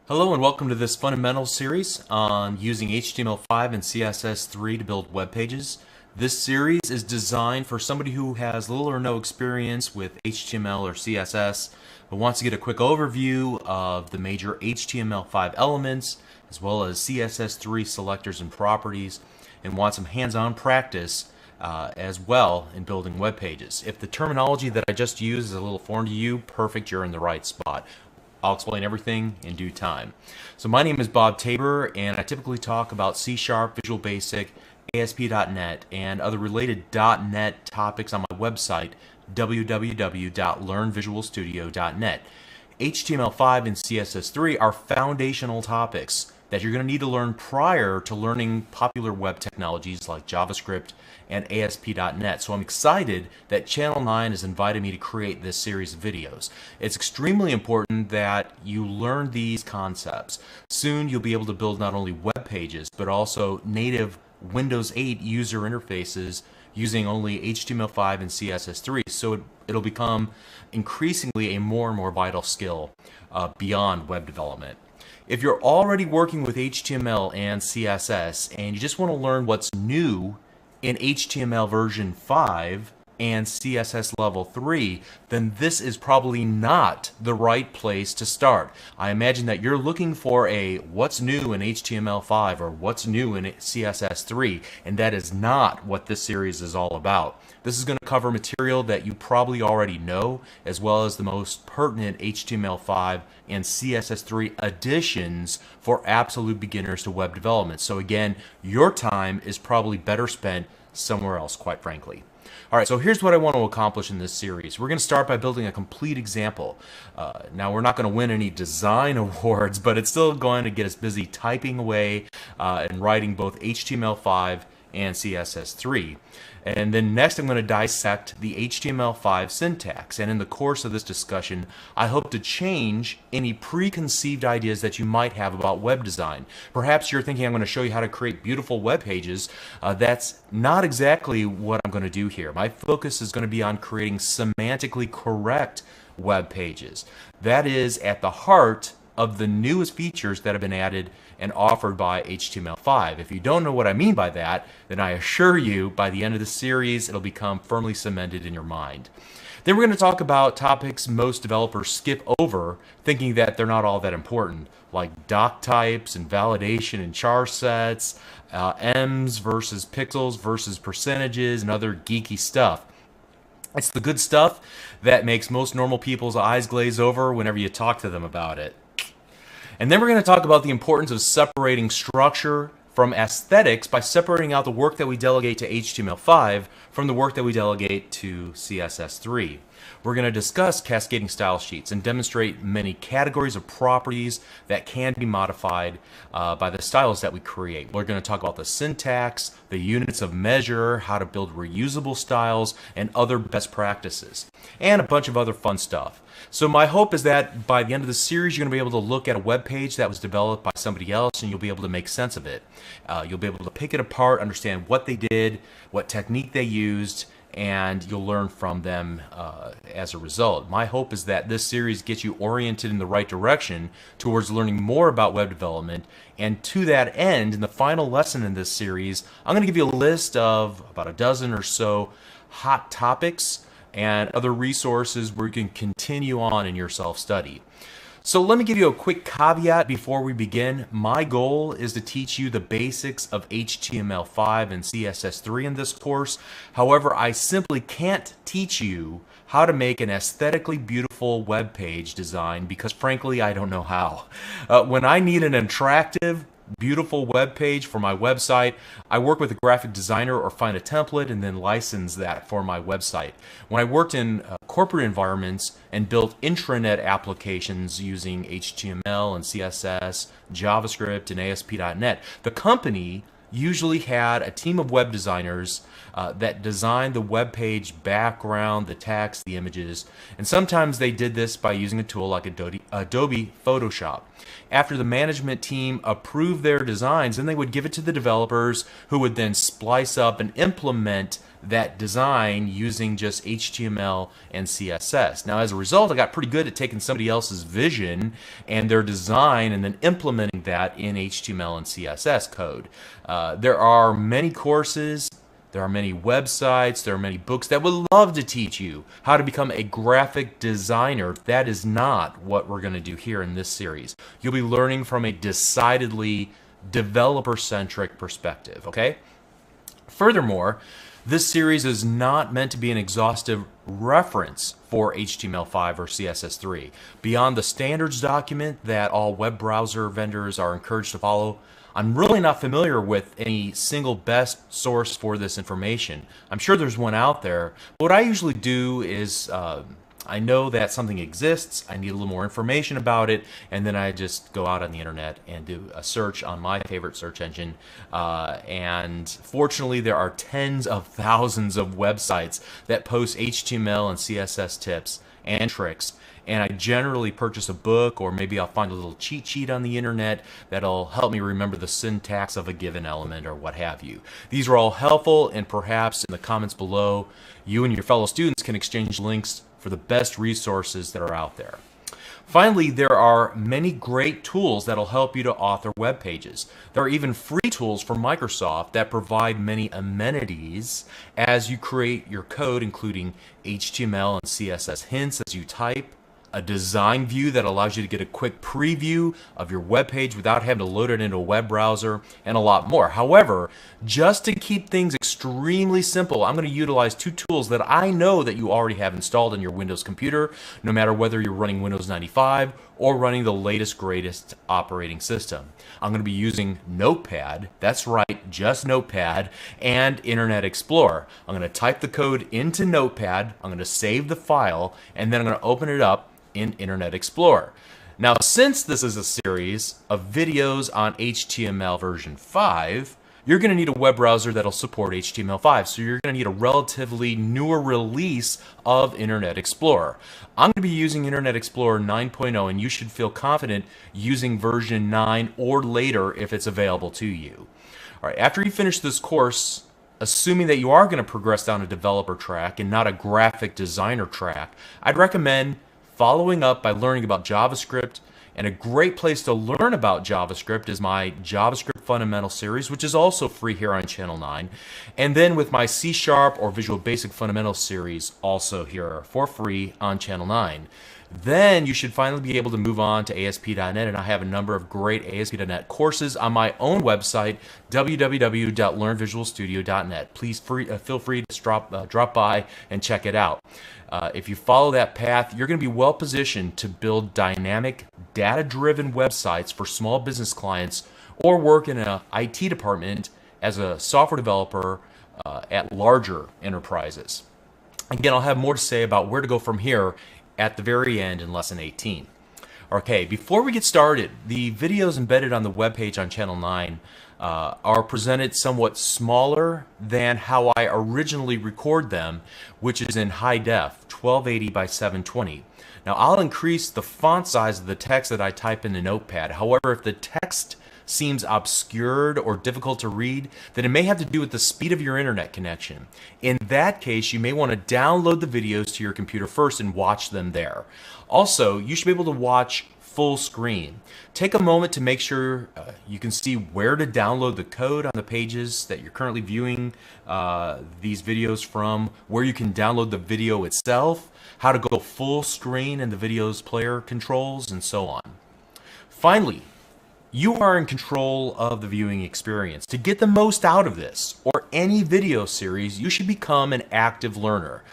Hello and welcome to this fundamentals series on using HTML5 and CSS3 to build web pages. This series is designed for somebody who has little or no experience with HTML or CSS, but wants to get a quick overview of the major HTML5 elements as well as CSS3 selectors and properties, and wants some hands-on practice as well in building web pages. If the terminology that I just used is a little foreign to you, perfect, you're in the right spot. I'll explain everything in due time. So my name is Bob Tabor, and I typically talk about C#, Visual Basic, ASP.NET, and other related .NET topics on my website, www.learnvisualstudio.net. HTML5 and CSS3 are foundational topics that you're going to need to learn prior to learning popular web technologies like JavaScript and ASP.NET. So I'm excited that Channel 9 has invited me to create this series of videos. It's extremely important that you learn these concepts. Soon you'll be able to build not only web pages, but also native Windows 8 user interfaces using only HTML5 and CSS3. So it'll become increasingly a more and more vital skill beyond web development. If you're already working with HTML and CSS and you just want to learn what's new in HTML version 5 and CSS level 3, then this is probably not the right place to start. I imagine that you're looking for a what's new in HTML5 or what's new in CSS3, and that is not what this series is all about. This is going to cover material that you probably already know, as well as the most pertinent HTML5 and CSS3 additions for absolute beginners to web development. So again, your time is probably better spent somewhere else, quite frankly. All right, so here's what I want to accomplish in this series. We're going to start by building a complete example. Now, we're not going to win any design awards, but it's still going to get us busy typing away and writing both HTML5 and CSS3. And then next I'm going to dissect the HTML5 syntax. And in the course of this discussion, I hope to change any preconceived ideas that you might have about web design. Perhaps you're thinking I'm going to show you how to create beautiful web pages. That's not exactly what I'm going to do here. My focus is going to be on creating semantically correct web pages. That is at the heart of the newest features that have been added and offered by HTML5. If you don't know what I mean by that, then I assure you by the end of the series it'll become firmly cemented in your mind. Then we're going to talk about topics most developers skip over, thinking that they're not all that important, like doc types and validation and char sets, ems versus pixels versus percentages, and other geeky stuff. It's the good stuff that makes most normal people's eyes glaze over whenever you talk to them about it. And then we're going to talk about the importance of separating structure from aesthetics by separating out the work that we delegate to HTML5 from the work that we delegate to CSS3. We're going to discuss cascading style sheets and demonstrate many categories of properties that can be modified by the styles that we create. We're going to talk about the syntax, the units of measure, how to build reusable styles, and other best practices, and a bunch of other fun stuff. So my hope is that by the end of the series, you're going to be able to look at a web page that was developed by somebody else, and you'll be able to make sense of it. You'll be able to pick it apart, understand what they did, what technique they used, and you'll learn from them as a result. My hope is that this series gets you oriented in the right direction towards learning more about web development, and to that end, in the final lesson in this series, I'm going to give you a list of about a dozen or so hot topics and other resources where you can continue on in your self-study. So let me give you a quick caveat before we begin. My goal is to teach you the basics of HTML5 and CSS3 in this course. However, I simply can't teach you how to make an aesthetically beautiful web page design because frankly, I don't know how. When I need an attractive, beautiful web page for my website, I work with a graphic designer or find a template and then license that for my website. When I worked in corporate environments and built intranet applications using HTML and CSS, JavaScript, and ASP.NET, the company usually had a team of web designers that designed the web page background, the text, the images, and sometimes they did this by using a tool like Adobe Photoshop. After the management team approved their designs, then they would give it to the developers who would then splice up and implement that design using just HTML and CSS. Now, as a result, I got pretty good at taking somebody else's vision and their design and then implementing that in HTML and CSS code. There are many courses, there are many websites, there are many books that would love to teach you how to become a graphic designer. That is not what we're going to do here in this series. You'll be learning from a decidedly developer-centric perspective, okay? Furthermore, this series is not meant to be an exhaustive reference for HTML5 or CSS3. Beyond the standards document that all web browser vendors are encouraged to follow, I'm really not familiar with any single best source for this information. I'm sure there's one out there, but what I usually do is I know that something exists, I need a little more information about it, and then I just go out on the internet and do a search on my favorite search engine. And fortunately, there are tens of thousands of websites that post HTML and CSS tips and tricks. And I generally purchase a book, or maybe I'll find a little cheat sheet on the internet that'll help me remember the syntax of a given element or what have you. These are all helpful, and perhaps in the comments below, you and your fellow students can exchange links for the best resources that are out there. Finally, there are many great tools that'll help you to author web pages. There are even free tools from Microsoft that provide many amenities as you create your code, including HTML and CSS hints as you type, a design view that allows you to get a quick preview of your web page without having to load it into a web browser, and a lot more. However, just to keep things extremely simple, I'm going to utilize two tools that I know that you already have installed on your Windows computer, no matter whether you're running Windows 95 or running the latest, greatest operating system. I'm going to be using Notepad, that's right, just Notepad, and Internet Explorer. I'm going to type the code into Notepad, I'm going to save the file, and then I'm going to open it up in Internet Explorer. Now, since this is a series of videos on HTML version 5, you're going to need a web browser that'll support HTML5. So you're going to need a relatively newer release of Internet Explorer. I'm going to be using Internet Explorer 9.0, and you should feel confident using version 9 or later if it's available to you. All right, after you finish this course, assuming that you are going to progress down a developer track and not a graphic designer track, I'd recommend following up by learning about JavaScript. And a great place to learn about JavaScript is my JavaScript Fundamental series, which is also free here on Channel 9. And then with my C# or Visual Basic Fundamentals series, also here for free on Channel 9. Then you should finally be able to move on to ASP.NET, and I have a number of great ASP.NET courses on my own website, www.learnvisualstudio.net. Please feel free to drop by and check it out. If you follow that path, you're going to be well positioned to build dynamic, data-driven websites for small business clients or work in an IT department as a software developer at larger enterprises. Again, I'll have more to say about where to go from here at the very end in Lesson 18. Okay, before we get started, the videos embedded on the webpage on Channel 9 are presented somewhat smaller than how I originally record them, which is in high def, 1280 by 720. Now, I'll increase the font size of the text that I type into Notepad. However, if the text seems obscured or difficult to read, then it may have to do with the speed of your internet connection. In that case, you may want to download the videos to your computer first and watch them there. Also, you should be able to watch full screen. Take a moment to make sure you can see where to download the code on the pages that you're currently viewing these videos from, where you can download the video itself, how to go full screen in the video's player controls, and so on. Finally, you are in control of the viewing experience. To get the most out of this or any video series, you should become an active learner.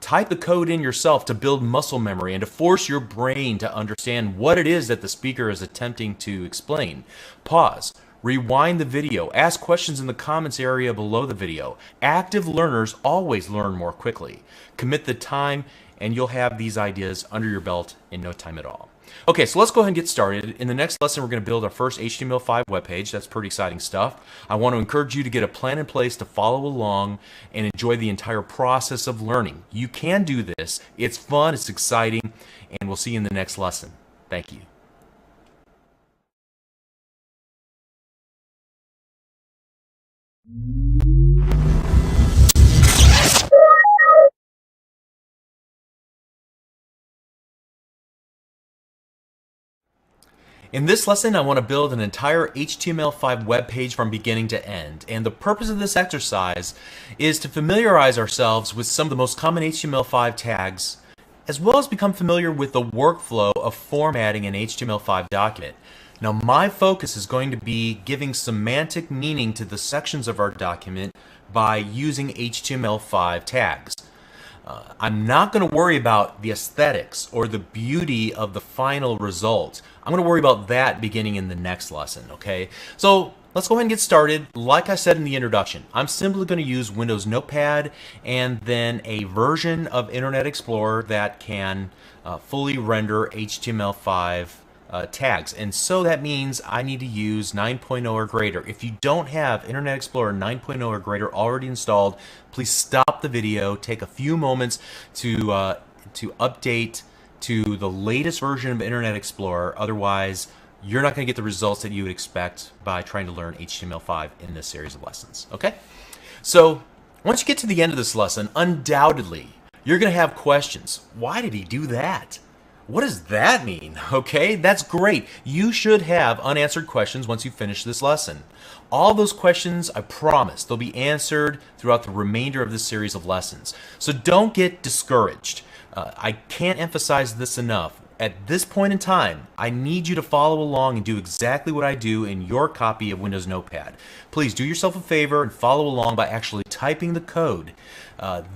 Type the code in yourself to build muscle memory and to force your brain to understand what it is that the speaker is attempting to explain. Pause. Rewind the video. Ask questions in the comments area below the video. Active learners always learn more quickly. Commit the time and you'll have these ideas under your belt in no time at all. Okay, so let's go ahead and get started. In the next lesson, we're going to build our first HTML5 webpage. That's pretty exciting stuff. I want to encourage you to get a plan in place to follow along and enjoy the entire process of learning. You can do this. It's fun, it's exciting, and we'll see you in the next lesson. Thank you. In this lesson, I want to build an entire HTML5 web page from beginning to end. And the purpose of this exercise is to familiarize ourselves with some of the most common HTML5 tags, as well as become familiar with the workflow of formatting an HTML5 document. Now, my focus is going to be giving semantic meaning to the sections of our document by using HTML5 tags. I'm not going to worry about the aesthetics or the beauty of the final result. I'm going to worry about that beginning in the next lesson, okay? So let's go ahead and get started. Like I said in the introduction, I'm simply going to use Windows Notepad and then a version of Internet Explorer that can fully render HTML5 tags. And so that means I need to use 9.0 or greater. If you don't have Internet Explorer 9.0 or greater already installed, please stop the video, take a few moments to update to the latest version of Internet Explorer. Otherwise, you're not going to get the results that you would expect by trying to learn HTML5 in this series of lessons. Okay? So once you get to the end of this lesson, undoubtedly, you're going to have questions. Why did he do that? What does that mean? Okay, that's great. You should have unanswered questions once you finish this lesson. All those questions, I promise, they'll be answered throughout the remainder of this series of lessons. So don't get discouraged. I can't emphasize this enough. At this point in time, I need you to follow along and do exactly what I do in your copy of Windows Notepad. Please do yourself a favor and follow along by actually typing the code.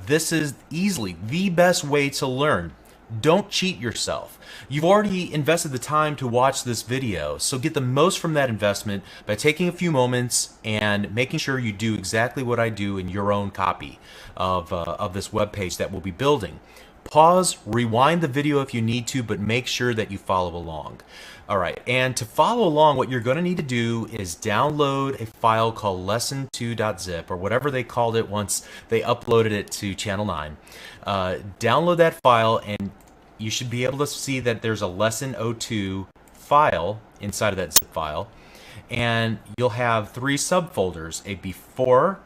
This is easily the best way to learn. Don't cheat yourself. You've already invested the time to watch this video, so get the most from that investment by taking a few moments and making sure you do exactly what I do in your own copy of this web page that we'll be building. Pause, rewind the video if you need to, but make sure that you follow along. All right, and to follow along, what you're going to need to do is download a file called lesson2.zip, or whatever they called it once they uploaded it to Channel 9. Download that file, and you should be able to see that there's a lesson 02 file inside of that zip file, and you'll have 3 subfolders: a before,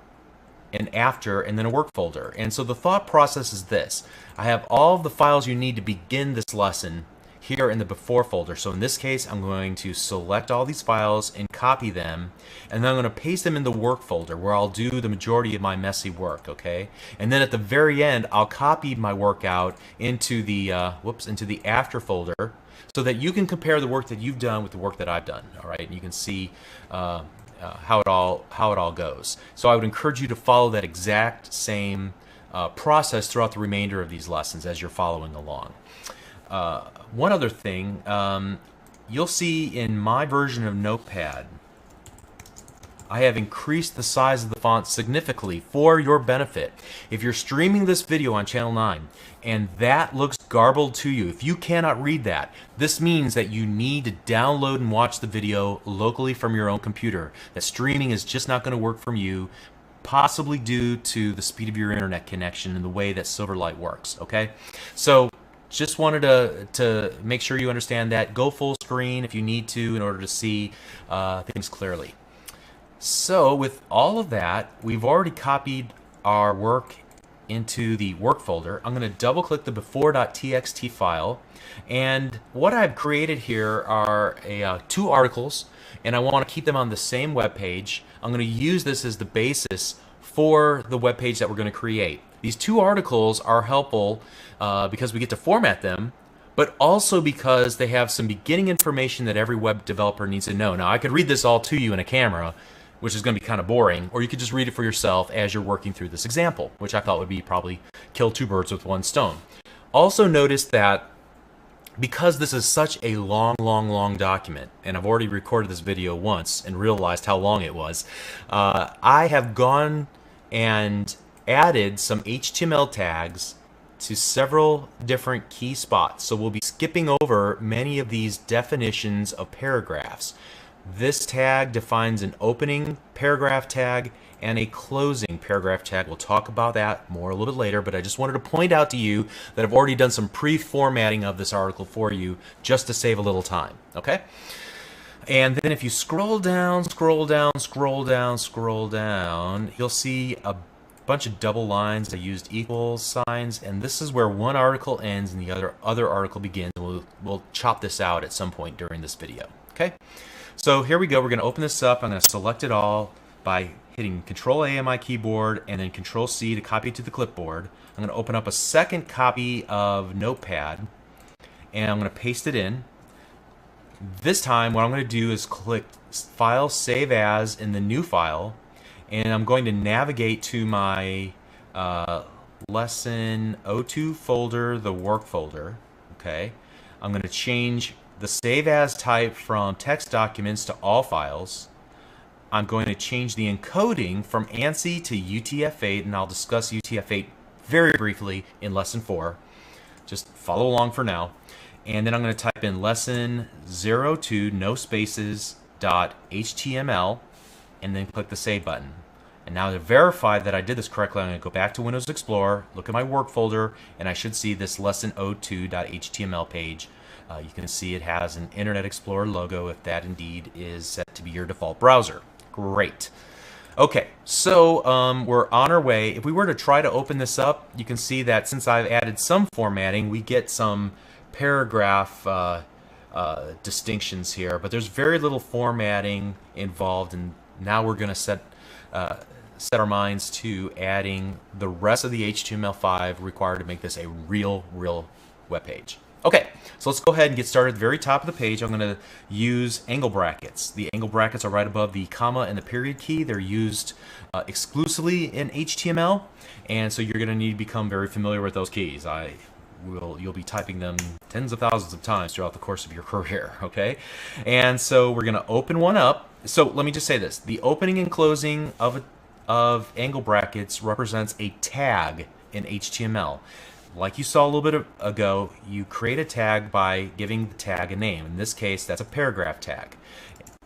an after, and then a work folder. And so the thought process is this: I have all of the files you need to begin this lesson here in the before folder. So in this case, I'm going to select all these files and copy them, and then I'm going to paste them in the work folder where I'll do the majority of my messy work, okay? And then at the very end, I'll copy my work out into the into the after folder, so that you can compare the work that you've done with the work that I've done, all right? And you can see how it all goes. So I would encourage you to follow that exact same process throughout the remainder of these lessons as you're following along. One other thing, you'll see in my version of Notepad, I have increased the size of the font significantly for your benefit. If you're streaming this video on Channel 9 and that looks garbled to you, if you cannot read that, this means that you need to download and watch the video locally from your own computer. That streaming is just not going to work from you, possibly due to the speed of your internet connection and the way that Silverlight works, okay? So just wanted to make sure you understand that. Go full screen if you need to in order to see things clearly. So with all of that, we've already copied our work into the work folder. I'm going to double click the before.txt file, and what I've created here are 2 articles, and I want to keep them on the same web page. I'm going to use this as the basis for the web page that we're going to create. These 2 articles are helpful because we get to format them, but also because they have some beginning information that every web developer needs to know. Now, I could read this all to you in a camera, which is going to be kind of boring, or you could just read it for yourself as you're working through this example, which I thought would be probably kill 2 birds with 1 stone. Also notice that because this is such a long document, and I've already recorded this video once and realized how long it was, I have gone and added some HTML tags to several different key spots. So we'll be skipping over many of these definitions of paragraphs. This tag defines an opening paragraph tag and a closing paragraph tag. We'll talk about that more a little bit later, but I just wanted to point out to you that I've already done some pre-formatting of this article for you just to save a little time, okay? And then if you scroll down, you'll see a bunch of double lines. I used equal signs, and this is where one article ends and the other article begins. We'll chop this out at some point during this video. Okay, so here we go. We're going to open this up. I'm going to select it all by hitting Control A on my keyboard and then Control C to copy it to the clipboard. I'm going to open up a second copy of Notepad and I'm going to paste it in. This time what I'm going to do is click File, Save As in the new file, and I'm going to navigate to my Lesson 02 folder, the work folder. Okay, I'm going to change the Save As type from text documents to all files. I'm going to change the encoding from ANSI to UTF-8, and I'll discuss UTF-8 very briefly in Lesson 4. Just follow along for now. And then I'm going to type in lesson 02, no spaces, .html, and then click the Save button. And now to verify that I did this correctly, I'm going to go back to Windows Explorer, look at my work folder, and I should see this lesson02.html page. You can see it has an Internet Explorer logo if that indeed is set to be your default browser. Great. Okay, so we're on our way. If we were to try to open this up, you can see that since I've added some formatting, we get some paragraph distinctions here, but there's very little formatting involved, and now we're going to set our minds to adding the rest of the HTML5 required to make this a real web page. Okay, so let's go ahead and get started at the very top of the page. I'm going to use angle brackets. The angle brackets are right above the comma and the period key. They're used exclusively in HTML, and so you're going to need to become very familiar with those keys. You'll be typing them tens of thousands of times throughout the course of your career, okay? And so we're going to open one up. So let me just say this. The opening and closing of angle brackets represents a tag in HTML. Like you saw a little bit ago, you create a tag by giving the tag a name. In this case, that's a paragraph tag.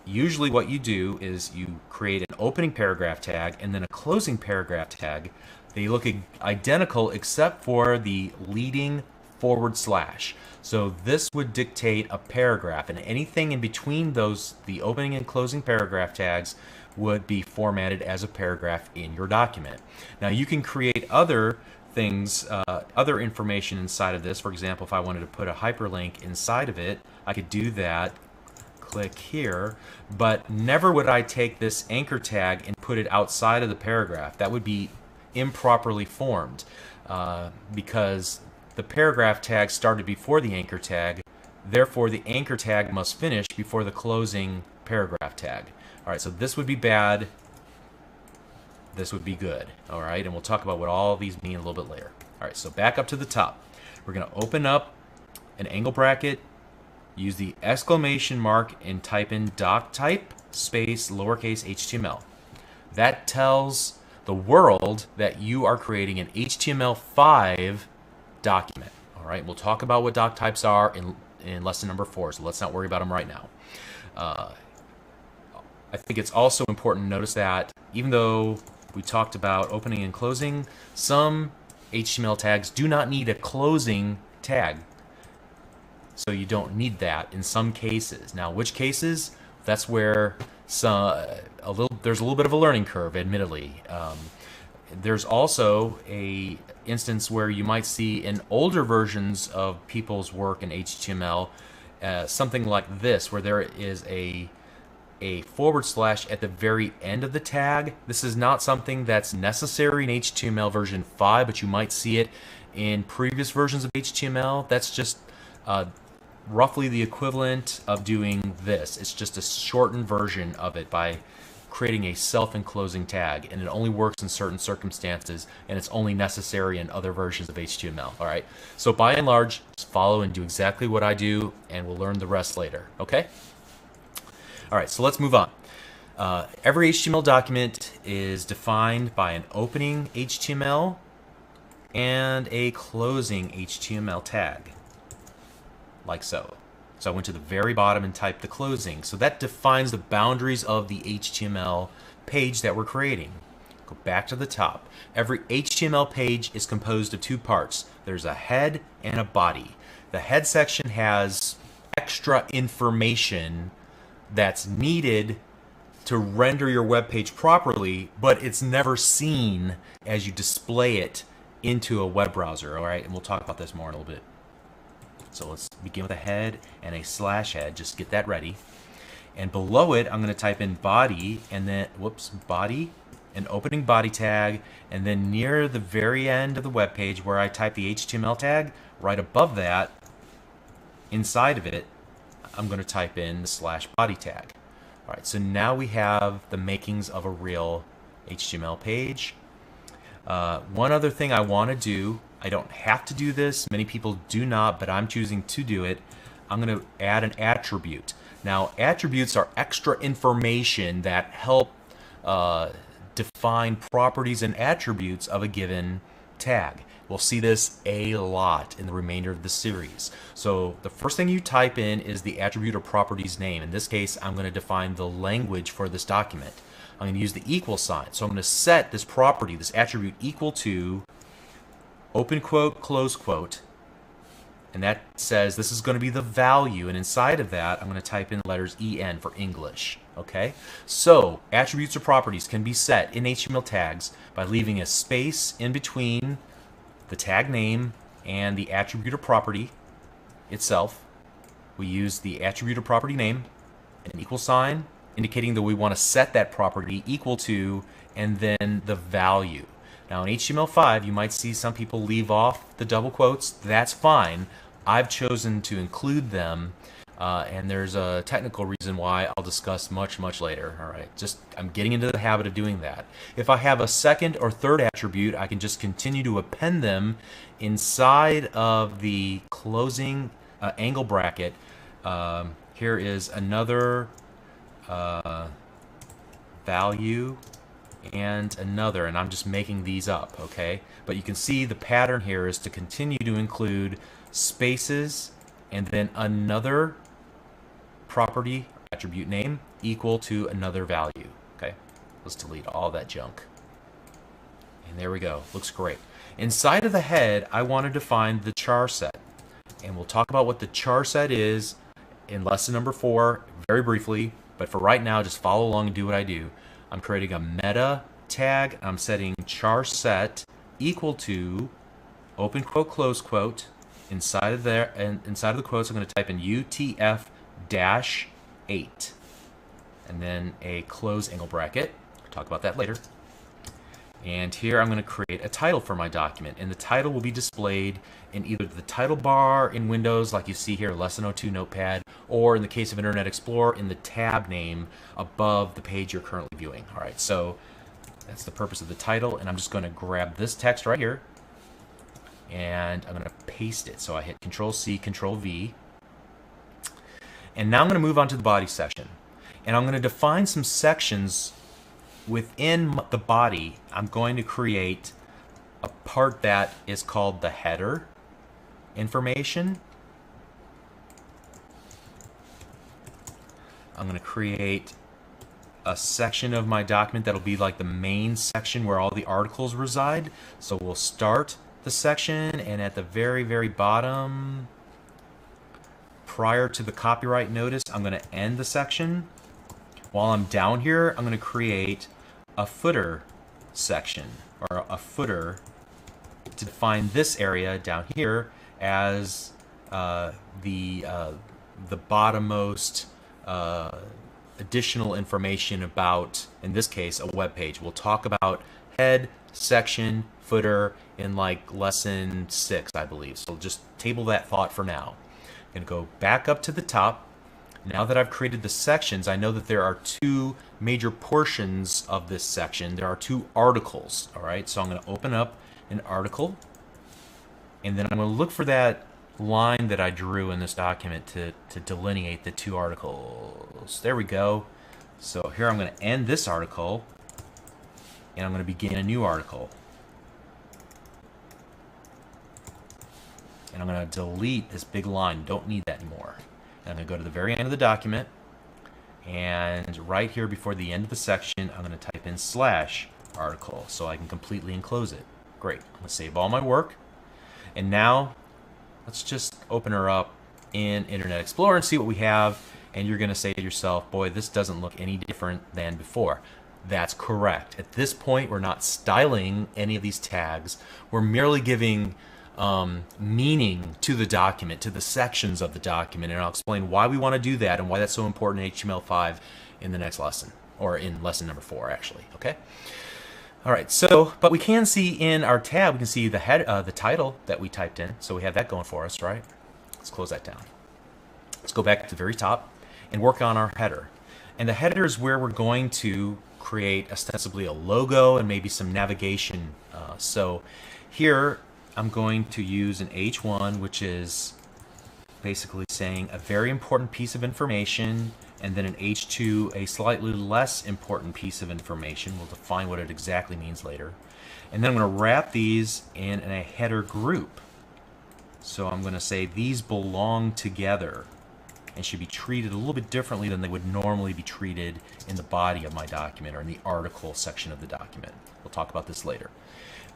Usually what you do is you create an opening paragraph tag and then a closing paragraph tag. They look identical except for the leading /. So this would dictate a paragraph, and anything in between those, the opening and closing paragraph tags, would be formatted as a paragraph in your document. Now you can create other things, other information inside of this. For example, if I wanted to put a hyperlink inside of it, I could do that. Click here, but never would I take this anchor tag and put it outside of the paragraph. That would be improperly formed because the paragraph tag started before the anchor tag. Therefore, the anchor tag must finish before the closing paragraph tag. All right, so this would be bad. This would be good. All right, and we'll talk about what all of these mean a little bit later. All right, so back up to the top. We're going to open up an angle bracket, use the exclamation mark, and type in doctype space lowercase HTML. That tells the world that you are creating an HTML5 document. All right, we'll talk about what doc types are in lesson number 4, so let's not worry about them right now. I think it's also important to notice that even though we talked about opening and closing, some HTML tags do not need a closing tag. So you don't need that in some cases. Now, which cases? That's where there's a little bit of a learning curve, admittedly. There's also a instance where you might see in older versions of people's work in HTML something like this, where there is a / at the very end of the tag. This is not something that's necessary in HTML version 5, but you might see it in previous versions of HTML. That's just roughly the equivalent of doing this. It's just a shortened version of it by creating a self-enclosing tag, and it only works in certain circumstances, and it's only necessary in other versions of HTML. All right, so by and large, just follow and do exactly what I do, and we'll learn the rest later. Okay. All right, so let's move on. Every HTML document is defined by an opening HTML and a closing HTML tag, like so. So I went to the very bottom and typed the closing. So that defines the boundaries of the HTML page that we're creating. Go back to the top. Every HTML page is composed of two parts. There's a head and a body. The head section has extra information that's needed to render your web page properly, but it's never seen as you display it into a web browser. All right, and we'll talk about this more in a little bit. So let's begin with a head and a /head. Just get that ready. And below it, I'm going to type in body and then, body, an opening body tag, and then near the very end of the web page where I type the HTML tag, right above that, inside of it, I'm going to type in the /body tag. All right, so now we have the makings of a real HTML page. One other thing I want to do, I don't have to do this, many people do not, but I'm choosing to do it. I'm going to add an attribute. Now, attributes are extra information that help define properties and attributes of a given tag. We'll see this a lot in the remainder of the series. So the first thing you type in is the attribute or property's name. In this case, I'm going to define the language for this document. I'm going to use the equal sign. So I'm going to set this property, this attribute, equal to open quote, close quote. And that says this is going to be the value. And inside of that, I'm going to type in the letters EN for English. Okay? So attributes or properties can be set in HTML tags by leaving a space in between the tag name and the attribute or property itself. We use the attribute or property name, an equal sign, indicating that we want to set that property equal to, and then the value. Now in HTML5, you might see some people leave off the double quotes. That's fine. I've chosen to include them, and there's a technical reason why I'll discuss much later. All right, I'm getting into the habit of doing that. If I have a second or third attribute, I can just continue to append them inside of the closing angle bracket. Here is another value and another, and I'm just making these up, okay? But you can see the pattern here is to continue to include spaces and then another property attribute name equal to another value. Okay, let's delete all that junk. And there we go. Looks great. Inside of the head, I want to define the char set. And we'll talk about what the char set is in lesson number 4 very briefly. But for right now, just follow along and do what I do. I'm creating a meta tag. I'm setting char set equal to open quote, close quote. Inside of there, and inside of the quotes, I'm going to type in UTF-8 and then a close angle bracket. We'll talk about that later. And here I'm going to create a title for my document, and the title will be displayed in either the title bar in Windows, like you see here, Lesson 02 Notepad, or in the case of Internet Explorer, in the tab name above the page you're currently viewing. All right, so that's the purpose of the title, and I'm just going to grab this text right here, and I'm going to paste it. So I hit Control-C, Control-V. And now I'm going to move on to the body section. And I'm going to define some sections within the body. I'm going to create a part that is called the header information. I'm going to create a section of my document that'll be like the main section where all the articles reside. So we'll start the section, and at the very bottom, prior to the copyright notice, I'm going to end the section. While I'm down here, I'm going to create a footer section, or a footer, to define this area down here as the bottommost additional information about, in this case, a web page. We'll talk about head, section, footer in like lesson 6, I believe. So just table that thought for now. I'm going to go back up to the top. Now that I've created the sections, I know that there are 2 major portions of this section. There are 2 articles. All right, so I'm going to open up an article, and then I'm going to look for that line that I drew in this document to delineate the 2 articles. There we go. So here I'm going to end this article, and I'm going to begin a new article. And I'm going to delete this big line. Don't need that anymore. And I'm going to go to the very end of the document, and right here before the end of the section, I'm going to type in /article so I can completely enclose it. Great. I'm going to save all my work. And now let's just open her up in Internet Explorer and see what we have. And you're going to say to yourself, boy, this doesn't look any different than before. That's correct. At this point, we're not styling any of these tags. We're merely giving meaning to the document, to the sections of the document, and I'll explain why we want to do that and why that's so important in HTML5 in the next lesson, or in lesson number 4 actually. Okay. All right. So, but we can see in our tab, we can see the head, the title that we typed in. So we have that going for us, right? Let's close that down. Let's go back to the very top and work on our header. And the header is where we're going to create ostensibly a logo and maybe some navigation. So here I'm going to use an H1, which is basically saying a very important piece of information, and then an H2, a slightly less important piece of information. We'll define what it exactly means later. And then I'm going to wrap these in a header group. So I'm going to say these belong together and should be treated a little bit differently than they would normally be treated in the body of my document or in the article section of the document. We'll talk about this later.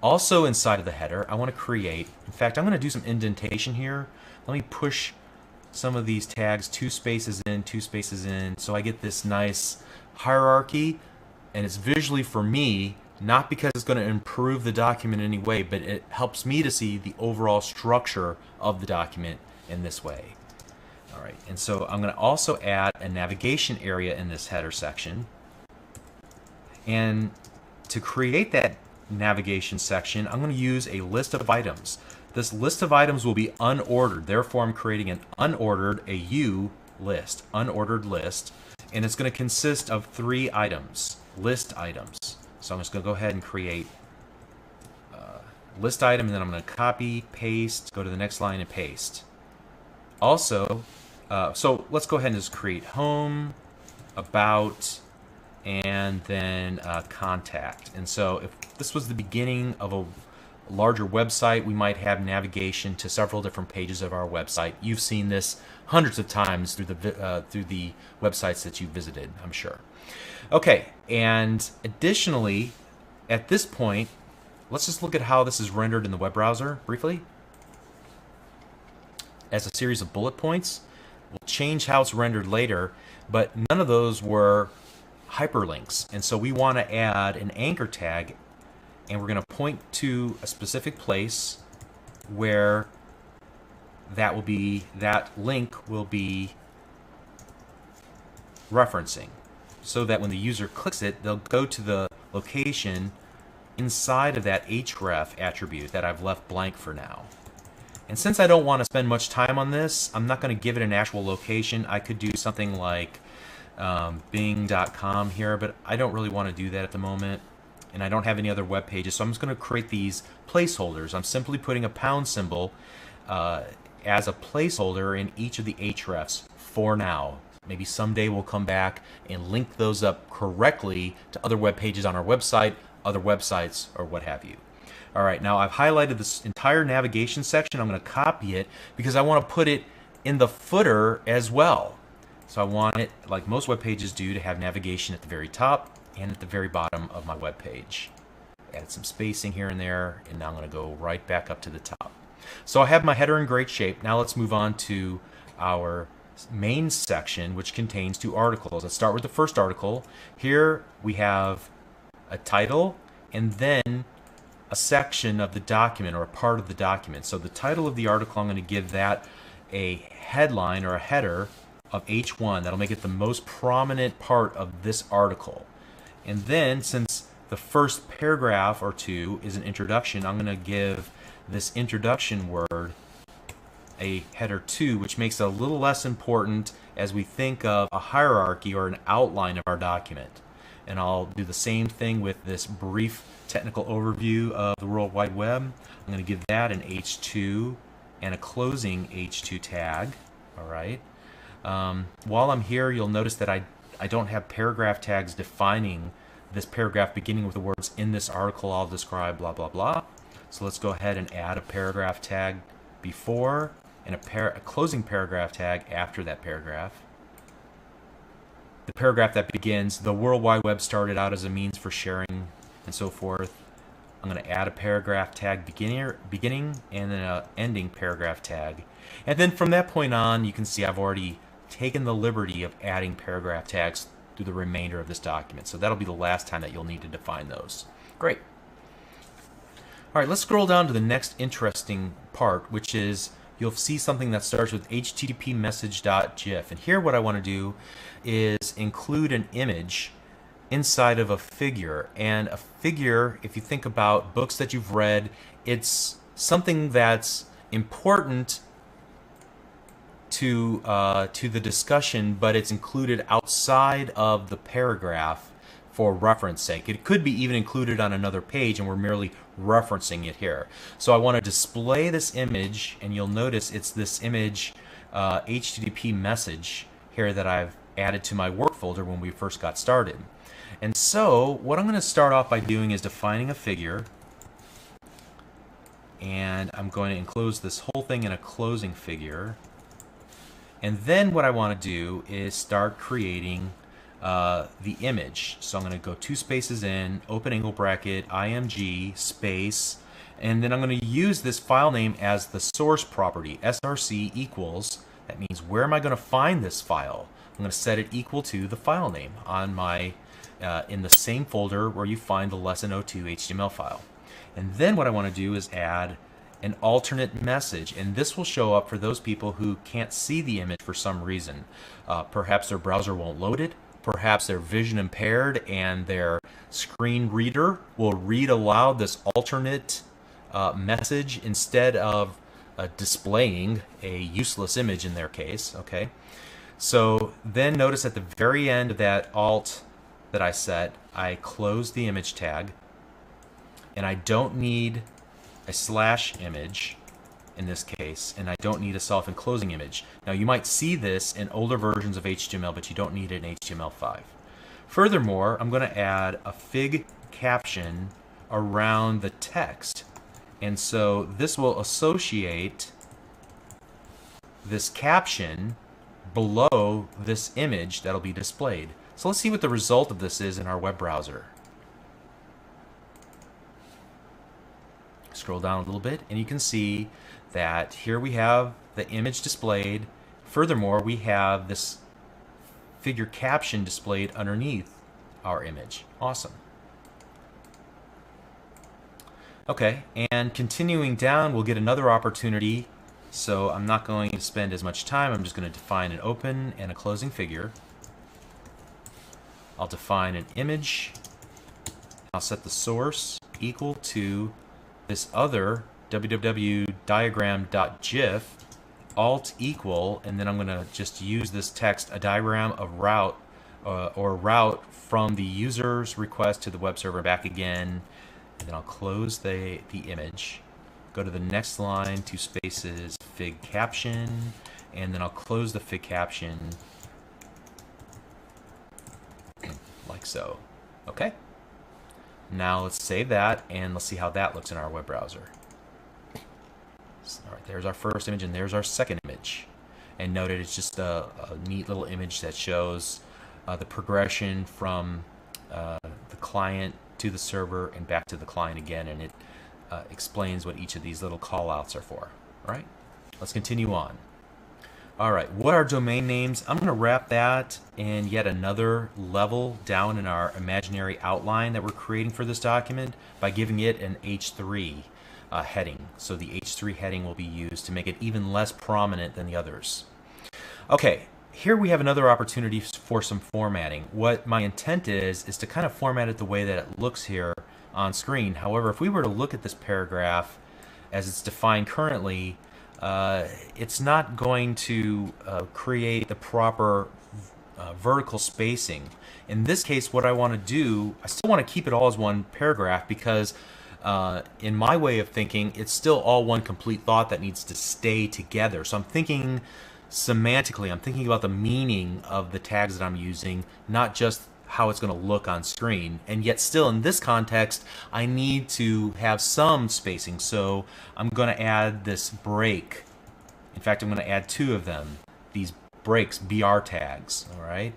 Also inside of the header, I want to create, in fact, I'm going to do some indentation here. Let me push some of these tags 2 spaces in, 2 spaces in, so I get this nice hierarchy, and it's visually for me, not because it's going to improve the document in any way, but it helps me to see the overall structure of the document in this way. All right, and so I'm going to also add a navigation area in this header section. And to create that navigation section, I'm going to use a list of items. This list of items will be unordered. Therefore, I'm creating an unordered, a U list, unordered list, and it's going to consist of 3 items, list items. So I'm just going to go ahead and create a list item, and then I'm going to copy, paste, go to the next line and paste. Also, so let's go ahead and just create home, about, and then contact. And so if this was the beginning of a larger website, we might have navigation to several different pages of our website. You've seen this hundreds of times through the websites that you visited, I'm sure. Okay, and additionally, at this point, let's just look at how this is rendered in the web browser briefly. As a series of bullet points. We'll change how it's rendered later, but none of those were hyperlinks. And so we want to add an anchor tag, and we're going to point to a specific place where that link will be referencing, so that when the user clicks it, they'll go to the location inside of that href attribute that I've left blank for now. And since I don't want to spend much time on this, I'm not going to give it an actual location. I could do something like bing.com here, but I don't really want to do that at the moment. And I don't have any other web pages, so I'm just going to create these placeholders. I'm simply putting a pound symbol as a placeholder in each of the hrefs for now. Maybe someday we'll come back and link those up correctly to other web pages on our website, other websites, or what have you. All right, now I've highlighted this entire navigation section. I'm going to copy it because I want to put it in the footer as well. So I want it, like most web pages do, to have navigation at the very top and at the very bottom of my web page. Added some spacing here and there, and now I'm going to go right back up to the top. So I have my header in great shape. Now let's move on to our main section, which contains 2 articles. Let's start with the first article. Here we have a title and then a section of the document, or a part of the document. So the title of the article, I'm going to give that a headline or a header of H1. That'll make it the most prominent part of this article. And then, since the first paragraph or 2 is an introduction, I'm going to give this introduction word a header 2, which makes it a little less important as we think of a hierarchy or an outline of our document. And I'll do the same thing with this brief technical overview of the World Wide Web. I'm going to give that an H2 and a closing H2 tag. All right. While I'm here, you'll notice that I don't have paragraph tags defining this paragraph beginning with the words "in this article I'll describe blah blah blah." So let's go ahead and add a paragraph tag before and a closing paragraph tag after that paragraph. The paragraph that begins, "The World Wide Web started out as a means for sharing," and so forth. I'm going to add a paragraph tag beginning and then an ending paragraph tag. And then from that point on, you can see I've already taken the liberty of adding paragraph tags through the remainder of this document. So that'll be the last time that you'll need to define those. Great. All right, let's scroll down to the next interesting part, which is you'll see something that starts with http message.gif. And here what I want to do is include an image inside of a figure. And a figure, if you think about books that you've read, it's something that's important to the discussion, but it's included outside of the paragraph for reference sake. It could be even included on another page and we're merely referencing it here. So I want to display this image, and you'll notice it's this image HTTP message here that I've added to my work folder when we first got started. And so what I'm going to start off by doing is defining a figure, and I'm going to enclose this whole thing in a closing figure. And then what I want to do is start creating the image. So I'm going to go 2 spaces in, open angle bracket, img, space, and then I'm going to use this file name as the source property, src equals. That means where am I going to find this file? I'm going to set it equal to the file name on my in the same folder where you find the lesson 02 HTML file. And then what I want to do is add an alternate message, and this will show up for those people who can't see the image for some reason. Perhaps their browser won't load it, perhaps they're vision impaired and their screen reader will read aloud this alternate message instead of displaying a useless image in their case. Okay, so then notice at the very end of that alt that I set, I close the image tag, and I don't need a /image in this case, and I don't need a self-enclosing image. Now you might see this in older versions of HTML, but you don't need it in HTML5. Furthermore, I'm going to add a fig caption around the text, and so this will associate this caption below this image that'll be displayed. So let's see what the result of this is in our web browser. Scroll down a little bit and you can see that here we have the image displayed. Furthermore, we have this figure caption displayed underneath our image. Awesome. Okay, and continuing down, we'll get another opportunity. So I'm not going to spend as much time. I'm just going to define an open and a closing figure. I'll define an image. I'll set the source equal to this other www.diagram.gif, alt equal, and then I'm going to just use this text, a diagram of route or route from the user's request to the web server back again, and then I'll close the image, go to the next line, 2 spaces, fig caption, and then I'll close the fig caption like so. Okay. Now let's save that and let's see how that looks in our web browser. All right, there's our first image and there's our second image. And note it's just a neat little image that shows the progression from the client to the server and back to the client again, and it explains what each of these little callouts are for. All right, let's continue on. All right, what are domain names? I'm going to wrap that in yet another level down in our imaginary outline that we're creating for this document by giving it an H3 heading. So the H3 heading will be used to make it even less prominent than the others. Okay, here we have another opportunity for some formatting. What my intent is to kind of format it the way that it looks here on screen. However, if we were to look at this paragraph as it's defined currently, it's not going to create the proper vertical spacing. In this case, what I want to do, I still want to keep it all as one paragraph because in my way of thinking, it's still all one complete thought that needs to stay together. So I'm thinking semantically, I'm thinking about the meaning of the tags that I'm using, not just how it's going to look on screen. And yet still in this context, I need to have some spacing. So I'm going to add this break. In fact, I'm going to add 2 of them, these breaks, BR tags. All right.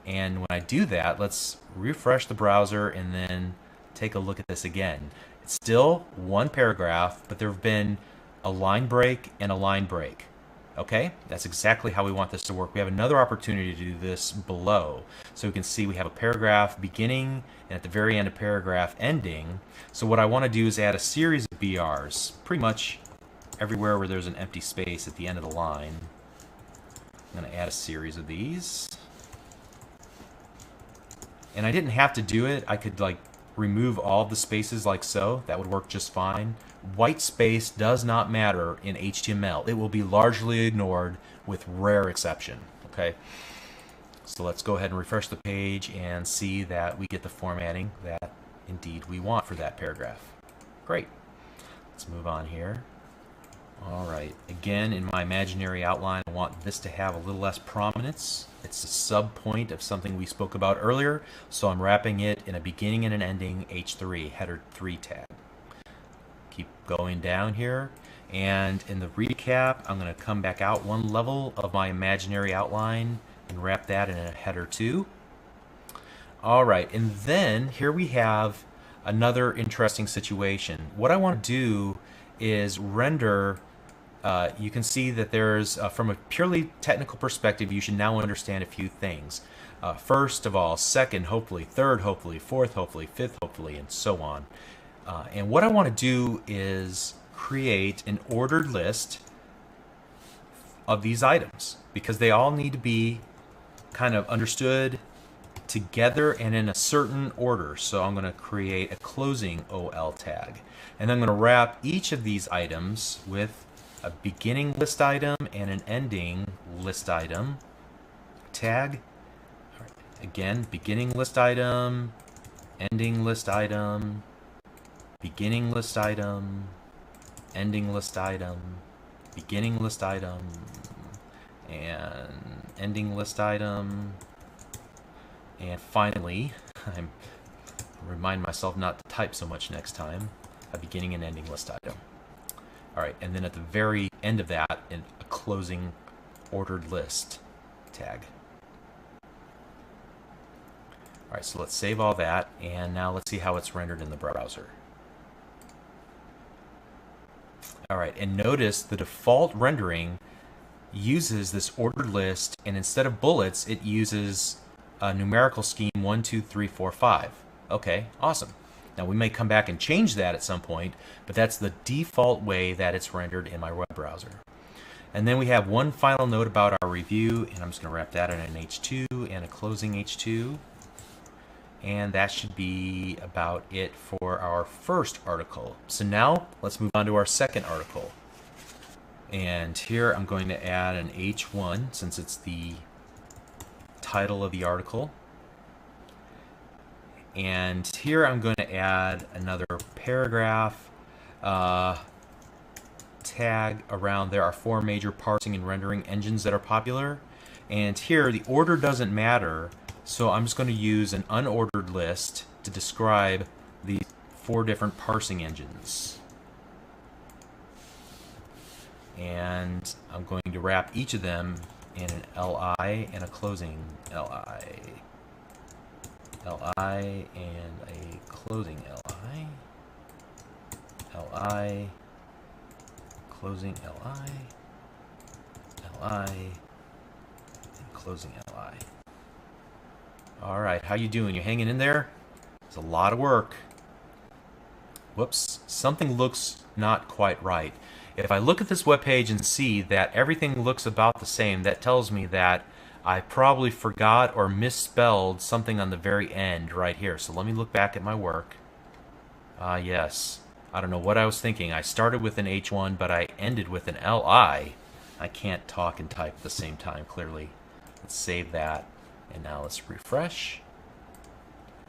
And when I do that, let's refresh the browser and then take a look at this again. It's still one paragraph, but there have been a line break and a line break. Okay, that's exactly how we want this to work. We have another opportunity to do this below. So we can see we have a paragraph beginning and at the very end a paragraph ending. So what I want to do is add a series of BRs, pretty much everywhere where there's an empty space at the end of the line. I'm going to add a series of these. And I didn't have to do it. I could like remove all the spaces like so. That would work just fine. White space does not matter in HTML. It will be largely ignored with rare exception. Okay. So let's go ahead and refresh the page and see that we get the formatting that indeed we want for that paragraph. Great. Let's move on here. All right. Again, in my imaginary outline, I want this to have a little less prominence. It's a sub point of something we spoke about earlier, so I'm wrapping it in a beginning and an ending H3, header 3 tag. Keep going down here, and in the recap, I'm going to come back out one level of my imaginary outline and wrap that in a header 2. All right, and then here we have another interesting situation. What I want to do is render. You can see that there's, from a purely technical perspective, you should now understand a few things. First of all, second, hopefully, third, hopefully, fourth, hopefully, fifth, hopefully, and so on. And what I want to do is create an ordered list of these items because they all need to be kind of understood together and in a certain order. So I'm going to create a closing OL tag. And I'm going to wrap each of these items with a beginning list item and an ending list item tag. All right. Again, beginning list item, ending list item, beginning list item, ending list item, beginning list item, and ending list item. And finally, I'm remind myself not to type so much next time, a beginning and ending list item. All right, and then at the very end of that, a closing ordered list tag. All right, so let's save all that, and now let's see how it's rendered in the browser. All right, and notice the default rendering uses this ordered list, and instead of bullets, it uses a numerical scheme 1, 2, 3, 4, 5. Okay, awesome. Now we may come back and change that at some point, but that's the default way that it's rendered in my web browser. And then we have one final note about our review, and I'm just going to wrap that in an H2 and a closing H2. And that should be about it for our first article. So now let's move on to our second article. And here I'm going to add an H1 since it's the title of the article. And here I'm going to add another paragraph tag around. There are 4 major parsing and rendering engines that are popular. And here the order doesn't matter, so I'm just going to use an unordered list to describe the 4 different parsing engines. And I'm going to wrap each of them in an LI and a closing LI. LI and a closing LI. LI, closing LI, LI, and closing LI. All right, how you doing? You hanging in there? It's a lot of work. Whoops, something looks not quite right. If I look at this web page and see that everything looks about the same, that tells me that I probably forgot or misspelled something on the very end right here. So let me look back at my work. Yes. I don't know what I was thinking. I started with an H1, but I ended with an LI. I can't talk and type at the same time, clearly. Let's save that. And now let's refresh.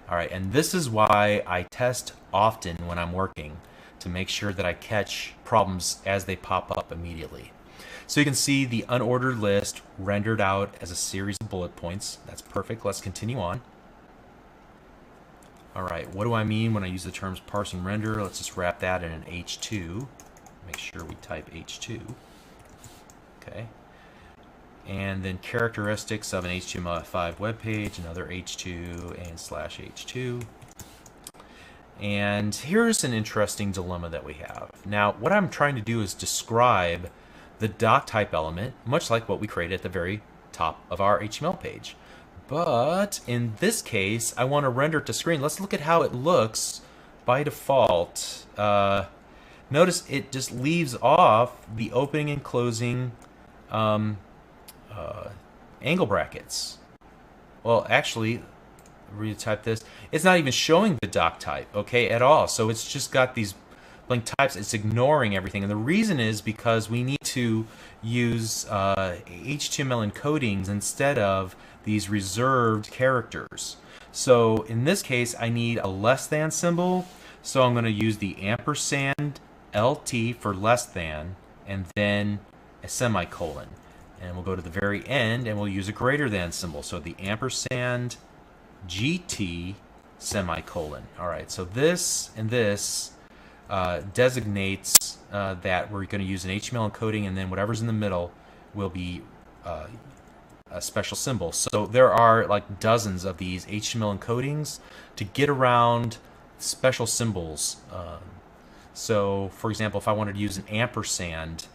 All right, and this is why I test often when I'm working to make sure that I catch problems as they pop up immediately. So you can see the unordered list rendered out as a series of bullet points. That's perfect. Let's continue on. All right, what do I mean when I use the terms parsing render? Let's just wrap that in an H2. Make sure we type H2. Okay. And then characteristics of an HTML5 web page, another H2 and /H2. And here's an interesting dilemma that we have. Now, what I'm trying to do is describe the doc type element, much like what we created at the very top of our HTML page. But in this case, I want to render it to screen. Let's look at how it looks by default. Notice it just leaves off the opening and closing angle brackets. Well, actually, retype this. It's not even showing the doc type, okay, at all. So it's just got these blank types. It's ignoring everything. And the reason is because we need to use HTML encodings instead of these reserved characters. So in this case, I need a less than symbol. So I'm going to use the ampersand LT for less than, and then a semicolon. And we'll go to the very end and we'll use a greater than symbol. So the ampersand GT semicolon. All right, so this and this designates that we're going to use an HTML encoding, and then whatever's in the middle will be a special symbol. So there are like dozens of these HTML encodings to get around special symbols. So for example, if I wanted to use an ampersand,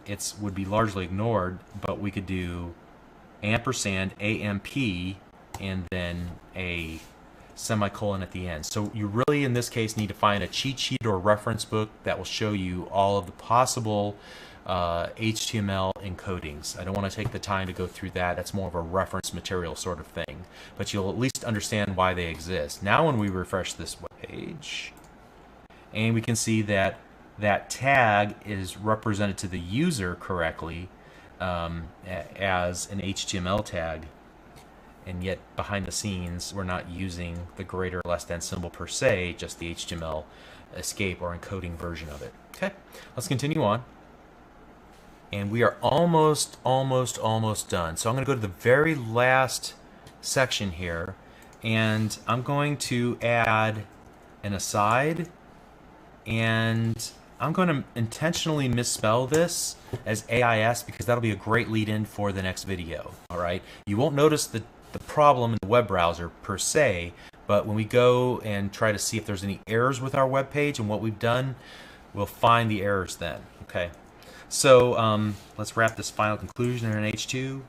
it would be largely ignored, but we could do ampersand AMP and then a semicolon at the end. So you really, in this case, need to find a cheat sheet or a reference book that will show you all of the possible HTML encodings. I don't want to take the time to go through that. That's more of a reference material sort of thing, but you'll at least understand why they exist. Now when we refresh this web page, and we can see that that tag is represented to the user correctly as an HTML tag, and yet behind the scenes we're not using the greater or less than symbol per se, just the HTML escape or encoding version of it. Okay, let's continue on. And we are almost done. So I'm going to go to the very last section here, and I'm going to add an aside, and I'm going to intentionally misspell this as AIS because that'll be a great lead-in for the next video. All right, you won't notice the problem in the web browser per se, but when we go and try to see if there's any errors with our web page and what we've done, we'll find the errors then. Okay, so let's wrap this final conclusion in an H2,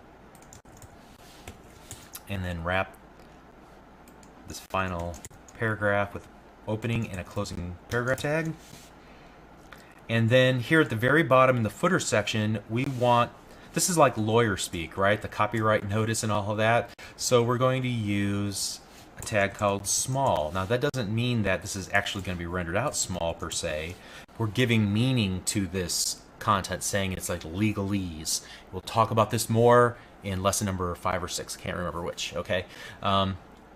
and then wrap this final paragraph with opening and a closing paragraph tag. And then here at the very bottom in the footer section, we want, this is like lawyer speak, right? The copyright notice and all of that. So we're going to use a tag called small. Now that doesn't mean that this is actually going to be rendered out small per se. We're giving meaning to this content, saying it's like legalese. We'll talk about this more in lesson number 5 or 6. Can't remember which. Okay.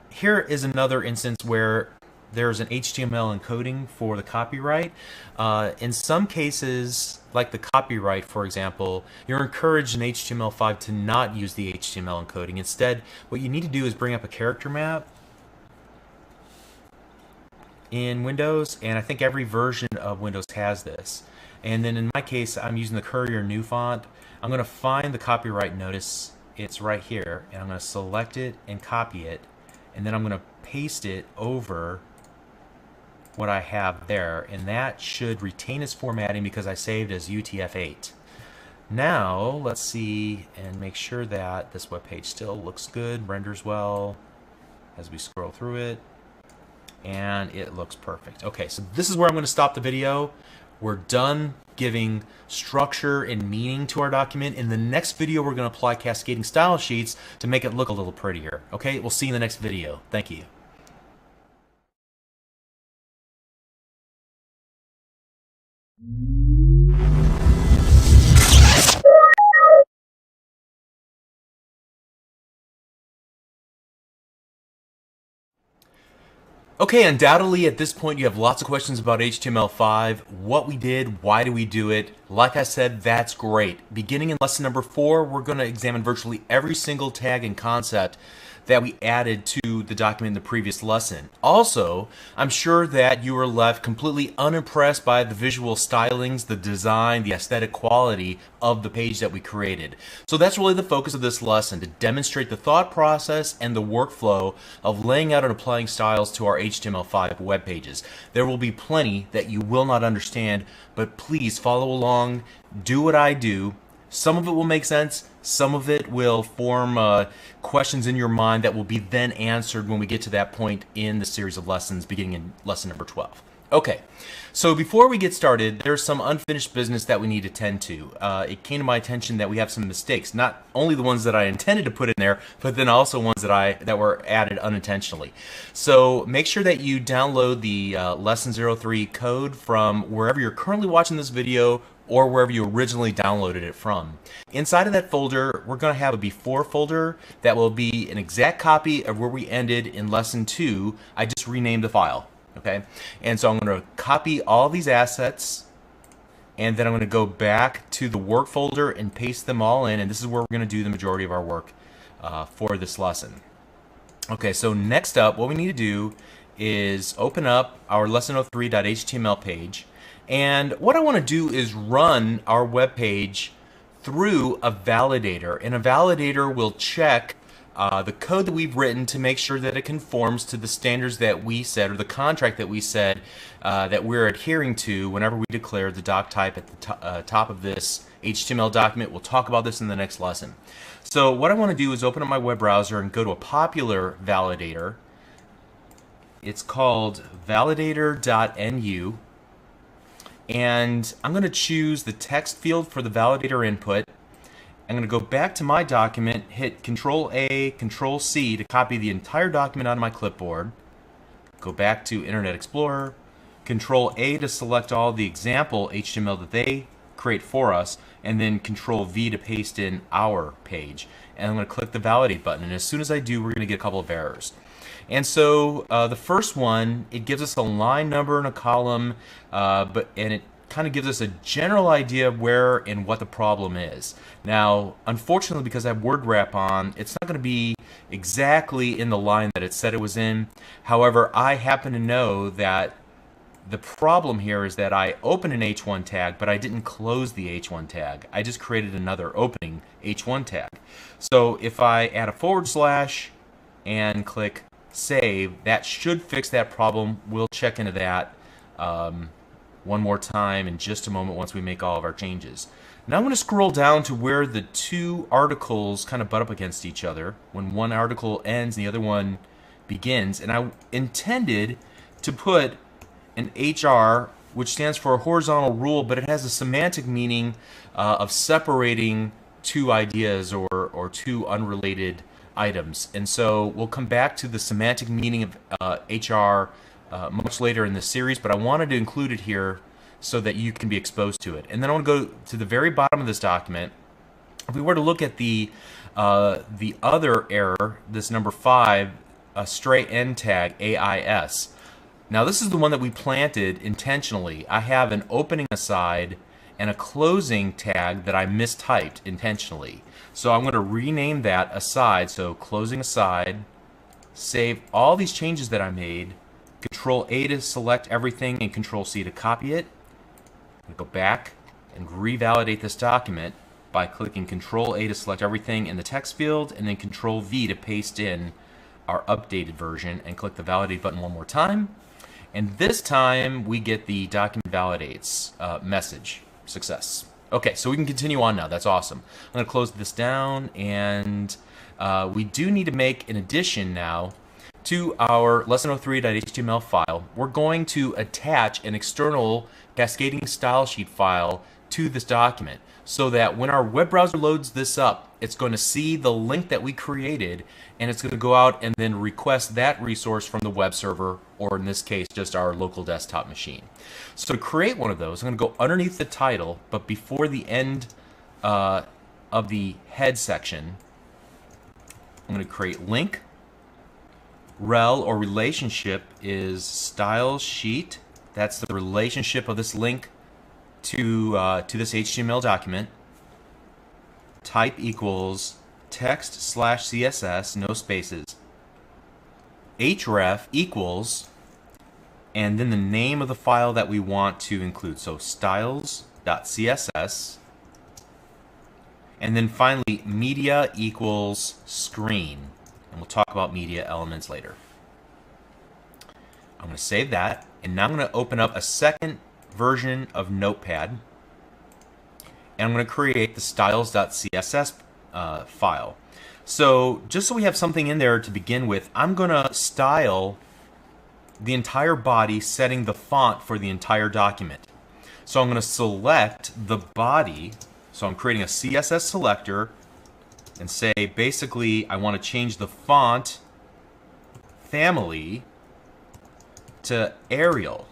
Here is another instance where there's an HTML encoding for the copyright. In some cases, like the copyright, for example, you're encouraged in HTML5 to not use the HTML encoding. Instead, what you need to do is bring up a character map in Windows, and I think every version of Windows has this. And then in my case, I'm using the Courier New font. I'm going to find the copyright notice. It's right here, and I'm going to select it and copy it, and then I'm going to paste it over what I have there, and that should retain its formatting because I saved as UTF-8. Now let's see and make sure that this web page still looks good, renders well as we scroll through it, and it looks perfect. Okay, so this is where I'm going to stop the video. We're done giving structure and meaning to our document. In the next video, we're going to apply cascading style sheets to make it look a little prettier. Okay, we'll see you in the next video. Thank you. Okay, undoubtedly at this point you have lots of questions about HTML5, what we did, why do we do it. Like I said, that's great. Beginning in lesson number 4, we're going to examine virtually every single tag and concept that we added to the document in the previous lesson. Also, I'm sure that you were left completely unimpressed by the visual stylings, the design, the aesthetic quality of the page that we created. So that's really the focus of this lesson, to demonstrate the thought process and the workflow of laying out and applying styles to our HTML5 web pages. There will be plenty that you will not understand, but please follow along along, do what I do. Some of it will make sense. Some of it will form questions in your mind that will be then answered when we get to that point in the series of lessons beginning in lesson number 12. Okay, so before we get started, there's some unfinished business that we need to tend to. It came to my attention that we have some mistakes, not only the ones that I intended to put in there, but then also ones that were added unintentionally. So make sure that you download the Lesson 03 code from wherever you're currently watching this video or wherever you originally downloaded it from. Inside of that folder, we're going to have a before folder that will be an exact copy of where we ended in lesson 2. I just renamed the file. Okay, and so I'm going to copy all these assets, and then I'm going to go back to the work folder and paste them all in, and this is where we're going to do the majority of our work for this lesson. Okay, so next up, what we need to do is open up our lesson03.html page, and what I want to do is run our web page through a validator, and a validator will check the code that we've written to make sure that it conforms to the standards that we said, or the contract that we said that we're adhering to whenever we declare the doc type at the top of this HTML document. We'll talk about this in the next lesson. So what I want to do is open up my web browser and go to a popular validator. It's called validator.nu, and I'm going to choose the text field for the validator input. I'm going to go back to my document, hit Control-A, Control-C to copy the entire document onto my clipboard. Go back to Internet Explorer, Control-A to select all the example HTML that they create for us, and then Control-V to paste in our page. And I'm going to click the Validate button, and as soon as I do, we're going to get a couple of errors. And so the first one, it gives us a line number and a column, and it kind of gives us a general idea of where and what the problem is. Now, unfortunately, because I have word wrap on, it's not going to be exactly in the line that it said it was in. However, I happen to know that the problem here is that I opened an H1 tag, but I didn't close the H1 tag. I just created another opening H1 tag. So if I add a / and click Save, that should fix that problem. We'll check into that one more time in just a moment once we make all of our changes. Now I'm going to scroll down to where the two articles kind of butt up against each other when one article ends and the other one begins, and I intended to put an HR, which stands for a horizontal rule, but it has a semantic meaning of separating two ideas or two unrelated items. And so we'll come back to the semantic meaning of HR much later in this series, but I wanted to include it here so that you can be exposed to it. And then I want to go to the very bottom of this document. If we were to look at the other error, this number 5, a stray end tag, AIS. Now this is the one that we planted intentionally. I have an opening aside and a closing tag that I mistyped intentionally. So I'm going to rename that aside, so closing aside, save all these changes that I made, Control-A to select everything, and Control-C to copy it. I'm going to go back and revalidate this document by clicking Control-A to select everything in the text field, and then Control-V to paste in our updated version, and click the Validate button one more time. And this time we get the document validates message. Success. Okay, so we can continue on now. That's awesome. I'm going to close this down, and we do need to make an addition now to our lesson03.html file. We're going to attach an external cascading style sheet file to this document so that when our web browser loads this up, it's going to see the link that we created, and it's going to go out and then request that resource from the web server, or in this case, just our local desktop machine. So to create one of those, I'm going to go underneath the title, but before the end of the head section, I'm going to create link. Rel, or relationship, is style sheet. That's the relationship of this link to this HTML document. Type equals text/CSS, no spaces. Href equals, and then the name of the file that we want to include. So styles.css. And then finally, media equals screen. And we'll talk about media elements later. I'm going to save that, and now I'm going to open up a second version of Notepad. and I'm going to create the styles.css file. So just so we have something in there to begin with, I'm going to style the entire body, setting the font for the entire document. So I'm going to select the body. So I'm creating a CSS selector and say basically I want to change the font family to Arial.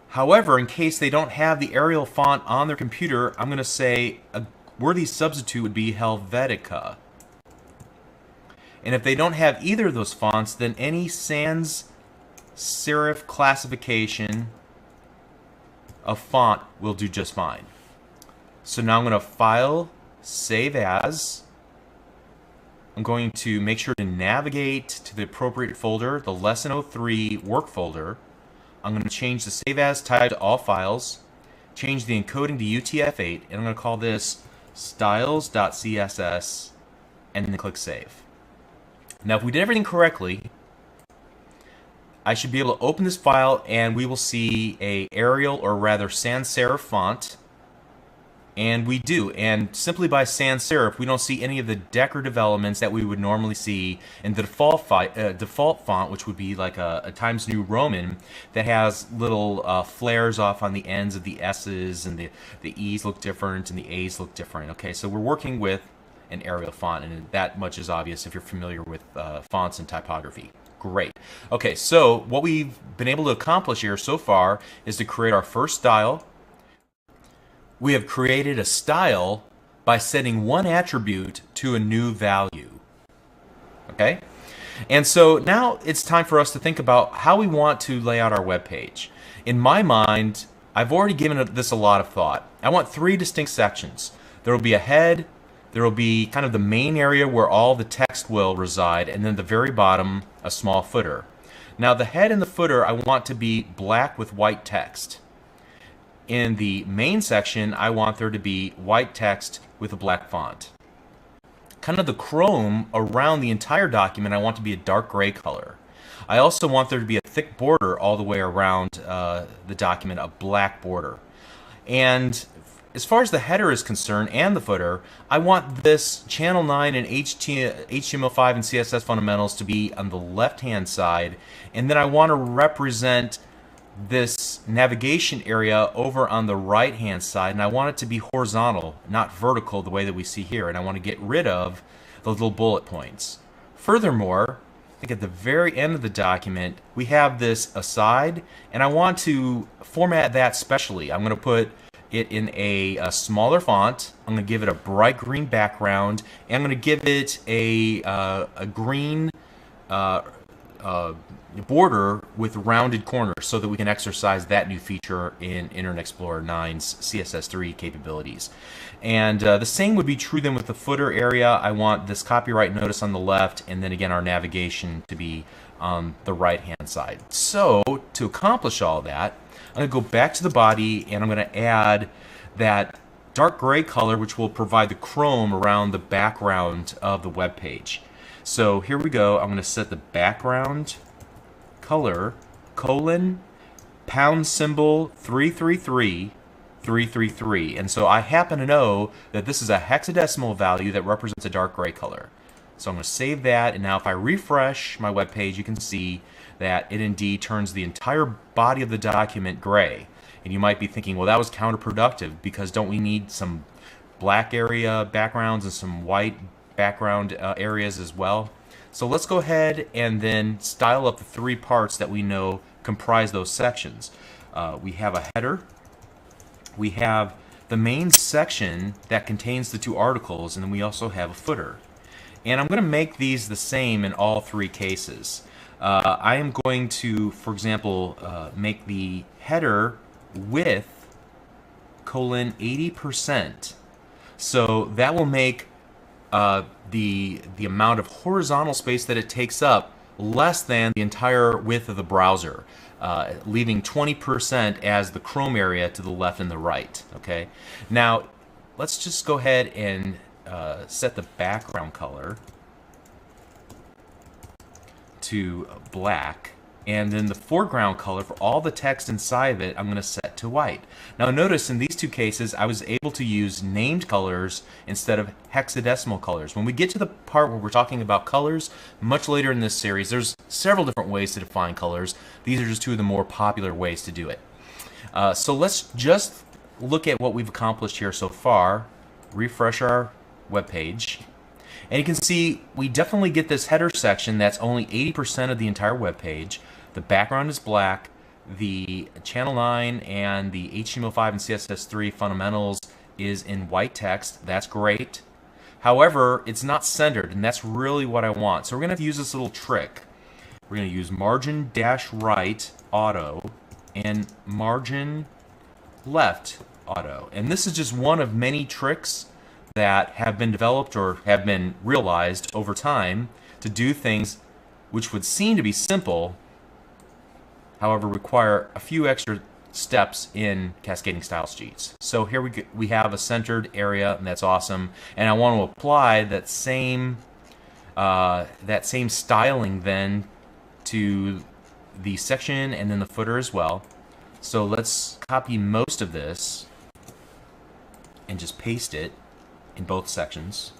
However, in case they don't have the Arial font on their computer, I'm going to say a worthy substitute would be Helvetica. And if they don't have either of those fonts, then any sans serif classification of font will do just fine. So now I'm going to File, Save As. I'm going to make sure to navigate to the appropriate folder, the Lesson 03 work folder. I'm going to change the Save As type to All Files, change the encoding to UTF-8, and I'm going to call this styles.css, and then click Save. Now, if we did everything correctly, I should be able to open this file and we will see a Arial, or rather sans serif font. And we do. And simply by sans serif, we don't see any of the decorative elements that we would normally see in the default font, which would be like a Times New Roman that has little flares off on the ends of the S's, and the E's look different and the A's look different. Okay, so we're working with an Arial font, and that much is obvious if you're familiar with fonts and typography. Great. Okay, so what we've been able to accomplish here so far is to create our first style. We have created a style by setting one attribute to a new value. Okay? And so now it's time for us to think about how we want to lay out our web page. In my mind, I've already given this a lot of thought. I want 3 distinct sections. There will be a head, there will be kind of the main area where all the text will reside, and then at the very bottom, a small footer. Now the head and the footer I want to be black with white text. In the main section, I want there to be white text with a black font. Kind of the chrome around the entire document, I want to be a dark gray color. I also want there to be a thick border all the way around the document, a black border. And as far as the header is concerned and the footer, I want this Channel 9 and HTML5 and CSS fundamentals to be on the left-hand side, and then I want to represent this navigation area over on the right hand side, and I want it to be horizontal, not vertical the way that we see here, and I want to get rid of the little bullet points. Furthermore, I think at the very end of the document we have this aside, and I want to format that specially. I'm going to put it in a smaller font. I'm going to give it a bright green background, and I'm going to give it a green border with rounded corners so that we can exercise that new feature in Internet Explorer 9's CSS3 capabilities. And the same would be true then with the footer area. I want this copyright notice on the left, and then again our navigation to be on the right hand side. So to accomplish all that, I'm going to go back to the body, and I'm going to add that dark gray color, which will provide the chrome around the background of the web page. So here we go. I'm going to set the background color colon #333 333, and so I happen to know that this is a hexadecimal value that represents a dark gray color. So I'm going to save that, and now if I refresh my web page, you can see that it indeed turns the entire body of the document gray. And you might be thinking, well, that was counterproductive, because don't we need some black area backgrounds and some white background areas as well? So let's go ahead and then style up the 3 parts that we know comprise those sections. We have a header, we have the main section that contains the 2 articles, and then we also have a footer. And I'm going to make these the same in all 3 cases. I am going to, for example, make the header width colon 80%. So that will make the amount of horizontal space that it takes up less than the entire width of the browser, leaving 20% as the Chrome area to the left and the right. Okay. Now let's just go ahead and set the background color to black, And then the foreground color for all the text inside of it, I'm going to set to white. Now notice in these two cases, I was able to use named colors instead of hexadecimal colors. When we get to the part where we're talking about colors, much later in this series, there's several different ways to define colors. These are just two of the more popular ways to do it. So let's just look at what we've accomplished here so far. Refresh our web page. And you can see we definitely get this header section that's only 80% of the entire web page. The background is black. The Channel 9 and the HTML5 and CSS3 fundamentals is in white text. That's great. However, it's not centered, and that's really what I want. So we're going to have to use this little trick. We're going to use margin dash right auto and margin left auto. And this is just one of many tricks that have been developed or have been realized over time to do things which would seem to be simple, however require a few extra steps in cascading style sheets. So here we have a centered area, and that's awesome. And I want to apply that same styling then to the section and then the footer as well. So let's copy most of this and just paste it in both sections.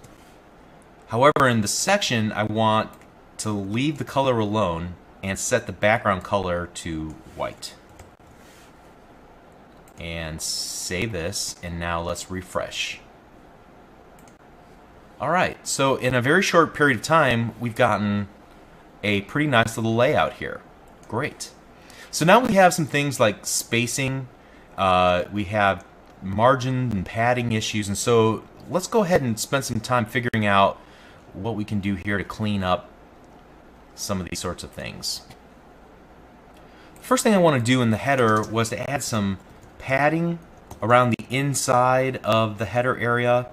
However, in the section, I want to leave the color alone and set the background color to white. And save this, and now let's refresh. Alright, so in a very short period of time, we've gotten a pretty nice little layout here. Great. So now we have some things like spacing, we have margin and padding issues, and so let's go ahead and spend some time figuring out what we can do here to clean up some of these sorts of things. First thing I want to do in the header was to add some padding around the inside of the header area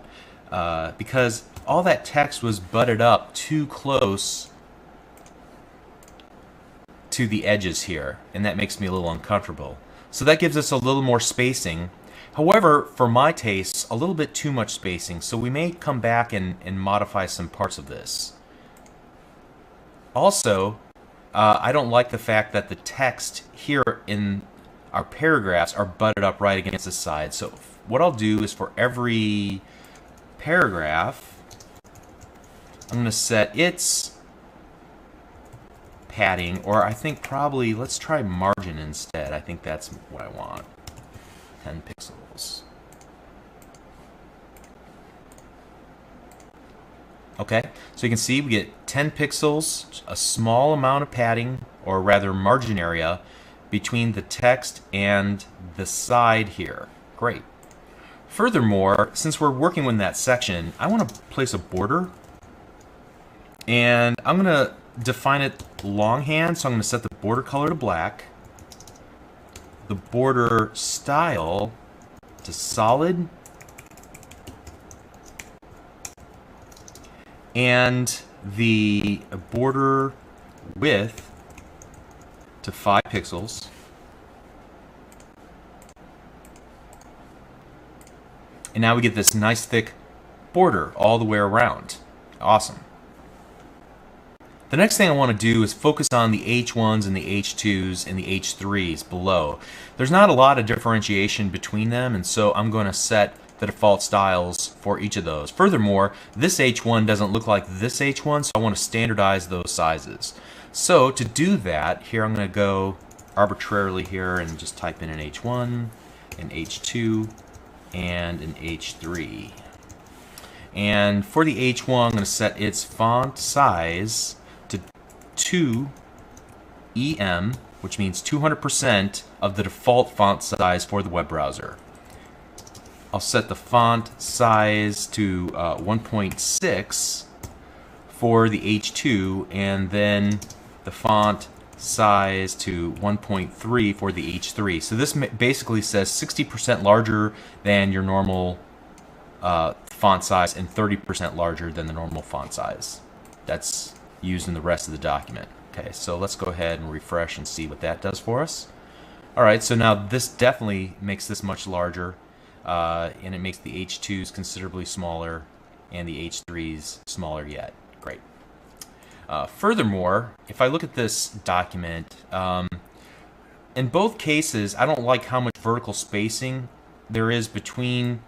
because all that text was butted up too close to the edges here, and that makes me a little uncomfortable. So that gives us a little more spacing. However, for my tastes, a little bit too much spacing, so we may come back and modify some parts of this. Also, I don't like the fact that the text here in our paragraphs are butted up right against the side. So what I'll do is for every paragraph, I'm going to set its padding, or I think probably, let's try margin instead. I think that's what I want. 10 pixels. Okay, so you can see we get 10 pixels, a small amount of padding, or rather margin area, between the text and the side here. Great. Furthermore, since we're working with that section, I want to place a border, and I'm going to define it longhand, so I'm going to set the border color to black, the border style to solid, and the border width to 5 pixels. And now we get this nice thick border all the way around. Awesome. The next thing I want to do is focus on the H1s and the H2s and the H3s below. There's not a lot of differentiation between them, and so I'm going to set the default styles for each of those. Furthermore, this H1 doesn't look like this H1, so I want to standardize those sizes. So to do that, here I'm going to go arbitrarily here and just type in an H1, an H2, and an H3. And for the H1, I'm going to set its font size to 2 EM, which means 200% of the default font size for the web browser. I'll set the font size to 1.6 for the H2, and then the font size to 1.3 for the H3. So this basically says 60% larger than your normal font size and 30% larger than the normal font size. That's used in the rest of the document. Okay, so let's go ahead and refresh and see what that does for us. Alright, so now this definitely makes this much larger, and it makes the H2s considerably smaller and the H3s smaller yet. Great. Furthermore, if I look at this document, in both cases, I don't like how much vertical spacing there is between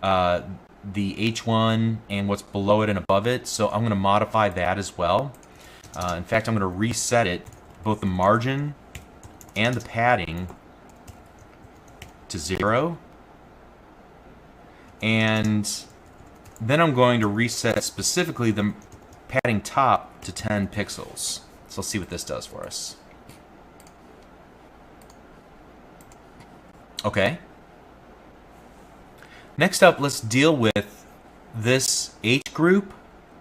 the H1 and what's below it and above it, so I'm going to modify that as well. In fact, I'm going to reset it, both the margin and the padding, to 0. And then I'm going to reset specifically the padding top to 10 pixels. So let's see what this does for us. Okay. Next up, let's deal with this H group,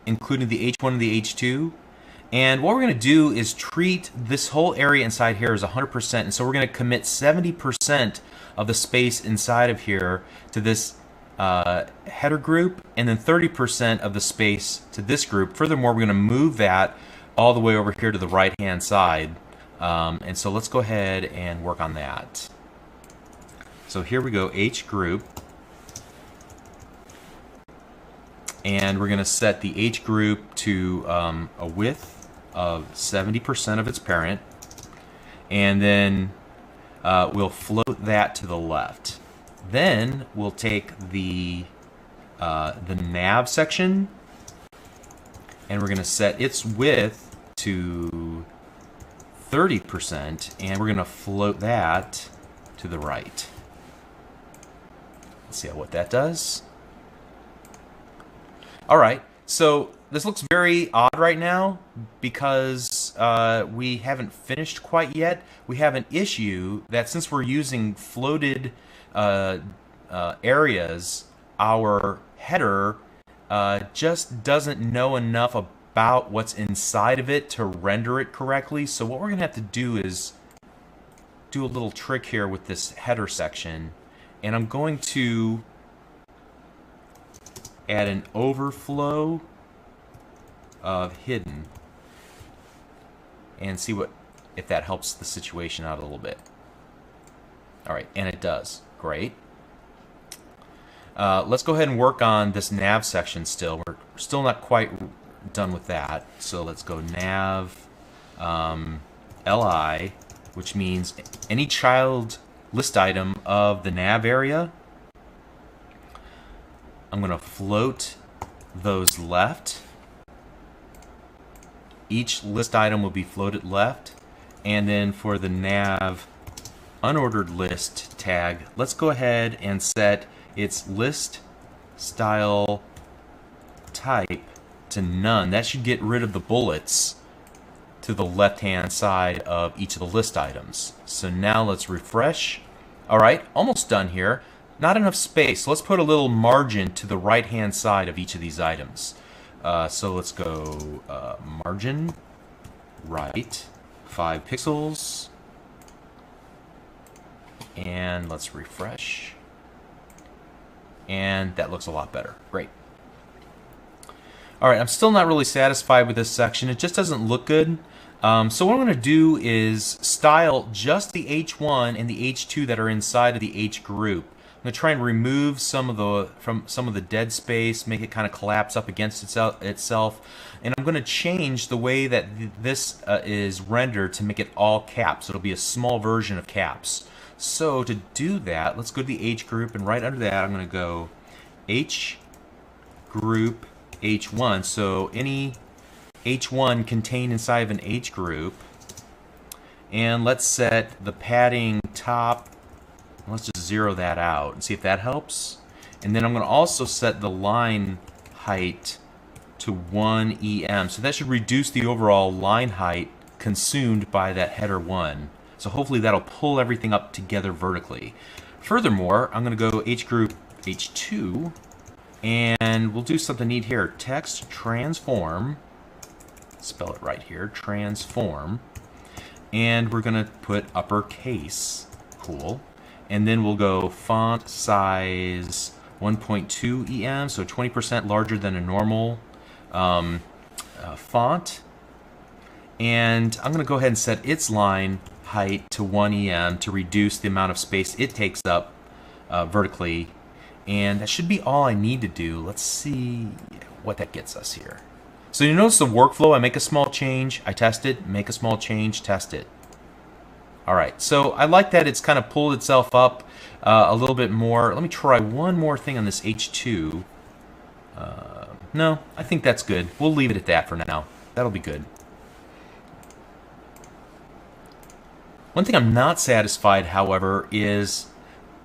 including the H1 and the H2. And what we're going to do is treat this whole area inside here as 100%. And so we're going to commit 70% of the space inside of here to this header group, and then 30% of the space to this group. Furthermore, we're going to move that all the way over here to the right-hand side. And so let's go ahead and work on that. So here we go, H group. And we're going to set the H group to a width of 70% of its parent. And then we'll float that to the left. Then we'll take the nav section, and we're going to set its width to 30%, and we're going to float that to the right. Let's see what that does. All right, so this looks very odd right now because we haven't finished quite yet. We have an issue that since we're using floated areas, our header just doesn't know enough about what's inside of it to render it correctly. So what we're going to have to do is do a little trick here with this header section, and I'm going to add an overflow of hidden and see if that helps the situation out a little bit. All right, and it does. Great. Let's go ahead and work on this nav section still. We're still not quite done with that. So let's go nav li, which means any child list item of the nav area. I'm going to float those left. Each list item will be floated left. And then for the nav unordered list tag, let's go ahead and set its list style type to none. That should get rid of the bullets to the left hand side of each of the list items. So now let's refresh. All right, almost done here. Not enough space. So let's put a little margin to the right hand side of each of these items. So let's go margin right 5 pixels. And let's refresh. And that looks a lot better. Great. All right, I'm still not really satisfied with this section. It just doesn't look good. So what I'm going to do is style just the H1 and the H2 that are inside of the H group. I'm going to try and remove some of the dead space, make it kind of collapse up against itself, and I'm going to change the way that this is rendered to make it all caps. It'll be a small version of caps. So to do that, let's go to the H group, and right under that I'm going to go H group H1. So any H1 contained inside of an H group, and let's set the padding top. Let's just zero that out and see if that helps. And then I'm going to also set the line height to 1 EM. So that should reduce the overall line height consumed by that header 1. So hopefully that'll pull everything up together vertically. Furthermore, I'm going to go H group H2, and we'll do something neat here. Text transform, spell it right here, transform, and we're going to put uppercase. Cool. And then we'll go font size 1.2 EM, so 20% larger than a normal font. And I'm going to go ahead and set its line height to 1 EM to reduce the amount of space it takes up vertically. And that should be all I need to do. Let's see what that gets us here. So you notice the workflow. I make a small change, I test it, make a small change, test it. All right, so I like that it's kind of pulled itself up a little bit more. Let me try one more thing on this H2. No, I think that's good. We'll leave it at that for now. That'll be good. One thing I'm not satisfied, however, is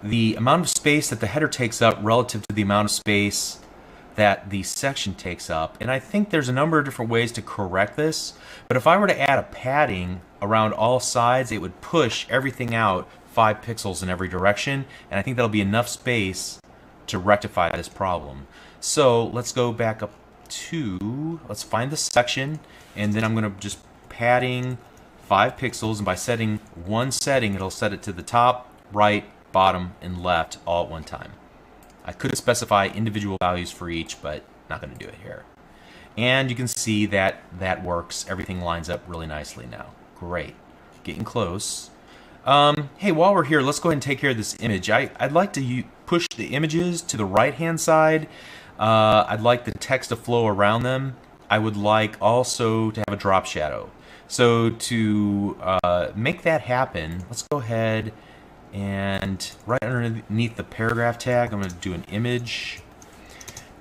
the amount of space that the header takes up relative to the amount of space that the section takes up. And I think there's a number of different ways to correct this. But if I were to add a padding around all sides, it would push everything out 5 pixels in every direction. And I think that'll be enough space to rectify this problem. So let's go back up to, let's find the section, and then I'm going to just padding 5 pixels, and by setting one setting, it'll set it to the top, right, bottom, and left all at one time. I could specify individual values for each, but not going to do it here. And you can see that that works. Everything lines up really nicely now. Great. Getting close. Hey, while we're here, let's go ahead and take care of this image. I'd like to push the images to the right-hand side. I'd like the text to flow around them. I would like also to have a drop shadow. So to make that happen, let's go ahead and right underneath the paragraph tag, I'm going to do an image.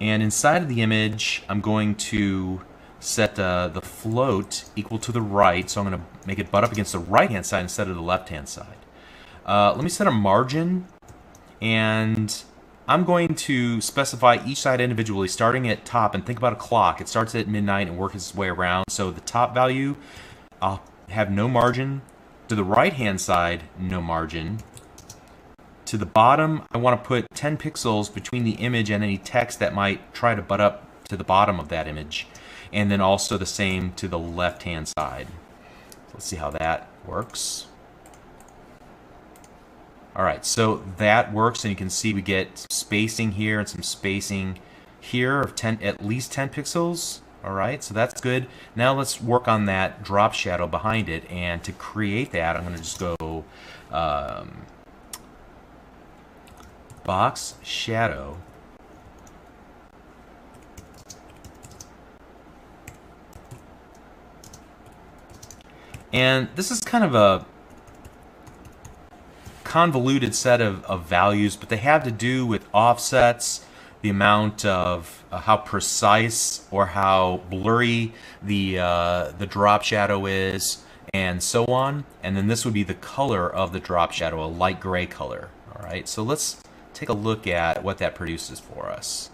And inside of the image, I'm going to set the float equal to the right. So I'm going to make it butt up against the right-hand side instead of the left-hand side. Let me set a margin, and I'm going to specify each side individually, starting at top, and think about a clock. It starts at midnight and works its way around. So the top value, I'll have no margin. To the right-hand side, no margin. To the bottom, I want to put 10 pixels between the image and any text that might try to butt up to the bottom of that image. And then also the same to the left-hand side. Let's see how that works. Alright, so that works, and you can see we get some spacing here and some spacing here of at least 10 pixels. Alright, so that's good. Now let's work on that drop shadow behind it, and to create that, I'm going to just go box shadow. And this is kind of a convoluted set of values, but they have to do with offsets, the amount of how precise or how blurry the drop shadow is, and so on. And then this would be the color of the drop shadow, a light gray color. All right, so let's take a look at what that produces for us.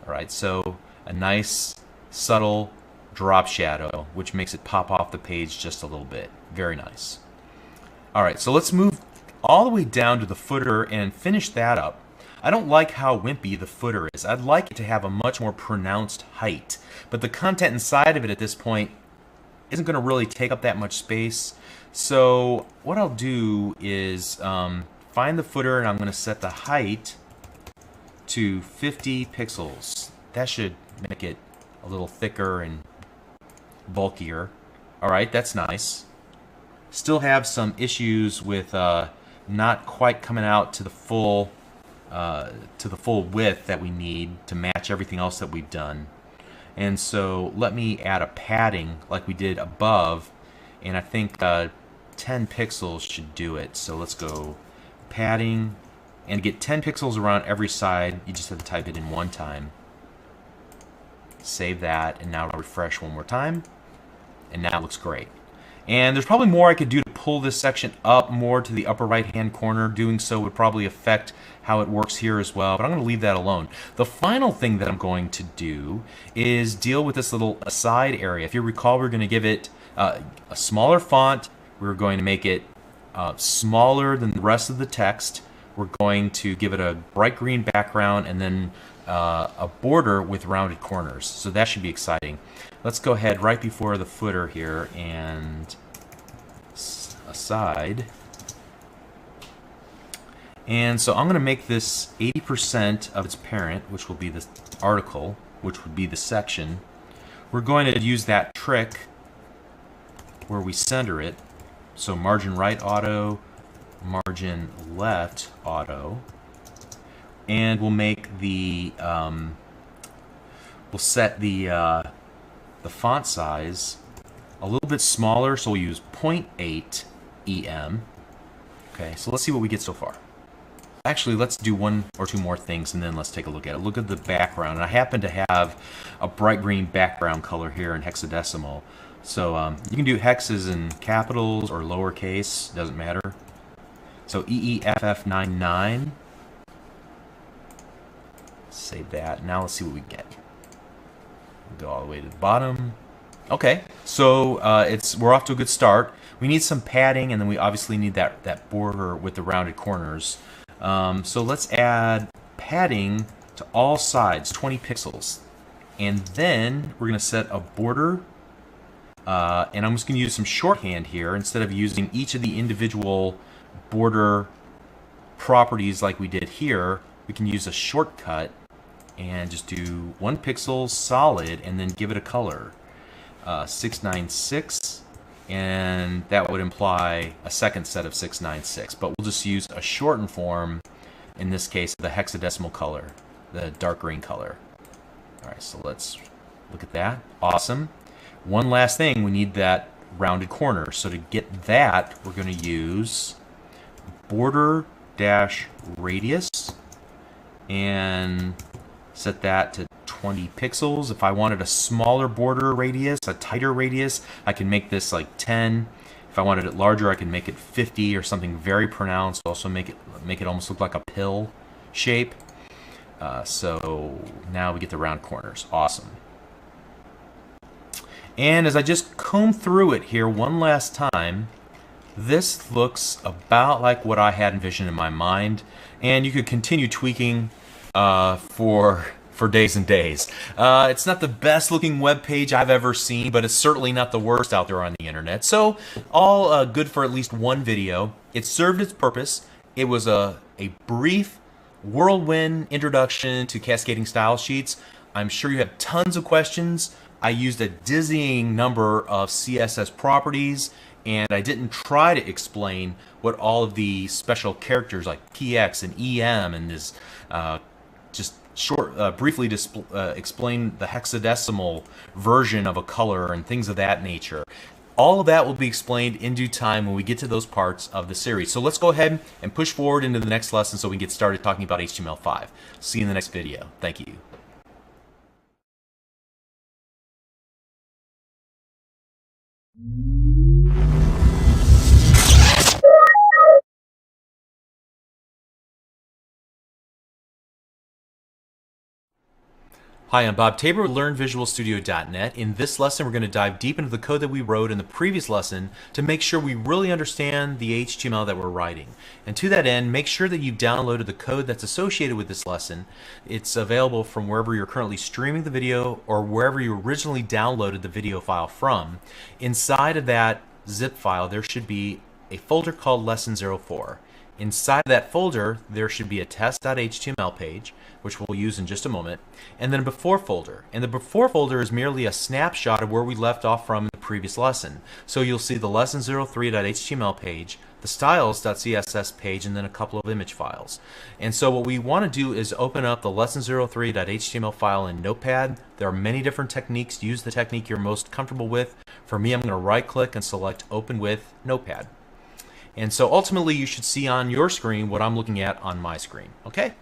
All right, so a nice subtle drop shadow, which makes it pop off the page just a little bit. Very nice. All right, so let's move all the way down to the footer and finish that up. I don't like how wimpy the footer is. I'd like it to have a much more pronounced height, but the content inside of it at this point isn't going to really take up that much space. So what I'll do is find the footer, and I'm going to set the height to 50 pixels. That should make it a little thicker and bulkier. All right, that's nice. Still have some issues with not quite coming out to the full width that we need to match everything else that we've done. And so let me add a padding like we did above, and I think 10 pixels should do it. So let's go padding, and get 10 pixels around every side. You just have to type it in one time. Save that, and now refresh one more time, and now it looks great. And there's probably more I could do to pull this section up more to the upper right hand corner. Doing so would probably affect how it works here as well, but I'm going to leave that alone. The final thing that I'm going to do is deal with this little aside area. If you recall, we're going to give it a smaller font. We're going to make it smaller than the rest of the text. We're going to give it a bright green background, and then a border with rounded corners. So that should be exciting. Let's go ahead right before the footer here and aside. And so I'm going to make this 80% of its parent, which will be the article, which would be the section. We're going to use that trick where we center it. So margin right auto, margin left auto. And we'll make the we'll set the the font size a little bit smaller, so we'll use 0.8 EM. Okay, so let's see what we get so far. Actually, let's do one or two more things and then let's take a look at it. Look at the background. And I happen to have a bright green background color here in hexadecimal. So you can do hexes in capitals or lowercase, doesn't matter. So EEFF99. Save that. Now let's see what we get. Go all the way to the bottom. Okay, so we're off to a good start. We need some padding, and then we obviously need that border with the rounded corners. So let's add padding to all sides, 20 pixels. And then we're going to set a border. And I'm just going to use some shorthand here. Instead of using each of the individual border properties like we did here, we can use a shortcut and just do 1 pixel solid and then give it a color. 696. And that would imply a second set of 696, but we'll just use a shortened form, in this case the hexadecimal color, the dark green color. Alright, so let's look at that. Awesome. One last thing, we need that rounded corner. So to get that, we're going to use border dash radius and set that to 20 pixels. If I wanted a smaller border radius, a tighter radius, I can make this like 10. If I wanted it larger, I can make it 50 or something very pronounced. Also make it almost look like a pill shape. So now we get the round corners. Awesome. And as I just comb through it here one last time, this looks about like what I had envisioned in my mind. And you could continue tweaking for days and days. It's not the best looking web page I've ever seen, but it's certainly not the worst out there on the internet. So all good for at least one video. It served its purpose. It was a brief whirlwind introduction to cascading style sheets. I'm sure you have tons of questions. I used a dizzying number of CSS properties, and I didn't try to explain what all of the special characters like PX and EM and this just briefly explain the hexadecimal version of a color and things of that nature. All of that will be explained in due time when we get to those parts of the series. So let's go ahead and push forward into the next lesson so we can get started talking about HTML5. See you in the next video. Thank you. Hi, I'm Bob Tabor with LearnVisualStudio.net. In this lesson, we're going to dive deep into the code that we wrote in the previous lesson to make sure we really understand the HTML that we're writing. And to that end, make sure that you've downloaded the code that's associated with this lesson. It's available from wherever you're currently streaming the video or wherever you originally downloaded the video file from. Inside of that zip file, there should be a folder called Lesson 04. Inside of that folder, there should be a test.html page, which we'll use in just a moment, and then a before folder. And the before folder is merely a snapshot of where we left off from in the previous lesson. So you'll see the lesson03.html page, the styles.css page, and then a couple of image files. And so what we want to do is open up the lesson03.html file in Notepad. There are many different techniques. Use the technique you're most comfortable with. For me, I'm going to right-click and select Open with Notepad. And so ultimately you should see on your screen what I'm looking at on my screen. Okay?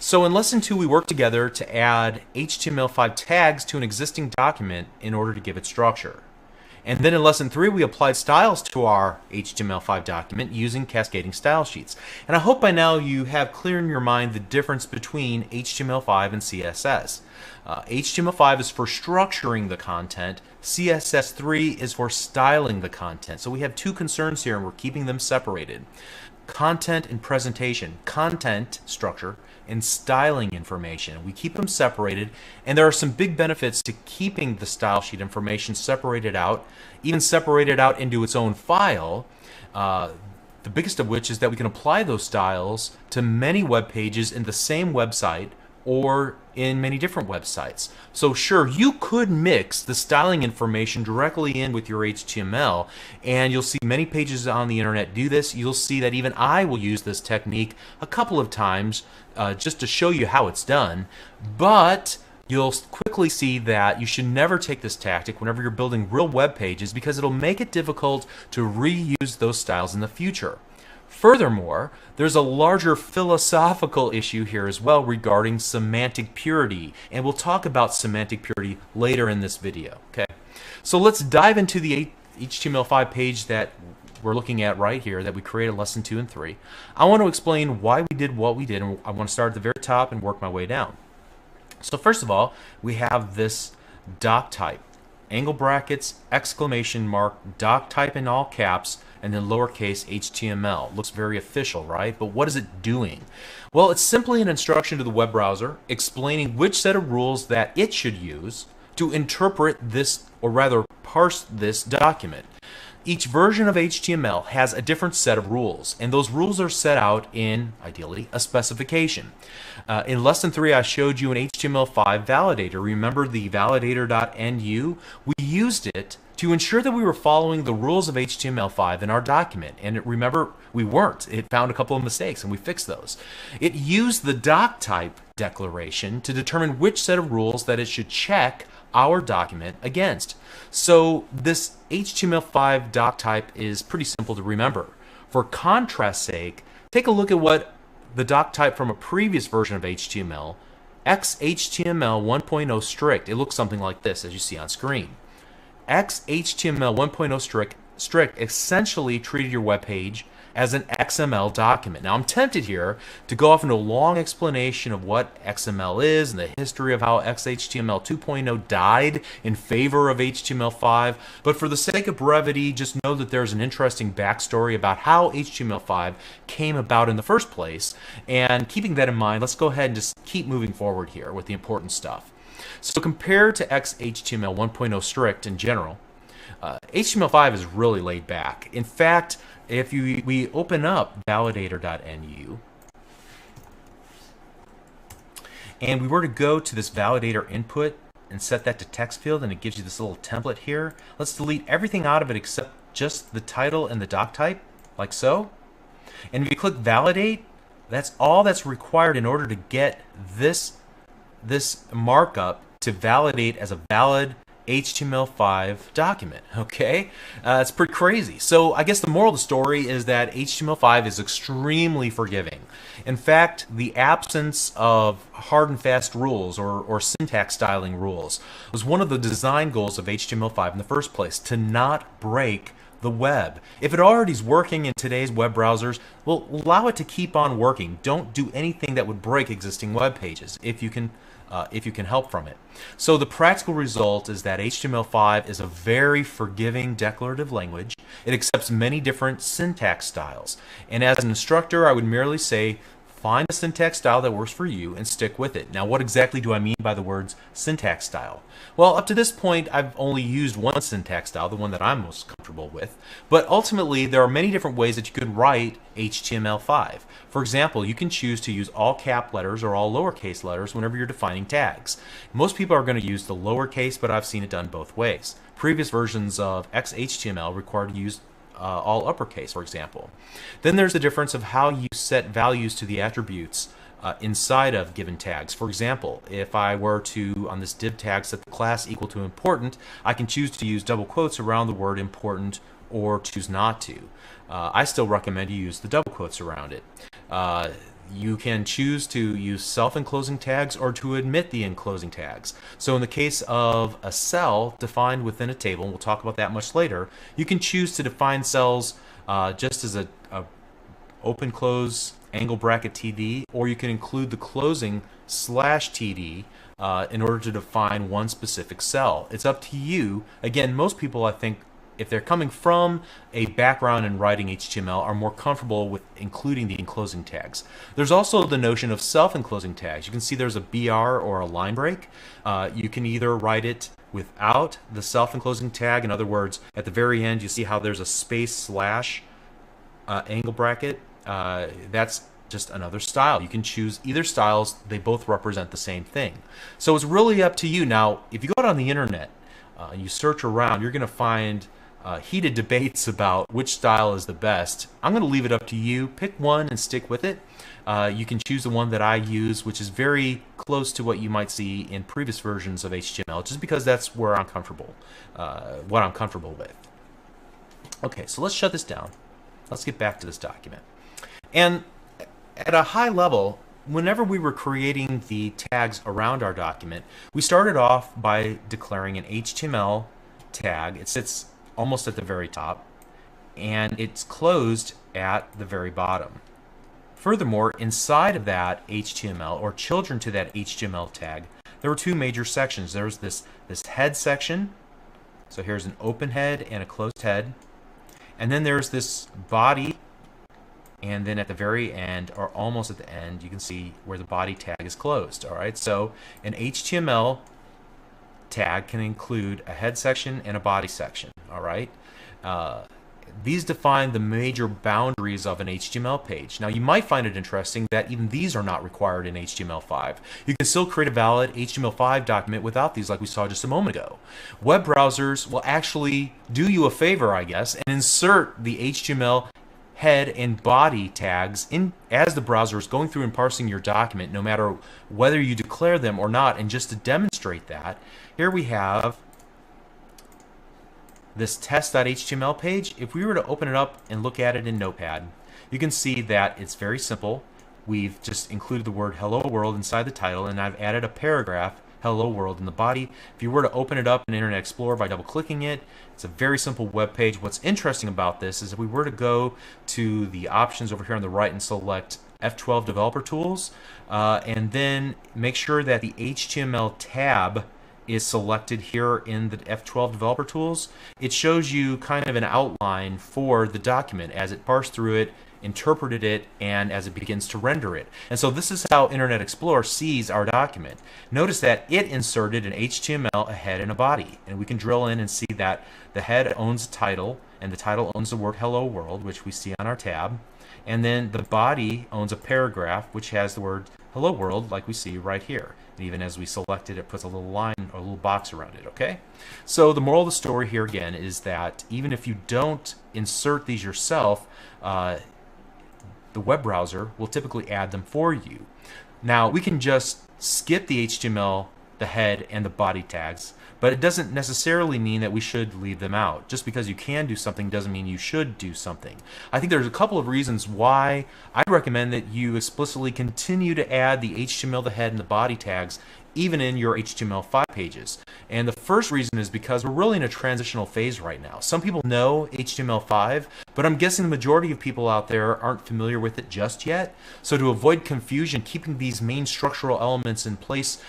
So in lesson 2 we worked together to add HTML5 tags to an existing document in order to give it structure. And then in lesson 3 we applied styles to our HTML5 document using cascading style sheets. And I hope by now you have clear in your mind the difference between HTML5 and CSS. HTML5 is for structuring the content. CSS3 is for styling the content. So we have two concerns here and we're keeping them separated. Content and presentation. Content structure and styling information. We keep them separated, and there are some big benefits to keeping the style sheet information separated out, even separated out into its own file. The biggest of which is that we can apply those styles to many web pages in the same website or in many different websites. So sure, you could mix the styling information directly in with your HTML, and you'll see many pages on the internet do this. You'll see that even I will use this technique a couple of times just to show you how it's done. But you'll quickly see that you should never take this tactic whenever you're building real web pages because it'll make it difficult to reuse those styles in the future. Furthermore, there's a larger philosophical issue here as well regarding semantic purity, and we'll talk about semantic purity later in this video. Okay, so let's dive into the HTML5 page that we're looking at right here that we created lesson 2 and 3. I want to explain why we did what we did, and I want to start at the very top and work my way down. So first of all, we have this doc type, angle brackets, exclamation mark, doc type in all caps, and then lowercase HTML. Looks very official, right? But what is it doing? Well, it's simply an instruction to the web browser explaining which set of rules that it should use to interpret this, or rather parse this document. Each version of HTML has a different set of rules, and those rules are set out in, ideally, a specification. In lesson 3, I showed you an HTML5 validator. Remember the validator.nu? We used it to ensure that we were following the rules of HTML5 in our document. And remember, we weren't. It found a couple of mistakes, and we fixed those. It used the doc type declaration to determine which set of rules that it should check our document against. So this HTML5 doc type is pretty simple to remember. For contrast's sake, take a look at what the doc type from a previous version of HTML, XHTML 1.0 strict. It looks something like this, as you see on screen. XHTML 1.0 strict essentially treated your web page as an XML document. Now I'm tempted here to go off into a long explanation of what XML is and the history of how XHTML 2.0 died in favor of HTML5, but for the sake of brevity, just know that there's an interesting backstory about how HTML5 came about in the first place, and keeping that in mind, let's go ahead and just keep moving forward here with the important stuff. So compared to XHTML 1.0 strict in general, HTML5 is really laid back. In fact, if we open up validator.nu and we were to go to this validator input and set that to text field, and it gives you this little template here. Let's delete everything out of it except just the title and the doc type, like so. And if you click validate, that's all that's required in order to get this markup to validate as a valid HTML5 document. Okay, it's pretty crazy. So I guess the moral of the story is that HTML5 is extremely forgiving. In fact, the absence of hard and fast rules or syntax styling rules was one of the design goals of HTML5 in the first place, to not break the web. If it already is working in today's web browsers, well, allow it to keep on working. Don't do anything that would break existing web pages if you can help from it. So the practical result is that HTML5 is a very forgiving declarative language. It accepts many different syntax styles. And as an instructor, I would merely say, find a syntax style that works for you and stick with it. Now, what exactly do I mean by the words syntax style? Well, up to this point, I've only used one syntax style, the one that I'm most comfortable with. But ultimately, there are many different ways that you could write HTML5. For example, you can choose to use all cap letters or all lowercase letters whenever you're defining tags. Most people are going to use the lowercase, but I've seen it done both ways. Previous versions of XHTML require to use all uppercase, for example. Then there's the difference of how you set values to the attributes inside of given tags. For example, if I were to, on this div tag, set the class equal to important, I can choose to use double quotes around the word important or choose not to. I still recommend you use the double quotes around it. You can choose to use self-enclosing tags or to omit the enclosing tags. So in the case of a cell defined within a table, and we'll talk about that much later, you can choose to define cells just as a open close angle bracket TD, or you can include the closing /TD in order to define one specific cell. It's up to you. Again, most people, I think, if they're coming from a background in writing HTML, are more comfortable with including the enclosing tags. There's also the notion of self-enclosing tags. You can see there's a BR or a line break. You can either write it without the self-enclosing tag. In other words, at the very end, you see how there's a space / angle bracket. That's just another style. You can choose either styles. They both represent the same thing. So it's really up to you. Now, if you go out on the internet and you search around, you're going to find heated debates about which style is the best. I'm going to leave it up to you. Pick one and stick with it. You can choose the one that I use, which is very close to what you might see in previous versions of HTML, just because that's where I'm comfortable, what I'm comfortable with. Okay, so let's shut this down. Let's get back to this document. And at a high level, whenever we were creating the tags around our document, we started off by declaring an HTML tag. It sits almost at the very top, and it's closed at the very bottom. Furthermore, inside of that HTML, or children to that HTML tag, there were two major sections. There's this head section. So here's an open head and a closed head. And then there's this body, and then at the very end, or almost at the end, you can see where the body tag is closed. All right, so an HTML tag can include a head section and a body section. All right, these define the major boundaries of an HTML page. Now, you might find it interesting that even these are not required in HTML5. You can still create a valid HTML5 document without these, like we saw just a moment ago. Web browsers will actually do you a favor, I guess, and insert the HTML head and body tags in as the browser is going through and parsing your document, no matter whether you declare them or not. And just to demonstrate that, here we have this test.html page. If we were to open it up and look at it in Notepad, you can see that it's very simple. We've just included the word hello world inside the title, and I've added a paragraph, hello world, in the body. If you were to open it up in Internet Explorer by double clicking it, it's a very simple web page. What's interesting about this is if we were to go to the options over here on the right and select F12 Developer Tools, and then make sure that the HTML tab is selected here in the F12 Developer Tools, it shows you kind of an outline for the document as it parsed through it, interpreted it, and as it begins to render it. And so this is how Internet Explorer sees our document. Notice that it inserted an HTML, a head, and a body. And we can drill in and see that the head owns the title, and the title owns the word hello world, which we see on our tab. And then the body owns a paragraph, which has the word hello world, like we see right here. And even as we select it, it puts a little line or a little box around it, okay? So the moral of the story here again is that even if you don't insert these yourself, the web browser will typically add them for you. Now, we can just skip the HTML, the head, and the body tags, but it doesn't necessarily mean that we should leave them out. Just because you can do something doesn't mean you should do something. I think there's a couple of reasons why I'd recommend that you explicitly continue to add the HTML, the head, and the body tags even in your HTML5 pages. And the first reason is because we're really in a transitional phase right now. Some people know HTML5, but I'm guessing the majority of people out there aren't familiar with it just yet. So to avoid confusion, keeping these main structural elements in place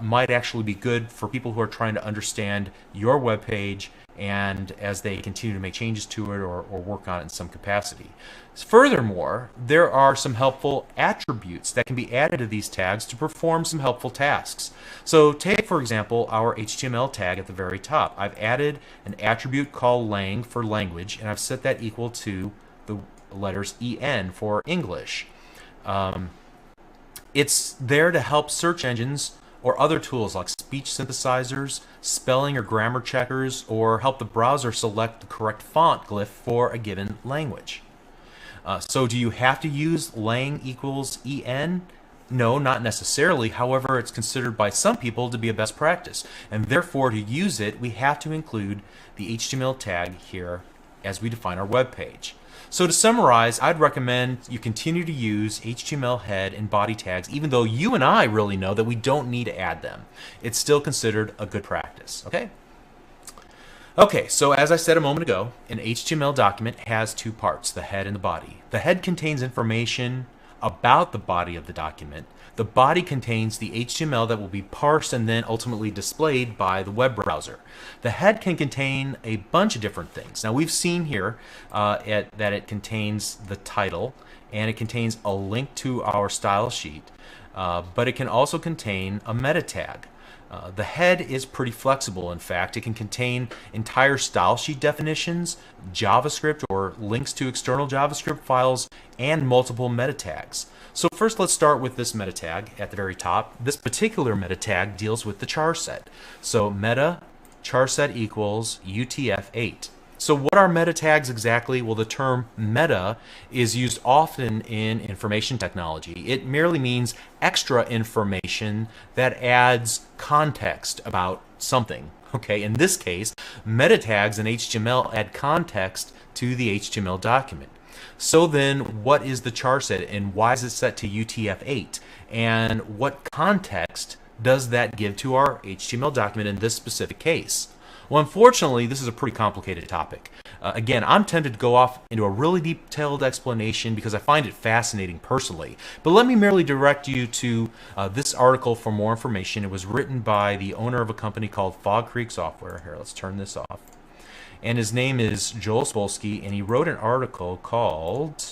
might actually be good for people who are trying to understand your web page and as they continue to make changes to it or work on it in some capacity. Furthermore, there are some helpful attributes that can be added to these tags to perform some helpful tasks. So take, for example, our HTML tag at the very top. I've added an attribute called lang for language, and I've set that equal to the letters EN for English. It's there to help search engines or other tools like speech synthesizers, spelling or grammar checkers, or help the browser select the correct font glyph for a given language. So do you have to use lang equals en? No, not necessarily. However, it's considered by some people to be a best practice. And therefore, to use it, we have to include the HTML tag here as we define our web page. So to summarize, I'd recommend you continue to use HTML head and body tags, even though you and I really know that we don't need to add them. It's still considered a good practice, okay? Okay, so as I said a moment ago, an HTML document has two parts, the head and the body. The head contains information about the body of the document. The body contains the HTML that will be parsed and then ultimately displayed by the web browser. The head can contain a bunch of different things. Now we've seen here that it contains the title and it contains a link to our style sheet, but it can also contain a meta tag. The head is pretty flexible. In fact, it can contain entire style sheet definitions, JavaScript or links to external JavaScript files, and multiple meta tags. So first let's start with this meta tag at the very top. This particular meta tag deals with the char set. So meta char set equals UTF-8. So what are meta tags exactly? Well, the term meta is used often in information technology. It merely means extra information that adds context about something. Okay, in this case, meta tags in HTML add context to the HTML document. So then, what is the char set and why is it set to UTF-8? And what context does that give to our HTML document in this specific case? Well, unfortunately, this is a pretty complicated topic. Again, I'm tempted to go off into a really detailed explanation because I find it fascinating personally. But let me merely direct you to this article for more information. It was written by the owner of a company called Fog Creek Software. Here, let's turn this off. And his name is Joel Spolsky, and he wrote an article called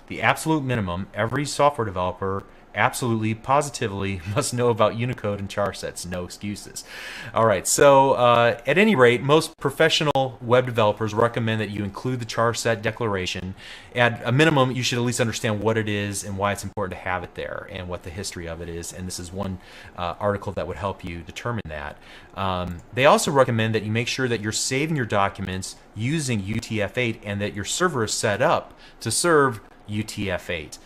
The Absolute Minimum Every Software Developer Absolutely, Positively Must Know About Unicode and Char Sets. No excuses. All right, so at any rate, most professional web developers recommend that you include the char set declaration. At a minimum, you should at least understand what it is and why it's important to have it there and what the history of it is. And this is one article that would help you determine that. They also recommend that you make sure that you're saving your documents using UTF-8 and that your server is set up to serve UTF-8.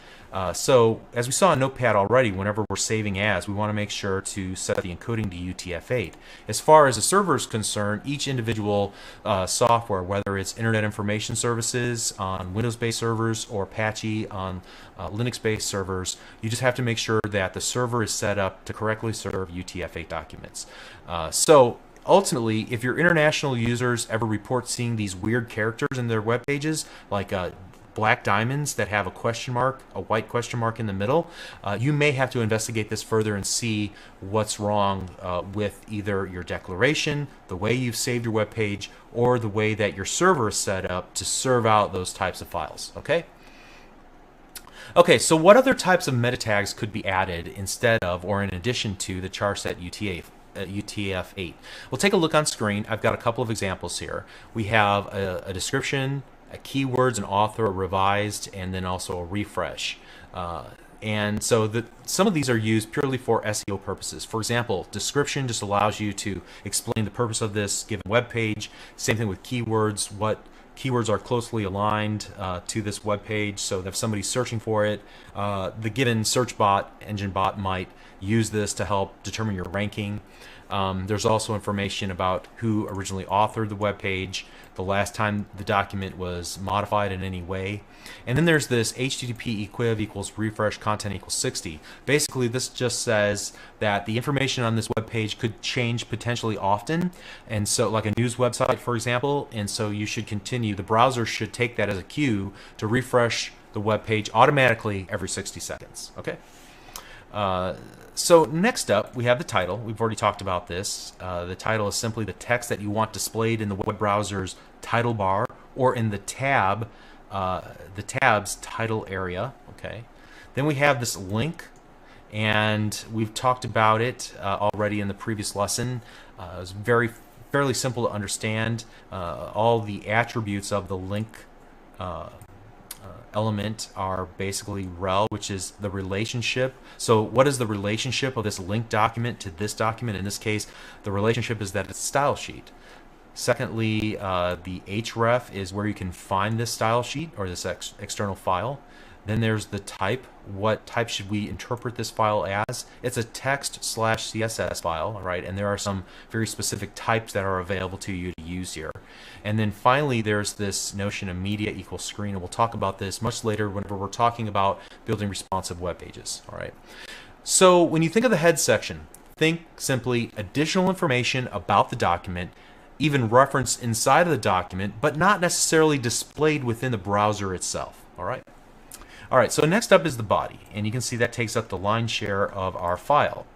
So as we saw in Notepad already, whenever we're saving as, we want to make sure to set the encoding to UTF-8. As far as the server is concerned, each individual software, whether it's Internet Information Services on Windows-based servers or Apache on Linux-based servers, you just have to make sure that the server is set up to correctly serve UTF-8 documents. So ultimately, if your international users ever report seeing these weird characters in their web pages, like black diamonds that have a question mark, a white question mark in the middle, you may have to investigate this further and see what's wrong with either your declaration, the way you've saved your web page, or the way that your server is set up to serve out those types of files. Okay? Okay, so what other types of meta tags could be added instead of or in addition to the char set UTF-8? Well, take a look on screen. I've got a couple of examples here. We have a description, keywords, an author, a revised, and then also a refresh. And so some of these are used purely for SEO purposes. For example, description just allows you to explain the purpose of this given web page. Same thing with keywords, what keywords are closely aligned to this web page, so that if somebody's searching for it, the given search bot, engine bot, might use this to help determine your ranking. There's also information about who originally authored the web page, the last time the document was modified in any way. And then there's this HTTP equiv equals refresh content equals 60. Basically, this just says that the information on this web page could change potentially often, and so like a news website, for example, and so you should continue, the browser should take that as a cue to refresh the web page automatically every 60 seconds. Okay? So next up, we have the title. We've already talked about this. The title is simply the text that you want displayed in the web browser's title bar or in the tab's title area. Okay. Then we have this link, and we've talked about it already in the previous lesson. It was fairly simple to understand. All the attributes of the link element are basically rel, which is the relationship. So what is the relationship of this link document to this document? In this case, the relationship is that it's a style sheet. Secondly, the href is where you can find this style sheet or this external file. Then there's the type. What type should we interpret this file as? It's a text/CSS file, right? And there are some very specific types that are available to you to use here. And then finally, there's this notion of media equals screen, and we'll talk about this much later whenever we're talking about building responsive web pages. All right. So when you think of the head section, think simply additional information about the document, even referenced inside of the document, but not necessarily displayed within the browser itself. All right. All right, so next up is the body, and you can see that takes up the lion's share of our file.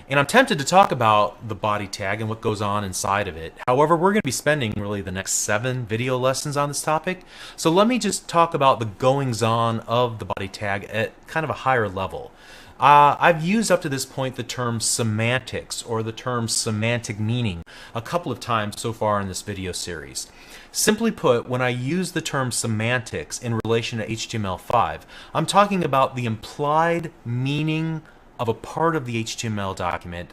And I'm tempted to talk about the body tag and what goes on inside of it. However, we're going to be spending really the next 7 video lessons on this topic. So let me just talk about the goings-on of the body tag at kind of a higher level. I've used up to this point the term semantics or the term semantic meaning a couple of times so far in this video series. Simply put, when I use the term semantics in relation to HTML5, I'm talking about the implied meaning of a part of the HTML document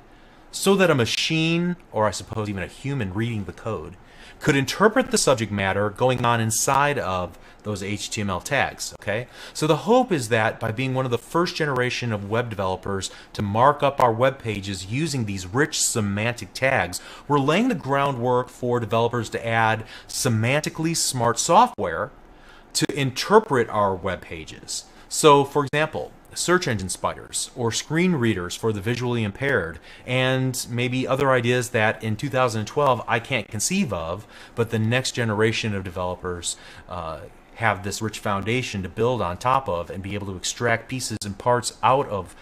so that a machine, or I suppose even a human reading the code, could interpret the subject matter going on inside of those HTML tags, okay? So the hope is that by being one of the first generation of web developers to mark up our web pages using these rich semantic tags, we're laying the groundwork for developers to add semantically smart software to interpret our web pages. So, for example, search engine spiders or screen readers for the visually impaired, and maybe other ideas that in 2012 I can't conceive of, but the next generation of developers have this rich foundation to build on top of and be able to extract pieces and parts out of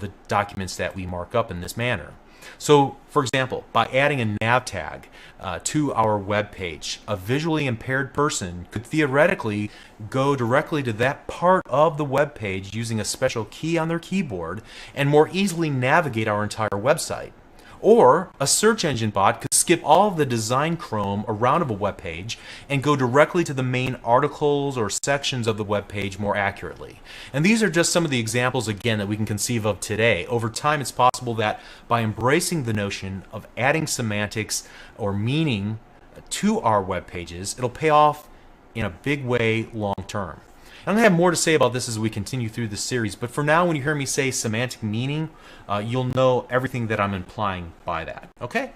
the documents that we mark up in this manner. So, for example, by adding a nav tag to our web page, a visually impaired person could theoretically go directly to that part of the web page using a special key on their keyboard and more easily navigate our entire website. Or a search engine bot could skip all of the design chrome around of a web page and go directly to the main articles or sections of the web page more accurately. And these are just some of the examples, again, that we can conceive of today. Over time, it's possible that by embracing the notion of adding semantics or meaning to our web pages, it'll pay off in a big way long term. I'm going to have more to say about this as we continue through this series, but for now, when you hear me say semantic meaning, you'll know everything that I'm implying by that. Okay?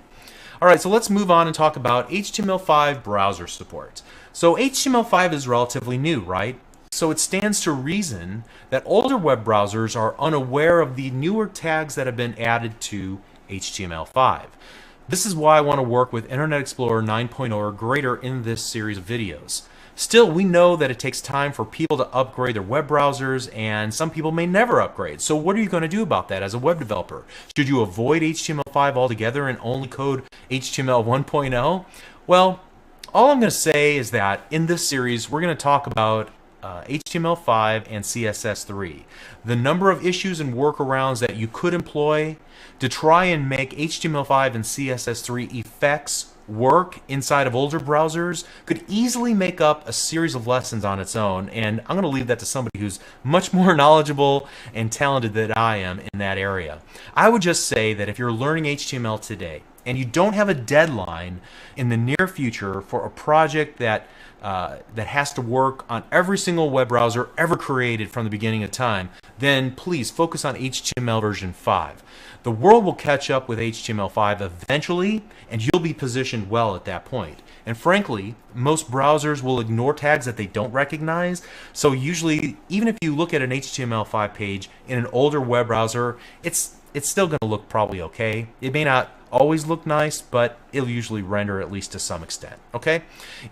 All right, so let's move on and talk about HTML5 browser support. So HTML5 is relatively new, right? So it stands to reason that older web browsers are unaware of the newer tags that have been added to HTML5. This is why I want to work with Internet Explorer 9.0 or greater in this series of videos. Still, we know that it takes time for people to upgrade their web browsers, and some people may never upgrade. So what are you going to do about that as a web developer? Should you avoid HTML5 altogether and only code HTML 1.0? Well, all I'm going to say is that in this series, we're going to talk about HTML5 and CSS3, the number of issues and workarounds that you could employ to try and make HTML5 and CSS3 effects work inside of older browsers could easily make up a series of lessons on its own, and I'm going to leave that to somebody who's much more knowledgeable and talented than I am in that area. I would just say that if you're learning HTML today and you don't have a deadline in the near future for a project that has to work on every single web browser ever created from the beginning of time, then please focus on HTML version 5. The world will catch up with HTML5 eventually, and you'll be positioned well at that point. And frankly, most browsers will ignore tags that they don't recognize. So usually, even if you look at an HTML5 page in an older web browser, it's still going to look probably okay. It may not always look nice, but it'll usually render at least to some extent. Okay?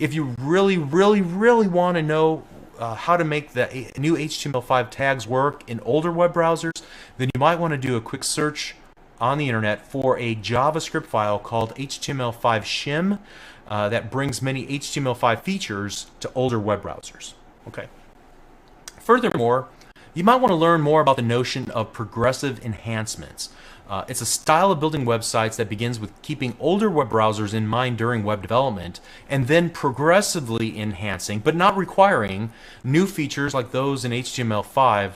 If you really want to know how to make the new HTML5 tags work in older web browsers, then you might want to do a quick search on the internet for a JavaScript file called HTML5 shim that brings many HTML5 features to older web browsers. Okay. Furthermore, you might want to learn more about the notion of progressive enhancements. It's a style of building websites that begins with keeping older web browsers in mind during web development and then progressively enhancing, but not requiring, new features like those in HTML5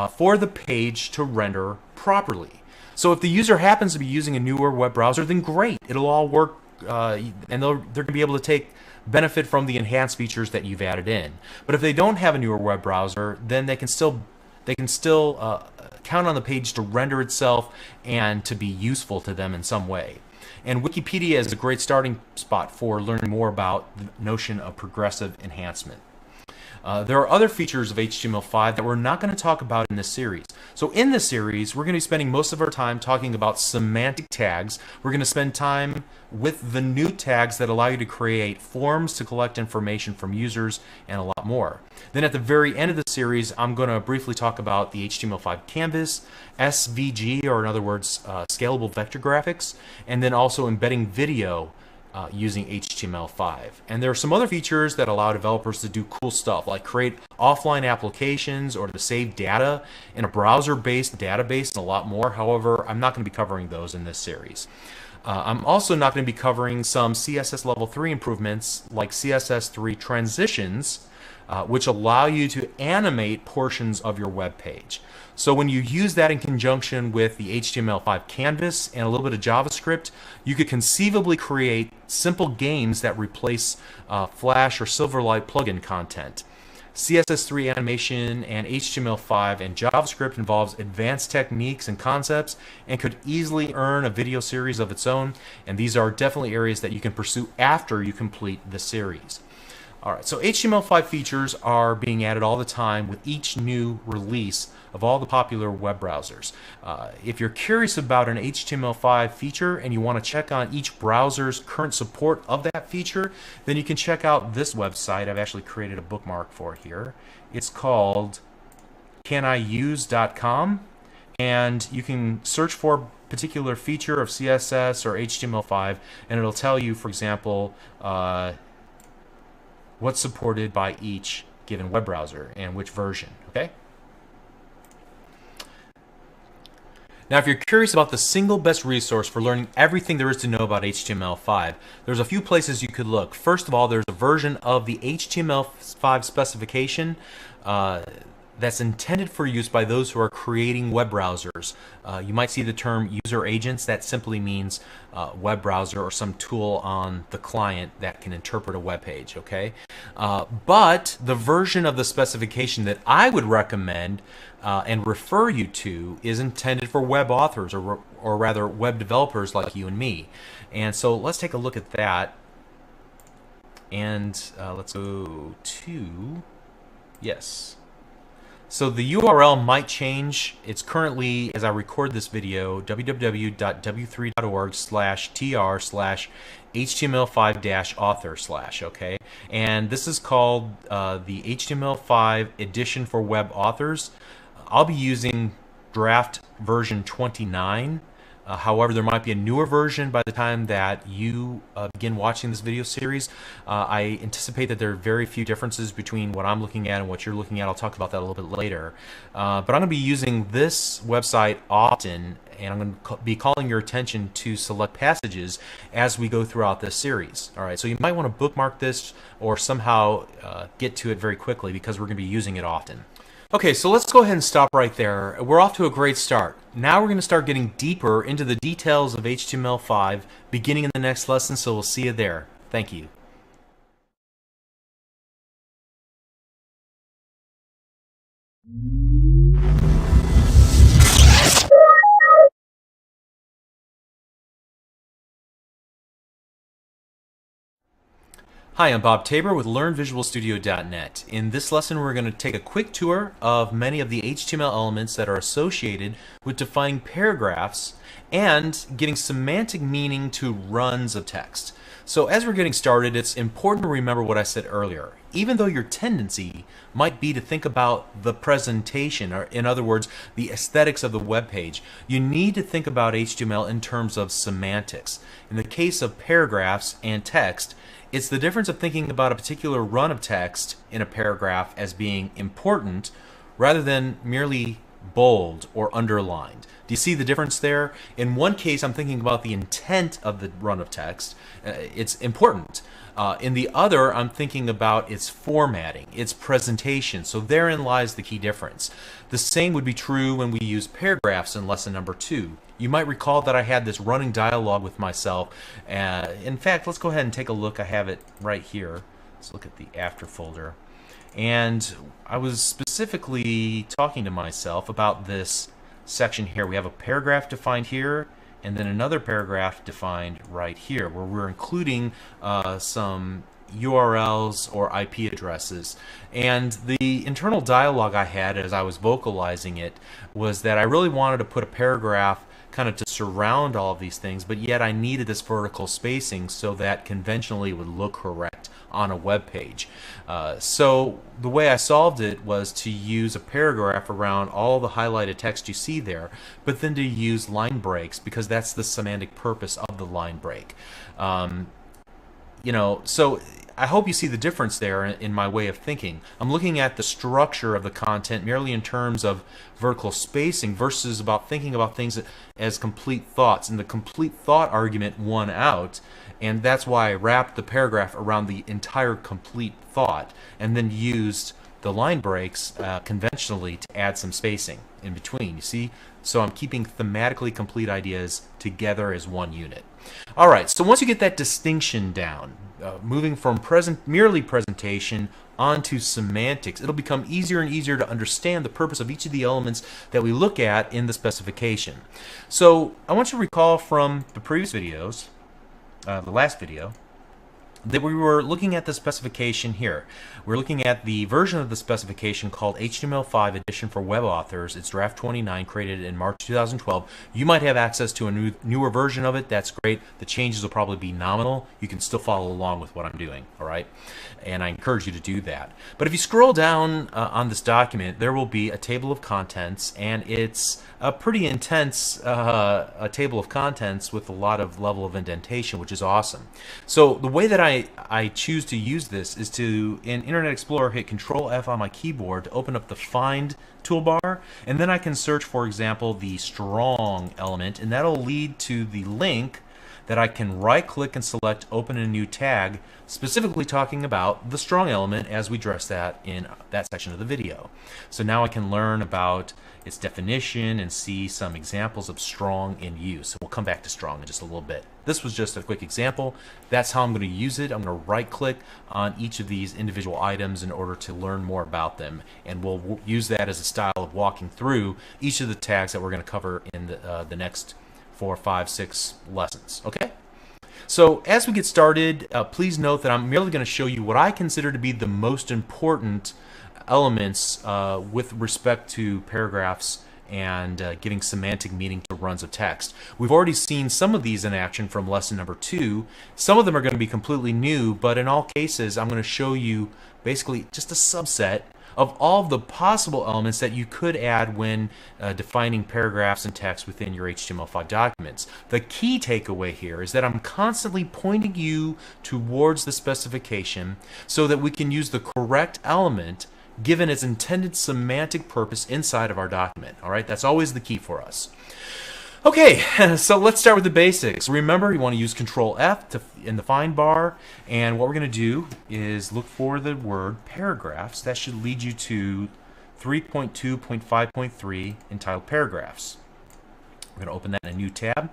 for the page to render properly. So if the user happens to be using a newer web browser, then great, it'll all work and they're going to be able to take benefit from the enhanced features that you've added in. But if they don't have a newer web browser, then they can still count on the page to render itself and to be useful to them in some way. And Wikipedia is a great starting spot for learning more about the notion of progressive enhancement. There are other features of HTML5 that we're not going to talk about in this series. So in this series, we're going to be spending most of our time talking about semantic tags. We're going to spend time with the new tags that allow you to create forms to collect information from users and a lot more. Then at the very end of the series, I'm going to briefly talk about the HTML5 canvas, SVG, or in other words, scalable vector graphics, and then also embedding video using HTML5. And there are some other features that allow developers to do cool stuff, like create offline applications or to save data in a browser-based database and a lot more. However, I'm not going to be covering those in this series. I'm also not going to be covering some CSS Level 3 improvements like CSS3 transitions, which allow you to animate portions of your web page. So when you use that in conjunction with the HTML5 canvas and a little bit of JavaScript, you could conceivably create simple games that replace Flash or Silverlight plugin content. CSS3 animation and HTML5 and JavaScript involves advanced techniques and concepts and could easily earn a video series of its own, and these are definitely areas that you can pursue after you complete the series. Alright, so HTML5 features are being added all the time with each new release of all the popular web browsers. If you're curious about an HTML5 feature and you want to check on each browser's current support of that feature, then you can check out this website. I've actually created a bookmark for it here. It's called caniuse.com, and you can search for a particular feature of CSS or HTML5, and it'll tell you, for example, what's supported by each given web browser and which version. Okay? Now, if you're curious about the single best resource for learning everything there is to know about HTML5, there's a few places you could look. First of all, there's a version of the HTML5 specification that's intended for use by those who are creating web browsers. You might see the term user agents. That simply means web browser or some tool on the client that can interpret a web page, okay? But the version of the specification that I would recommend and refer you to is intended for web authors, or rather web developers like you and me. And so let's take a look at that. And let's go to, yes. So the URL might change. It's currently, as I record this video, www.w3.org/tr/html5-author/, okay? And this is called the HTML5 edition for web authors. I'll be using draft version 29. However, there might be a newer version by the time that you begin watching this video series. I anticipate that there are very few differences between what I'm looking at and what you're looking at. I'll talk about that a little bit later. But I'm going to be using this website often, and I'm going to be calling your attention to select passages as we go throughout this series. All right, so you might want to bookmark this or somehow get to it very quickly because we're going to be using it often. Okay, so let's go ahead and stop right there. We're off to a great start. Now we're going to start getting deeper into the details of HTML5 beginning in the next lesson, so we'll see you there. Thank you. Hi, I'm Bob Tabor with LearnVisualStudio.net. In this lesson, we're going to take a quick tour of many of the HTML elements that are associated with defining paragraphs and giving semantic meaning to runs of text. So as we're getting started, it's important to remember what I said earlier. Even though your tendency might be to think about the presentation, or in other words, the aesthetics of the web page, you need to think about HTML in terms of semantics. In the case of paragraphs and text, it's the difference of thinking about a particular run of text in a paragraph as being important rather than merely bold or underlined. Do you see the difference there? In one case, I'm thinking about the intent of the run of text. It's important. In the other, I'm thinking about its formatting, its presentation. So therein lies the key difference. The same would be true when we use paragraphs in lesson number 2. You might recall that I had this running dialogue with myself. In fact, let's go ahead and take a look. I have it right here. Let's look at the after folder. And I was specifically talking to myself about this section here. We have a paragraph defined here, and then another paragraph defined right here, where we're including some URLs or IP addresses. And the internal dialogue I had as I was vocalizing it was that I really wanted to put a paragraph kind of to surround all of these things, but yet I needed this vertical spacing so that conventionally it would look correct on a web page. So the way I solved it was to use a paragraph around all the highlighted text you see there, but then to use line breaks because that's the semantic purpose of the line break. So I hope you see the difference there in my way of thinking. I'm looking at the structure of the content merely in terms of vertical spacing versus about thinking about things as complete thoughts. And the complete thought argument won out, and that's why I wrapped the paragraph around the entire complete thought and then used the line breaks conventionally to add some spacing in between. You see? So I'm keeping thematically complete ideas together as one unit. All right, so once you get that distinction down, moving from merely presentation onto semantics, it'll become easier and easier to understand the purpose of each of the elements that we look at in the specification. So I want you to recall from the previous videos, the last video, that we were looking at the specification here. We're looking at the version of the specification called HTML5 edition for web authors. It's draft 29, created in March 2012. You might have access to a newer version of it. That's great. The changes will probably be nominal. You can still follow along with what I'm doing, all right? And I encourage you to do that. But if you scroll down on this document, there will be a table of contents, and it's a pretty intense a table of contents with a lot of level of indentation, which is awesome. So the way that I choose to use this is to, in Internet Explorer, hit Control F on my keyboard to open up the Find toolbar, and then I can search, for example, the strong element, and that'll lead to the link that I can right-click and select Open a New Tag, specifically talking about the strong element as we address that in that section of the video. So now I can learn about its definition and see some examples of strong in use. We'll come back to strong in just a little bit. This was just a quick example. That's how I'm going to use it. I'm going to right-click on each of these individual items in order to learn more about them, and we'll use that as a style of walking through each of the tags that we're going to cover in the next 4, 5, 6 lessons. Okay? So as we get started, please note that I'm merely going to show you what I consider to be the most important elements with respect to paragraphs and giving semantic meaning to runs of text. We've already seen some of these in action from lesson number 2. Some of them are going to be completely new, but in all cases I'm going to show you basically just a subset of all of the possible elements that you could add when defining paragraphs and text within your HTML5 documents. The key takeaway here is that I'm constantly pointing you towards the specification so that we can use the correct element given its intended semantic purpose inside of our document. All right, that's always the key for us. Okay, so let's start with the basics. Remember, you want to use Control F in the find bar, and what we're going to do is look for the word paragraphs. That should lead you to 3.2.5.3 entitled paragraphs. We're going to open that in a new tab,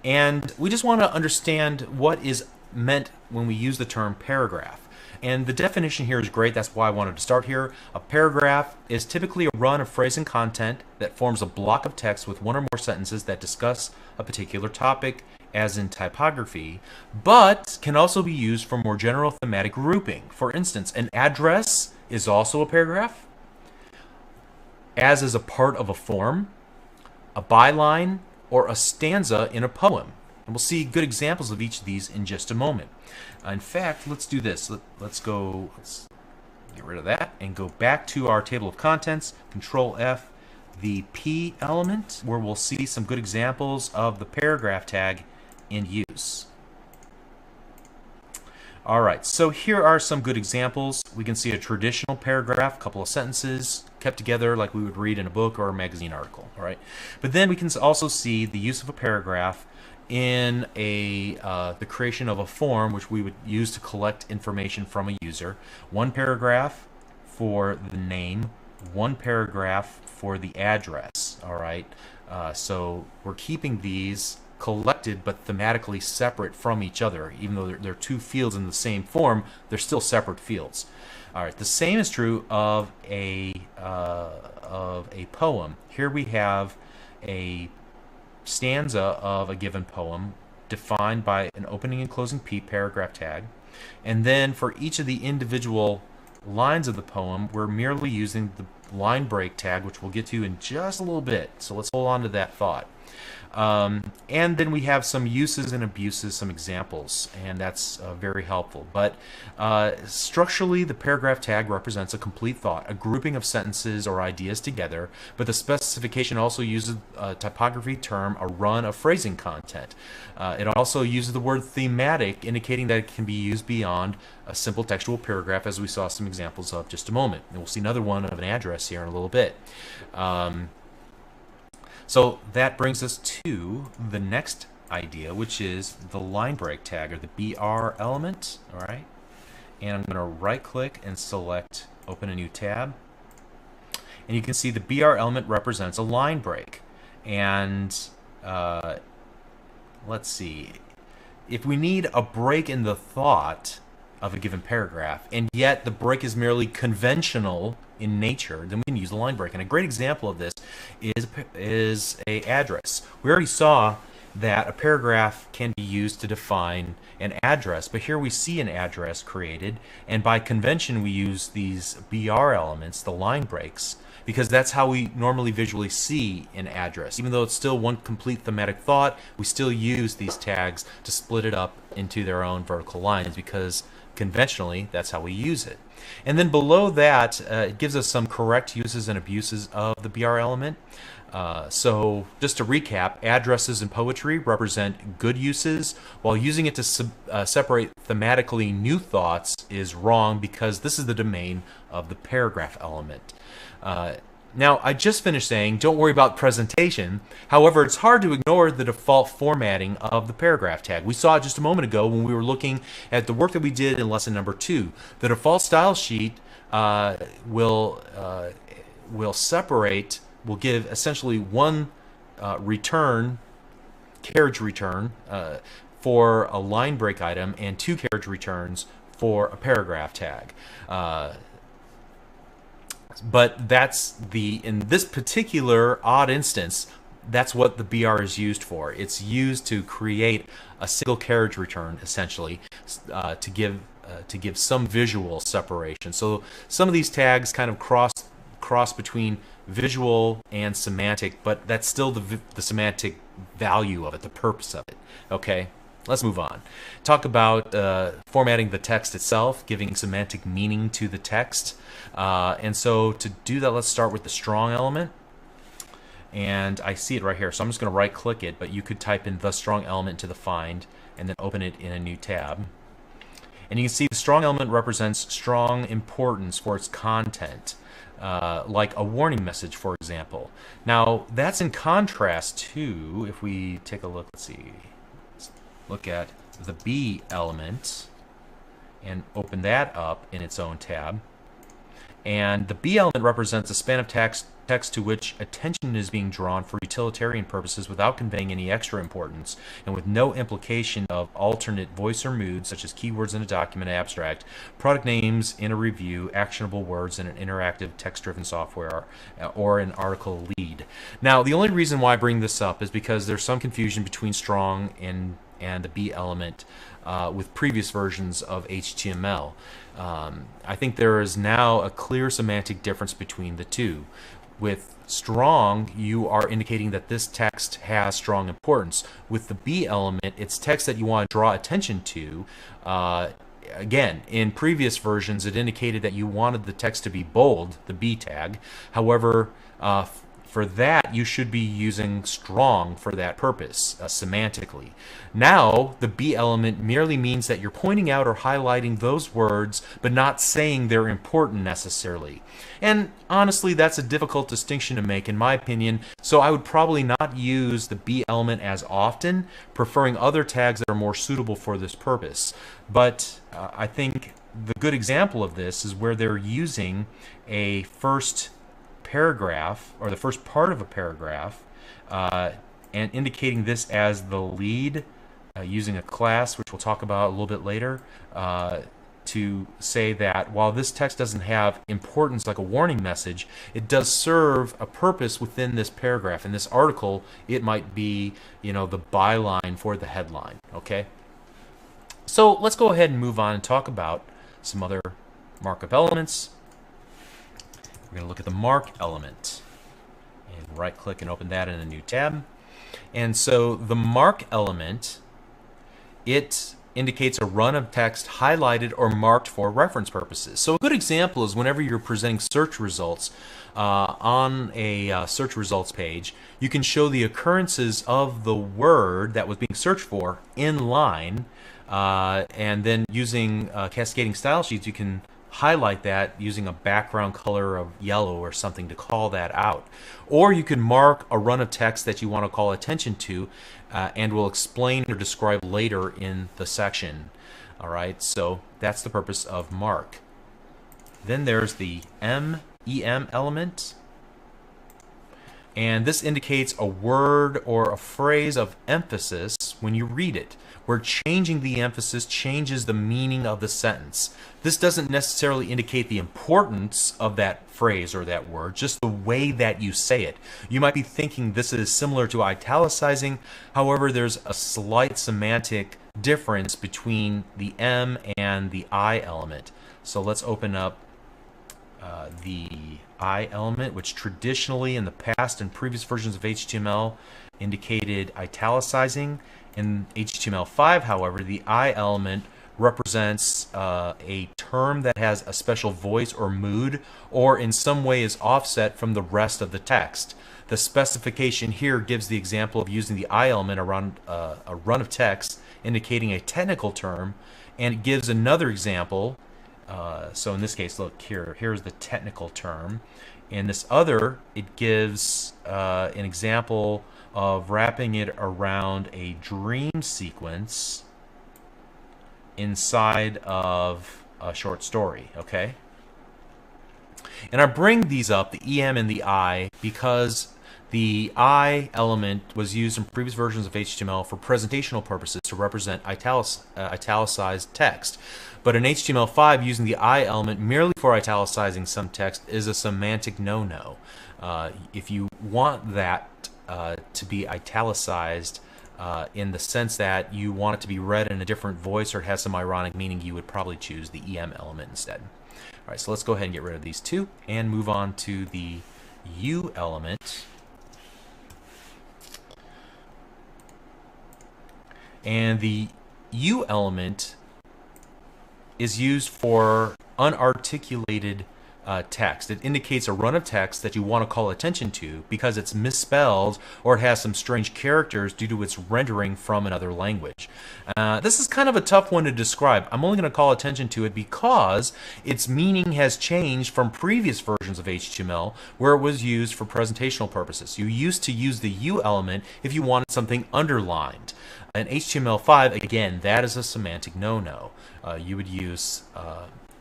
and we just want to understand what is meant when we use the term paragraph. And the definition here is great. That's why I wanted to start here. A paragraph is typically a run of phrase and content that forms a block of text with one or more sentences that discuss a particular topic, as in typography, but can also be used for more general thematic grouping. For instance, an address is also a paragraph, as is a part of a form, a byline, or a stanza in a poem. And we'll see good examples of each of these in just a moment. In fact, let's do this. Let's get rid of that and go back to our table of contents, Control F, the P element, where we'll see some good examples of the paragraph tag in use. All right, so here are some good examples. We can see a traditional paragraph, a couple of sentences kept together like we would read in a book or a magazine article. All right, but then we can also see the use of a paragraph in the creation of a form which we would use to collect information from a user. One paragraph for the name, one paragraph for the address. All right, so we're keeping these collected but thematically separate from each other. Even though they're two fields in the same form, they're still separate fields. All right, the same is true of a poem. Here we have a stanza of a given poem defined by an opening and closing P paragraph tag, and then for each of the individual lines of the poem we're merely using the line break tag, which we'll get to in just a little bit, so let's hold on to that thought. And then we have some uses and abuses, some examples, and that's very helpful. But structurally, the paragraph tag represents a complete thought, a grouping of sentences or ideas together, but the specification also uses a typography term, a run of phrasing content. It also uses the word thematic, indicating that it can be used beyond a simple textual paragraph, as we saw some examples of just a moment. And we'll see another one of an address here in a little bit. So that brings us to the next idea, which is the line break tag, or the BR element. All right, and I'm going to right click and select open a new tab, and you can see the BR element represents a line break. And let's see, if we need a break in the thought of a given paragraph, and yet the break is merely conventional in nature, then we can use the line break. And a great example of this is a address. We already saw that a paragraph can be used to define an address, but here we see an address created, and by convention we use these BR elements, the line breaks, because that's how we normally visually see an address. Even though it's still one complete thematic thought, we still use these tags to split it up into their own vertical lines, because conventionally that's how we use it. And then below that, it gives us some correct uses and abuses of the BR element. So just to recap, addresses in poetry represent good uses, while using it to separate thematically new thoughts is wrong, because this is the domain of the paragraph element. Now, I just finished saying, don't worry about presentation. However, it's hard to ignore the default formatting of the paragraph tag. We saw it just a moment ago when we were looking at the work that we did in lesson number 2. The default style sheet will give essentially one carriage return for a line break item, and 2 carriage returns for a paragraph tag. But that's in this particular odd instance, that's what the BR is used for. It's used to create a single carriage return, essentially, to give some visual separation. So some of these tags kind of cross between visual and semantic, but that's still the semantic value of it, the purpose of it. Okay, let's move on. Talk about formatting the text itself, giving semantic meaning to the text. And so to do that, let's start with the strong element. And I see it right here, so I'm just going to right click it, but you could type in the strong element to the find and then open it in a new tab. And you can see the strong element represents strong importance for its content, like a warning message, for example. Now, that's in contrast to, if we take a look, let's look at the B element and open that up in its own tab. And the B element represents a span of text to which attention is being drawn for utilitarian purposes without conveying any extra importance, and with no implication of alternate voice or mood, such as keywords in a document abstract, product names in a review, actionable words in an interactive text-driven software, or an article lead. Now, the only reason why I bring this up is because there's some confusion between strong and the B element with previous versions of HTML. I think there is now a clear semantic difference between the two. With strong, you are indicating that this text has strong importance. With the B element, it's text that you want to draw attention to. Again, in previous versions, it indicated that you wanted the text to be bold, the B tag. However, for that, you should be using strong for that purpose, semantically. Now, the B element merely means that you're pointing out or highlighting those words, but not saying they're important necessarily. And honestly, that's a difficult distinction to make, in my opinion, so I would probably not use the B element as often, preferring other tags that are more suitable for this purpose. But I think the good example of this is where they're using a first paragraph, or the first part of a paragraph, and indicating this as the lead, using a class, which we'll talk about a little bit later, to say that while this text doesn't have importance like a warning message, it does serve a purpose within this paragraph. In this article, it might be, the byline for the headline. Okay, so let's go ahead and move on and talk about some other markup elements. We're going to look at the mark element, and right click and open that in a new tab. And so the mark element, it indicates a run of text highlighted or marked for reference purposes. So a good example is whenever you're presenting search results on a search results page, you can show the occurrences of the word that was being searched for in line, and then using cascading style sheets, you can highlight that using a background color of yellow or something to call that out. Or you can mark a run of text that you want to call attention to, and we'll explain or describe later in the section. All right, so that's the purpose of mark. Then there's the MEM element, and this indicates a word or a phrase of emphasis when you read it, where changing the emphasis changes the meaning of the sentence. This doesn't necessarily indicate the importance of that phrase or that word, just the way that you say it. You might be thinking this is similar to italicizing. However, there's a slight semantic difference between the M and the I element. So let's open up the I element, which traditionally in the past and previous versions of HTML indicated italicizing. In HTML5, however, the I element represents a term that has a special voice or mood, or in some way is offset from the rest of the text. The specification here gives the example of using the I element around a run of text indicating a technical term, and it gives another example. So in this case, look here, here's the technical term. In this other, it gives an example of wrapping it around a dream sequence inside of a short story, okay? And I bring these up, the EM and the I, because the I element was used in previous versions of HTML for presentational purposes to represent italicized text. But in HTML5, using the I element merely for italicizing some text is a semantic no-no. If you want that to be italicized in the sense that you want it to be read in a different voice or it has some ironic meaning, you would probably choose the EM element instead. All right, so let's go ahead and get rid of these two and move on to the U element. And the U element is used for unarticulated text. It indicates a run of text that you want to call attention to because it's misspelled or it has some strange characters due to its rendering from another language. This is kind of a tough one to describe. I'm only going to call attention to it because its meaning has changed from previous versions of HTML where it was used for presentational purposes. You used to use the U element if you wanted something underlined. In HTML5, again, that is a semantic no-no. You would use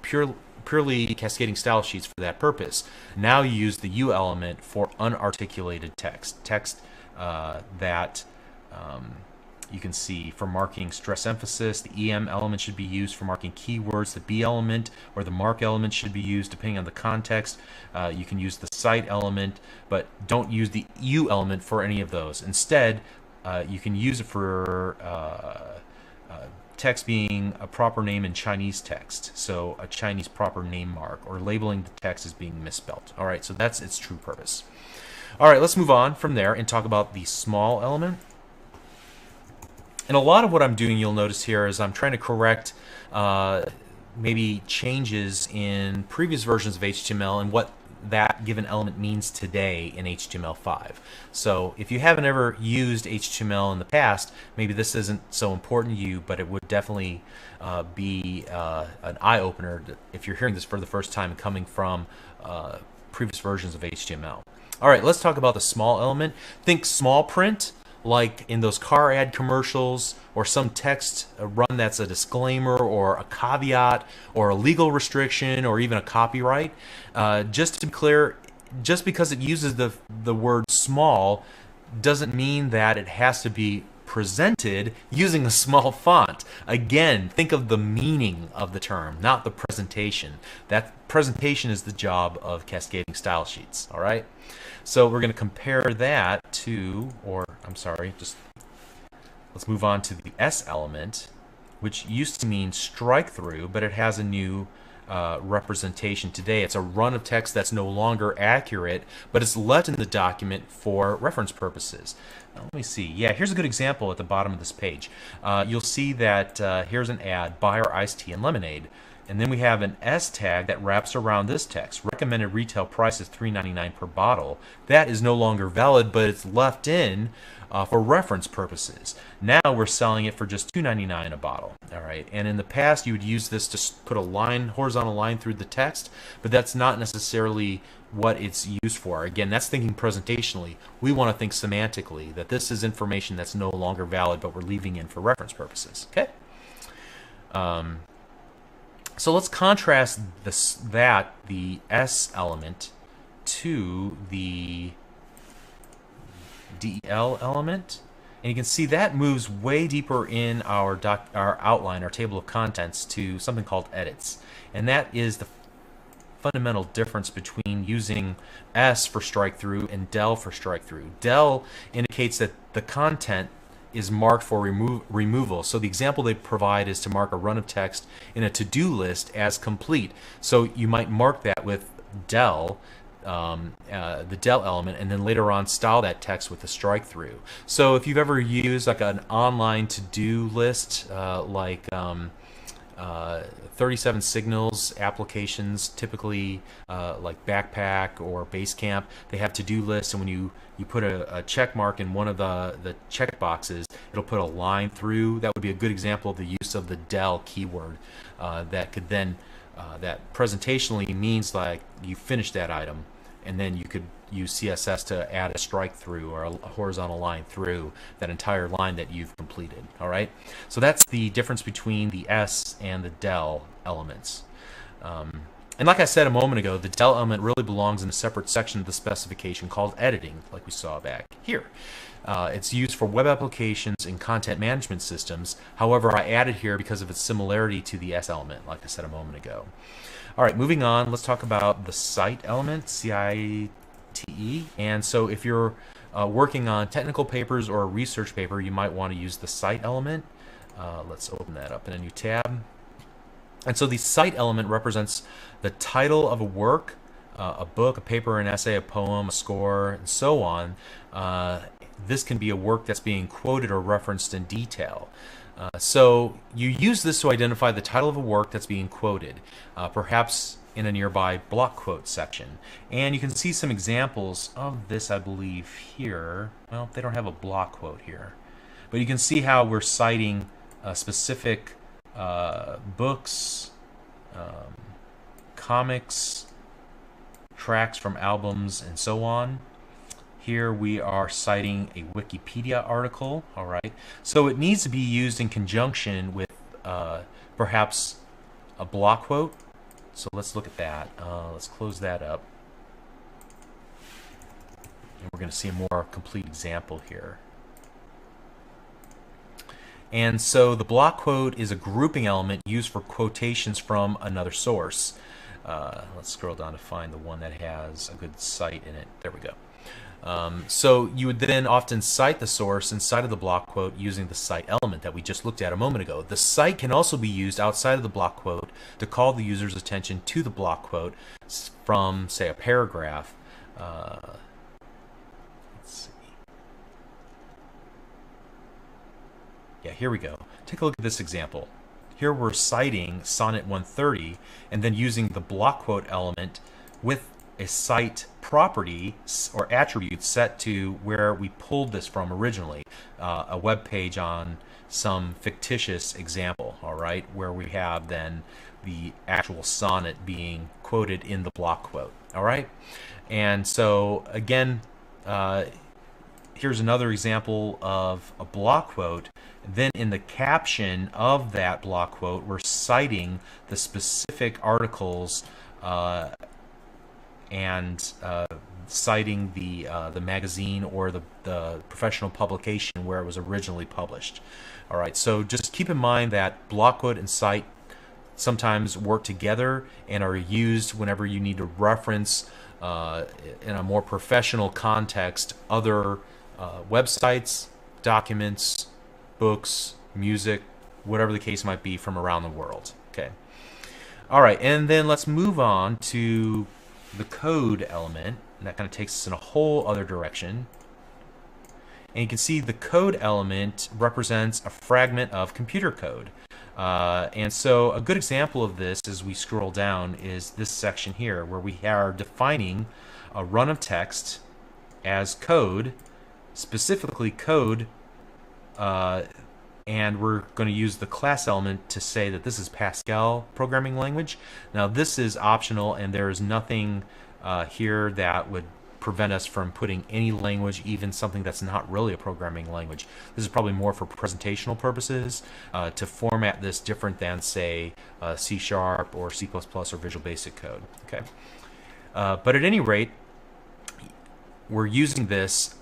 purely cascading style sheets for that purpose. Now you use the U element for unarticulated text that you can see for marking stress emphasis. The EM element should be used for marking keywords. The B element or the mark element should be used depending on the context. You can use the cite element, but don't use the U element for any of those. Instead, you can use it for text being a proper name in Chinese text, so a Chinese proper name mark, or labeling the text as being misspelled. All right, so that's its true purpose. All right, let's move on from there and talk about the small element. And a lot of what I'm doing, you'll notice here, is I'm trying to correct maybe changes in previous versions of HTML and what that given element means today in HTML5. So if you haven't ever used HTML in the past, maybe this isn't so important to you, but it would definitely be an eye-opener if you're hearing this for the first time coming from previous versions of HTML. All right, let's talk about the small element. Think small print, like in those car ad commercials, or some text run that's a disclaimer or a caveat or a legal restriction or even a copyright. Just to be clear, just because it uses the word small doesn't mean that it has to be presented using a small font. Again, think of the meaning of the term, not the presentation. That presentation is the job of cascading style sheets, all right? So we're going to compare that to, or I'm sorry, just let's move on to the S element, which used to mean strike through, but it has a new representation today. It's a run of text that's no longer accurate, but it's left in the document for reference purposes. Now, let me see. Yeah, here's a good example at the bottom of this page. You'll see that here's an ad, buy our iced tea and lemonade. And then we have an S tag that wraps around this text. Recommended retail price is $3.99 per bottle. That is no longer valid, but it's left in for reference purposes. Now we're selling it for just $2.99 a bottle. All right. And in the past, you would use this to put a line, horizontal line through the text, but that's not necessarily what it's used for. Again, that's thinking presentationally. We want to think semantically, that this is information that's no longer valid, but we're leaving in for reference purposes. Okay. So let's contrast the S element to the DEL element, and you can see that moves way deeper in our outline, our table of contents, to something called edits, and that is the fundamental difference between using S for strike through and DEL for strike through. DEL indicates that the content is marked for removal. So the example they provide is to mark a run of text in a to-do list as complete. So you might mark that with DEL, the DEL element, and then later on style that text with a strike through. So if you've ever used like an online to-do list, like 37 Signals applications, typically like Backpack or Basecamp, they have to-do lists, and when you put a check mark in one of the check boxes, it'll put a line through. That would be a good example of the use of the DEL keyword. That could then, that presentationally means like you finish that item, and then you could use CSS to add a strike through or a horizontal line through that entire line that you've completed. All right, so that's the difference between the S and the DEL elements. And like I said a moment ago, the DEL element really belongs in a separate section of the specification called editing, like we saw back here. It's used for web applications and content management systems. However, I added here because of its similarity to the S element, like I said a moment ago. All right, moving on, let's talk about the cite element, C-I-T-E. And so if you're working on technical papers or a research paper, you might want to use the cite element. Let's open that up in a new tab. And so the cite element represents the title of a work, a book, a paper, an essay, a poem, a score, and so on. This can be a work that's being quoted or referenced in detail. So you use this to identify the title of a work that's being quoted, perhaps in a nearby block quote section. And you can see some examples of this, I believe, here. Well, they don't have a block quote here. But you can see how we're citing specific books, comics, tracks from albums, and so on. Here we are citing a Wikipedia article. All right, so it needs to be used in conjunction with perhaps a block quote. So let's look at that. Let's close that up, and we're going to see a more complete example here. And so the block quote is a grouping element used for quotations from another source. Let's scroll down to find the one that has a good cite in it. There we go. So you would then often cite the source inside of the block quote using the cite element that we just looked at a moment ago. The cite can also be used outside of the block quote to call the user's attention to the block quote from, say, a paragraph. Let's see. Yeah, here we go. Take a look at this example. Here we're citing Sonnet 130 and then using the block quote element with a cite property or attribute set to where we pulled this from originally, a web page on some fictitious example, all right, where we have then the actual sonnet being quoted in the block quote, all right? And so again, here's another example of a block quote. Then in the caption of that block quote, we're citing the specific articles and citing the magazine or the professional publication where it was originally published. All right, so just keep in mind that block quote and cite sometimes work together and are used whenever you need to reference in a more professional context other websites, documents, books, music, whatever the case might be from around the world. Okay. All right, and then let's move on to the code element. And that kind of takes us in a whole other direction. And you can see the code element represents a fragment of computer code. And so a good example of this as we scroll down is this section here where we are defining a run of text as code, specifically code, and we're going to use the class element to say that this is Pascal programming language. Now this is optional, and there is nothing here that would prevent us from putting any language, even something that's not really a programming language. This is probably more for presentational purposes, to format this different than, say, C# or C++ or Visual Basic Code. Okay, but at any rate, we're using this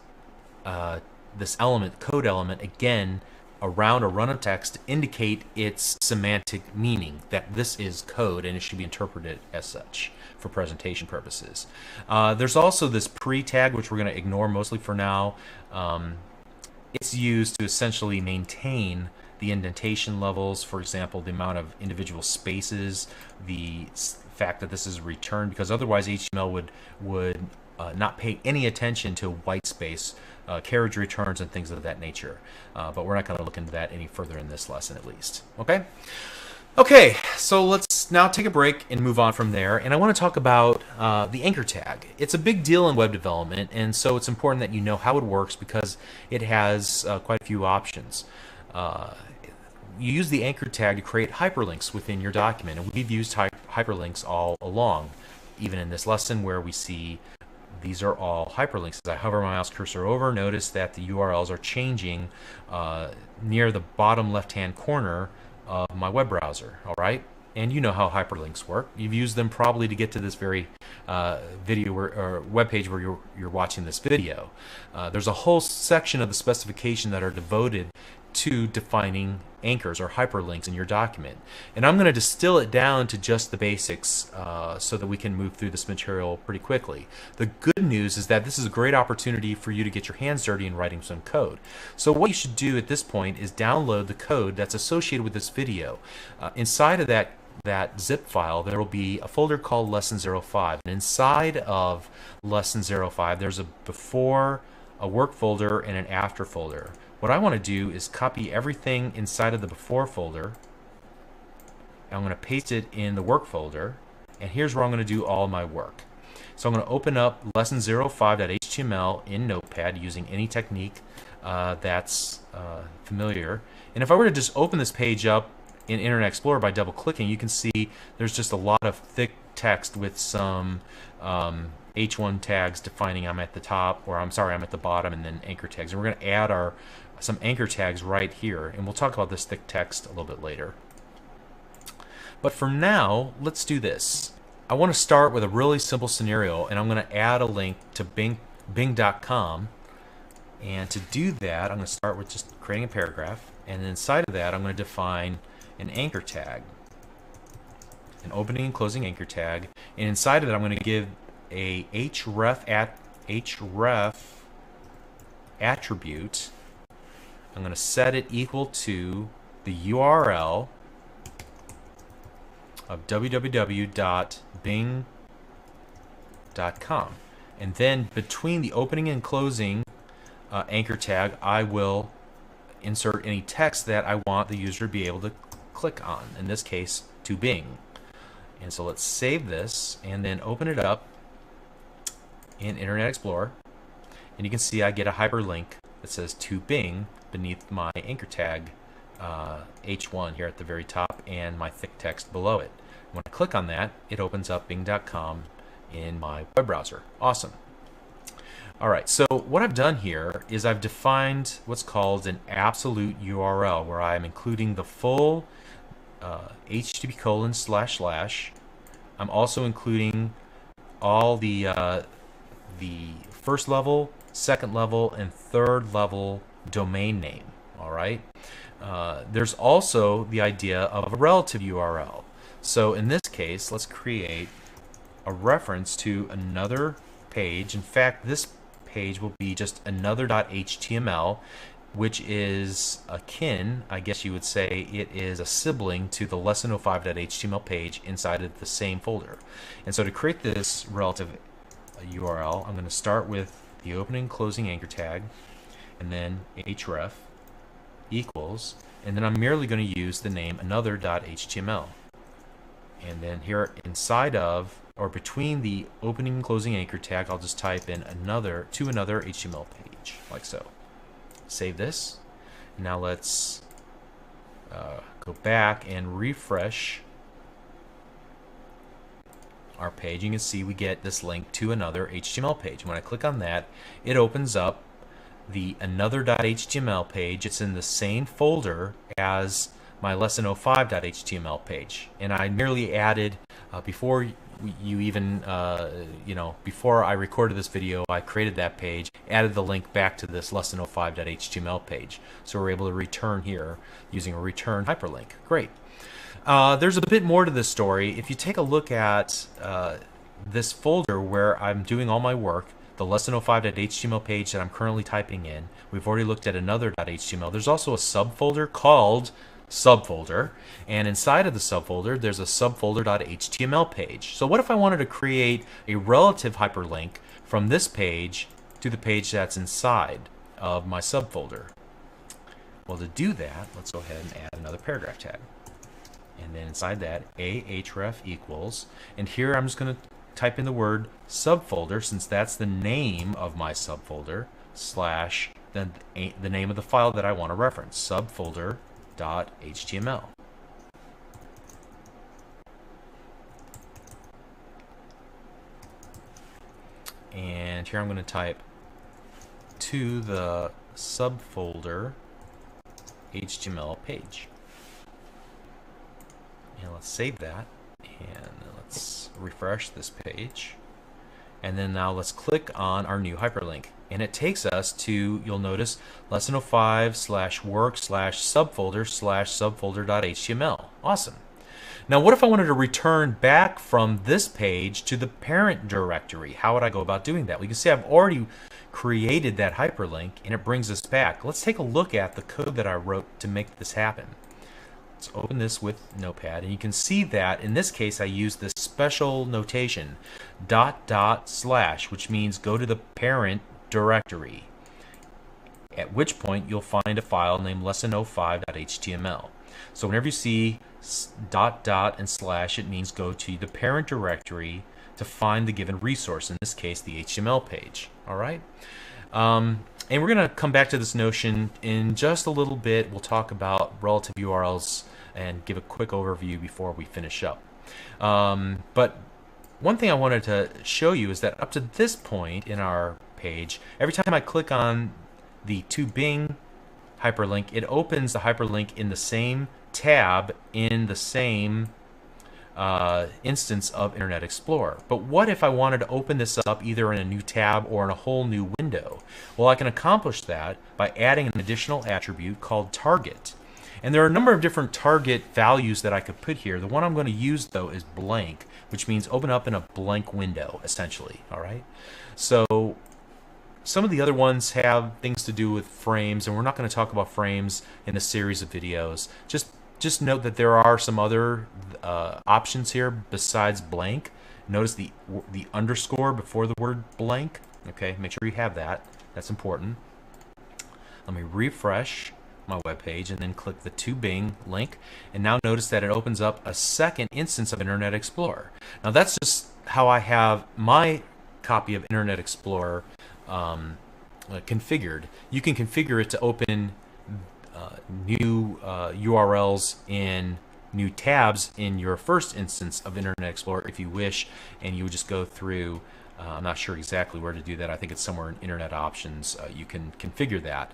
this element, code element, again around a run of text to indicate its semantic meaning, that this is code and it should be interpreted as such for presentation purposes. There's also this pre-tag, which we're going to ignore mostly for now. It's used to essentially maintain the indentation levels, for example, the amount of individual spaces, the fact that this is returned, because otherwise HTML would not pay any attention to white space, carriage returns, and things of that nature. But we're not going to look into that any further in this lesson, at least. Okay, so let's now take a break and move on from there. And I want to talk about the anchor tag. It's a big deal in web development, and so it's important that you know how it works because it has quite a few options. You use the anchor tag to create hyperlinks within your document, and we've used hyperlinks all along, even in this lesson where we see these are all hyperlinks. As I hover my mouse cursor over, notice that the URLs are changing near the bottom left-hand corner of my web browser. All right, and you know how hyperlinks work. You've used them probably to get to this very video or web page where you're watching this video. There's a whole section of the specification that are devoted to defining anchors or hyperlinks in your document, and I'm going to distill it down to just the basics so that we can move through this material pretty quickly. The good news is that this is a great opportunity for you to get your hands dirty in writing some code. So what you should do at this point is download the code that's associated with this video. Inside of that zip file, there will be a folder called Lesson 05, and inside of Lesson 05 there's a before, a work folder, and an after folder. What I want to do is copy everything inside of the before folder. I'm going to paste it in the work folder, and here's where I'm going to do all my work. So I'm going to open up lesson05.html in Notepad using any technique that's familiar. And if I were to just open this page up in Internet Explorer by double clicking, you can see there's just a lot of thick text with some H1 tags defining I'm at the top, or I'm sorry, I'm at the bottom, and then anchor tags. And we're going to add some anchor tags right here, and we'll talk about this thick text a little bit later. But for now, let's do this. I want to start with a really simple scenario, and I'm going to add a link to Bing.com. And to do that, I'm going to start with just creating a paragraph, and inside of that, I'm going to define an anchor tag, an opening and closing anchor tag, and inside of it, I'm going to give a href attribute. I'm going to set it equal to the URL of www.bing.com, and then between the opening and closing anchor tag, I will insert any text that I want the user to be able to click on, in this case to Bing. And so let's save this and then open it up in Internet Explorer, and you can see I get a hyperlink that says to Bing beneath my anchor tag H1 here at the very top and my thick text below it. When I click on that, it opens up Bing.com in my web browser. Awesome. Alright, so what I've done here is I've defined what's called an absolute URL, where I'm including the full http://. I'm also including all the first level, second level, and third level domain name. All right. There's also the idea of a relative URL. So in this case, let's create a reference to another page. In fact, this page will be just another.html. which is akin, I guess you would say, it is a sibling to the lesson05.html page inside of the same folder. And so to create this relative URL, I'm going to start with the opening and closing anchor tag, and then href equals, and then I'm merely going to use the name another.html. And then here inside of, or between the opening and closing anchor tag, I'll just type in another to another HTML page, like so. Save this. Now let's go back and refresh our page. You can see we get this link to another HTML page. When I click on that, it opens up the another.html page. It's in the same folder as my lesson05.html page, and I merely added before you even before I recorded this video, I created that page, added the link back to this lesson05.html page, so we're able to return here using a return hyperlink. Great. There's a bit more to this story. If you take a look at this folder where I'm doing all my work, the lesson05.html page that I'm currently typing in, we've already looked at another.html. There's also a subfolder called subfolder, and inside of the subfolder there's a subfolder.html page. So what if I wanted to create a relative hyperlink from this page to the page that's inside of my subfolder? Well, to do that, let's go ahead and add another paragraph tag, and then inside that href equals, and here I'm just going to type in the word subfolder, since that's the name of my subfolder, slash then the name of the file that I want to reference, subfolder.html. And here I'm going to type to the subfolder HTML page. And let's save that, and let's refresh this page. And then now let's click on our new hyperlink, and it takes us to, you'll notice, lesson05/work/subfolder/subfolder.html. Awesome. Now what if I wanted to return back from this page to the parent directory? How would I go about doing that? We can see I've already created that hyperlink, and it brings us back. Let's take a look at the code that I wrote to make this happen. Let's open this with Notepad, and you can see that in this case I use this special notation, .. / which means go to the parent directory, at which point you'll find a file named lesson05.html. So whenever you see .. and / it means go to the parent directory to find the given resource, in this case the HTML page. All right. And we're going to come back to this notion in just a little bit. We'll talk about relative URLs and give a quick overview before we finish up. But one thing I wanted to show you is that up to this point in our page, every time I click on the to Bing hyperlink, it opens the hyperlink in the same tab in the same instance of Internet Explorer. But what if I wanted to open this up either in a new tab or in a whole new window? Well, I can accomplish that by adding an additional attribute called target. And there are a number of different target values that I could put here. The one I'm going to use though is blank, which means open up in a blank window essentially. All right. So some of the other ones have things to do with frames, and we're not going to talk about frames in a series of videos. Just note that there are some other options here besides blank. Notice the underscore before the word blank. Okay, make sure you have that. That's important. Let me refresh my web page and then click the to Bing link, and now notice that it opens up a second instance of Internet Explorer. Now that's just how I have my copy of Internet Explorer configured. You can configure it to open new URLs in new tabs in your first instance of Internet Explorer if you wish, and you would just go through, I'm not sure exactly where to do that. I think it's somewhere in Internet Options. You can configure that.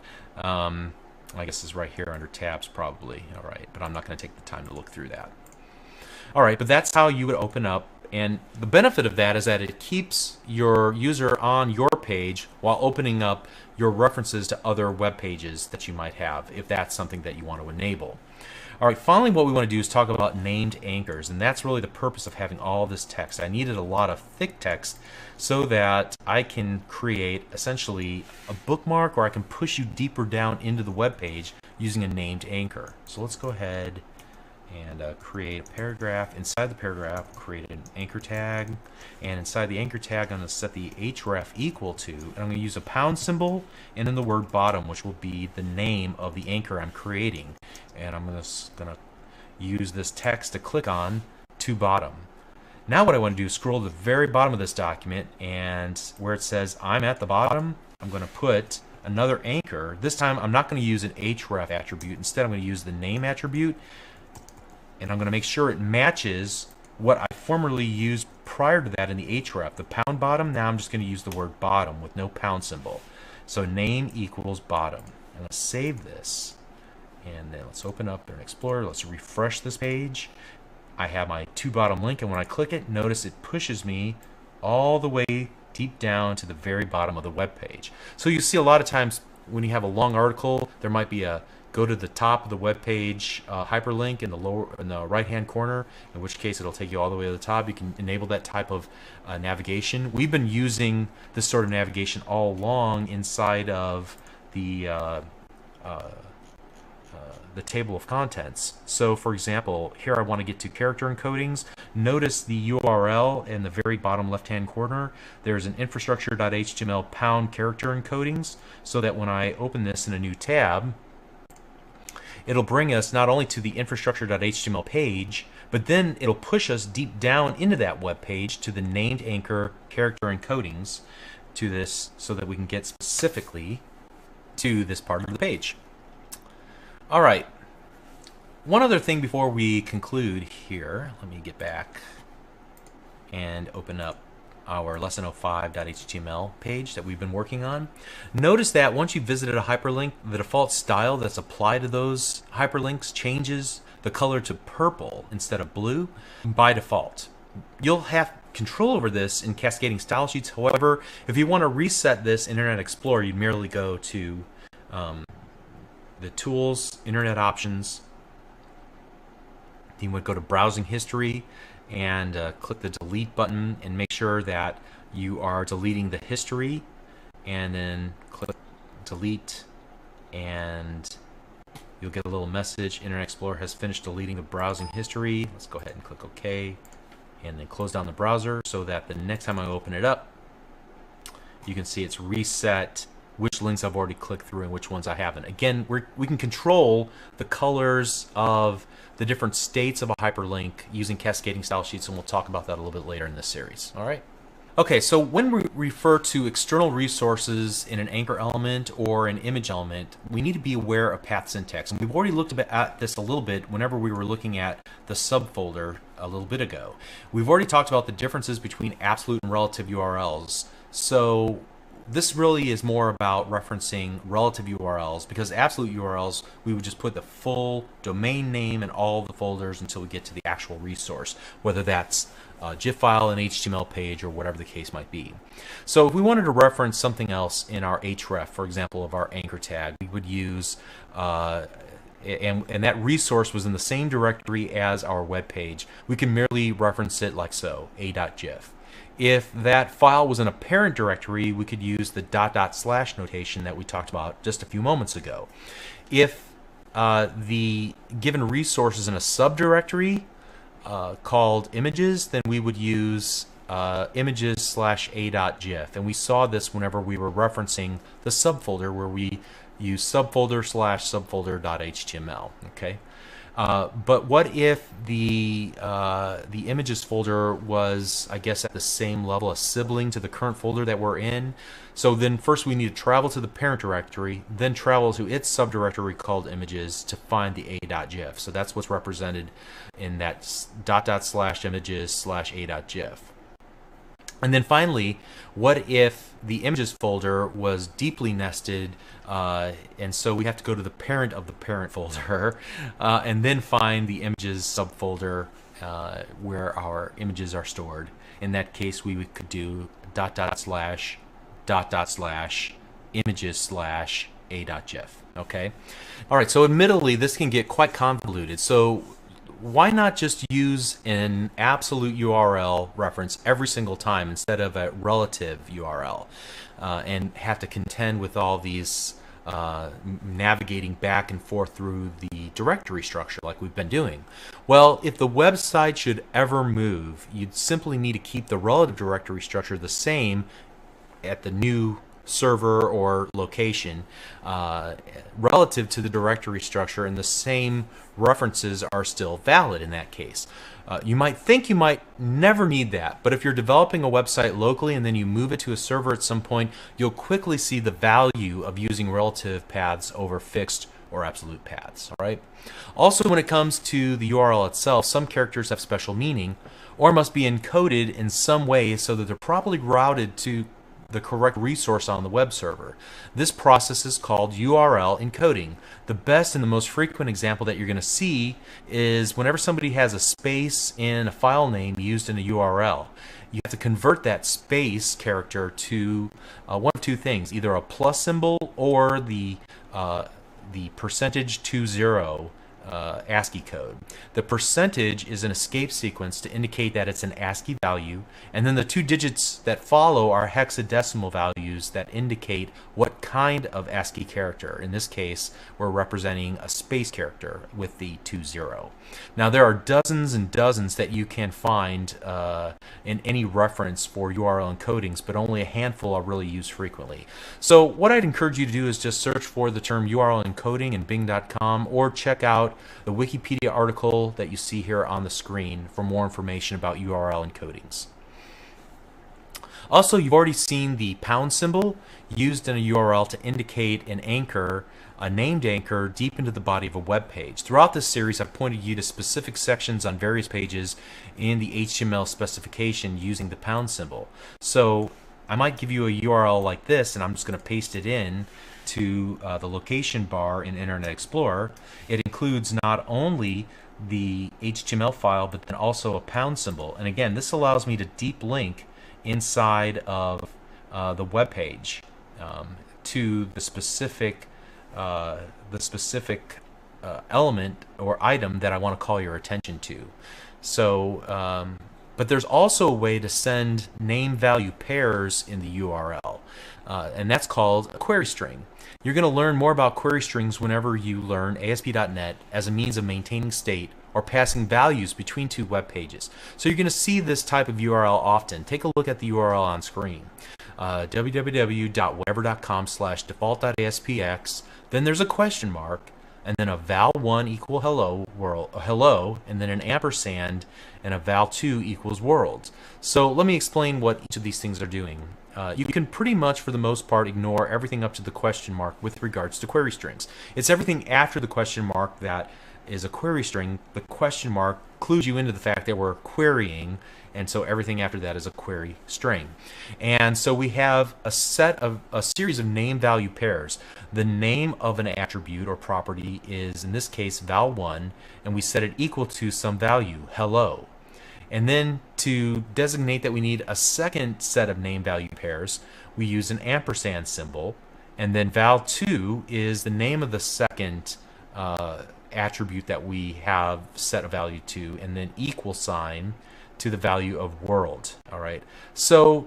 I guess it's right here under tabs probably. All right, but I'm not going to take the time to look through that. All right, but that's how you would open up, and the benefit of that is that it keeps your user on your page while opening up your references to other web pages that you might have, if that's something that you want to enable. All right, finally what we want to do is talk about named anchors, and that's really the purpose of having all this text. I needed a lot of thick text so that I can create essentially a bookmark, or I can push you deeper down into the web page using a named anchor. So let's go ahead and create a paragraph. Inside the paragraph, create an anchor tag, and inside the anchor tag I'm going to set the href equal to, and I'm going to use a pound symbol and then the word bottom, which will be the name of the anchor I'm creating. And I'm just going to use this text to click on to bottom. Now what I want to do is scroll to the very bottom of this document, and where it says I'm at the bottom, I'm going to put another anchor. This time I'm not going to use an href attribute. Instead I'm going to use the name attribute, and I'm going to make sure it matches what I formerly used prior to that in the href, the pound bottom. Now I'm just going to use the word bottom with no pound symbol. So name equals bottom. And let's save this. And then let's open up Internet Explorer. Let's refresh this page. I have my to bottom link, and when I click it, notice it pushes me all the way deep down to the very bottom of the web page. So you see a lot of times when you have a long article, there might be a go to the top of the web page hyperlink in the right hand corner, in which case it'll take you all the way to the top. You can enable that type of navigation. We've been using this sort of navigation all along inside of the table of contents. So for example, here I want to get to character encodings. Notice the URL in the very bottom left hand corner. There's an infrastructure.html pound character encodings, so that when I open this in a new tab, it'll bring us not only to the infrastructure.html page, but then it'll push us deep down into that web page to the named anchor character encodings to this, so that we can get specifically to this part of the page. All right, one other thing before we conclude here. Let me get back and open up our lesson05.html page that we've been working on. Notice that once you've visited a hyperlink, the default style that's applied to those hyperlinks changes the color to purple instead of blue by default. You'll have control over this in cascading style sheets. However, if you want to reset this in Internet Explorer, you'd merely go to the Tools, Internet Options. You would go to Browsing History and click the delete button, and make sure that you are deleting the history, and then click delete, and you'll get a little message. Internet Explorer has finished deleting the browsing history. Let's go ahead and click OK, and then close down the browser, so that the next time I open it up, you can see it's reset which links I've already clicked through and which ones I haven't. Again, we can control the colors of the different states of a hyperlink using cascading style sheets, and we'll talk about that a little bit later in this series. All right. Okay, so when we refer to external resources in an anchor element or an image element, we need to be aware of path syntax. And we've already looked at this a little bit whenever we were looking at the subfolder a little bit ago. We've already talked about the differences between absolute and relative URLs. So this really is more about referencing relative URLs, because absolute URLs, we would just put the full domain name and all the folders until we get to the actual resource, whether that's a GIF file, an HTML page, or whatever the case might be. So if we wanted to reference something else in our href, for example, of our anchor tag, we would use, and that resource was in the same directory as our web page, we can merely reference it like so, a.gif. If that file was in a parent directory, we could use the .. notation that we talked about just a few moments ago. If the given resource is in a subdirectory called images, then we would use images/a.gif. And we saw this whenever we were referencing the subfolder, where we use subfolder/subfolder.html. Okay. But what if the images folder was, I guess, at the same level, a sibling to the current folder that we're in? So then first we need to travel to the parent directory, then travel to its subdirectory called images to find the a.gif. So that's what's represented in that ../images/a.gif. And then finally, what if the images folder was deeply nested, and so we have to go to the parent of the parent folder and then find the images subfolder where our images are stored. In that case, we could do ../images/a.gif. a.gif. Okay? All right, so admittedly, this can get quite convoluted. So why not just use an absolute URL reference every single time instead of a relative URL and have to contend with all these navigating back and forth through the directory structure like we've been doing? Well, if the website should ever move, you'd simply need to keep the relative directory structure the same at the new server or location relative to the directory structure, and the same references are still valid in that case. You might think you might never need that, but if you're developing a website locally and then you move it to a server at some point, you'll quickly see the value of using relative paths over fixed or absolute paths. All right. Also, when it comes to the URL itself, some characters have special meaning or must be encoded in some way so that they're properly routed to the correct resource on the web server. This process is called URL encoding. The best and the most frequent example that you're going to see is whenever somebody has a space in a file name used in a URL. You have to convert that space character to one of two things, either a plus symbol or the %20 ASCII code. The percentage is an escape sequence to indicate that it's an ASCII value, and then the two digits that follow are hexadecimal values that indicate what kind of ASCII character. In this case, we're representing a space character with the 20. Now, there are dozens and dozens that you can find in any reference for URL encodings, but only a handful are really used frequently. So what I'd encourage you to do is just search for the term URL encoding in Bing.com, or check out the Wikipedia article that you see here on the screen for more information about URL encodings. Also, you've already seen the pound symbol used in a URL to indicate an anchor, a named anchor, deep into the body of a web page. Throughout this series, I've pointed you to specific sections on various pages in the HTML specification using the pound symbol. So I might give you a URL like this, and I'm just going to paste it in to the location bar in Internet Explorer. It includes not only the HTML file, but then also a pound symbol. And again, this allows me to deep link inside of the web page to the specific element or item that I want to call your attention to. So, but there's also a way to send name-value pairs in the URL, and that's called a query string. You're going to learn more about query strings whenever you learn ASP.NET as a means of maintaining state or passing values between two web pages. So you're going to see this type of URL often. Take a look at the URL on screen. www.whatever.com/default.aspx, then there's a question mark, and then a val1 equal hello, and then an ampersand, and a val2 equals world. So let me explain what each of these things are doing. You can pretty much, for the most part, ignore everything up to the question mark with regards to query strings. It's everything after the question mark that is a query string. The question mark clues you into the fact that we're querying, and so everything after that is a query string. And so we have a series of name-value pairs. The name of an attribute or property is, in this case, val1, and we set it equal to some value, hello. And then to designate that we need a second set of name-value pairs, we use an ampersand symbol, and then val2 is the name of the second attribute that we have set a value to, and then equal sign to the value of world. All right. So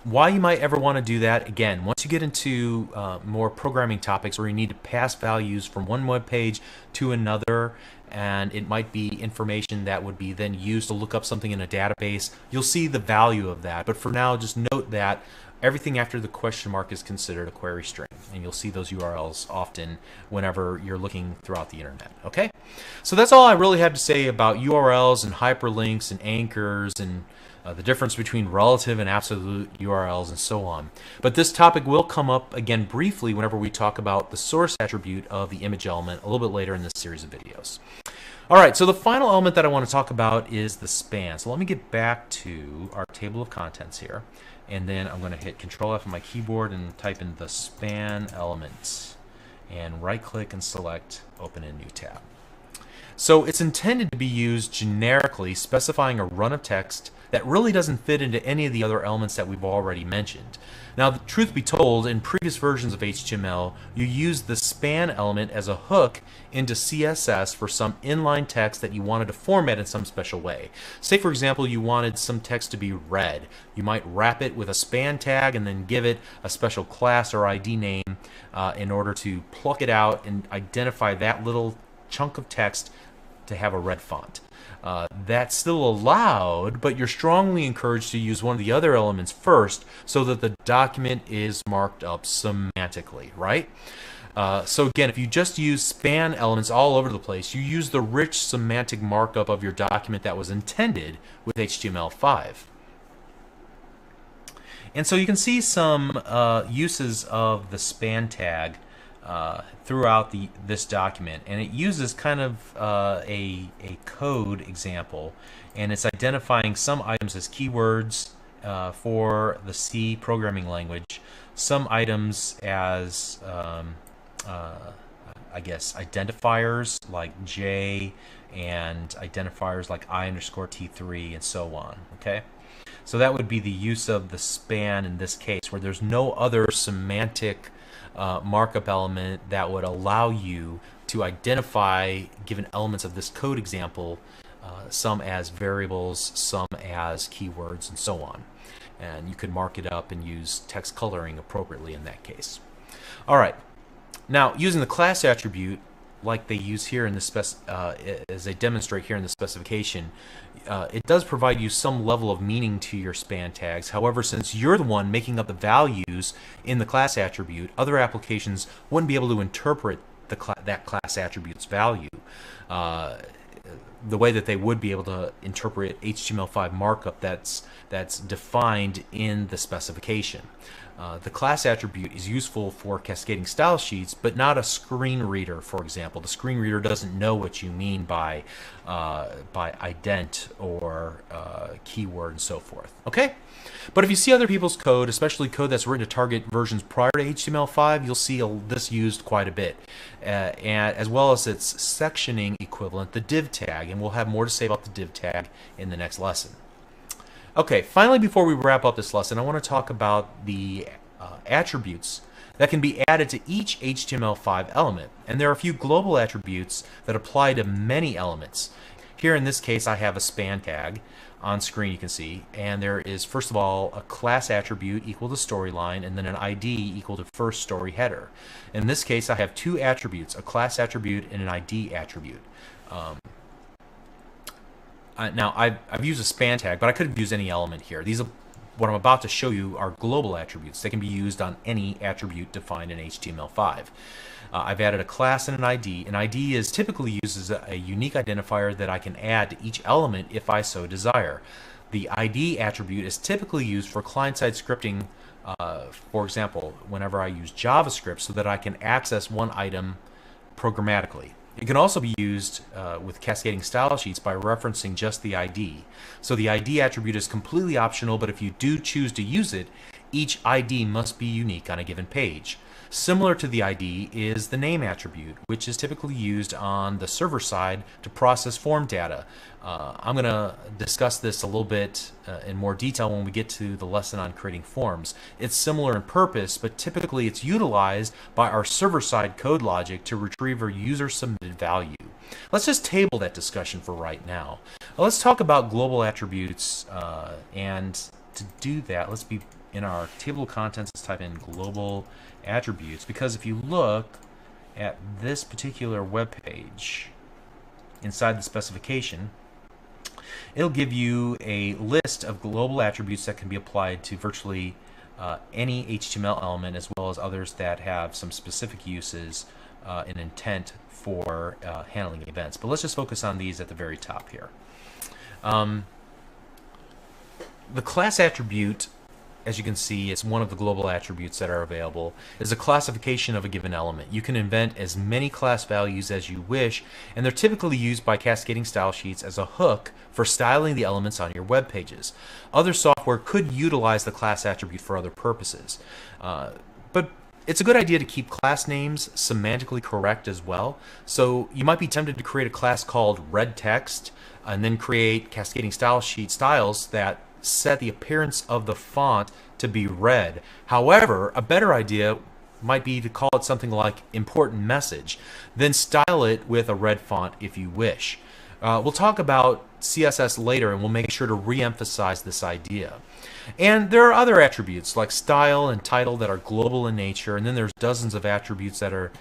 why you might ever want to do that, again, once you get into more programming topics where you need to pass values from one web page to another, and it might be information that would be then used to look up something in a database, you'll see the value of that. But for now, just note that everything after the question mark is considered a query string, and you'll see those URLs often whenever you're looking throughout the internet. Okay, so that's all I really have to say about URLs and hyperlinks and anchors and the difference between relative and absolute URLs and so on. But this topic will come up again briefly whenever we talk about the source attribute of the image element a little bit later in this series of videos. All right, so the final element that I want to talk about is the span. So let me get back to our table of contents here, and then I'm going to hit Control F on my keyboard and type in the span element, and right click and select Open in New Tab. So it's intended to be used generically, specifying a run of text that really doesn't fit into any of the other elements that we've already mentioned. Now, the truth be told, in previous versions of HTML, you used the span element as a hook into CSS for some inline text that you wanted to format in some special way. Say, for example, you wanted some text to be red. You might wrap it with a span tag and then give it a special class or ID name in order to pluck it out and identify that little chunk of text to have a red font. That's still allowed, but you're strongly encouraged to use one of the other elements first so that the document is marked up semantically, right? So again, if you just use span elements all over the place, you use the rich semantic markup of your document that was intended with HTML5. And so you can see some uses of the span tag throughout this document, and it uses kind of a code example, and it's identifying some items as keywords for the C programming language, some items as I guess identifiers like J, and identifiers like I_T3 and so on. Okay, so that would be the use of the span in this case, where there's no other semantic markup element that would allow you to identify given elements of this code example, some as variables, some as keywords, and so on. And you could mark it up and use text coloring appropriately in that case. All right. Now, using the class attribute, like they use here in the as they demonstrate here in the specification, it does provide you some level of meaning to your span tags. However, since you're the one making up the values in the class attribute, other applications wouldn't be able to interpret that class attribute's value the way that they would be able to interpret HTML5 markup that's defined in the specification. The class attribute is useful for cascading style sheets, but not a screen reader, for example. The screen reader doesn't know what you mean by ident or keyword and so forth. Okay? But if you see other people's code, especially code that's written to target versions prior to HTML5, you'll see this used quite a bit, and as well as its sectioning equivalent, the div tag, and we'll have more to say about the div tag in the next lesson. Okay, finally, before we wrap up this lesson, I want to talk about the attributes that can be added to each HTML5 element. And there are a few global attributes that apply to many elements. Here in this case, I have a span tag on screen, you can see, and there is, first of all, a class attribute equal to storyline, and then an ID equal to first story header. In this case, I have two attributes, a class attribute and an ID attribute. Now, I've used a span tag, but I could have used any element here. These are, what I'm about to show you are global attributes. They can be used on any attribute defined in HTML5. I've added a class and an ID. An ID is typically used as a unique identifier that I can add to each element if I so desire. The ID attribute is typically used for client-side scripting, for example, whenever I use JavaScript, so that I can access one item programmatically. It can also be used with cascading style sheets by referencing just the ID. So the ID attribute is completely optional, but if you do choose to use it, each ID must be unique on a given page. Similar to the ID is the name attribute, which is typically used on the server side to process form data. I'm going to discuss this a little bit in more detail when we get to the lesson on creating forms. It's similar in purpose, but typically it's utilized by our server-side code logic to retrieve a user-submitted value. Let's just table that discussion for right now. Let's talk about global attributes, and to do that, let's be in our table of contents, let's type in global attributes, because if you look at this particular web page inside the specification, it'll give you a list of global attributes that can be applied to virtually any HTML element, as well as others that have some specific uses and intent for handling events. But let's just focus on these at the very top here. The class attribute, as you can see, it's one of the global attributes that are available, is a classification of a given element. You can invent as many class values as you wish, and they're typically used by cascading style sheets as a hook for styling the elements on your web pages. Other software could utilize the class attribute for other purposes, but It's a good idea to keep class names semantically correct as well. So you might be tempted to create a class called red text and then create cascading style sheet styles that set the appearance of the font to be red. However, a better idea might be to call it something like important message, then style it with a red font if you wish. We'll talk about CSS later, and we'll make sure to re-emphasize this idea. And there are other attributes like style and title that are global in nature, and then there's dozens of attributes that are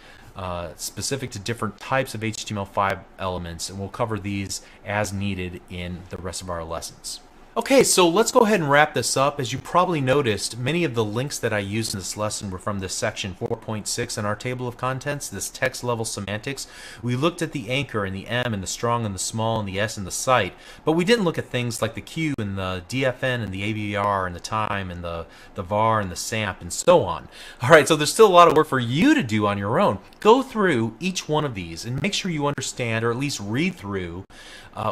specific to different types of HTML5 elements, and we'll cover these as needed in the rest of our lessons. Okay, so let's go ahead and wrap this up. As you probably noticed, many of the links that I used in this lesson were from this section 4.6 in our table of contents, this text level semantics. We looked at the anchor and the M and the strong and the small and the S and the cite, but we didn't look at things like the Q and the DFN and the ABR and the time and the var and the SAMP and so on. All right, so there's still a lot of work for you to do on your own. Go through each one of these and make sure you understand, or at least read through,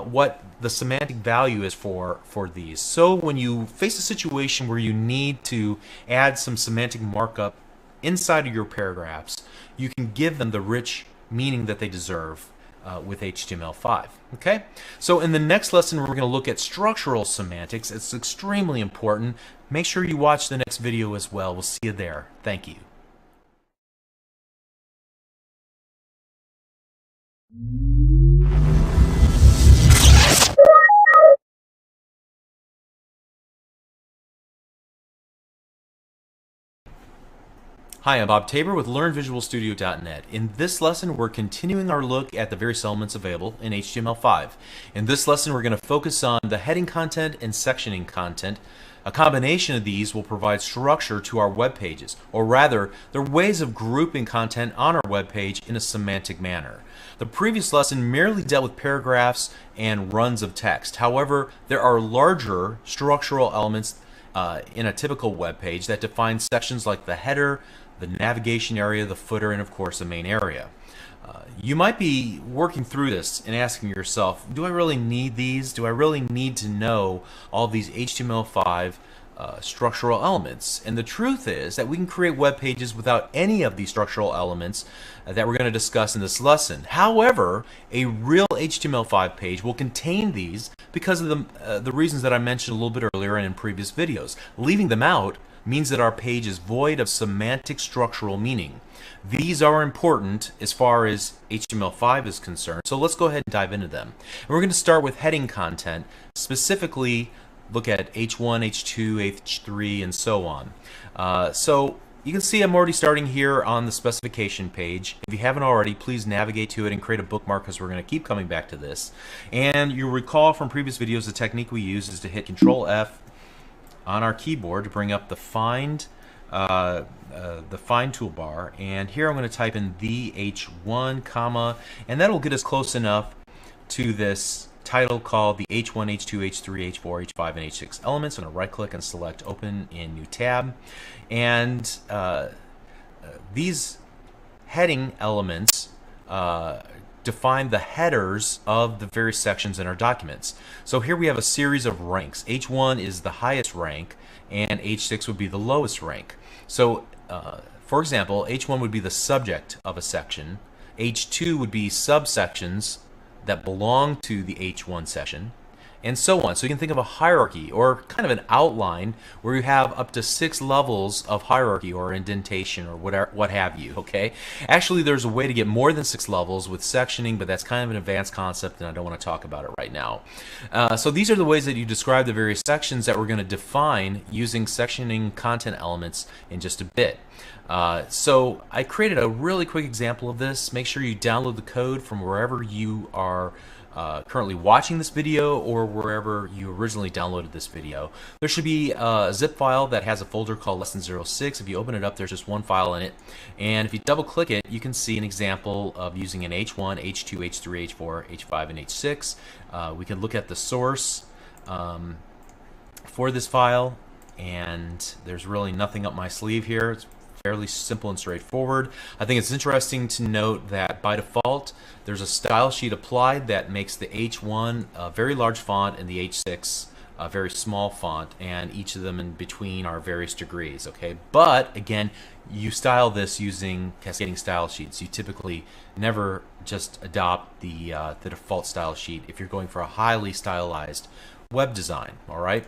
what the semantic value is for these. So when you face a situation where you need to add some semantic markup inside of your paragraphs, you can give them the rich meaning that they deserve with HTML5. Okay? So in the next lesson, we're going to look at structural semantics. It's extremely important. Make sure you watch the next video as well. We'll see you there. Thank you. Hi, I'm Bob Tabor with LearnVisualStudio.net. In this lesson, we're continuing our look at the various elements available in HTML5. In this lesson, we're going to focus on the heading content and sectioning content. A combination of these will provide structure to our web pages, or rather, they're ways of grouping content on our web page in a semantic manner. The previous lesson merely dealt with paragraphs and runs of text. However, there are larger structural elements in a typical web page that define sections like the header, the navigation area, the footer, and of course the main area. You might be working through this and asking yourself, do I really need these? Do I really need to know all these HTML5 structural elements? And the truth is that we can create web pages without any of these structural elements that we're going to discuss in this lesson. However, a real HTML5 page will contain these because of the reasons that I mentioned a little bit earlier and in previous videos. Leaving them out means that our page is void of semantic structural meaning. These are important as far as HTML5 is concerned, so let's go ahead and dive into them. And we're going to start with heading content, specifically look at H1, H2, H3, and so on. So you can see I'm already starting here on the specification page. If you haven't already, please navigate to it and create a bookmark because we're going to keep coming back to this. And you'll recall from previous videos the technique we use is to hit Control F on our keyboard to bring up the find toolbar, and here I'm going to type in the H1 comma, and that'll get us close enough to this title called the H1, H2, H3, H4, H5, and H6 elements. I'm going to right click and select open in new tab, and these heading elements define the headers of the various sections in our documents. So here we have a series of ranks. H1 is the highest rank and H6 would be the lowest rank. So for example, H1 would be the subject of a section, H2 would be subsections that belong to the H1 section, and so on. So you can think of a hierarchy or kind of an outline where you have up to 6 levels of hierarchy or indentation or whatever, what have you, okay? Actually, there's a way to get more than 6 levels with sectioning, but that's kind of an advanced concept and I don't want to talk about it right now. So these are the ways that you describe the various sections that we're going to define using sectioning content elements in just a bit. So I created a really quick example of this. Make sure you download the code from wherever you are currently watching this video or wherever you originally downloaded this video. There should be a zip file that has a folder called lesson 06. If you open it up, there's just one file in it, and if you double click it, you can see an example of using an H1, H2, H3, H4, H5, and H6. We can look at the source for this file, and there's really nothing up my sleeve here. It's fairly simple and straightforward. I think it's interesting to note that by default there's a style sheet applied that makes the H1 a very large font and the H6 a very small font, and each of them in between are various degrees. Okay, but again, you style this using cascading style sheets. You typically never just adopt the default style sheet if you're going for a highly stylized web design. All right,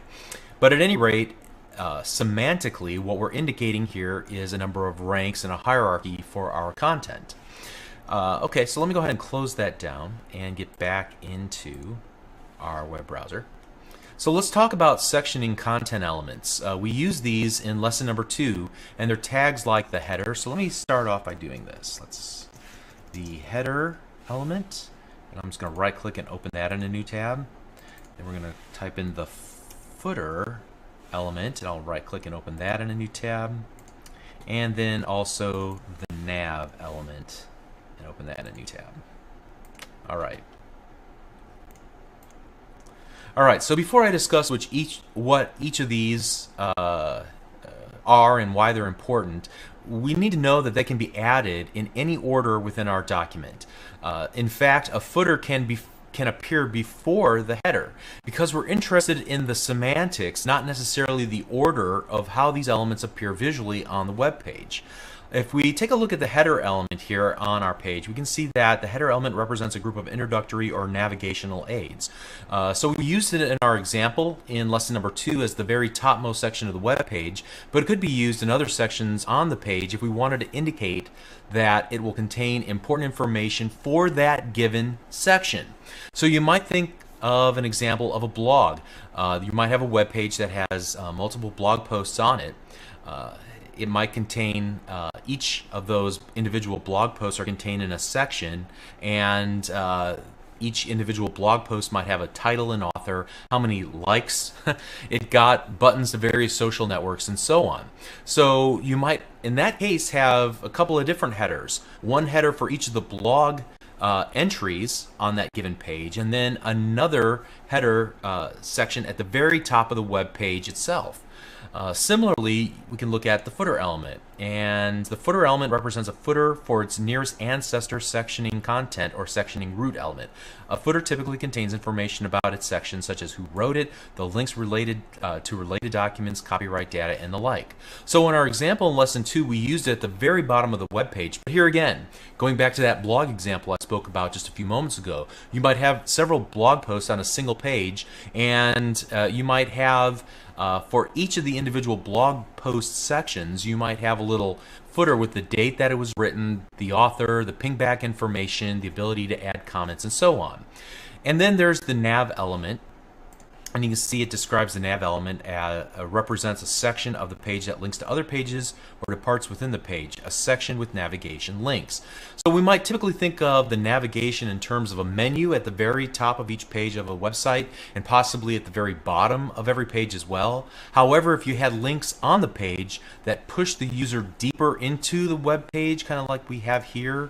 but at any rate, semantically, what we're indicating here is a number of ranks and a hierarchy for our content. Okay, so let me go ahead and close that down and get back into our web browser. So let's talk about sectioning content elements. We use these in lesson number 2, and they're tags like the header. So let me start off by doing this. The header element, and I'm just going to right click and open that in a new tab. Then we're going to type in the footer element, and I'll right click and open that in a new tab. And then also the nav element, and open that in a new tab. All right. All right, so before I discuss what each of these are and why they're important, we need to know that they can be added in any order within our document. In fact, a footer can appear before the header because we're interested in the semantics, not necessarily the order of how these elements appear visually on the web page. If we take a look at the header element here on our page, we can see that the header element represents a group of introductory or navigational aids. So we used it in our example in lesson number 2 as the very topmost section of the web page, but it could be used in other sections on the page if we wanted to indicate that it will contain important information for that given section. So you might think of an example of a blog. You might have a web page that has multiple blog posts on it. It might contain, each of those individual blog posts are contained in a section, and each individual blog post might have a title and author, how many likes it got, buttons to various social networks, and so on. So you might, in that case, have a couple of different headers. One header for each of the blog entries on that given page, and then another header section at the very top of the web page itself. Similarly, we can look at the footer element, and the footer element represents a footer for its nearest ancestor sectioning content or sectioning root element. A footer typically contains information about its section, such as who wrote it, the links related to related documents, copyright data, and the like. So in our example in lesson 2, we used it at the very bottom of the web page. But here again, going back to that blog example I spoke about just a few moments ago, you might have several blog posts on a single page, and you might have for each of the individual blog post sections, you might have a little footer with the date that it was written, the author, the pingback information, the ability to add comments, and so on. And then there's the nav element. And you can see it describes the nav element represents a section of the page that links to other pages or to parts within the page, a section with navigation links. So we might typically think of the navigation in terms of a menu at the very top of each page of a website and possibly at the very bottom of every page as well. However, if you had links on the page that push the user deeper into the web page, kind of like we have here,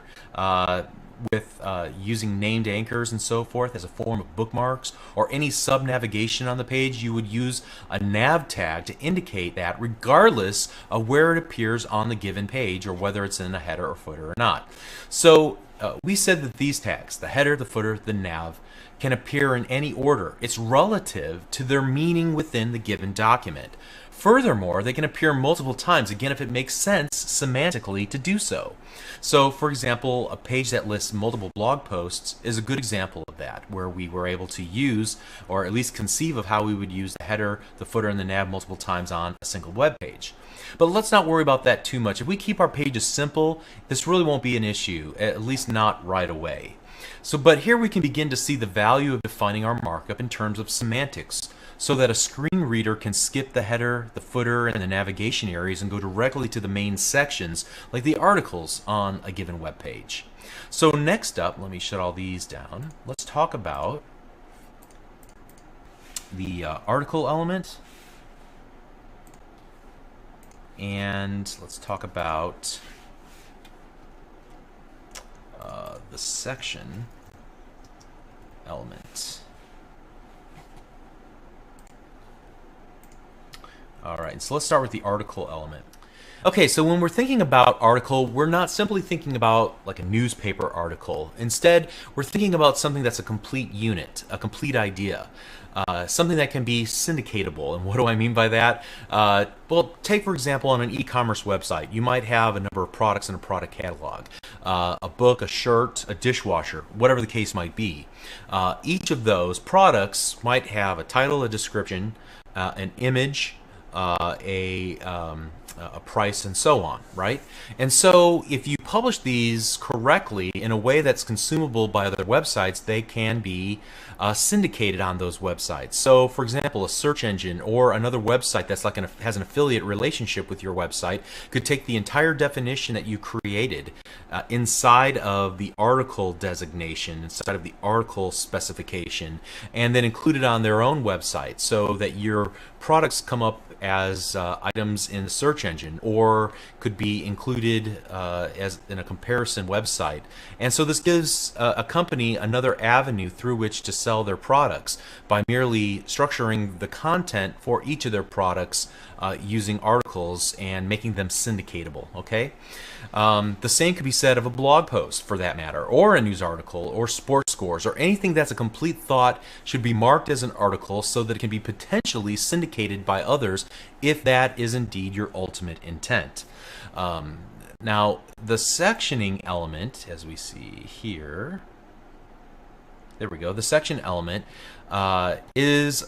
with using named anchors and so forth as a form of bookmarks, or any sub-navigation on the page, you would use a nav tag to indicate that regardless of where it appears on the given page or whether it's in a header or footer or not. So we said that these tags, the header, the footer, the nav, can appear in any order. It's relative to their meaning within the given document. Furthermore, they can appear multiple times, again, if it makes sense semantically to do so. So, for example, a page that lists multiple blog posts is a good example of that, where we were able to use, or at least conceive of how we would use the header, the footer, and the nav multiple times on a single web page. But let's not worry about that too much. If we keep our pages simple, this really won't be an issue, at least not right away. So, but here we can begin to see the value of defining our markup in terms of semantics, so that a screen reader can skip the header, the footer, and the navigation areas and go directly to the main sections, like the articles on a given web page. So next up, let me shut all these down. Let's talk about the article element, and let's talk about the section element. All right, so let's start with the article element. Okay, so when we're thinking about article, we're not simply thinking about like a newspaper article. Instead, we're thinking about something that's a complete unit, a complete idea, something that can be syndicatable. And what do I mean by that? Well, take for example on an e-commerce website, you might have a number of products in a product catalog, a book, a shirt, a dishwasher, whatever the case might be. Each of those products might have a title, a description, an image, a price, and so on, right? And so if you publish these correctly in a way that's consumable by other websites, they can be syndicated on those websites. So for example, a search engine or another website that's like has an affiliate relationship with your website could take the entire definition that you created inside of the article designation, inside of the article specification, and then include it on their own website so that your products come up as items in the search engine, or could be included as in a comparison website. And so this gives a company another avenue through which to sell their products by merely structuring the content for each of their products using articles and making them syndicatable. Okay, the same could be said of a blog post, for that matter, or a news article, or sports scores, or anything that's a complete thought should be marked as an article so that it can be potentially syndicated by others if that is indeed your ultimate intent. Now, the sectioning element, as we see here, there we go, the section element has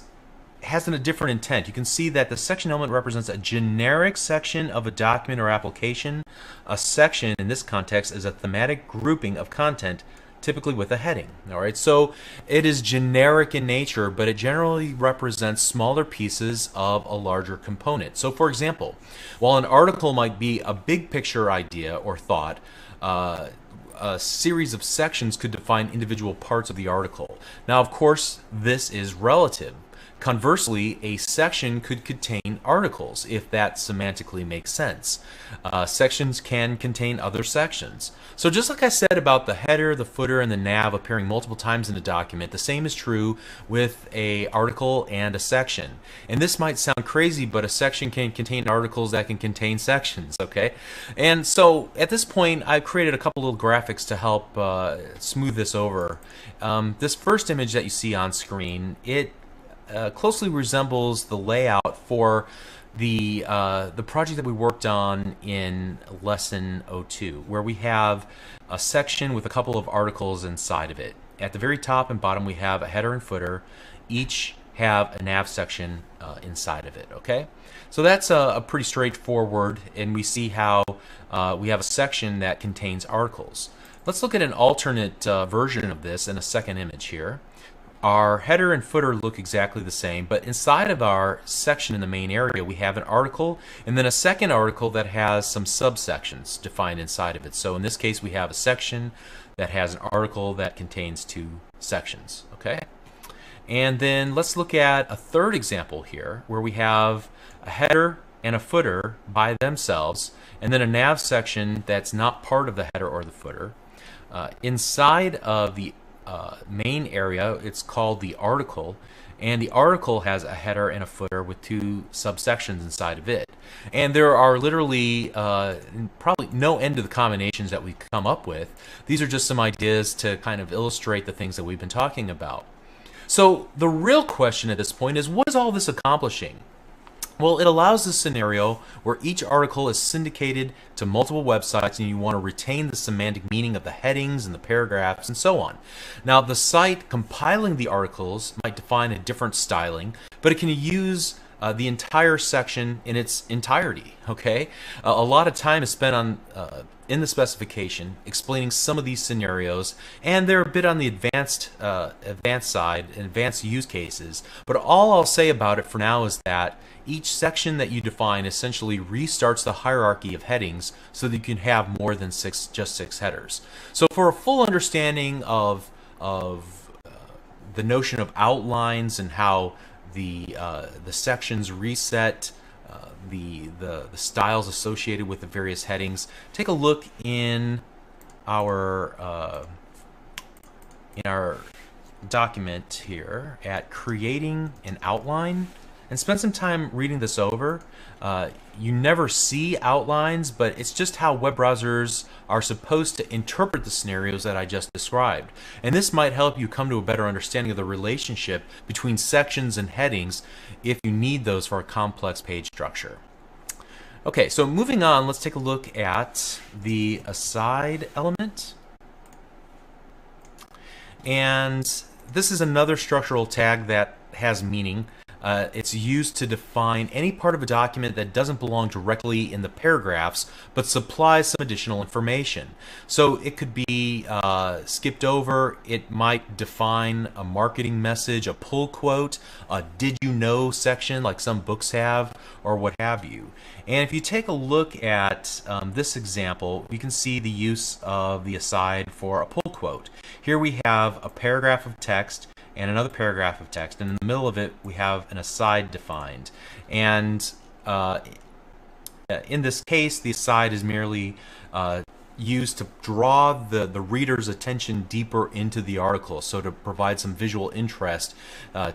a different intent. You can see that the section element represents a generic section of a document or application. A section in this context is a thematic grouping of content, typically with a heading. All right, so it is generic in nature, but it generally represents smaller pieces of a larger component. So for example, while an article might be a big picture idea or thought, a series of sections could define individual parts of the article. Now, of course, this is relative. Conversely, a section could contain articles, if that semantically makes sense. Sections can contain other sections. So just like I said about the header, the footer, and the nav appearing multiple times in a document, the same is true with an article and a section. And this might sound crazy, but a section can contain articles that can contain sections, okay? And so at this point, I've created a couple little graphics to help smooth this over. This first image that you see on screen, it closely resembles the layout for the project that we worked on in lesson 02, where we have a section with a couple of articles inside of it. At the very top and bottom, we have a header and footer. Each have a nav section inside of it. Okay, so that's a pretty straightforward, and we see how we have a section that contains articles. Let's look at an alternate version of this in a second image here. Our header and footer look exactly the same, but inside of our section in the main area, we have an article and then a second article that has some subsections defined inside of it. So in this case, we have a section that has an article that contains two sections. Okay, and then let's look at a third example here where we have a header and a footer by themselves, and then a nav section that's not part of the header or the footer. Inside of the main area, it's called the article, and the article has a header and a footer with two subsections inside of it. And there are literally probably no end to the combinations that we come up with. These are just some ideas to kind of illustrate the things that we've been talking about. So the real question at this point is, what is all this accomplishing? Well, it allows a scenario where each article is syndicated to multiple websites and you want to retain the semantic meaning of the headings and the paragraphs and so on. Now, the site compiling the articles might define a different styling, but it can use the entire section in its entirety. Okay, a lot of time is spent on in the specification explaining some of these scenarios, and they're a bit on the advanced side, advanced use cases. But all I'll say about it for now is that each section that you define essentially restarts the hierarchy of headings so that you can have more than just six headers. So for a full understanding of the notion of outlines and how the sections reset the styles associated with the various headings, take a look in our document here at creating an outline and spend some time reading this over. You never see outlines, but it's just how web browsers are supposed to interpret the scenarios that I just described. And this might help you come to a better understanding of the relationship between sections and headings if you need those for a complex page structure. Okay, so moving on, let's take a look at the aside element. And this is another structural tag that has meaning. It's used to define any part of a document that doesn't belong directly in the paragraphs, but supplies some additional information. So it could be skipped over. It might define a marketing message, a pull quote, a did you know section like some books have, or what have you. And if you take a look at this example, you can see the use of the aside for a pull quote. Here we have a paragraph of text and another paragraph of text, and in the middle of it we have an aside defined. And in this case, the aside is merely used to draw the reader's attention deeper into the article, so to provide some visual interest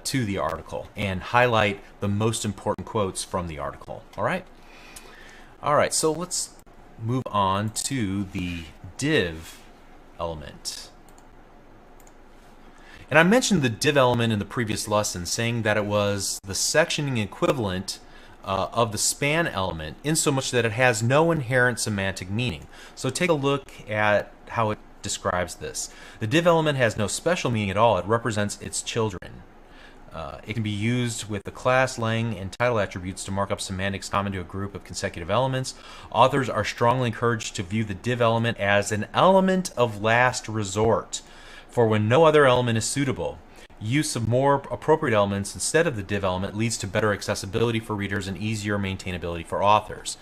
to the article and highlight the most important quotes from the article. All right, so let's move on to the div element. And I mentioned the div element in the previous lesson, saying that it was the sectioning equivalent of the span element, in so much that it has no inherent semantic meaning. So take a look at how it describes this. The div element has no special meaning at all. It represents its children. It can be used with the class, lang, and title attributes to mark up semantics common to a group of consecutive elements. Authors are strongly encouraged to view the div element as an element of last resort, for when no other element is suitable. Use of more appropriate elements instead of the div element leads to better accessibility for readers and easier maintainability for authors.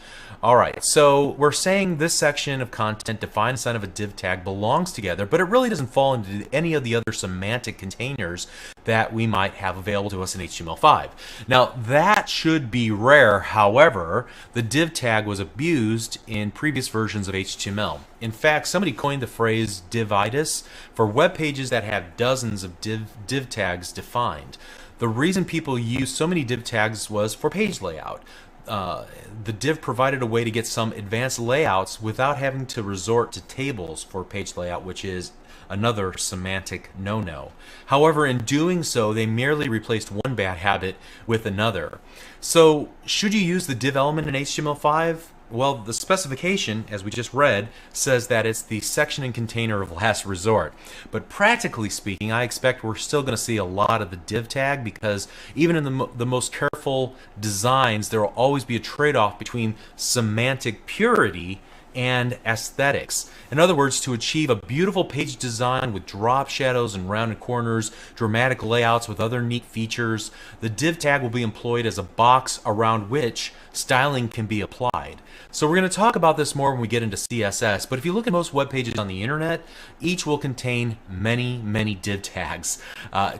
Alright, so we're saying this section of content defined inside of a div tag belongs together, but it really doesn't fall into any of the other semantic containers that we might have available to us in HTML5. Now, that should be rare. However, the div tag was abused in previous versions of HTML. In fact, somebody coined the phrase divitis for web pages that have dozens of div tags defined. The reason people used so many div tags was for page layout. The div provided a way to get some advanced layouts without having to resort to tables for page layout, which is another semantic no-no. However, in doing so, they merely replaced one bad habit with another. So, should you use the div element in HTML5? Well, the specification, as we just read, says that it's the section and container of last resort. But practically speaking, I expect we're still going to see a lot of the div tag, because even in the most careful designs, there will always be a trade-off between semantic purity and aesthetics. In other words, to achieve a beautiful page design with drop shadows and rounded corners, dramatic layouts with other neat features, the div tag will be employed as a box around which styling can be applied. So we're going to talk about this more when we get into CSS, but if you look at most web pages on the internet, each will contain many div tags,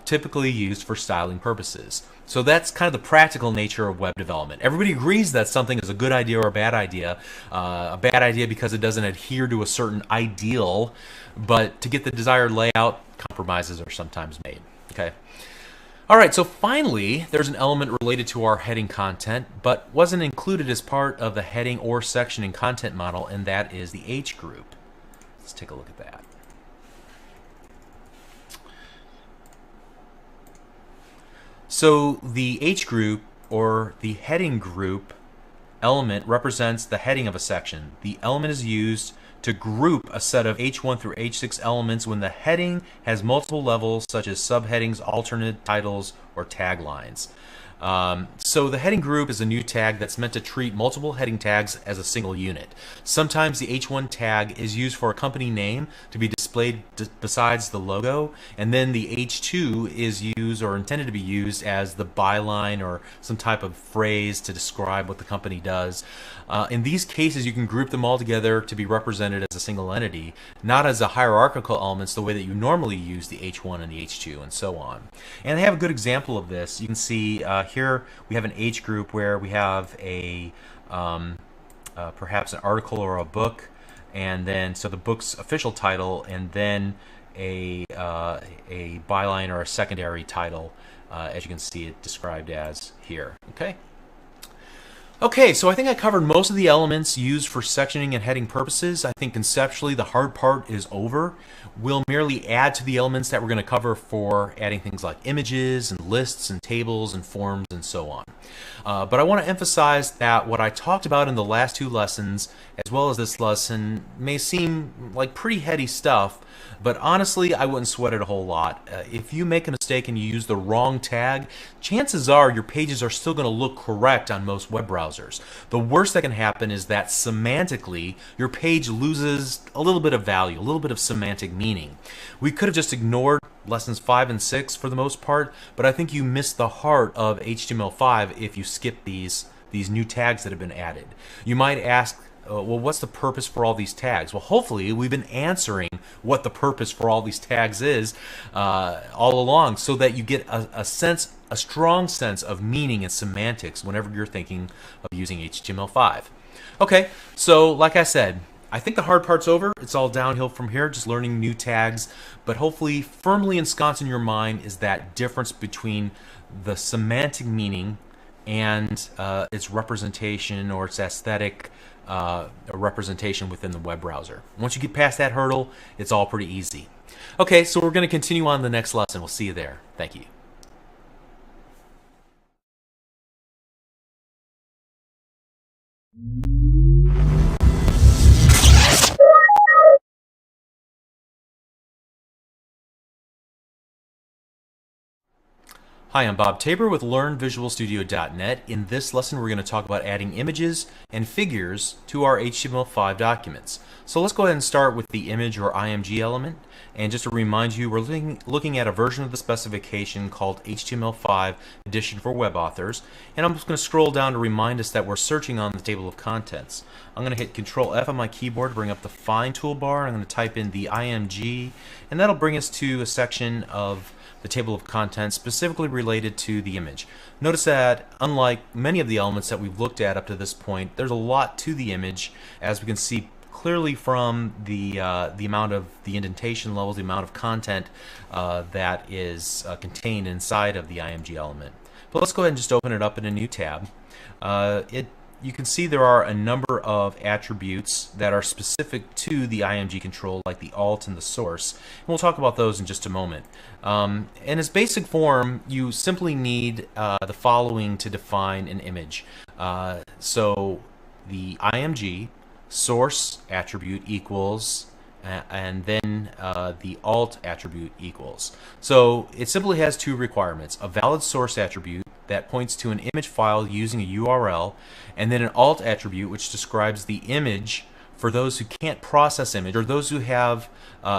typically used for styling purposes. So that's kind of the practical nature of web development. Everybody agrees that something is a good idea or a bad idea because it doesn't adhere to a certain ideal, but to get the desired layout, compromises are sometimes made. Okay. All right, so finally, there's an element related to our heading content, but wasn't included as part of the heading or section and content model, and that is the H group. Let's take a look at that. So the H group, or the heading group element, represents the heading of a section. The element is used to group a set of H1 through H6 elements when the heading has multiple levels, such as subheadings, alternate titles, or taglines. So the heading group is a new tag that's meant to treat multiple heading tags as a single unit. Sometimes the H1 tag is used for a company name to be displayed besides the logo, and then the H2 is used or intended to be used as the byline or some type of phrase to describe what the company does. In these cases, you can group them all together to be represented as a single entity, not as a hierarchical elements the way that you normally use the H1 and the H2 and so on. And they have a good example of this. You can see here we have an H group where we have a perhaps an article or a book, and then so the book's official title, and then a byline or a secondary title, as you can see it described as here. Okay, so I think I covered most of the elements used for sectioning and heading purposes. I think conceptually the hard part is over. We'll merely add to the elements that we're going to cover for adding things like images and lists and tables and forms and so on. But I want to emphasize that what I talked about in the last two lessons, as well as this lesson, may seem like pretty heady stuff, but honestly, I wouldn't sweat it a whole lot. If you make a mistake and you use the wrong tag, chances are your pages are still going to look correct on most web browsers. The worst that can happen is that semantically, your page loses a little bit of value, a little bit of semantic meaning. We could have just ignored lessons 5 and 6 for the most part, but I think you missed the heart of HTML5 if you skip these new tags that have been added. You might ask, well, what's the purpose for all these tags? Well, hopefully we've been answering what the purpose for all these tags is all along, so that you get a strong sense of meaning and semantics whenever you're thinking of using HTML5. Okay, so like I said, I think the hard part's over. It's all downhill from here, just learning new tags, but hopefully firmly ensconced in your mind is that difference between the semantic meaning and its representation or its aesthetic representation within the web browser. Once you get past that hurdle, it's all pretty easy. Okay, so we're going to continue on the next lesson. We'll see you there. Thank you. Hi, I'm Bob Tabor with LearnVisualStudio.net. In this lesson, we're going to talk about adding images and figures to our HTML5 documents. So let's go ahead and start with the image or IMG element. And just to remind you, we're looking at a version of the specification called HTML5 Edition for Web Authors. And I'm just going to scroll down to remind us that we're searching on the table of contents. I'm going to hit Control F on my keyboard to bring up the Find toolbar. I'm going to type in the IMG, and that'll bring us to a section of the table of contents specifically related to the image. Notice that unlike many of the elements that we've looked at up to this point, there's a lot to the image, as we can see clearly from the amount of the indentation levels, the amount of content that is contained inside of the IMG element. But let's go ahead and just open it up in a new tab. You can see there are a number of attributes that are specific to the IMG control, like the alt and the source. And we'll talk about those in just a moment. In its basic form, you simply need the following to define an image. So the IMG source attribute equals, and then the alt attribute equals. So it simply has two requirements: a valid source attribute that points to an image file using a URL, and then an alt attribute which describes the image for those who can't process image or those who have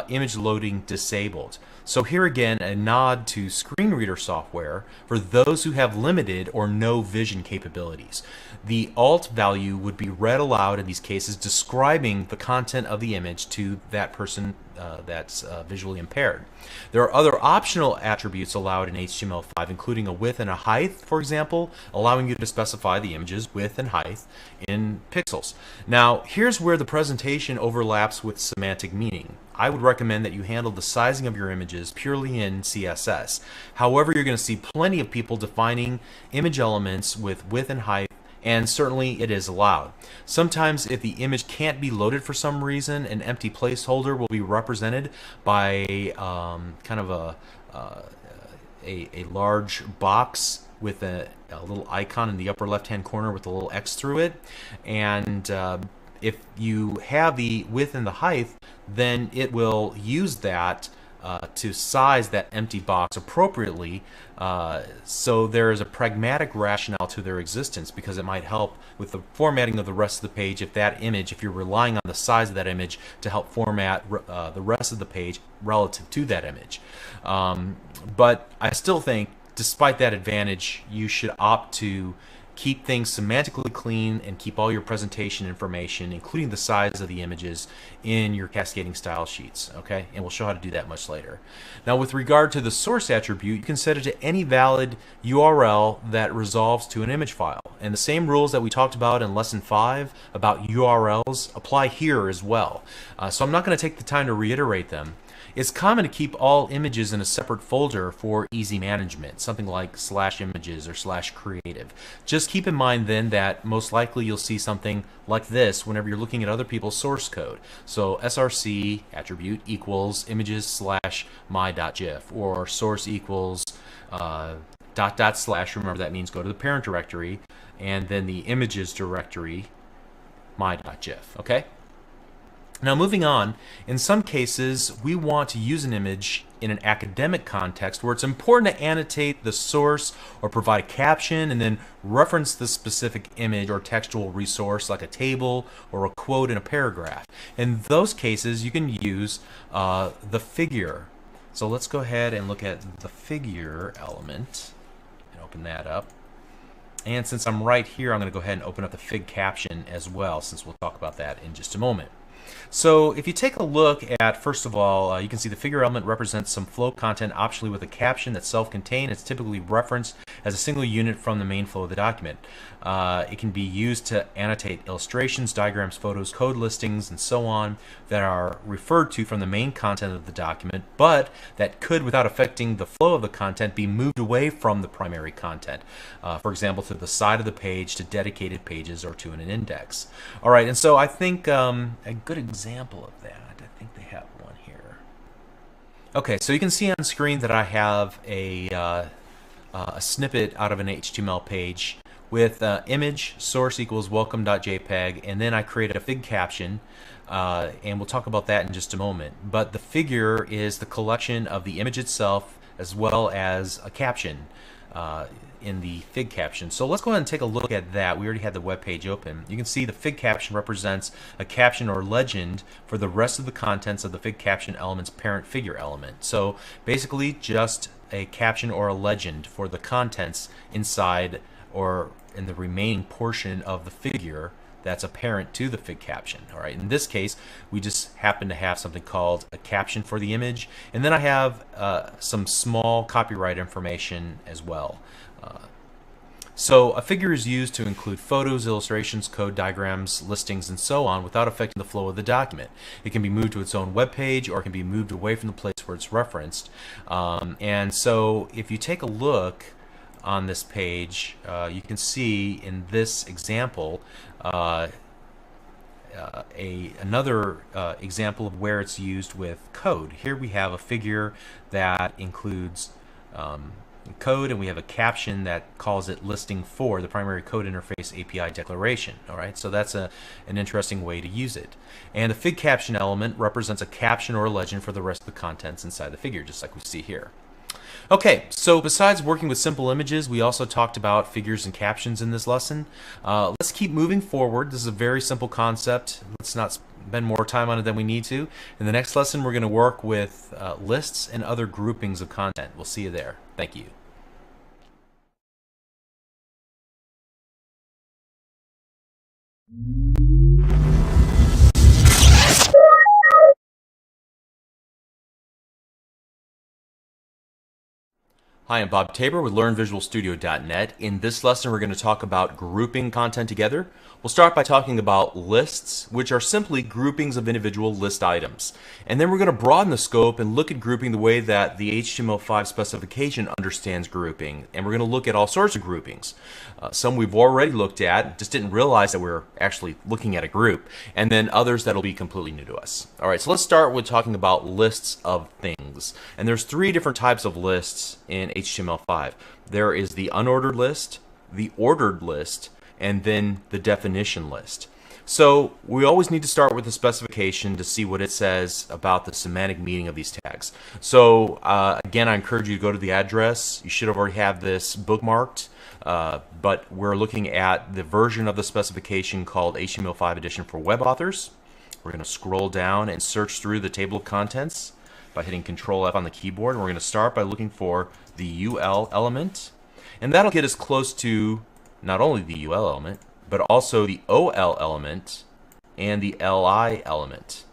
image loading disabled. So here again, a nod to screen reader software for those who have limited or no vision capabilities. The alt value would be read aloud in these cases, describing the content of the image to that person that's visually impaired. There are other optional attributes allowed in HTML5, including a width and a height, for example, allowing you to specify the image's width and height in pixels. Now, here's where the presentation overlaps with semantic meaning. I would recommend that you handle the sizing of your images purely in CSS. However, you're going to see plenty of people defining image elements with width and height, and certainly it is allowed. Sometimes if the image can't be loaded for some reason, an empty placeholder will be represented by kind of a large box with a little icon in the upper left hand corner with a little X through it. And if you have the width and the height, then it will use that to size that empty box appropriately. So there is a pragmatic rationale to their existence, because it might help with the formatting of the rest of the page if you're relying on the size of that image to help format the rest of the page relative to that image. But I still think, despite that advantage, you should opt to keep things semantically clean and keep all your presentation information, including the size of the images, in your cascading style sheets. Okay, and we'll show how to do that much later. Now, with regard to the source attribute, you can set it to any valid URL that resolves to an image file. And the same rules that we talked about in lesson 5 about URLs apply here as well. So I'm not going to take the time to reiterate them. It's common to keep all images in a separate folder for easy management, something like /images or /creative. Just keep in mind then that most likely you'll see something like this whenever you're looking at other people's source code. So src attribute equals images / my.gif, or source equals .. Remember, that means go to the parent directory and then the images directory my.gif. Okay? Now, moving on, in some cases we want to use an image in an academic context where it's important to annotate the source or provide a caption and then reference the specific image or textual resource like a table or a quote in a paragraph. In those cases, you can use the figure. So let's go ahead and look at the figure element and open that up. And since I'm right here, I'm going to go ahead and open up the fig caption as well, since we'll talk about that in just a moment. So if you take a look at, first of all, you can see the figure element represents some flow content optionally with a caption that's self-contained. It's typically referenced as a single unit from the main flow of the document. It can be used to annotate illustrations, diagrams, photos, code listings, and so on that are referred to from the main content of the document, but that could, without affecting the flow of the content, be moved away from the primary content. For example, to the side of the page, to dedicated pages, or to an index. All right, and so I think a good example of that, I think they have one here. Okay, so you can see on screen that I have a snippet out of an HTML page with image source equals welcome.jpg, and then I created a fig caption, and we'll talk about that in just a moment. But the figure is the collection of the image itself as well as a caption in the fig caption. So let's go ahead and take a look at that. We already had the web page open. You can see the fig caption represents a caption or legend for the rest of the contents of the fig caption element's parent figure element. So basically just a caption or a legend for the contents inside or in the remaining portion of the figure that's apparent to the fig caption. All right, in this case we just happen to have something called a caption for the image, and then I have some small copyright information as well. So a figure is used to include photos, illustrations, code, diagrams, listings, and so on without affecting the flow of the document. It can be moved to its own web page, or it can be moved away from the place where it's referenced. And so if you take a look on this page, you can see in this example another example of where it's used with code. Here we have a figure that includes code, and we have a caption that calls it listing for the primary code interface API declaration. All right, so that's an interesting way to use it. And the fig caption element represents a caption or a legend for the rest of the contents inside the figure, just like we see here. Okay, so besides working with simple images, we also talked about figures and captions in this lesson. Let's keep moving forward. This is a very simple concept. Let's not spend more time on it than we need to. In the next lesson, we're going to work with lists and other groupings of content. We'll see you there. Thank you. Hi, I'm Bob Tabor with LearnVisualStudio.net. In this lesson, we're going to talk about grouping content together. We'll start by talking about lists, which are simply groupings of individual list items. And then we're going to broaden the scope and look at grouping the way that the HTML5 specification understands grouping. And we're going to look at all sorts of groupings. Some we've already looked at, just didn't realize that we're actually looking at a group. And then others that'll be completely new to us. All right, so let's start with talking about lists of things. And there's three different types of lists in HTML5. There is the unordered list, the ordered list, and then the definition list. So we always need to start with the specification to see what it says about the semantic meaning of these tags. So again, I encourage you to go to the address. You should already have this bookmarked, but we're looking at the version of the specification called HTML5 edition for web authors. We're going to scroll down and search through the table of contents by hitting Control F on the keyboard. And we're going to start by looking for the UL element, and that'll get us close to not only the UL element, but also the OL element and the LI element.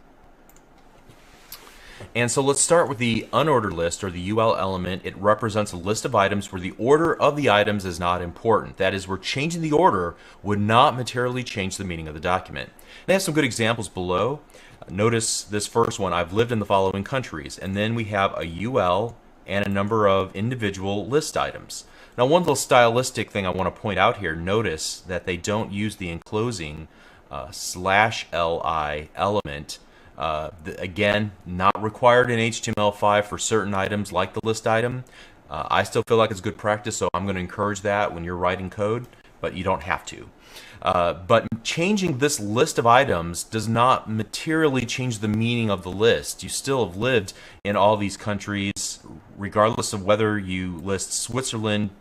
And so let's start with the unordered list, or the UL element. It represents a list of items where the order of the items is not important. That is, where changing the order would not materially change the meaning of the document. They have some good examples below. Notice this first one, I've lived in the following countries, and then we have a UL and a number of individual list items. Now, one little stylistic thing I want to point out here, notice that they don't use the enclosing /li element. Again, not required in HTML5 for certain items like the list item. I still feel like it's good practice, so I'm going to encourage that when you're writing code, but you don't have to. But changing this list of items does not materially change the meaning of the list. You still have lived in all these countries, regardless of whether you list Switzerland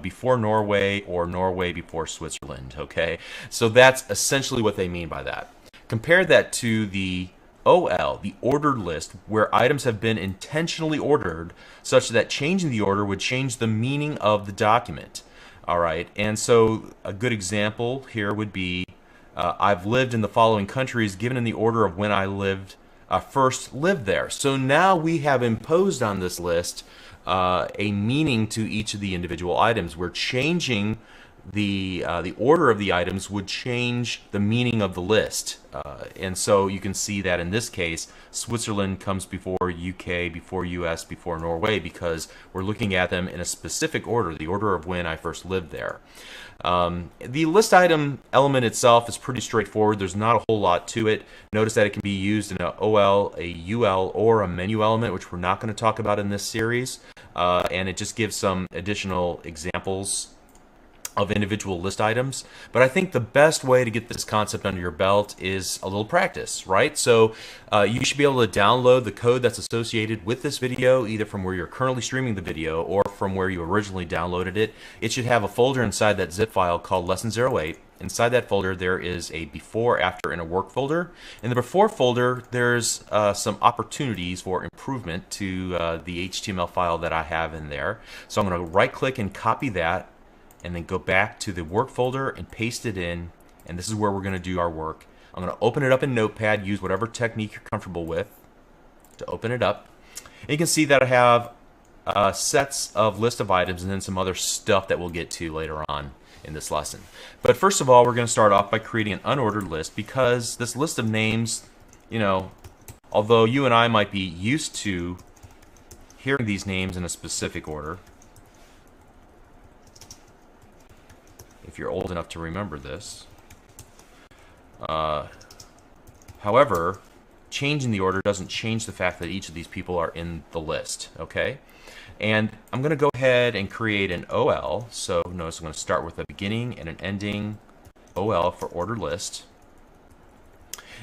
before Norway or Norway before Switzerland, okay? So that's essentially what they mean by that. Compare that to the OL, the ordered list, where items have been intentionally ordered such that changing the order would change the meaning of the document. All right, and so a good example here would be I've lived in the following countries given in the order of when I first lived there. So now we have imposed on this list a meaning to each of the individual items. We're changing the order of the items would change the meaning of the list. And so you can see that in this case, Switzerland comes before UK, before US, before Norway, because we're looking at them in a specific order, the order of when I first lived there. The list item element itself is pretty straightforward. There's not a whole lot to it. Notice that it can be used in an OL, a UL, or a menu element, which we're not going to talk about in this series. And it just gives some additional examples of individual list items. But I think the best way to get this concept under your belt is a little practice, right? So you should be able to download the code that's associated with this video, either from where you're currently streaming the video or from where you originally downloaded it. It should have a folder inside that zip file called Lesson 08. Inside that folder, there is a before, after, and a work folder. In the before folder, there's some opportunities for improvement to the HTML file that I have in there. So I'm going to right-click and copy that, and then go back to the work folder and paste it in, and this is where we're going to do our work. I'm going to open it up in Notepad, use whatever technique you're comfortable with to open it up. And you can see that I have sets of list of items and then some other stuff that we'll get to later on in this lesson. But first of all, we're going to start off by creating an unordered list, because this list of names, you know, although you and I might be used to hearing these names in a specific order, if you're old enough to remember this. However, changing the order doesn't change the fact that each of these people are in the list, okay? And I'm going to go ahead and create an OL. So notice I'm going to start with a beginning and an ending OL for ordered list.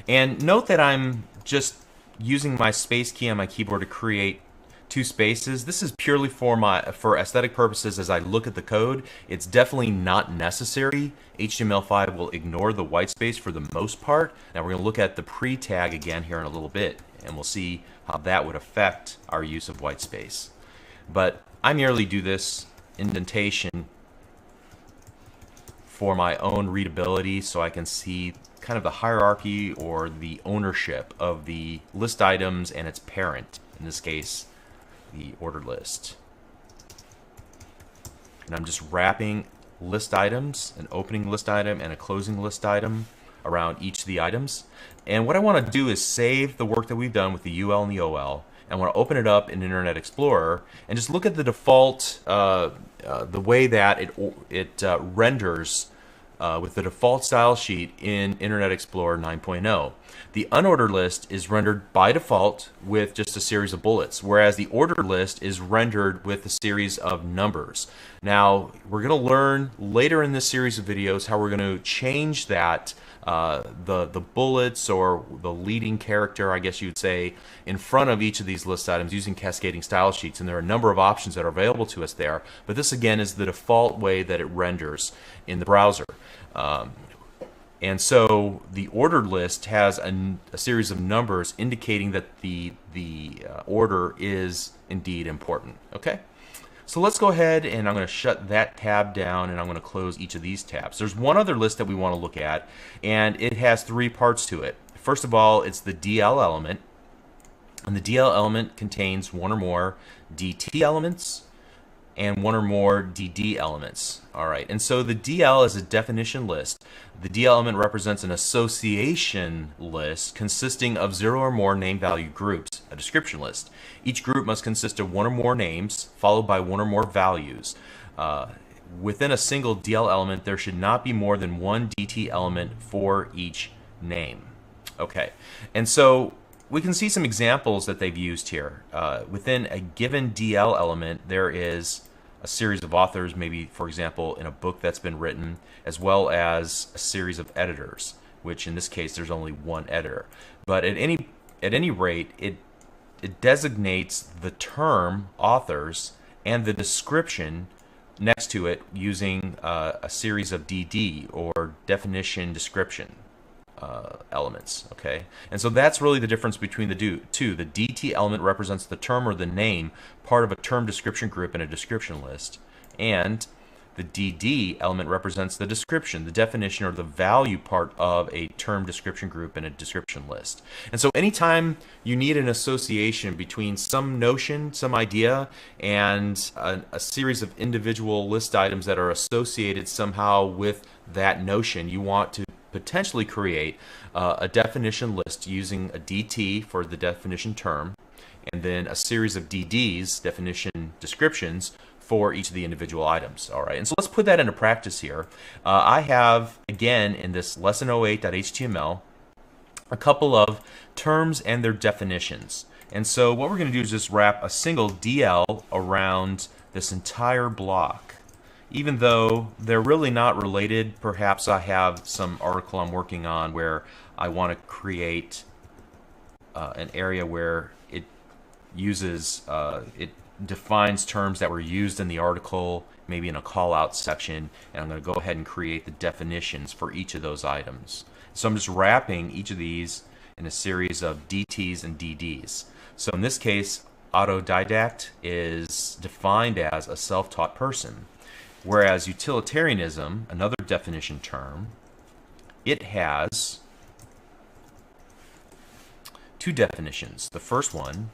And note that I'm just using my space key on my keyboard to create two spaces. This is purely for aesthetic purposes. As I look at the code, it's definitely not necessary. HTML5 will ignore the white space for the most part. Now we're going to look at the pre-tag again here in a little bit, and we'll see how that would affect our use of white space. But I merely do this indentation for my own readability, so I can see kind of the hierarchy or the ownership of the list items and its parent, in this case the ordered list. And I'm just wrapping list items, an opening list item and a closing list item around each of the items. And what I want to do is save the work that we've done with the UL and the OL. I want to open it up in Internet Explorer and just look at the default, the way that it renders with the default style sheet in Internet Explorer 9.0. The unordered list is rendered by default with just a series of bullets, whereas the ordered list is rendered with a series of numbers. Now, we're going to learn later in this series of videos how we're going to change that, the bullets or the leading character, I guess you'd say, in front of each of these list items using cascading style sheets. And there are a number of options that are available to us there. But this, again, is the default way that it renders in the browser. And so the ordered list has a series of numbers indicating that the order is indeed important. Okay? So let's go ahead and I'm going to shut that tab down and I'm going to close each of these tabs. There's one other list that we want to look at, and it has three parts to it. First of all, it's the DL element, and the DL element contains one or more DT elements, and one or more DD elements. All right, and so the DL is a definition list. The DL element represents an association list consisting of 0 or more name value groups, a description list. Each group must consist of one or more names followed by one or more values. Within a single DL element, there should not be more than one DT element for each name. Okay, and so we can see some examples that they've used here. Within a given DL element, there is a series of authors, maybe, for example, in a book that's been written, as well as a series of editors, which in this case, there's only one editor. But at any rate, it designates the term authors and the description next to it using a series of DD, or definition description elements. Okay, and so that's really the difference between the two. The DT element represents the term or the name part of a term description group in a description list, and the DD element represents the description, the definition, or the value part of a term description group in a description list. And so anytime you need an association between some notion, some idea, and a series of individual list items that are associated somehow with that notion, you want to potentially create a definition list using a DT for the definition term, and then a series of DDs, definition descriptions, for each of the individual items. All right, and so let's put that into practice here. I have, again, in this lesson 08.html, a couple of terms and their definitions. And so what we're going to do is just wrap a single DL around this entire block. Even though they're really not related, perhaps I have some article I'm working on where I want to create an area where it uses, it defines terms that were used in the article, maybe in a call-out section, and I'm going to go ahead and create the definitions for each of those items. So I'm just wrapping each of these in a series of DTs and DDs. So in this case, autodidact is defined as a self-taught person, whereas utilitarianism, another definition term, it has two definitions. The first one,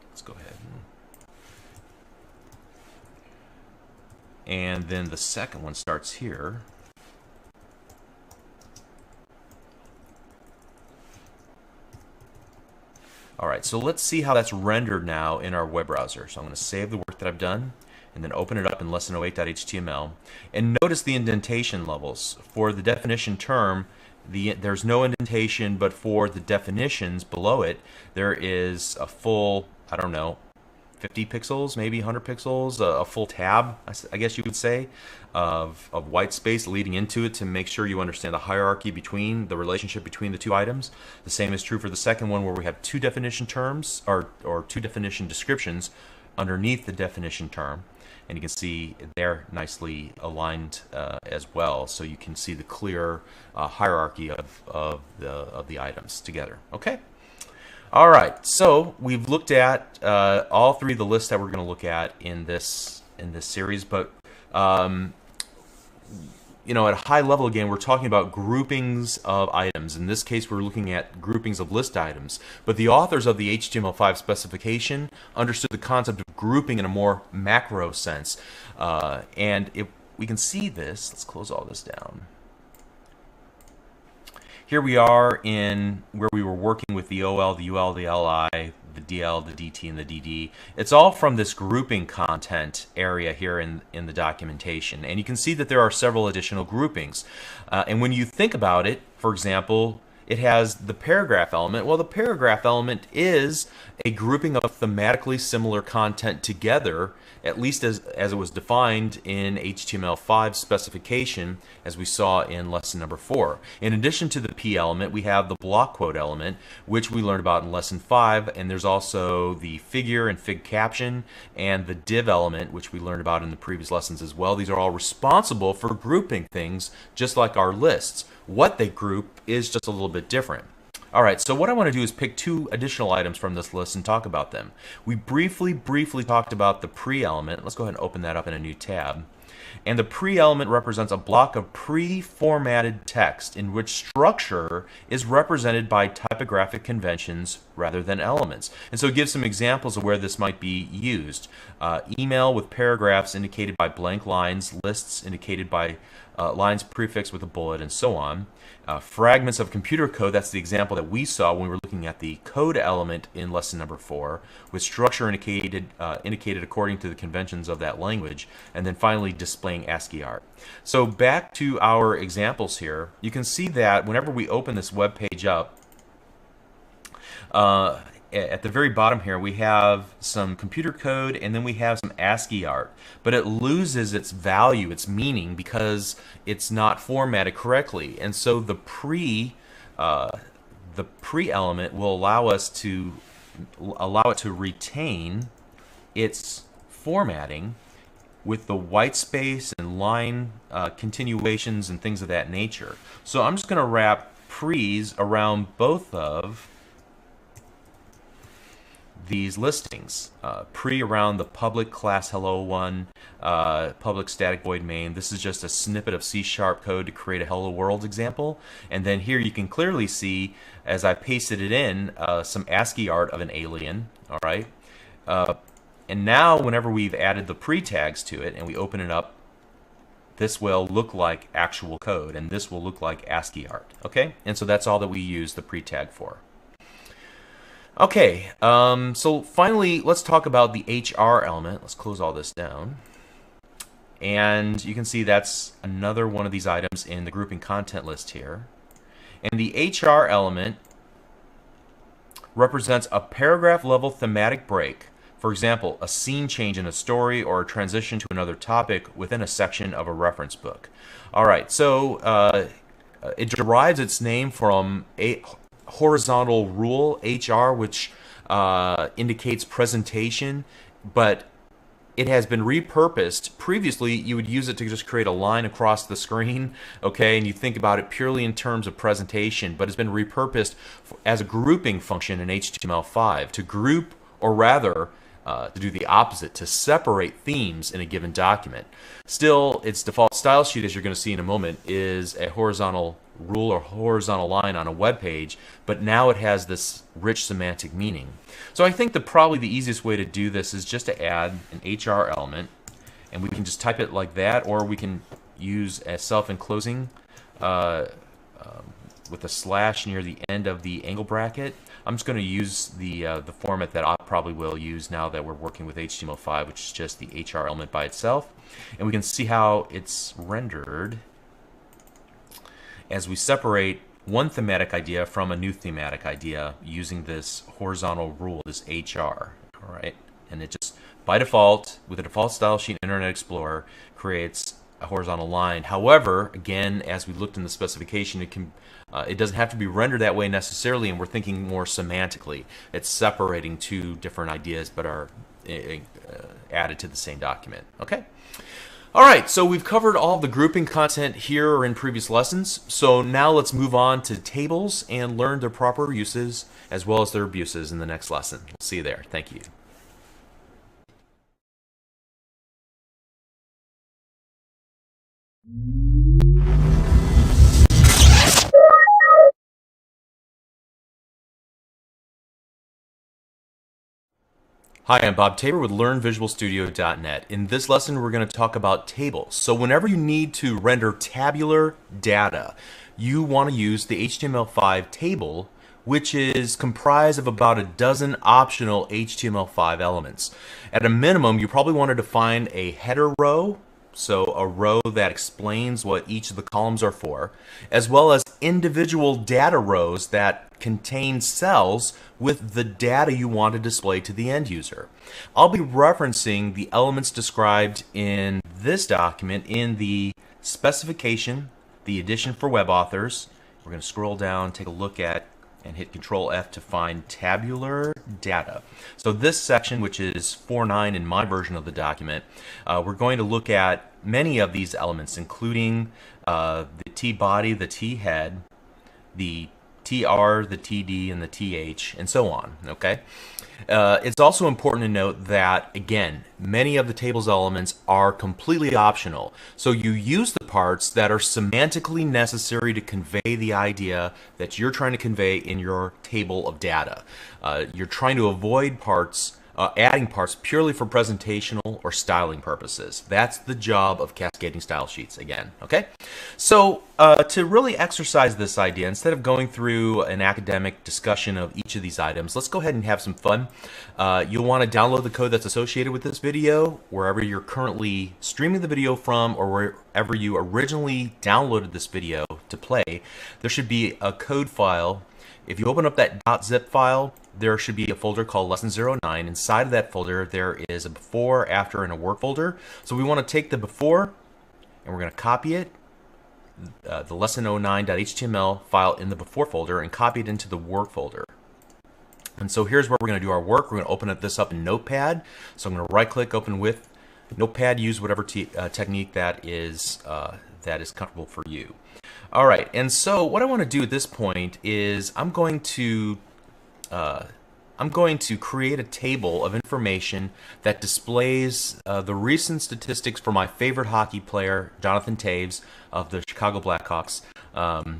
let's go ahead and then the second one starts here. All right, so let's see how that's rendered now in our web browser. So I'm going to save the work that I've done and then open it up in lesson 08.html, and notice the indentation levels. For the definition term, there's no indentation, but for the definitions below it, there is a full, I don't know, 50 pixels, maybe 100 pixels, a full tab, I guess you would say, of white space leading into it to make sure you understand the hierarchy between the relationship between the two items. The same is true for the second one, where we have two definition terms or two definition descriptions underneath the definition term. And you can see they're nicely aligned as well, so you can see the clear hierarchy of the items together. Okay. All right. So we've looked at all three of the lists that we're going to look at in this series, but you know, at a high level, again, we're talking about groupings of items. In this case, we're looking at groupings of list items. But the authors of the HTML5 specification understood the concept of grouping in a more macro sense. And if we can see this, let's close all this down. Here we are in where we were working with the OL, the UL, the LI, the DL, the DT, and the DD. It's all from this grouping content area here in the documentation. And you can see that there are several additional groupings. And when you think about it, for example, it has the paragraph element. Well, the paragraph element is a grouping of thematically similar content together, at least as it was defined in HTML5 specification, as we saw in lesson number 4. In addition to the P element, we have the block quote element, which we learned about in lesson 5, and there's also the figure and fig caption, and the div element, which we learned about in the previous lessons as well. These are all responsible for grouping things, just like our lists. What they group is just a little bit different. All right, so what I want to do is pick two additional items from this list and talk about them. We briefly talked about the pre element. Let's go ahead and open that up in a new tab. And the pre element represents a block of pre-formatted text in which structure is represented by typographic conventions rather than elements. And so it gives some examples of where this might be used. Email with paragraphs indicated by blank lines, lists indicated by lines prefixed with a bullet, and so on. Fragments of computer code, that's the example that we saw when we were looking at the code element in lesson number 4, with structure indicated according to the conventions of that language, and then finally displaying ASCII art. So back to our examples here, you can see that whenever we open this web page up, at the very bottom here we have some computer code and then we have some ASCII art, but it loses its value, its meaning, because it's not formatted correctly. And so the pre element will allow it to retain its formatting with the white space and line continuations and things of that nature. So I'm just going to wrap pre's around both of these listings. Pre around the public class hello one, public static void main. This is just a snippet of C# code to create a hello world example. And then here you can clearly see, as I pasted it in, some ASCII art of an alien. All right. And now whenever we've added the pre tags to it and we open it up, this will look like actual code and this will look like ASCII art. Okay. And so that's all that we use the pre tag for. Okay, so finally, let's talk about the HR element. Let's close all this down. And you can see that's another one of these items in the grouping content list here. And the HR element represents a paragraph level thematic break. For example, a scene change in a story or a transition to another topic within a section of a reference book. All right, so it derives its name from a horizontal rule, HR, which indicates presentation, but it has been repurposed. Previously, you would use it to just create a line across the screen, okay, and you think about it purely in terms of presentation, but it's been repurposed as a grouping function in HTML5 to group, or rather, to do the opposite, to separate themes in a given document. Still, its default style sheet, as you're going to see in a moment, is a horizontal rule or horizontal line on a web page, but now it has this rich semantic meaning. So I think probably the easiest way to do this is just to add an HR element, and we can just type it like that, or we can use a self-enclosing with a slash near the end of the angle bracket. I'm just going to use the format that I probably will use now that we're working with HTML5, which is just the HR element by itself. And we can see how it's rendered as we separate one thematic idea from a new thematic idea using this horizontal rule, this HR. All right, and it just by default, with the default style sheet in Internet Explorer, creates a horizontal line. However, again, as we looked in the specification, it doesn't have to be rendered that way necessarily, and we're thinking more semantically. It's separating two different ideas but are added to the same document. Okay. All right, so we've covered all the grouping content here or in previous lessons. So now let's move on to tables and learn their proper uses as well as their abuses in the next lesson. We'll see you there. Thank you. Hi, I'm Bob Tabor with LearnVisualStudio.net. In this lesson, we're going to talk about tables. So whenever you need to render tabular data, you want to use the HTML5 table, which is comprised of about a dozen optional HTML5 elements. At a minimum, you probably want to define a header row, so a row that explains what each of the columns are for, as well as individual data rows that contain cells with the data you want to display to the end user. I'll be referencing the elements described in this document in the specification, the edition for web authors. We're going to scroll down, take a look at, and hit Control F to find tabular data. So this section, which is 4.9 in my version of the document, we're going to look at many of these elements, including the T body, the T head, the TR, the TD, and the TH, and so on, okay? It's also important to note that, again, many of the table's elements are completely optional. So you use the parts that are semantically necessary to convey the idea that you're trying to convey in your table of data. You're trying to avoid adding parts purely for presentational or styling purposes. That's the job of cascading style sheets, again, okay? So to really exercise this idea, instead of going through an academic discussion of each of these items, let's go ahead and have some fun. You'll want to download the code that's associated with this video, wherever you're currently streaming the video from, or wherever you originally downloaded this video to play. There should be a code file. If you open up that .zip file, there should be a folder called Lesson 09. Inside of that folder, there is a before, after, and a work folder. So we want to take the before, and we're going to copy it, the lesson09.html file in the before folder, and copy it into the work folder. And so here's where we're going to do our work. We're going to open this up in Notepad. So I'm going to right-click, open with Notepad. Use whatever technique that is comfortable for you. All right, and so what I want to do at this point is I'm going to create a table of information that displays the recent statistics for my favorite hockey player, Jonathan Toews of the Chicago Blackhawks. And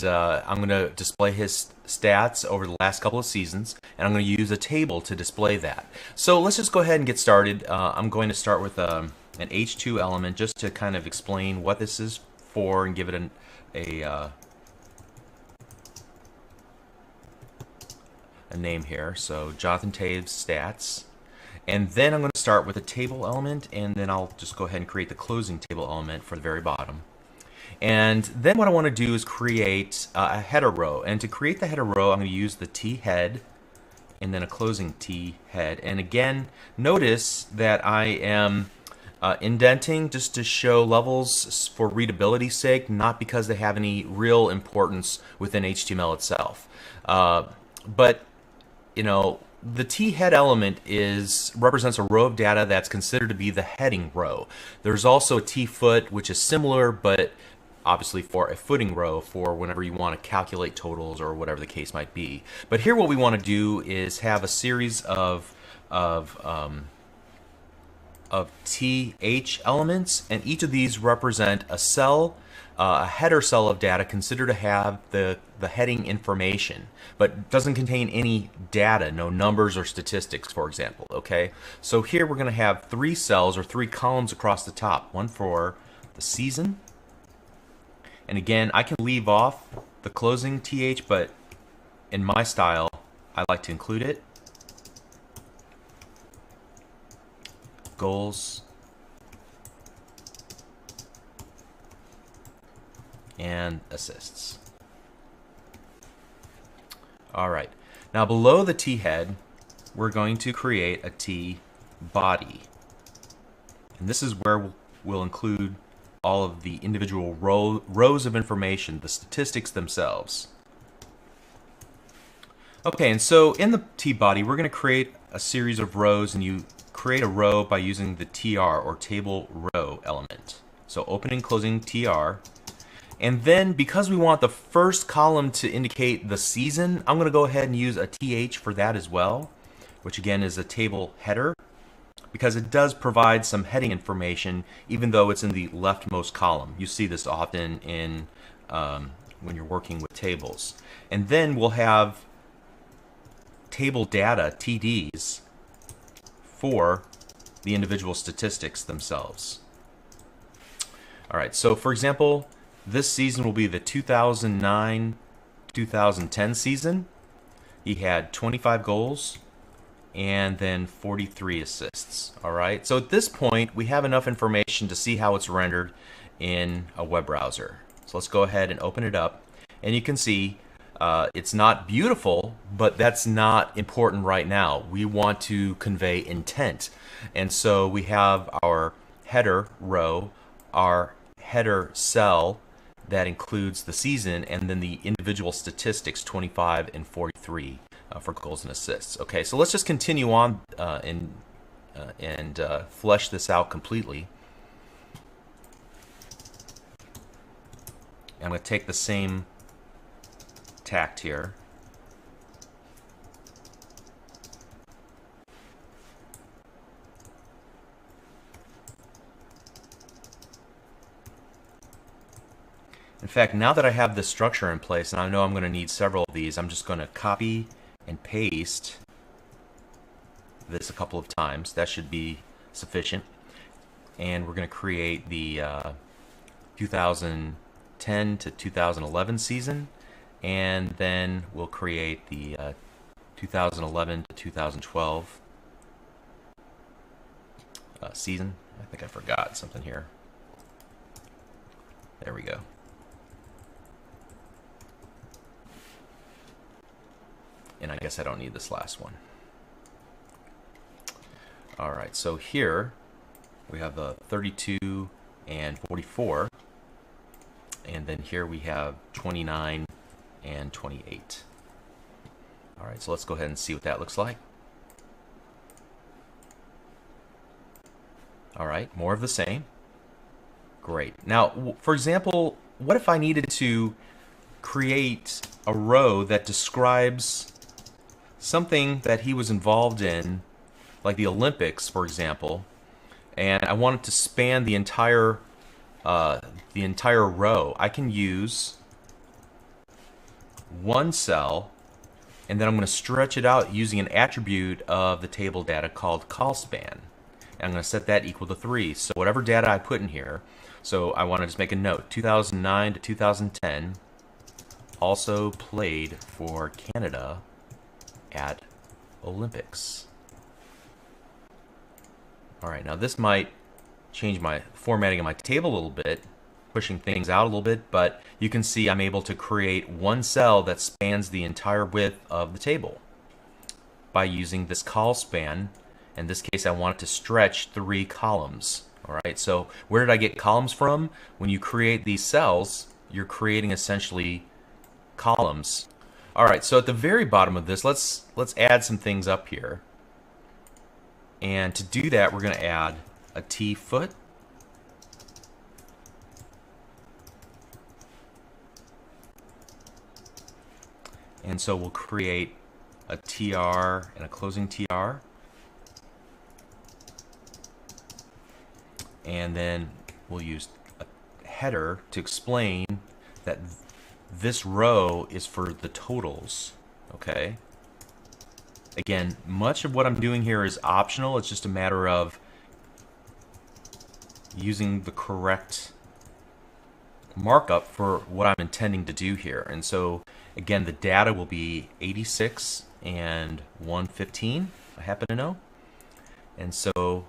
I'm going to display his stats over the last couple of seasons, and I'm going to use a table to display that. So let's just go ahead and get started. I'm going to start with an H2 element just to kind of explain what this is for and give it a name here. So Jonathan Toews stats, and then I'm going to start with a table element, and then I'll just go ahead and create the closing table element for the very bottom. And then what I want to do is create a header row, and to create the header row I'm going to use the T head and then a closing T head. And again, notice that I am indenting just to show levels for readability's sake, not because they have any real importance within HTML itself. But you know, the T head element represents a row of data that's considered to be the heading row. There's also a T foot, which is similar, but obviously for a footing row for whenever you want to calculate totals or whatever the case might be. But here what we want to do is have a series of TH elements, and each of these represent a cell, a header cell of data considered to have the heading information, but doesn't contain any data, no numbers or statistics, for example, okay? So here we're going to have 3 cells or 3 columns across the top, one for the season, and again, I can leave off the closing TH, but in my style, I like to include it. Goals, and assists. All right, now below the T head, we're going to create a T body. And this is where we'll include all of the individual rows of information, the statistics themselves. Okay, and so in the T body, we're going to create a series of rows, and you create a row by using the TR or table row element. So opening, closing TR. And then because we want the first column to indicate the season, I'm going to go ahead and use a TH for that as well, which again is a table header, because it does provide some heading information even though it's in the leftmost column. You see this often in when you're working with tables. And then we'll have table data, TDs, for the individual statistics themselves. All right, so for example, this season will be the 2009-2010 season. He had 25 goals and then 43 assists. All right, so at this point, we have enough information to see how it's rendered in a web browser. So let's go ahead and open it up, and you can see it's not beautiful, but that's not important right now. We want to convey intent. And so we have our header row, our header cell that includes the season, and then the individual statistics, 25 and 43 for goals and assists. Okay, so let's just continue on and flesh this out completely. I'm going to take the same tacked here. In fact, now that I have this structure in place, and I know I'm going to need several of these, I'm just going to copy and paste this a couple of times. That should be sufficient. And we're going to create the 2010 to 2011 season, and then we'll create the 2011 to 2012 season. I think I forgot something here. There we go. And I guess I don't need this last one. All right, so here we have the 32 and 44, and then here we have 29 and 28. All right, so let's go ahead and see what that looks like. All right, more of the same. Great. Now, for example, what if I needed to create a row that describes something that he was involved in, like the Olympics, for example, and I want it to span the entire row? I can use one cell, and then I'm going to stretch it out using an attribute of the table data called colspan. And I'm going to set that equal to 3. So whatever data I put in here, so I want to just make a note, 2009 to 2010, also played for Canada at Olympics. All right, now this might change my formatting of my table a little bit, pushing things out a little bit, but you can see I'm able to create one cell that spans the entire width of the table by using this col span. In this case, I want it to stretch 3 columns. All right, so where did I get columns from? When you create these cells, you're creating essentially columns. All right, so at the very bottom of this, let's add some things up here. And to do that, we're going to add a T foot. And so we'll create a TR and a closing TR. And then we'll use a header to explain that this row is for the totals, okay? Again, much of what I'm doing here is optional. It's just a matter of using the correct markup for what I'm intending to do here. And so, again, the data will be 86 and 115, I happen to know. And so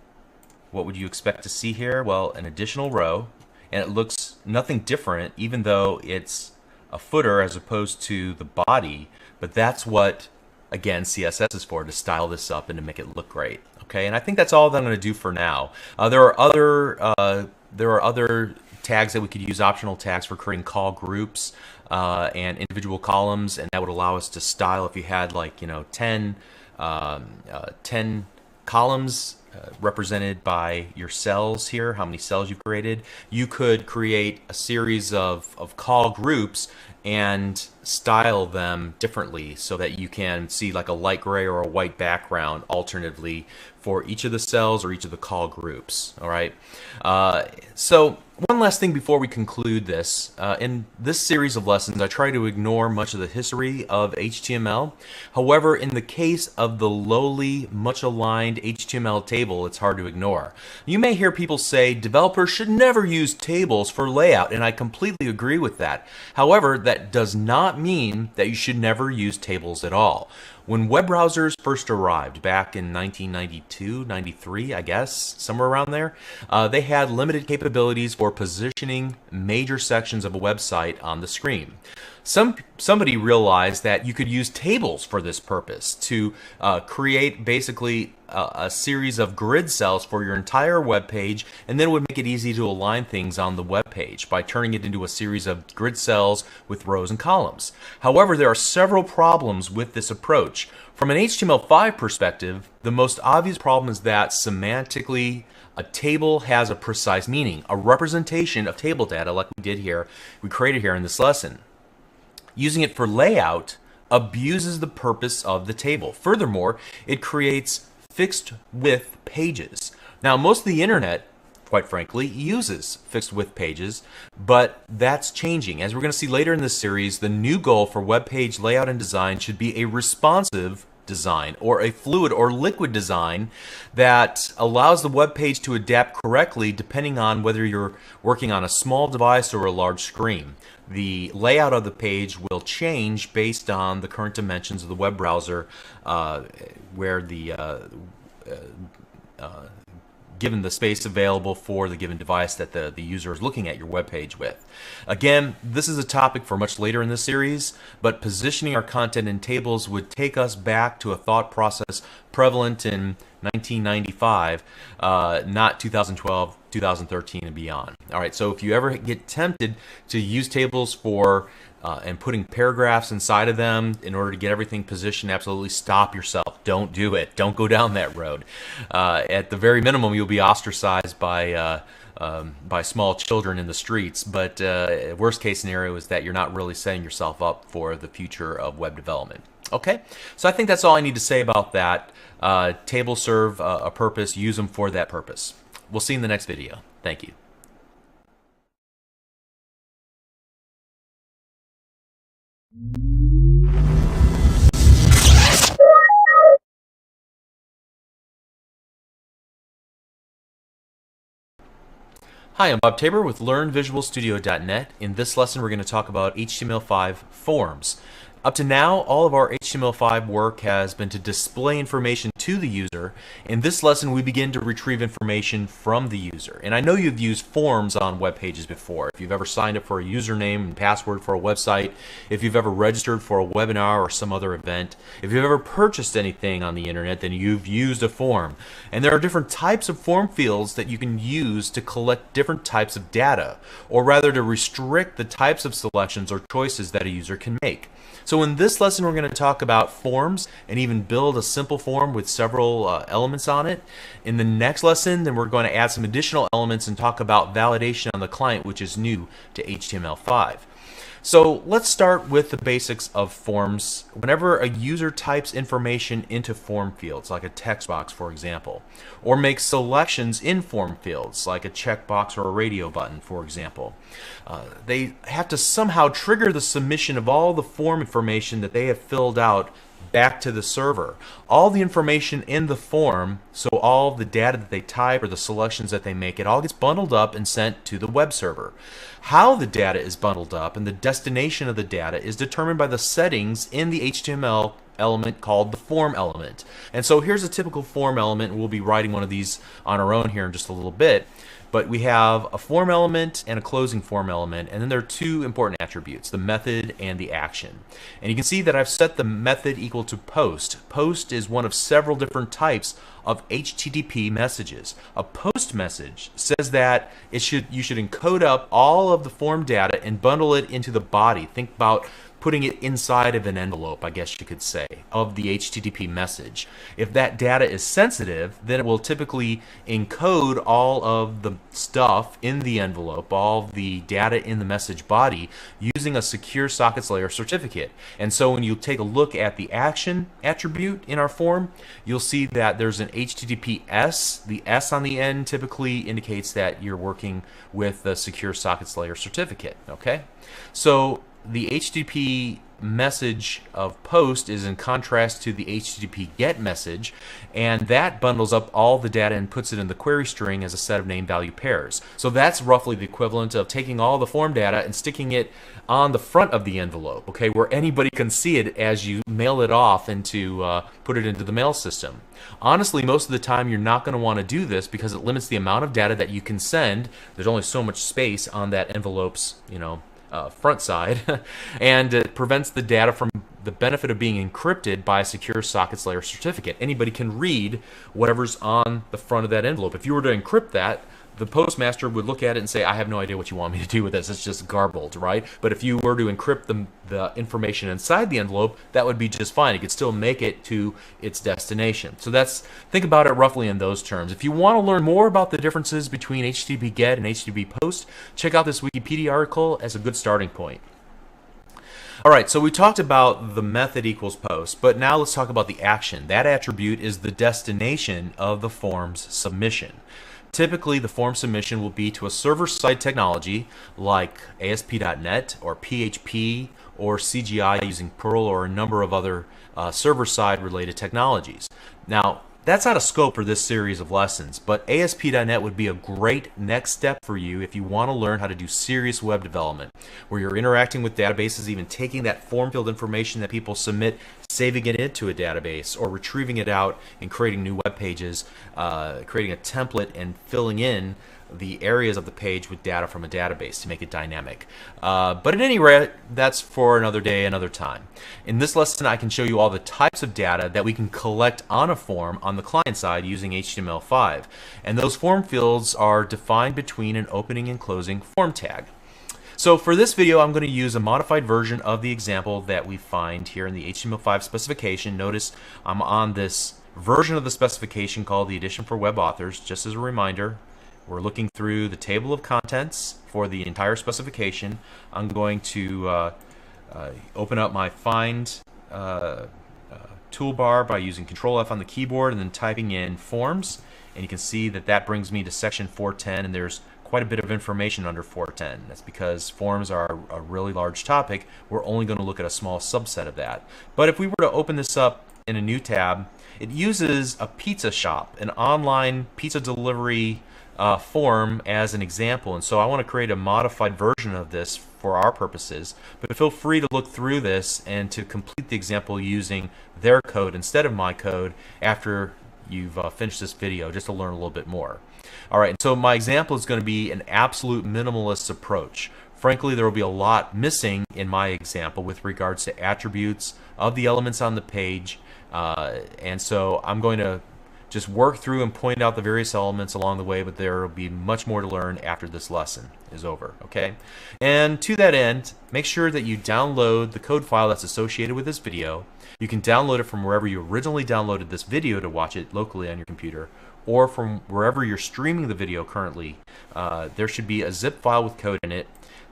what would you expect to see here? Well, an additional row, and it looks nothing different, even though it's a footer as opposed to the body, but that's what, again, CSS is for, to style this up and to make it look great. Okay, and I think that's all that I'm going to do for now. There are other tags that we could use, optional tags for creating call groups and individual columns, and that would allow us to style. If you had, like, 10 columns represented by your cells here, how many cells you've created, you could create a series of call groups and style them differently so that you can see like a light gray or a white background alternatively for each of the cells or each of the call groups. All right. So one last thing before we conclude this. In this series of lessons, I try to ignore much of the history of HTML. However, in the case of the lowly, much aligned HTML table, it's hard to ignore. You may hear people say developers should never use tables for layout, and I completely agree with that. However, that does not mean that you should never use tables at all. When web browsers first arrived back in 1992, 93, I guess, somewhere around there, they had limited capabilities for positioning major sections of a website on the screen. Somebody realized that you could use tables for this purpose to create basically a series of grid cells for your entire web page, and then it would make it easy to align things on the web page by turning it into a series of grid cells with rows and columns. However, there are several problems with this approach. From an HTML5 perspective, the most obvious problem is that semantically a table has a precise meaning, a representation of table data like we created here in this lesson. Using it for layout abuses the purpose of the table. Furthermore, it creates fixed width pages. Now, most of the internet, quite frankly, uses fixed width pages, but that's changing. As we're going to see later in this series, the new goal for web page layout and design should be a responsive design, or a fluid or liquid design that allows the web page to adapt correctly depending on whether you're working on a small device or a large screen. The layout of the page will change based on the current dimensions of the web browser, where the given the space available for the given device that the user is looking at your web page with. Again, this is a topic for much later in the series, but positioning our content in tables would take us back to a thought process prevalent in 1995, not 2012, 2013, and beyond. All right, so if you ever get tempted to use tables for and putting paragraphs inside of them in order to get everything positioned, absolutely stop yourself. Don't do it. Don't go down that road. At the very minimum, you'll be ostracized by small children in the streets. But worst case scenario is that you're not really setting yourself up for the future of web development. Okay, so I think that's all I need to say about that. Tables serve a purpose. Use them for that purpose. We'll see you in the next video. Thank you. Hi, I'm Bob Tabor with LearnVisualStudio.net. In this lesson, we're going to talk about HTML5 forms. Up to now, all of our HTML5 work has been to display information to the user. In this lesson, we begin to retrieve information from the user. And I know you've used forms on web pages before. If you've ever signed up for a username and password for a website, if you've ever registered for a webinar or some other event, if you've ever purchased anything on the internet, then you've used a form. And there are different types of form fields that you can use to collect different types of data, or rather to restrict the types of selections or choices that a user can make. So in this lesson, we're going to talk about forms and even build a simple form with several elements on it. In the next lesson, then we're going to add some additional elements and talk about validation on the client, which is new to HTML5. So let's start with the basics of forms. Whenever a user types information into form fields, like a text box, for example, or makes selections in form fields, like a checkbox or a radio button, for example, they have to somehow trigger the submission of all the form information that they have filled out back to the server. All the information in the form, so all the data that they type or the selections that they make, it all gets bundled up and sent to the web server. How the data is bundled up and the destination of the data is determined by the settings in the HTML element called the form element. And so here's a typical form element. We'll be writing one of these on our own here in just a little bit. But we have a form element and a closing form element, and then there are two important attributes, the method and the action. And you can see that I've set the method equal to post. Post is one of several different types of HTTP messages. A post message says that you should encode up all of the form data and bundle it into the body. Think about putting it inside of an envelope, I guess you could say, of the HTTP message. If that data is sensitive, then it will typically encode all of the stuff in the envelope, all of the data in the message body, using a secure sockets layer certificate. And so when you take a look at the action attribute in our form, you'll see that there's an HTTPS. The S on the end typically indicates that you're working with the secure sockets layer certificate. Okay? So the HTTP message of post is in contrast to the HTTP get message, and that bundles up all the data and puts it in the query string as a set of name value pairs. So that's roughly the equivalent of taking all the form data and sticking it on the front of the envelope, okay, where anybody can see it as you mail it off into put it into the mail system. Honestly, most of the time you're not going to want to do this because it limits the amount of data that you can send. There's only so much space on that envelope's, front side, and it prevents the data from the benefit of being encrypted by a secure sockets layer certificate. Anybody can read whatever's on the front of that envelope. If you were to encrypt that, the postmaster would look at it and say, I have no idea what you want me to do with this. It's just garbled, right? But if you were to encrypt the information inside the envelope, that would be just fine. It could still make it to its destination. So think about it roughly in those terms. If you want to learn more about the differences between HTTP GET and HTTP POST, check out this Wikipedia article as a good starting point. All right, so we talked about the method equals post, but now let's talk about the action. That attribute is the destination of the form's submission. Typically, the form submission will be to a server-side technology like ASP.NET or PHP or CGI using Perl or a number of other server-side related technologies. Now, that's out of scope for this series of lessons, but ASP.NET would be a great next step for you if you want to learn how to do serious web development, where you're interacting with databases, even taking that form field information that people submit, saving it into a database, or retrieving it out and creating new web pages, creating a template and filling in the areas of the page with data from a database to make it dynamic. But at any rate, that's for another day, another time. In this lesson, I can show you all the types of data that we can collect on a form on the client side using HTML5. And those form fields are defined between an opening and closing form tag. So for this video, I'm going to use a modified version of the example that we find here in the HTML5 specification. Notice I'm on this version of the specification called the Edition for Web Authors. Just as a reminder, we're looking through the table of contents for the entire specification. I'm going to open up my Find toolbar by using Control F on the keyboard and then typing in Forms. And you can see that that brings me to section 410, and there's quite a bit of information under 410. That's because forms are a really large topic. We're only going to look at a small subset of that. But if we were to open this up in a new tab, it uses a pizza shop, an online pizza delivery form as an example, and so I want to create a modified version of this for our purposes, but feel free to look through this and to complete the example using their code instead of my code after you've finished this video, just to learn a little bit more. Alright, so my example is going to be an absolute minimalist approach. Frankly, there will be a lot missing in my example with regards to attributes of the elements on the page, and so I'm going to just work through and point out the various elements along the way, but there will be much more to learn after this lesson is over, okay? And to that end, make sure that you download the code file that's associated with this video. You can download it from wherever you originally downloaded this video to watch it locally on your computer, or from wherever you're streaming the video currently. There should be a zip file with code in it.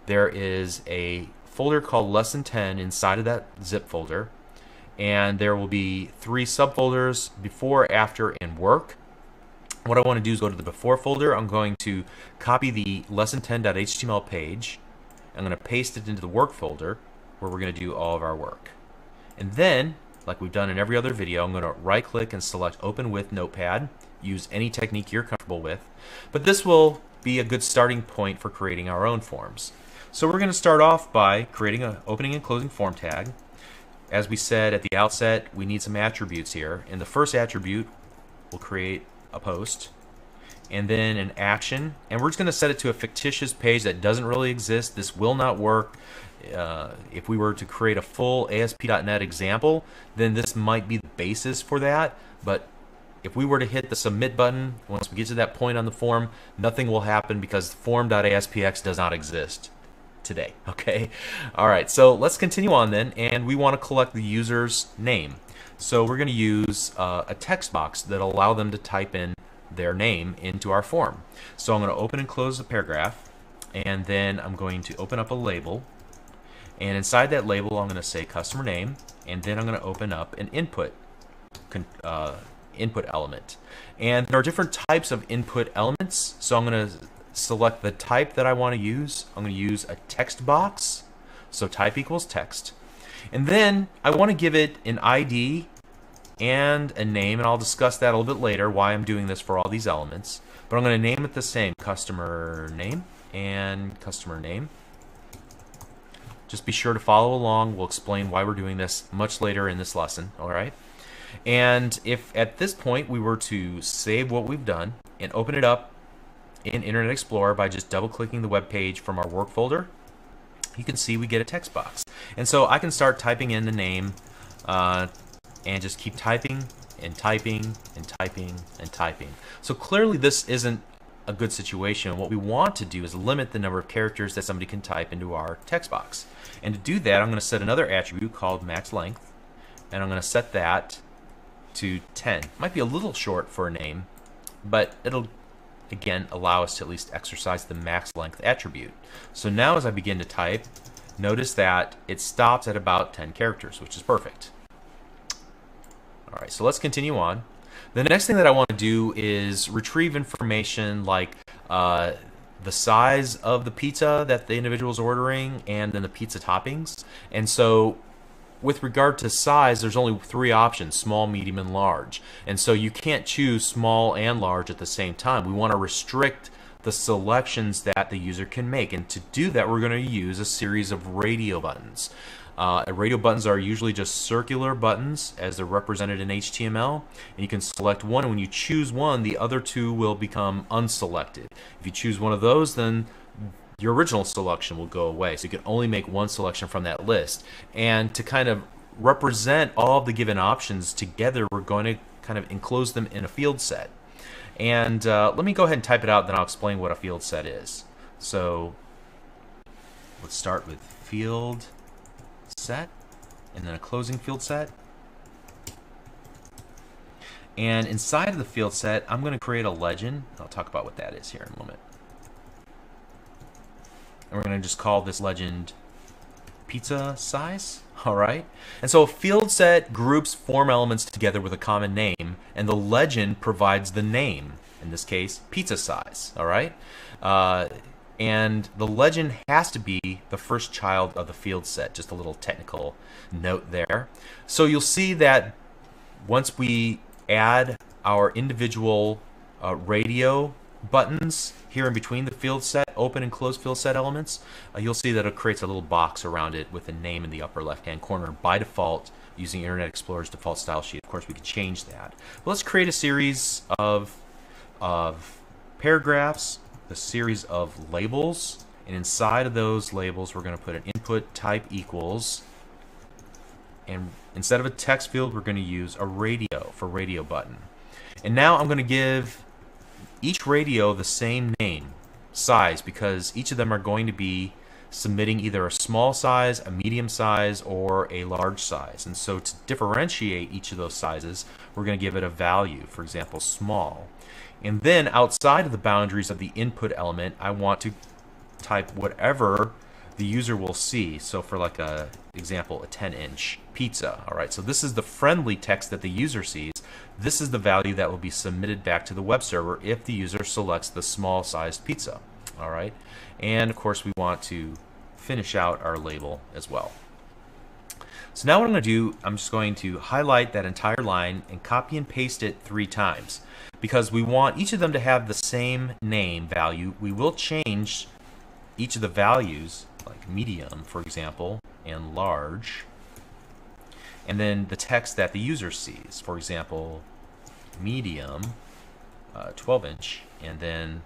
There is a folder called Lesson 10 inside of that zip folder. And there will be 3 subfolders: before, after, and work. What I want to do is go to the before folder. I'm going to copy the lesson10.html page. I'm going to paste it into the work folder where we're going to do all of our work. And then, like we've done in every other video, I'm going to right click and select Open with Notepad. Use any technique you're comfortable with. But this will be a good starting point for creating our own forms. So we're going to start off by creating an opening and closing form tag. As we said at the outset, we need some attributes here. In the first attribute, we'll create a post and then an action, and we're just going to set it to a fictitious page that doesn't really exist. This will not work. If we were to create a full ASP.NET example, then this might be the basis for that, but if we were to hit the submit button, once we get to that point on the form, nothing will happen because form.aspx does not exist today. Okay, all right, so let's continue on then, and we want to collect the user's name. So we're going to use a text box that will allow them to type in their name into our form. So I'm going to open and close the paragraph, and then I'm going to open up a label, and inside that label I'm going to say customer name, and then I'm going to open up an input element. And there are different types of input elements, so I'm going to select the type that I want to use. I'm going to use a text box, so type equals text, and then I want to give it an ID and a name, and I'll discuss that a little bit later why I'm doing this for all these elements, but I'm going to name it the same, customer name and customer name. Just be sure to follow along. We'll explain why we're doing this much later in this lesson. Alright, and if at this point we were to save what we've done and open it up in Internet Explorer by just double-clicking the web page from our work folder, you can see we get a text box. And so I can start typing in the name and just keep typing and typing and typing and typing. So clearly this isn't a good situation. What we want to do is limit the number of characters that somebody can type into our text box. And to do that, I'm going to set another attribute called max length, and I'm going to set that to 10. Might be a little short for a name, but it'll again allow us to at least exercise the max length attribute. So now as I begin to type, notice that it stops at about 10 characters, which is perfect. All right, so let's continue on. The next thing that I want to do is retrieve information like the size of the pizza that the individual is ordering and then the pizza toppings. And so with regard to size, there's only 3 options: small, medium, and large. And so you can't choose small and large at the same time. We want to restrict the selections that the user can make. And to do that, we're going to use a series of radio buttons. Radio buttons are usually just circular buttons as they're represented in HTML, and you can select one, and when you choose one, the other 2 will become unselected. If you choose one of those, then your original selection will go away, so you can only make one selection from that list. And to kind of represent all of the given options together, we're going to kind of enclose them in a field set. And let me go ahead and type it out, then I'll explain what a field set is. So let's start with field set and then a closing field set. And inside of the field set, I'm going to create a legend. I'll talk about what that is here in a moment. And we're going to just call this legend pizza size. All right. And so a field set groups form elements together with a common name, and the legend provides the name, in this case, pizza size. All right. And the legend has to be the first child of the field set. Just a little technical note there. So you'll see that once we add our individual radio buttons here in between the field set, open and close field set elements, you'll see that it creates a little box around it with a name in the upper left hand corner by default using Internet Explorer's default style sheet. Of course, we can change that. But let's create a series of paragraphs, a series of labels, and inside of those labels we're going to put an input type equals, and instead of a text field we're going to use a radio for radio button. And now I'm going to give each radio the same name, size, because each of them are going to be submitting either a small size, a medium size, or a large size. And so to differentiate each of those sizes, we're going to give it a value, for example, small. And then outside of the boundaries of the input element, I want to type whatever the user will see. So for like a example, a 10-inch pizza. All right, so this is the friendly text that the user sees. This is the value that will be submitted back to the web server if the user selects the small sized pizza. All right, and of course we want to finish out our label as well. So now what I'm going to do, I'm just going to highlight that entire line and copy and paste it 3 times because we want each of them to have the same name value. We will change each of the values, like medium, for example, and large, and then the text that the user sees. For example, medium, 12-inch, and then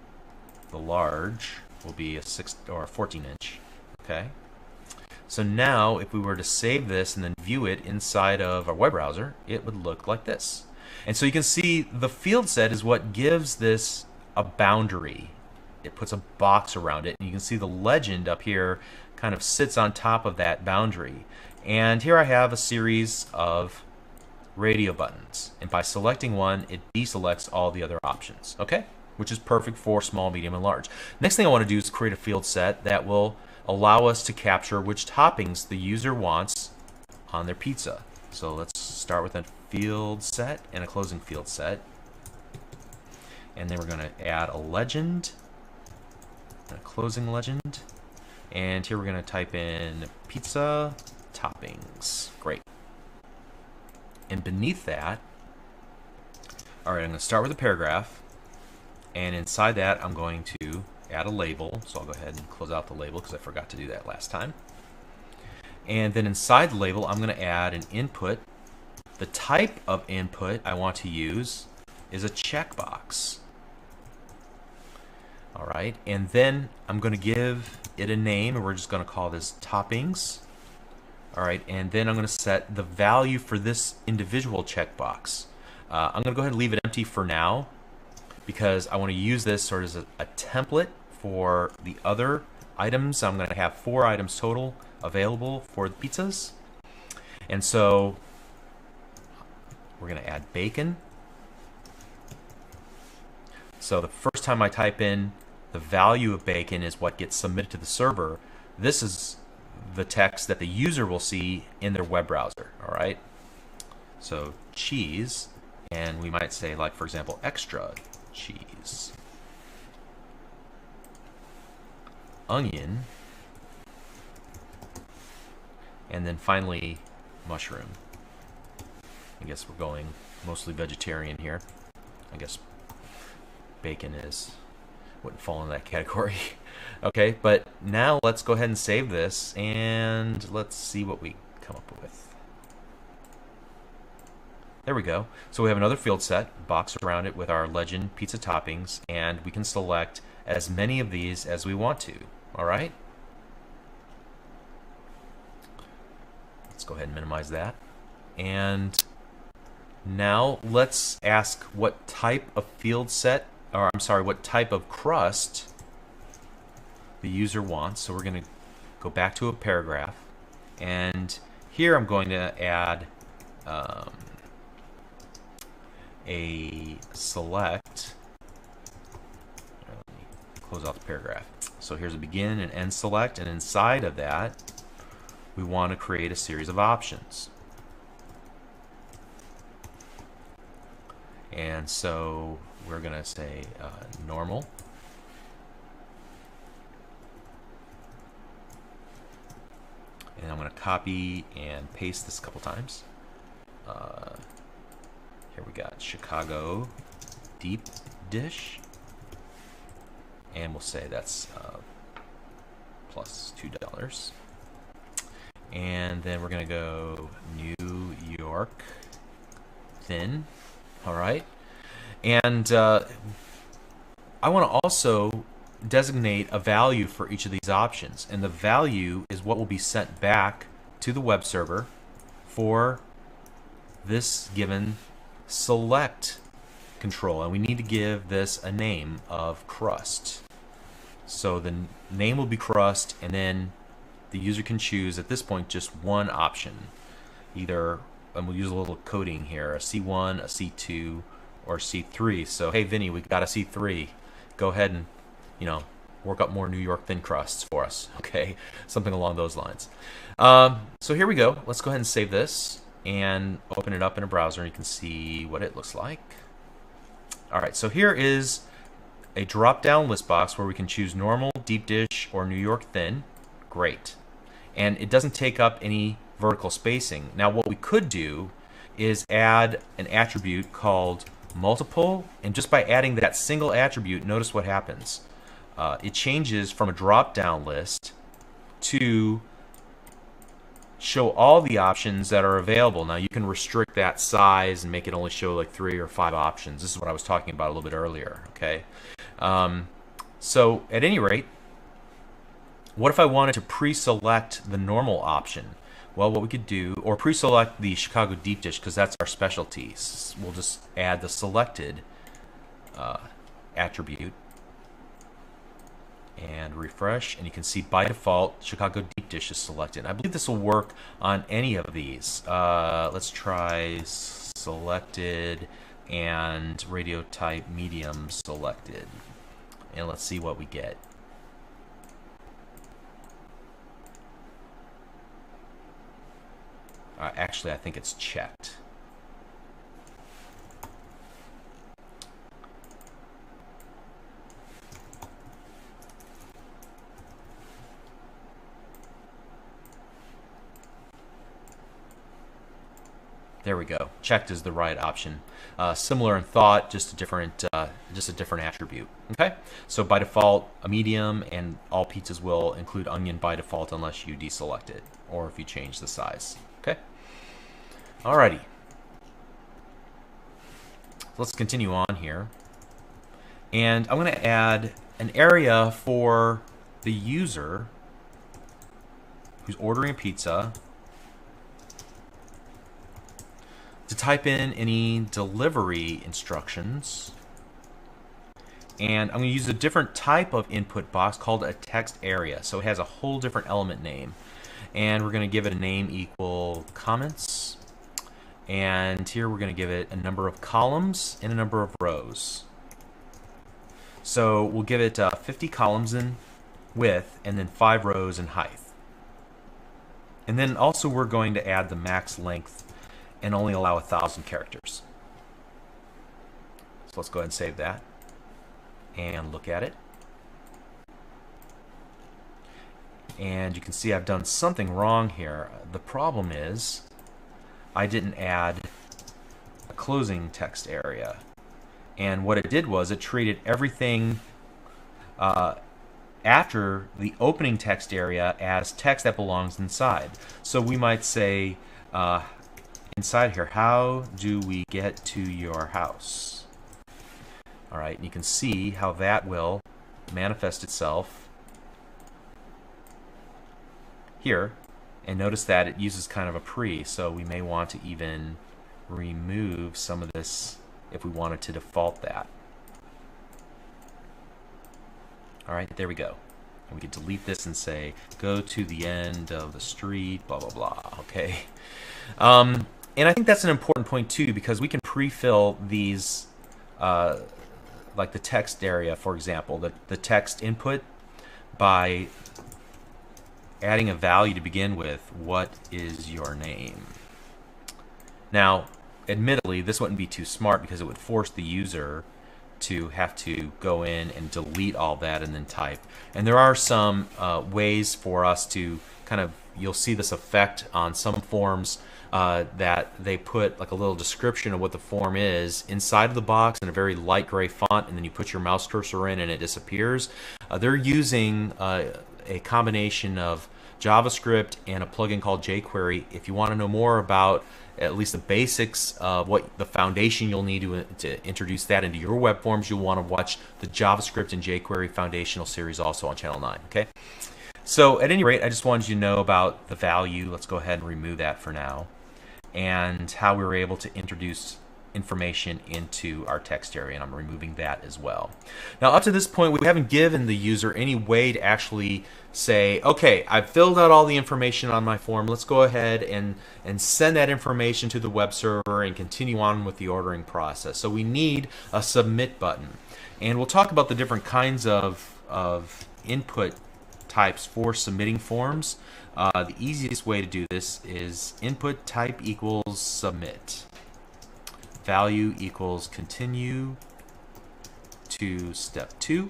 the large will be a 6 or a 14-inch. Okay. So now, if we were to save this and then view it inside of our web browser, it would look like this. And so you can see the field set is what gives this a boundary. It puts a box around it, and you can see the legend up here kind of sits on top of that boundary. And here I have a series of radio buttons, and by selecting one, it deselects all the other options. Okay, which is perfect for small, medium, and large. Next thing I want to do is create a field set that will allow us to capture which toppings the user wants on their pizza. So let's start with a field set and a closing field set, and then we're going to add a legend, a closing legend, and here we're going to type in pizza toppings. Great. And beneath that, all right, I'm going to start with a paragraph, and inside that I'm going to add a label. So I'll go ahead and close out the label because I forgot to do that last time. And then inside the label, I'm going to add an input. The type of input I want to use is a checkbox. All right, and then I'm going to give it a name, and we're just going to call this toppings. All right, and then I'm going to set the value for this individual checkbox. I'm going to go ahead and leave it empty for now because I want to use this sort of as a template for the other items. I'm going to have 4 items total available for the pizzas. And so we're going to add bacon. So the first time I type in the value of bacon is what gets submitted to the server. This is the text that the user will see in their web browser. All right. So cheese, and we might say, like, for example, extra cheese, onion, and then finally mushroom. I guess we're going mostly vegetarian here. I guess bacon wouldn't fall in that category. Okay, but now let's go ahead and save this, and let's see what we come up with. There we go. So we have another field set, box around it with our legend pizza toppings, and we can select as many of these as we want to. All right? Let's go ahead and minimize that. And now let's ask what type of field set, or I'm sorry, what type of crust the user wants. So we're going to go back to a paragraph, and here I'm going to add a select. Let me close out the paragraph. So here's a begin and end select, and inside of that we want to create a series of options. And so we're going to say normal, and I'm going to copy and paste this a couple times. Here we got Chicago deep dish, and we'll say that's plus $2. And then we're going to go New York thin. All right. And I want to also designate a value for each of these options, and the value is what will be sent back to the web server for this given select control, and we need to give this a name of crust. So the name will be crust, and then the user can choose at this point just one option, either, and we'll use a little coding here, a C1, a C2, or C3. So hey Vinny, we've got a C3. Go ahead and, you know, work up more New York thin crusts for us. Okay, something along those lines. So here we go. Let's go ahead and save this and open it up in a browser, and you can see what it looks like. All right, so here is a drop-down list box where we can choose normal, deep dish, or New York thin. Great. And it doesn't take up any vertical spacing. Now what we could do is add an attribute called multiple, and just by adding that single attribute, notice what happens. It changes from a drop-down list to show all the options that are available. Now you can restrict that size and make it only show like 3 or 5 options. This is what I was talking about a little bit earlier. Okay, so at any rate, what if I wanted to pre-select the normal option? Well, what we could do, or pre-select the Chicago deep dish, because that's our specialty. We'll just add the selected attribute and refresh, and you can see by default Chicago deep dish is selected. I believe this will work on any of these. Let's try selected and radio type medium selected, and let's see what we get. Actually, I think it's checked. There we go. Checked is the right option. Similar in thought, just a different attribute. Okay. So by default, a medium, and all pizzas will include onion by default unless you deselect it or if you change the size. Okay. Alrighty. Let's continue on here, and I'm going to add an area for the user who's ordering a pizza to type in any delivery instructions, and I'm going to use a different type of input box called a text area. So it has a whole different element name, and we're going to give it a name equal comments, and here we're going to give it a number of columns and a number of rows. So we'll give it 50 columns in width and then 5 rows in height. And then also we're going to add the max length and only allow 1,000 characters. So let's go ahead and save that and look at it. And you can see I've done something wrong here. The problem is I didn't add a closing text area. And what it did was it treated everything after the opening text area as text that belongs inside. So we might say inside here, how do we get to your house? All right, and you can see how that will manifest itself here. And notice that it uses kind of a pre, so we may want to even remove some of this if we wanted to default that. All right, there we go. And we can delete this and say, go to the end of the street, blah, blah, blah, okay? And I think that's an important point too, because we can pre-fill these, like the text area, for example, the text input by adding a value to begin with. What is your name? Now, admittedly, this wouldn't be too smart because it would force the user to have to go in and delete all that and then type. And there are some ways for us to kind of, you'll see this effect on some forms that they put like a little description of what the form is inside of the box in a very light gray font, and then you put your mouse cursor in and it disappears. They're using a combination of JavaScript and a plugin called jQuery. If you want to know more about at least the basics of what the foundation you'll need to introduce that into your web forms, you'll want to watch the JavaScript and jQuery foundational series also on Channel 9. Okay. So at any rate, I just wanted you to know about the value. Let's go ahead and remove that for now, and how we were able to introduce information into our text area, and I'm removing that as well. Now up to this point, we haven't given the user any way to actually say, okay, I've filled out all the information on my form, let's go ahead and send that information to the web server and continue on with the ordering process. So we need a submit button, and we'll talk about the different kinds of input types for submitting forms. The easiest way to do this is input type equals submit, value equals continue to step 2.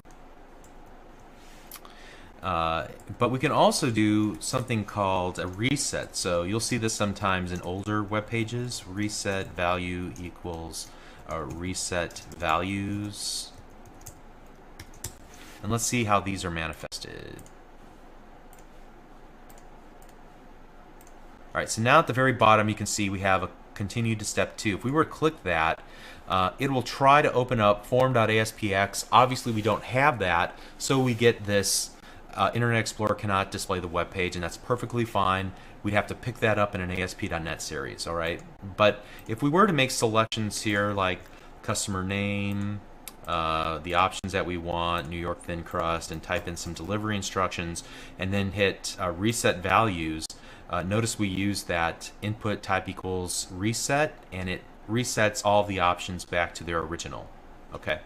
But we can also do something called a reset. So you'll see this sometimes in older web pages. Reset value equals reset values. And let's see how these are manifested. All right, so now at the very bottom you can see we have a continue to step 2. If we were to click that, it will try to open up form.aspx. Obviously we don't have that, so we get this Internet Explorer cannot display the web page, and that's perfectly fine. We'd have to pick that up in an ASP.NET series, all right? But if we were to make selections here like customer name, the options that we want, New York thin crust, and type in some delivery instructions, and then hit reset values, notice we use that input type equals reset, and it resets all the options back to their original. Okay,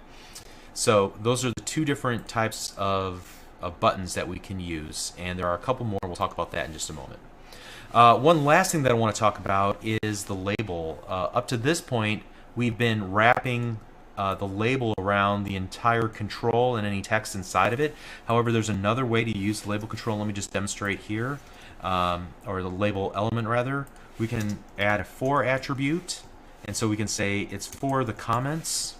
so those are the two different types of buttons that we can use, and there are a couple more. We'll talk about that in just a moment. One last thing that I want to talk about is the label. Up to this point, we've been wrapping the label around the entire control and any text inside of it. However, there's another way to use the label control. Let me just demonstrate here. Or the label element rather. We can add a for attribute, and so we can say it's for the comments,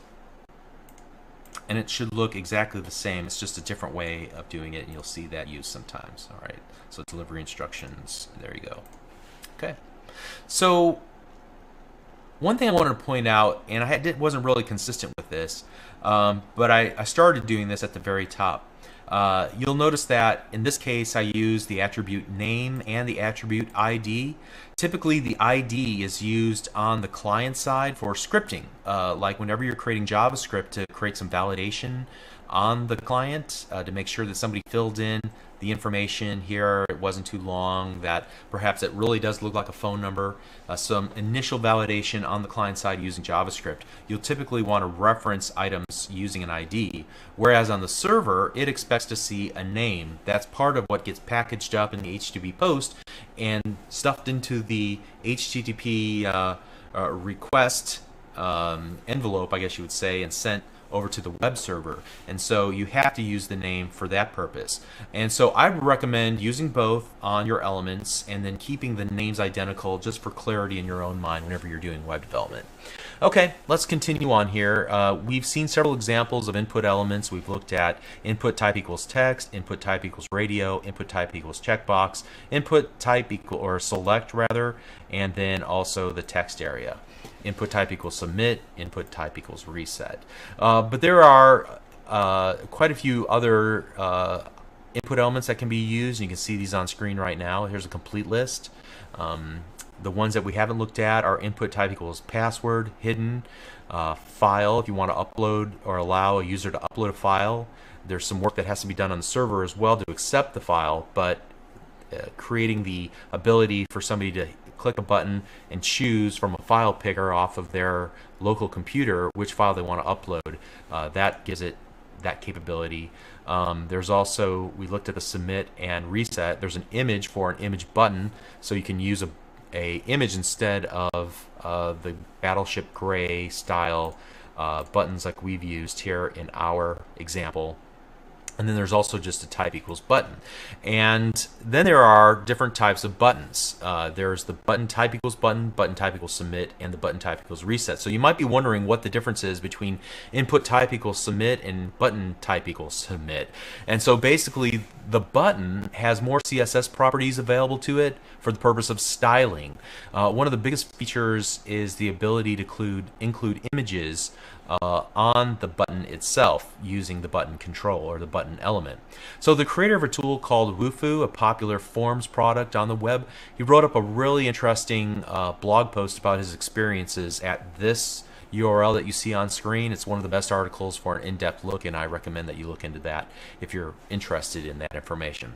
and it should look exactly the same. It's just a different way of doing it, and you'll see that used sometimes. All right, so delivery instructions, there you go. Okay, so one thing I wanted to point out, and I wasn't really consistent with this, but I started doing this at the very top. You'll notice that in this case I use the attribute name and the attribute ID. Typically the ID is used on the client side for scripting, like whenever you're creating JavaScript to create some validation on the client to make sure that somebody filled in the information here, it wasn't too long, that perhaps it really does look like a phone number, some initial validation on the client side using JavaScript. You'll typically want to reference items using an ID, whereas on the server, it expects to see a name. That's part of what gets packaged up in the HTTP post and stuffed into the HTTP request envelope, I guess you would say, and sent over to the web server. And so you have to use the name for that purpose. And so I would recommend using both on your elements and then keeping the names identical just for clarity in your own mind whenever you're doing web development. Okay, let's continue on here. We've seen several examples of input elements. We've looked at input type equals text, input type equals radio, input type equals checkbox, input type equal or select rather, and then also the text area. Input type equals submit, input type equals reset. But there are quite a few other input elements that can be used. You can see these on screen right now. Here's a complete list. The ones that we haven't looked at are input type equals password, hidden, file, if you want to upload or allow a user to upload a file. There's some work that has to be done on the server as well to accept the file, but creating the ability for somebody to click a button and choose from a file picker off of their local computer which file they want to upload. That gives it that capability. There's also, we looked at the submit and reset. There's an image for an image button, so you can use a image instead of the Battleship Gray style buttons like we've used here in our example. And then there's also just a type equals button. And then there are different types of buttons. There's the button type equals button, button type equals submit, and the button type equals reset. So you might be wondering what the difference is between input type equals submit and button type equals submit. And so basically the button has more CSS properties available to it for the purpose of styling. One of the biggest features is the ability to include images on the button itself using the button control or the button element. So the creator of a tool called Wufoo, a popular forms product on the web, he wrote up a really interesting blog post about his experiences at this URL that you see on screen. It's one of the best articles for an in-depth look, and I recommend that you look into that if you're interested in that information.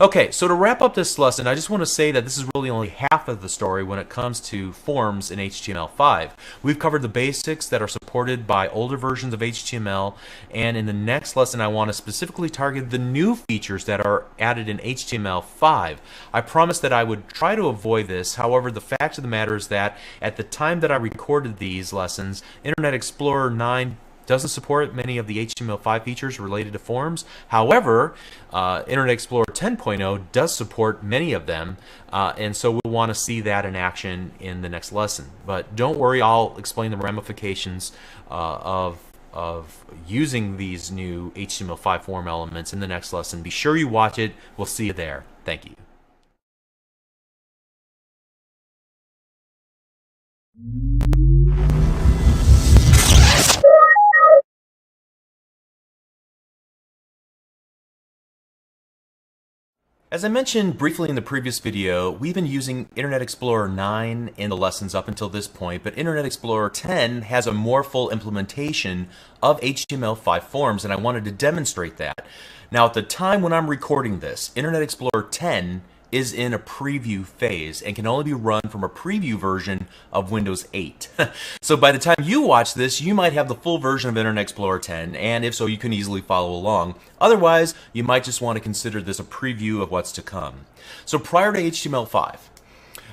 Okay, so to wrap up this lesson, I just want to say that this is really only half of the story when it comes to forms in HTML5. We've covered the basics that are supported by older versions of HTML, and in the next lesson I want to specifically target the new features that are added in HTML5. I promised that I would try to avoid this. However, the fact of the matter is that at the time that I recorded these lessons, Internet Explorer 9 doesn't support many of the HTML5 features related to forms. However, Internet Explorer 10.0 does support many of them, and so we'll want to see that in action in the next lesson. But don't worry, I'll explain the ramifications of using these new HTML5 form elements in the next lesson. Be sure you watch it. We'll see you there. Thank you. As I mentioned briefly in the previous video, we've been using Internet Explorer 9 in the lessons up until this point, but Internet Explorer 10 has a more full implementation of HTML5 forms, and I wanted to demonstrate that. Now, at the time when I'm recording this, Internet Explorer 10 is in a preview phase and can only be run from a preview version of Windows 8. So by the time you watch this, you might have the full version of Internet Explorer 10, and if so, you can easily follow along. Otherwise, you might just want to consider this a preview of what's to come. So prior to HTML5,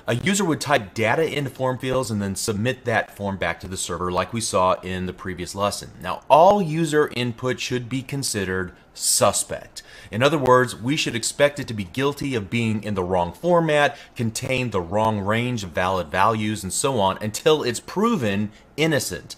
a user would type data into form fields and then submit that form back to the server like we saw in the previous lesson. Now, all user input should be considered suspect. In other words, we should expect it to be guilty of being in the wrong format, contain the wrong range of valid values, and so on until it's proven innocent.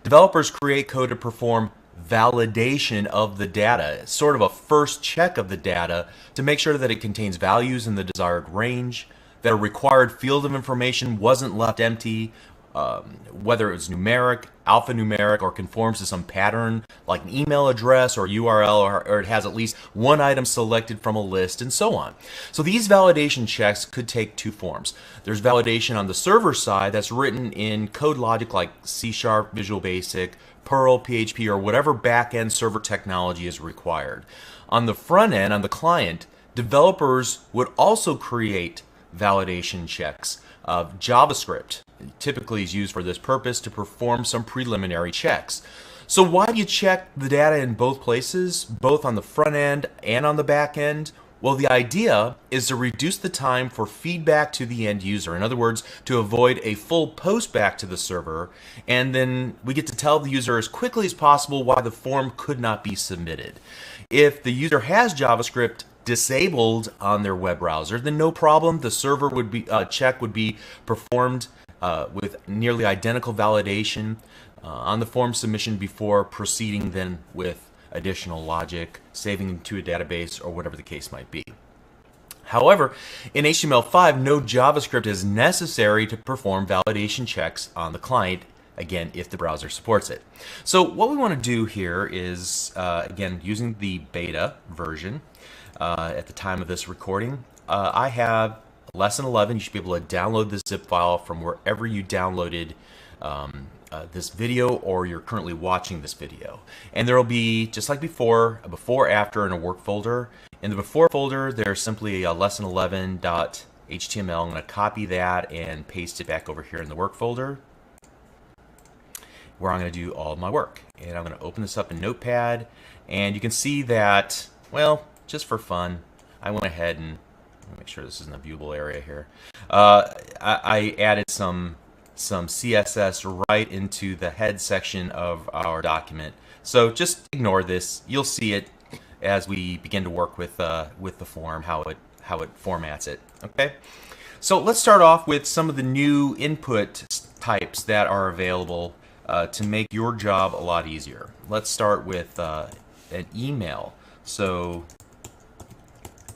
Developers create code to perform validation of the data, sort of a first check of the data to make sure that it contains values in the desired range, that a required field of information wasn't left empty, whether it's numeric, alphanumeric, or conforms to some pattern like an email address or URL, or it has at least one item selected from a list, and so on. So these validation checks could take two forms. There's validation on the server side that's written in code logic like C#, Visual Basic, Perl, PHP, or whatever back-end server technology is required. On the front end, on the client, developers would also create validation checks of JavaScript. Typically is used for this purpose to perform some preliminary checks. So why do you check the data in both places, both on the front end and on the back end? Well, the idea is to reduce the time for feedback to the end user. In other words, to avoid a full post back to the server, and then we get to tell the user as quickly as possible why the form could not be submitted. If the user has JavaScript disabled on their web browser, then no problem. The server would be check would be performed with nearly identical validation on the form submission before proceeding then with additional logic, saving them to a database, or whatever the case might be. However, in HTML5, no JavaScript is necessary to perform validation checks on the client, again, if the browser supports it. So what we want to do here is, again, using the beta version at the time of this recording, I have lesson 11. You should be able to download this zip file from wherever you downloaded this video, or you're currently watching this video. And there will be, just like before, a before, after, and a work folder. In the before folder, there's simply a lesson 11.html. I'm going to copy that and paste it back over here in the work folder, where I'm going to do all of my work. And I'm going to open this up in Notepad, and you can see that, well, just for fun, I went ahead and make sure this isn't a viewable area here. I added some CSS right into the head section of our document. So just ignore this. You'll see it as we begin to work with the form, how it formats it. Okay. So let's start off with some of the new input types that are available to make your job a lot easier. Let's start with an email. So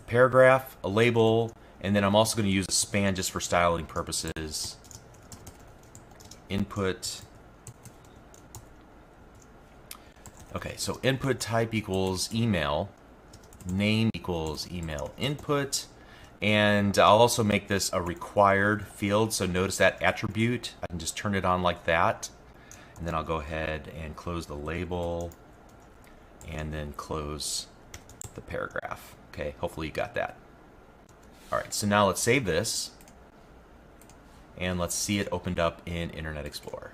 paragraph, a label, and then I'm also going to use a span just for styling purposes. Input. Okay, so input type equals email, name equals email input, and I'll also make this a required field. So notice that attribute, I can just turn it on like that, and then I'll go ahead and close the label and then close the paragraph. Okay, hopefully you got that. All right, so now let's save this, and let's see it opened up in Internet Explorer.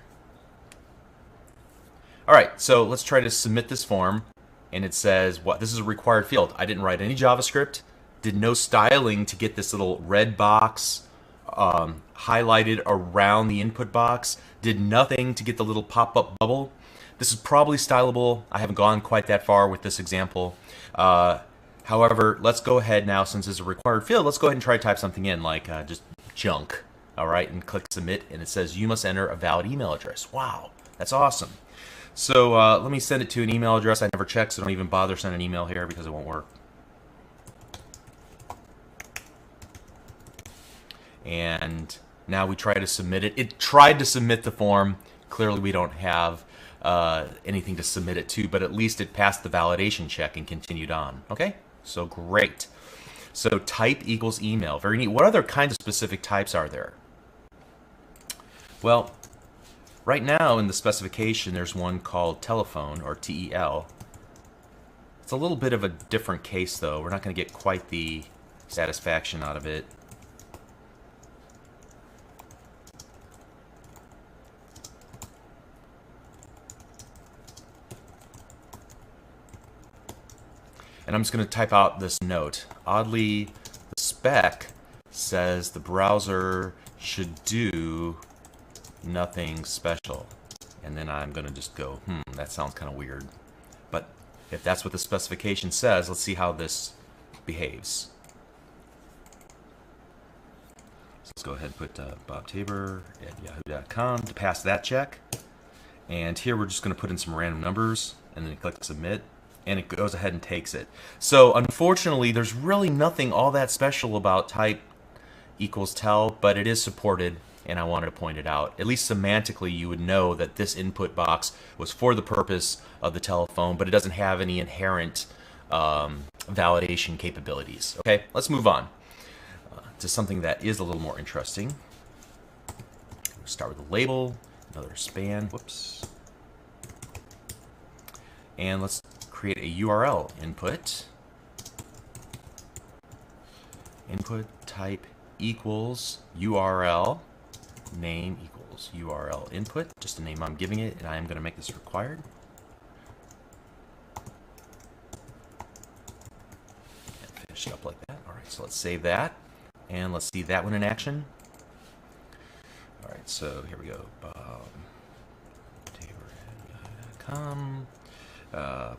All right, so let's try to submit this form, and it says, what? This is a required field. I didn't write any JavaScript, did no styling to get this little red box highlighted around the input box, did nothing to get the little pop-up bubble. This is probably stylable. I haven't gone quite that far with this example. However, let's go ahead now, since it's a required field, let's go ahead and try to type something in, like just junk. All right, and click submit, and it says you must enter a valid email address. Wow, that's awesome. So let me send it to an email address I never checked, so don't even bother sending an email here because it won't work. And now we try to submit it. It tried to submit the form. Clearly we don't have anything to submit it to, but at least it passed the validation check and continued on. Okay, so great. So type equals email, very neat. What other kinds of specific types are there? Well, right now in the specification there's one called telephone, or TEL. It's a little bit of a different case though. We're not going to get quite the satisfaction out of it. And I'm just going to type out this note. Oddly, the spec says the browser should do nothing special. And then I'm going to just go, that sounds kind of weird. But if that's what the specification says, let's see how this behaves. So let's go ahead and put bobtabor@yahoo.com to pass that check. And here we're just going to put in some random numbers and then click submit. And it goes ahead and takes it. So unfortunately, there's really nothing all that special about type equals tel, but it is supported. and I wanted to point it out. At least semantically, you would know that this input box was for the purpose of the telephone, but it doesn't have any inherent validation capabilities. Okay, let's move on to something that is a little more interesting. We'll start with a label, another span, whoops. And let's create a URL input. Input type equals URL, name equals URL input, just the name I'm giving it, and I am going to make this required. And finish it up like that. All right, so let's save that, and let's see that one in action. All right, so here we go. Tabor.com.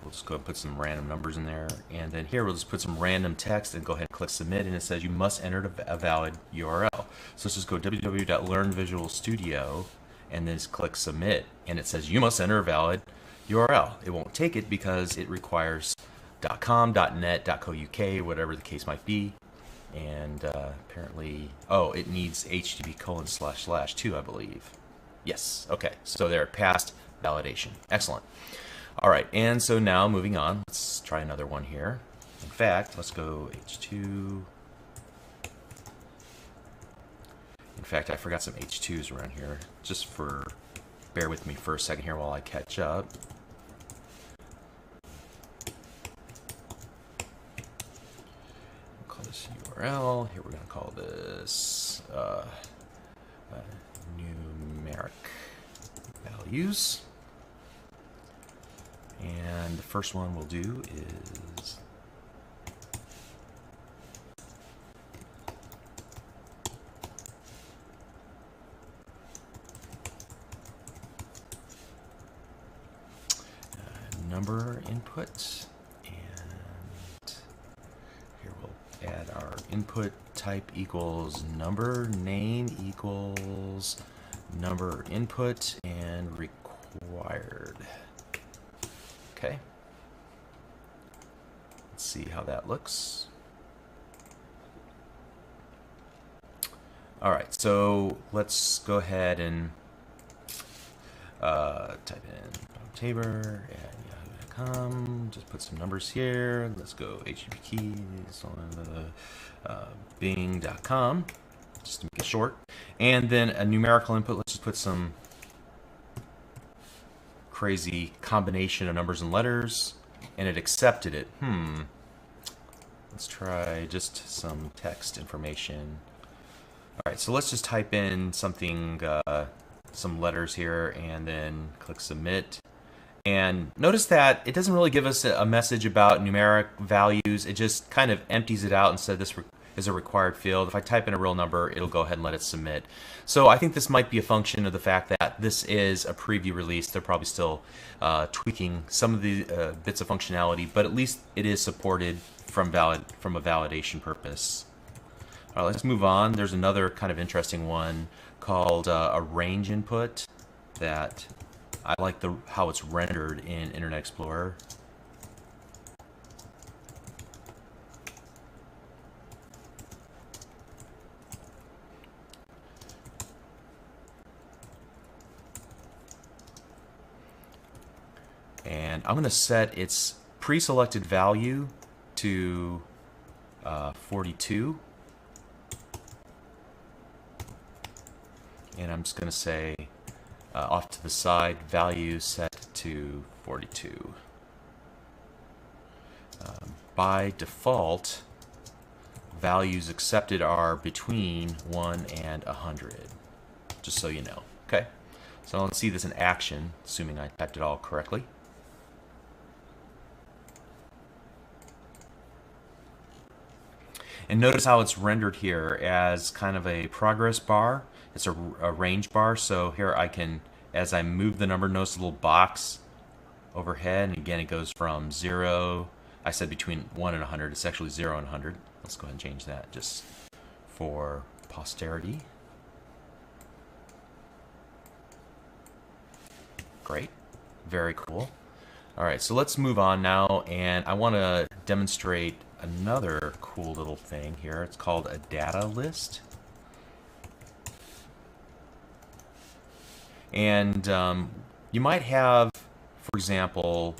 We'll just go ahead and put some random numbers in there, and then here we'll just put some random text and go ahead and click submit, and it says you must enter a valid URL. So let's just go www.learnvisualstudio and then just click submit, and it says you must enter a valid URL. It won't take it because it requires .com, .net, .co.uk, whatever the case might be, and apparently, oh, it needs http:// too, I believe. Yes, okay, so they're past validation. Excellent. All right, and so now moving on, let's try another one here. In fact, let's go H2. In fact, I forgot some H2s around here. Just for, bear with me for a second here while I catch up. We'll call this URL. Here we're going to call this numeric values. And the first one we'll do is number input, and here we'll add our input type equals number, name equals number input, and required. Okay, let's see how that looks. All right, so let's go ahead and type in Tabor at yahoo.com. Just put some numbers here. Let's go HTTP keys on bing.com, just to make it short. And then a numerical input. Let's just put some crazy combination of numbers and letters, and it accepted it. Let's try just some text information. All right, so let's just type in something, some letters here, and then click submit. And notice that it doesn't really give us a message about numeric values. It just kind of empties it out and said this is a required field. If I type in a real number, it'll go ahead and let it submit. So I think this might be a function of the fact that this is a preview release. They're probably still tweaking some of the bits of functionality, but at least it is supported from a validation purpose. All right, let's move on. There's another kind of interesting one called a range input that I like how it's rendered in Internet Explorer. And I'm going to set its pre-selected value to 42. And I'm just going to say off to the side, value set to 42. By default, values accepted are between 1 and 100, just so you know. Okay, so let's see this in action, assuming I typed it all correctly. And notice how it's rendered here as kind of a progress bar. It's a range bar, so here I can, as I move the number, notice a little box overhead, and again it goes from 0, I said between 1 and 100, it's actually 0 and 100. Let's go ahead and change that just for posterity. Great, very cool. All right, so let's move on now, and I want to demonstrate another cool little thing here. It's called a data list. And you might have, for example,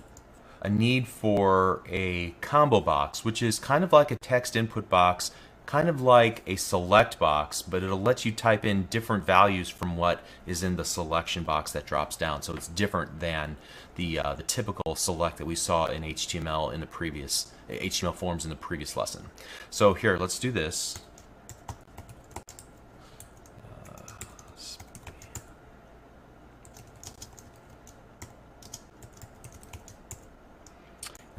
a need for a combo box, which is kind of like a text input box, kind of like a select box, but it'll let you type in different values from what is in the selection box that drops down. So it's different than the typical select that we saw in HTML in the previous HTML forms in the previous lesson. So here, let's do this.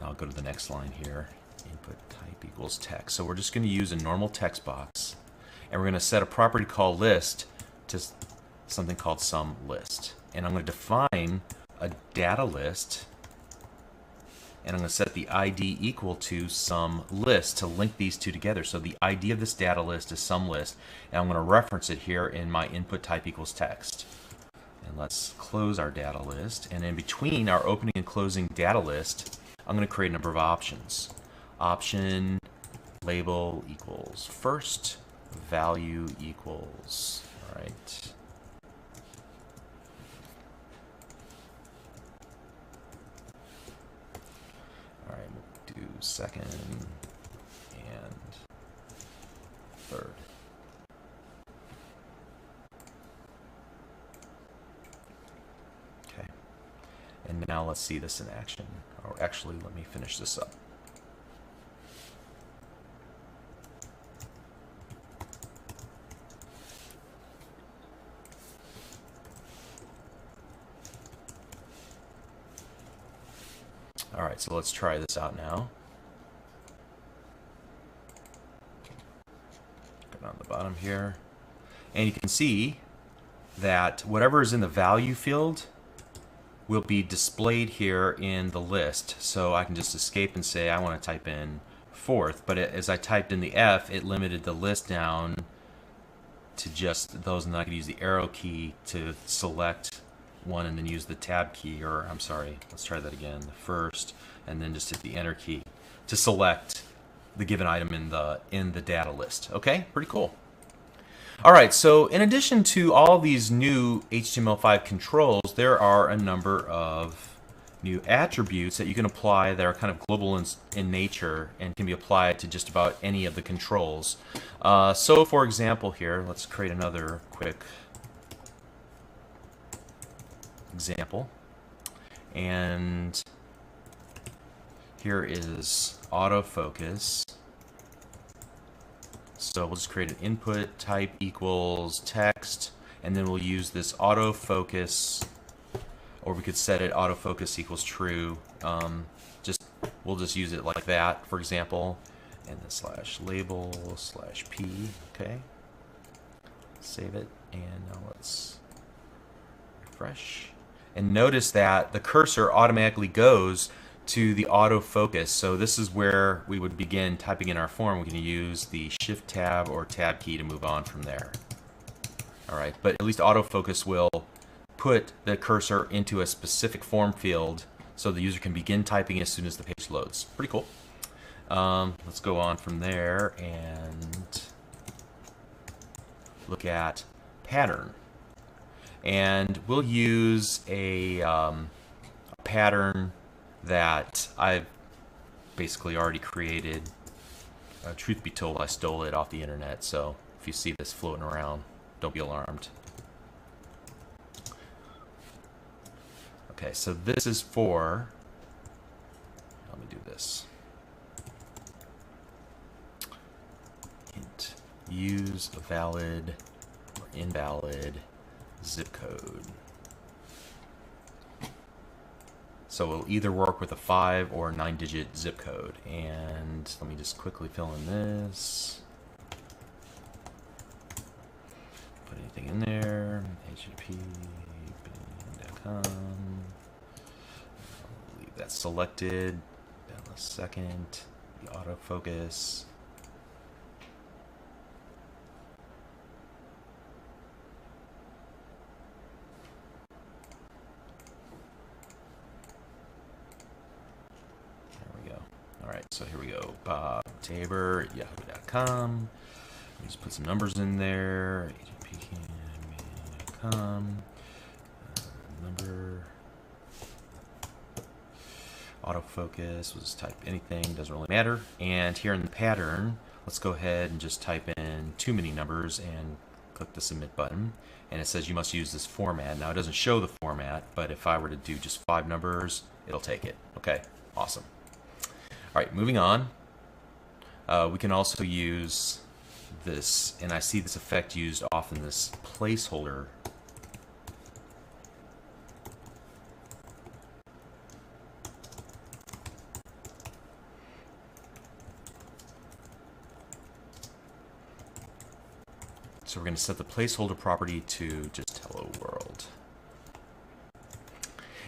I'll go to the next line here. Input type equals text. So we're just going to use a normal text box, and we're going to set a property called list to something called some list. And I'm going to define a data list, and I'm going to set the ID equal to some list to link these two together. So the ID of this data list is some list, and I'm going to reference it here in my input type equals text. And let's close our data list. And in between our opening and closing data list, I'm going to create a number of options. Option label equals first, value equals, all right. All right, we'll do second and third. Okay, and now let's see this in action. Or actually, let me finish this up. All right, so let's try this out now. Go down the bottom here. And you can see that whatever is in the value field will be displayed here in the list. So I can just escape and say I want to type in fourth, but as I typed in the F, it limited the list down to just those, and I could use the arrow key to select one and then use the tab key, or I'm sorry, let's try that again, the first, and then just hit the enter key to select the given item in the data list. Okay, pretty cool. All right, so in addition to all these new HTML5 controls, there are a number of new attributes that you can apply that are kind of global in nature and can be applied to just about any of the controls. So for example here, let's create another quick example. And here is autofocus. So we'll just create an input type equals text, and then we'll use this autofocus, or we could set it autofocus equals true. We'll just use it like that, for example, and then slash label slash p. Okay, save it, and now let's refresh. And notice that the cursor automatically goes to the autofocus. So this is where we would begin typing in our form. We can use the shift tab or tab key to move on from there. All right, but at least autofocus will put the cursor into a specific form field so the user can begin typing as soon as the page loads. Pretty cool. Let's go on from there and look at pattern. And we'll use a pattern that I've basically already created. Truth be told, I stole it off the internet, so if you see this floating around, don't be alarmed. Okay, so this is for, let me do this. Hint, use a valid or invalid zip code. So it'll either work with a 5 or 9-digit zip code. And let me just quickly fill in this. Put anything in there. http://bing.com. Leave that selected. Down a second. The autofocus. So here we go, Bob Tabor at yahoo.com. Just put some numbers in there, http://com. number. Autofocus, we'll just type anything, doesn't really matter. And here in the pattern, let's go ahead and just type in too many numbers and click the submit button. And it says you must use this format. Now it doesn't show the format, but if I were to do just 5 numbers, it'll take it. Okay, awesome. All right, moving on. We can also use this, and I see this effect used often, this placeholder. So we're going to set the placeholder property to just hello world.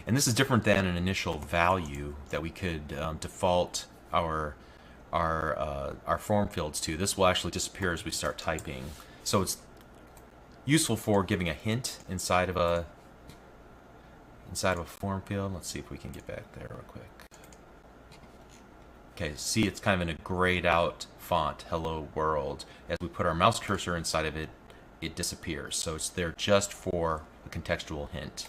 And this is different than an initial value that we could default our form fields to. This will actually disappear as we start typing. So it's useful for giving a hint inside of a form field. Let's see if we can get back there real quick. Okay, see, it's kind of in a grayed out font, hello world. As we put our mouse cursor inside of it, it disappears. So it's there just for a contextual hint.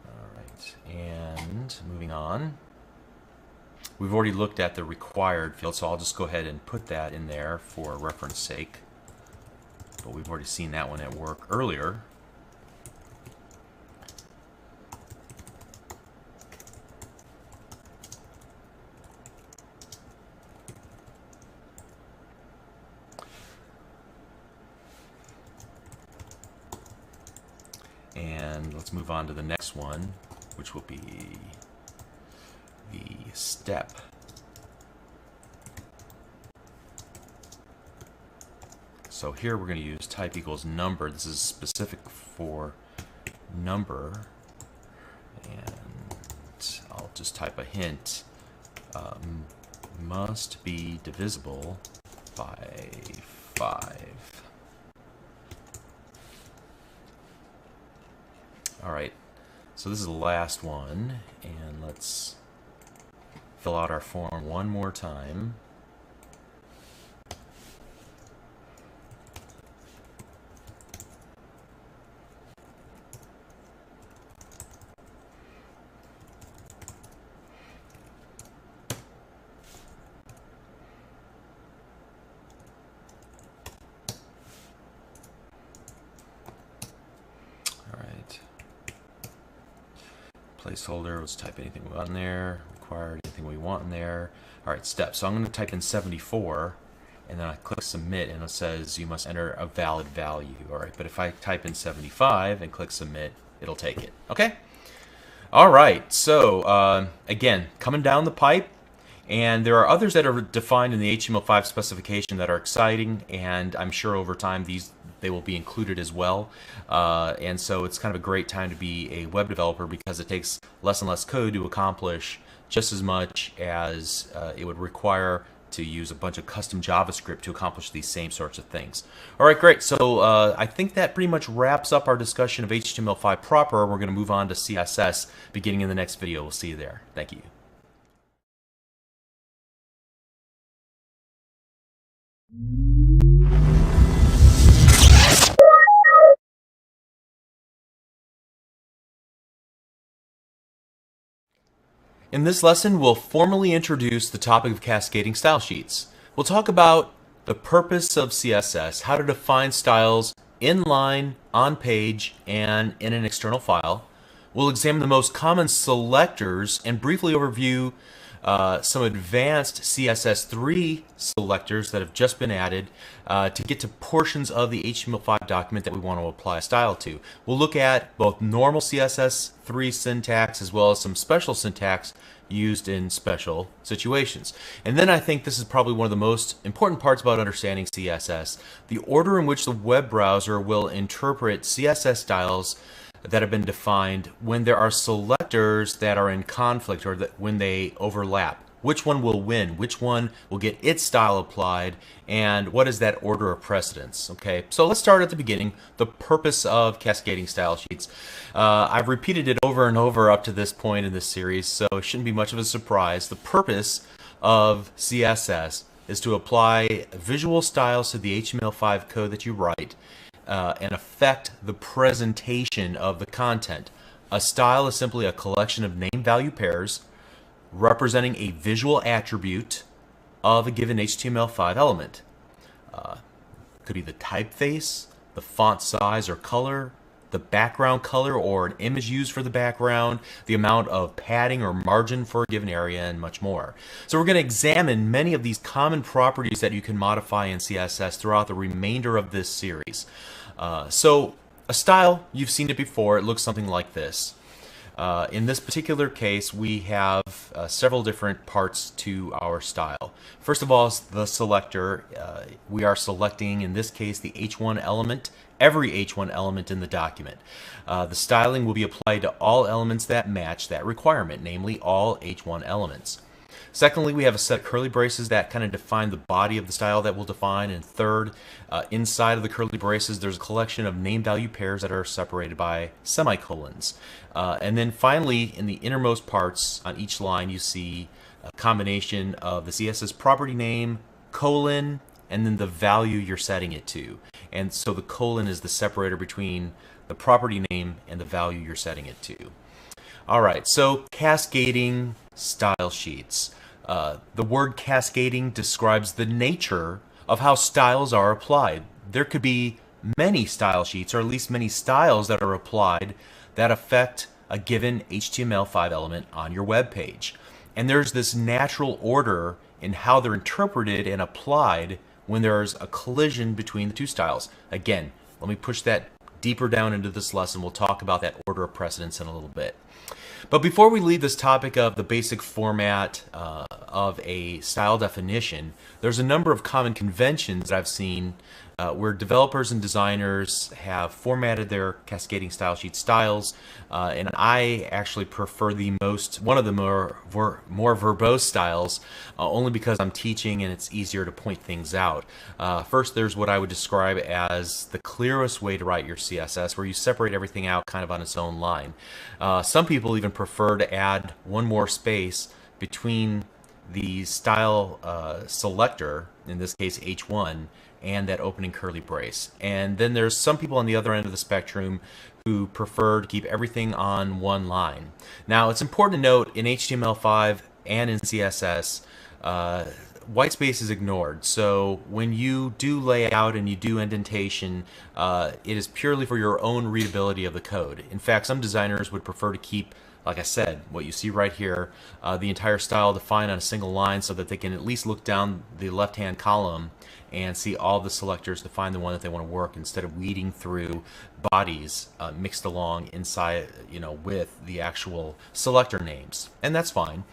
All right, and moving on. We've already looked at the required field, so I'll just go ahead and put that in there for reference sake. But we've already seen that one at work earlier. And let's move on to the next one, which will be the step. So here we're going to use type equals number. This is specific for number. And I'll just type a hint. Must be divisible by 5. All right, so this is the last one, and let's fill out our form one more time. Placeholder, let's type anything we want in there, required, anything we want in there. All right, steps. So I'm going to type in 74, and then I click submit, and it says you must enter a valid value. All right, but if I type in 75 and click submit, it'll take it. Okay? All right, so again, coming down the pipe, and there are others that are defined in the HTML5 specification that are exciting, and I'm sure over time they will be included as well. And so it's kind of a great time to be a web developer because it takes less and less code to accomplish just as much as it would require to use a bunch of custom JavaScript to accomplish these same sorts of things. All right, great. So I think that pretty much wraps up our discussion of HTML5 proper. We're going to move on to CSS beginning in the next video. We'll see you there. Thank you. In this lesson, we'll formally introduce the topic of cascading style sheets. We'll talk about the purpose of CSS, how to define styles inline, on page, and in an external file. We'll examine the most common selectors and briefly overview some advanced CSS3 selectors that have just been added to get to portions of the HTML5 document that we want to apply a style to. We'll look at both normal CSS3 syntax as well as some special syntax used in special situations. And then I think this is probably one of the most important parts about understanding CSS, the order in which the web browser will interpret CSS styles that have been defined when there are selectors that are in conflict or that when they overlap. Which one will win? Which one will get its style applied? And what is that order of precedence? Okay, so let's start at the beginning. The purpose of cascading style sheets. I've repeated it over and over up to this point in this series, so it shouldn't be much of a surprise. The purpose of CSS is to apply visual styles to the HTML5 code that you write and affect the presentation of the content. A style is simply a collection of name-value pairs representing a visual attribute of a given HTML5 element. Could be the typeface, the font size or color, the background color or an image used for the background, the amount of padding or margin for a given area, and much more. So we're going to examine many of these common properties that you can modify in CSS throughout the remainder of this series. So a style, you've seen it before, it looks something like this. In this particular case, we have several different parts to our style. First of all, is the selector. We are selecting, in this case, the H1 element, every H1 element in the document. The styling will be applied to all elements that match that requirement, namely all H1 elements. Secondly, we have a set of curly braces that kind of define the body of the style that we'll define. And third, inside of the curly braces, there's a collection of name-value pairs that are separated by semicolons. And then finally, in the innermost parts on each line, you see a combination of the CSS property name, colon, and then the value you're setting it to. And so the colon is the separator between the property name and the value you're setting it to. All right, so cascading style sheets. The word cascading describes the nature of how styles are applied. There could be many style sheets, or at least many styles that are applied that affect a given HTML5 element on your web page. And there's this natural order in how they're interpreted and applied when there's a collision between the two styles. Again, let me push that deeper down into this lesson. We'll talk about that order of precedence in a little bit. But before we leave this topic of the basic format of a style definition, there's a number of common conventions that I've seen where developers and designers have formatted their cascading style sheet styles, and I actually prefer one of the more verbose styles, only because I'm teaching and it's easier to point things out. First, there's what I would describe as the clearest way to write your CSS, where you separate everything out kind of on its own line. Some people even prefer to add one more space between the style selector, in this case H1, and that opening curly brace. And then there's some people on the other end of the spectrum who prefer to keep everything on one line. Now, it's important to note in HTML5 and in CSS, white space is ignored. So when you do layout and you do indentation, it is purely for your own readability of the code. In fact, some designers would prefer to keep, like I said, what you see right here, the entire style defined on a single line so that they can at least look down the left-hand column and see all the selectors to find the one that they want to work, instead of weeding through bodies mixed along inside, with the actual selector names. And that's fine.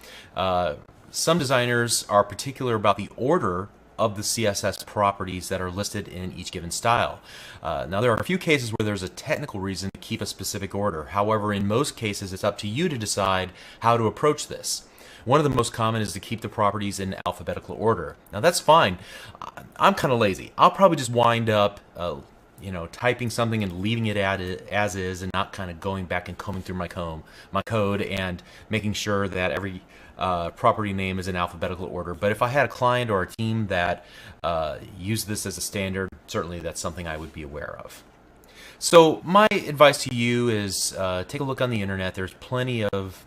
Some designers are particular about the order of the CSS properties that are listed in each given style. Now, there are a few cases where there's a technical reason to keep a specific order. However, in most cases, it's up to you to decide how to approach this. One of the most common is to keep the properties in alphabetical order. Now, that's fine. I'm kind of lazy. I'll probably just wind up typing something and leaving it as is, and not kind of going back and combing through my code and making sure that every property name is in alphabetical order. But if I had a client or a team that used this as a standard, certainly that's something I would be aware of. So my advice to you is take a look on the internet. There's plenty of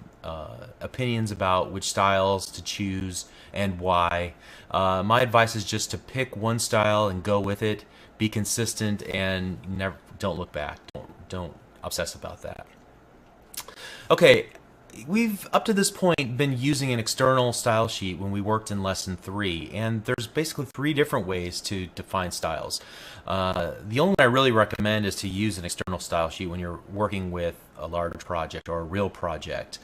opinions about which styles to choose and why. My advice is just to pick one style and go with it. Be consistent and don't look back. Don't obsess about that. Okay, we've up to this point been using an external style sheet when we worked in lesson 3, and there's basically 3 different ways to define styles. The only one I really recommend is to use an external style sheet when you're working with a large project or a real project.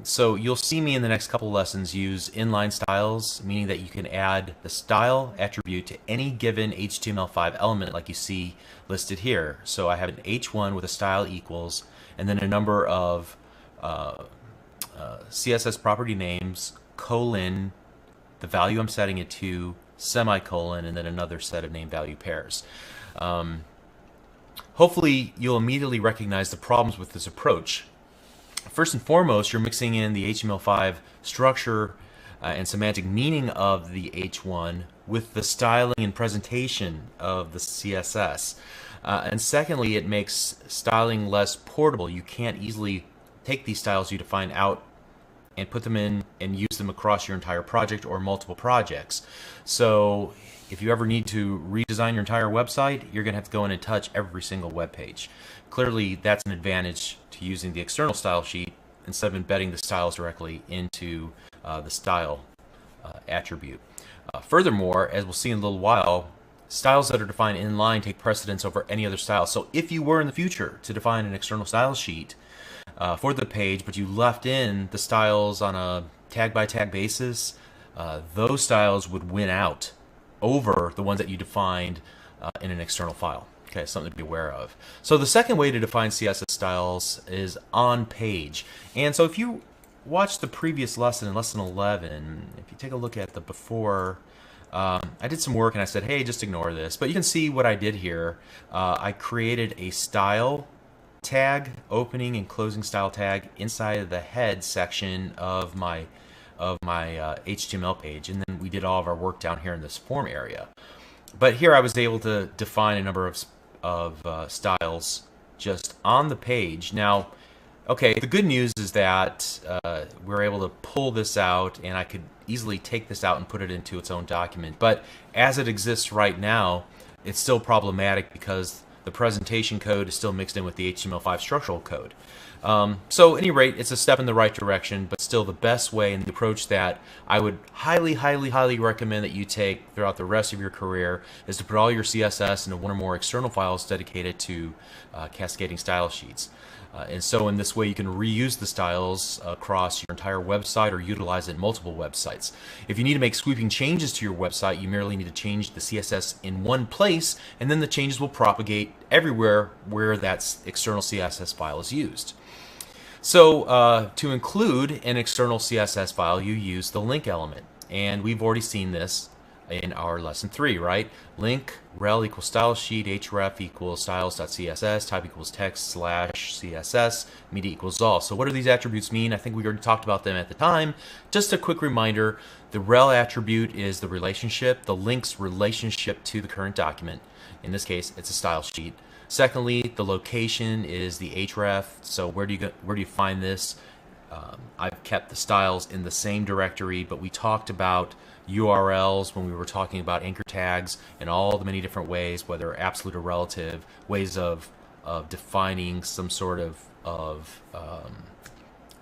So you'll see me in the next couple lessons use inline styles, meaning that you can add the style attribute to any given HTML5 element like you see listed here. So I have an H1 with a style equals, and then a number of CSS property names, colon, the value I'm setting it to, semicolon, and then another set of name value pairs. Hopefully you'll immediately recognize the problems with this approach. First and foremost, you're mixing in the HTML5 structure and semantic meaning of the H1 with the styling and presentation of the CSS. And secondly, it makes styling less portable. You can't easily take these styles you define out and put them in and use them across your entire project or multiple projects. So if you ever need to redesign your entire website, you're going to have to go in and touch every single web page. Clearly, that's an advantage to using the external style sheet instead of embedding the styles directly into the style attribute. Furthermore, as we'll see in a little while, styles that are defined inline take precedence over any other style. So if you were in the future to define an external style sheet for the page, but you left in the styles on a tag by tag basis, those styles would win out over the ones that you defined in an external file. Okay, something to be aware of. So the second way to define CSS styles is on page. And so if you watch the previous lesson in lesson 11, if you take a look at the before, I did some work and I said, hey, just ignore this. But you can see what I did here. I created a style tag, opening and closing style tag inside of the head section of my HTML page, and then we did all of our work down here in this form area. But here I was able to define a number of styles just on the page. Now, okay, the good news is that we're able to pull this out, and I could easily take this out and put it into its own document. But as it exists right now, it's still problematic because the presentation code is still mixed in with the HTML5 structural code. So at any rate, it's a step in the right direction, but still the best way and the approach that I would highly, highly, highly recommend that you take throughout the rest of your career is to put all your CSS into one or more external files dedicated to cascading style sheets. And so in this way you can reuse the styles across your entire website or utilize it in multiple websites. If you need to make sweeping changes to your website, you merely need to change the CSS in one place, and then the changes will propagate everywhere where that external CSS file is used. So to include an external CSS file, you use the link element. And we've already seen this in our lesson 3, right? Link rel equals style sheet, href equals styles.css, type equals text / css, media equals all. So what do these attributes mean? I think we already talked about them at the time. Just a quick reminder, the rel attribute is the relationship, the link's relationship to the current document. In this case, it's a style sheet. Secondly, the location is the href. So where do you find this? I've kept the styles in the same directory, but we talked about URLs when we were talking about anchor tags and all the many different ways, whether absolute or relative, ways of defining some sort of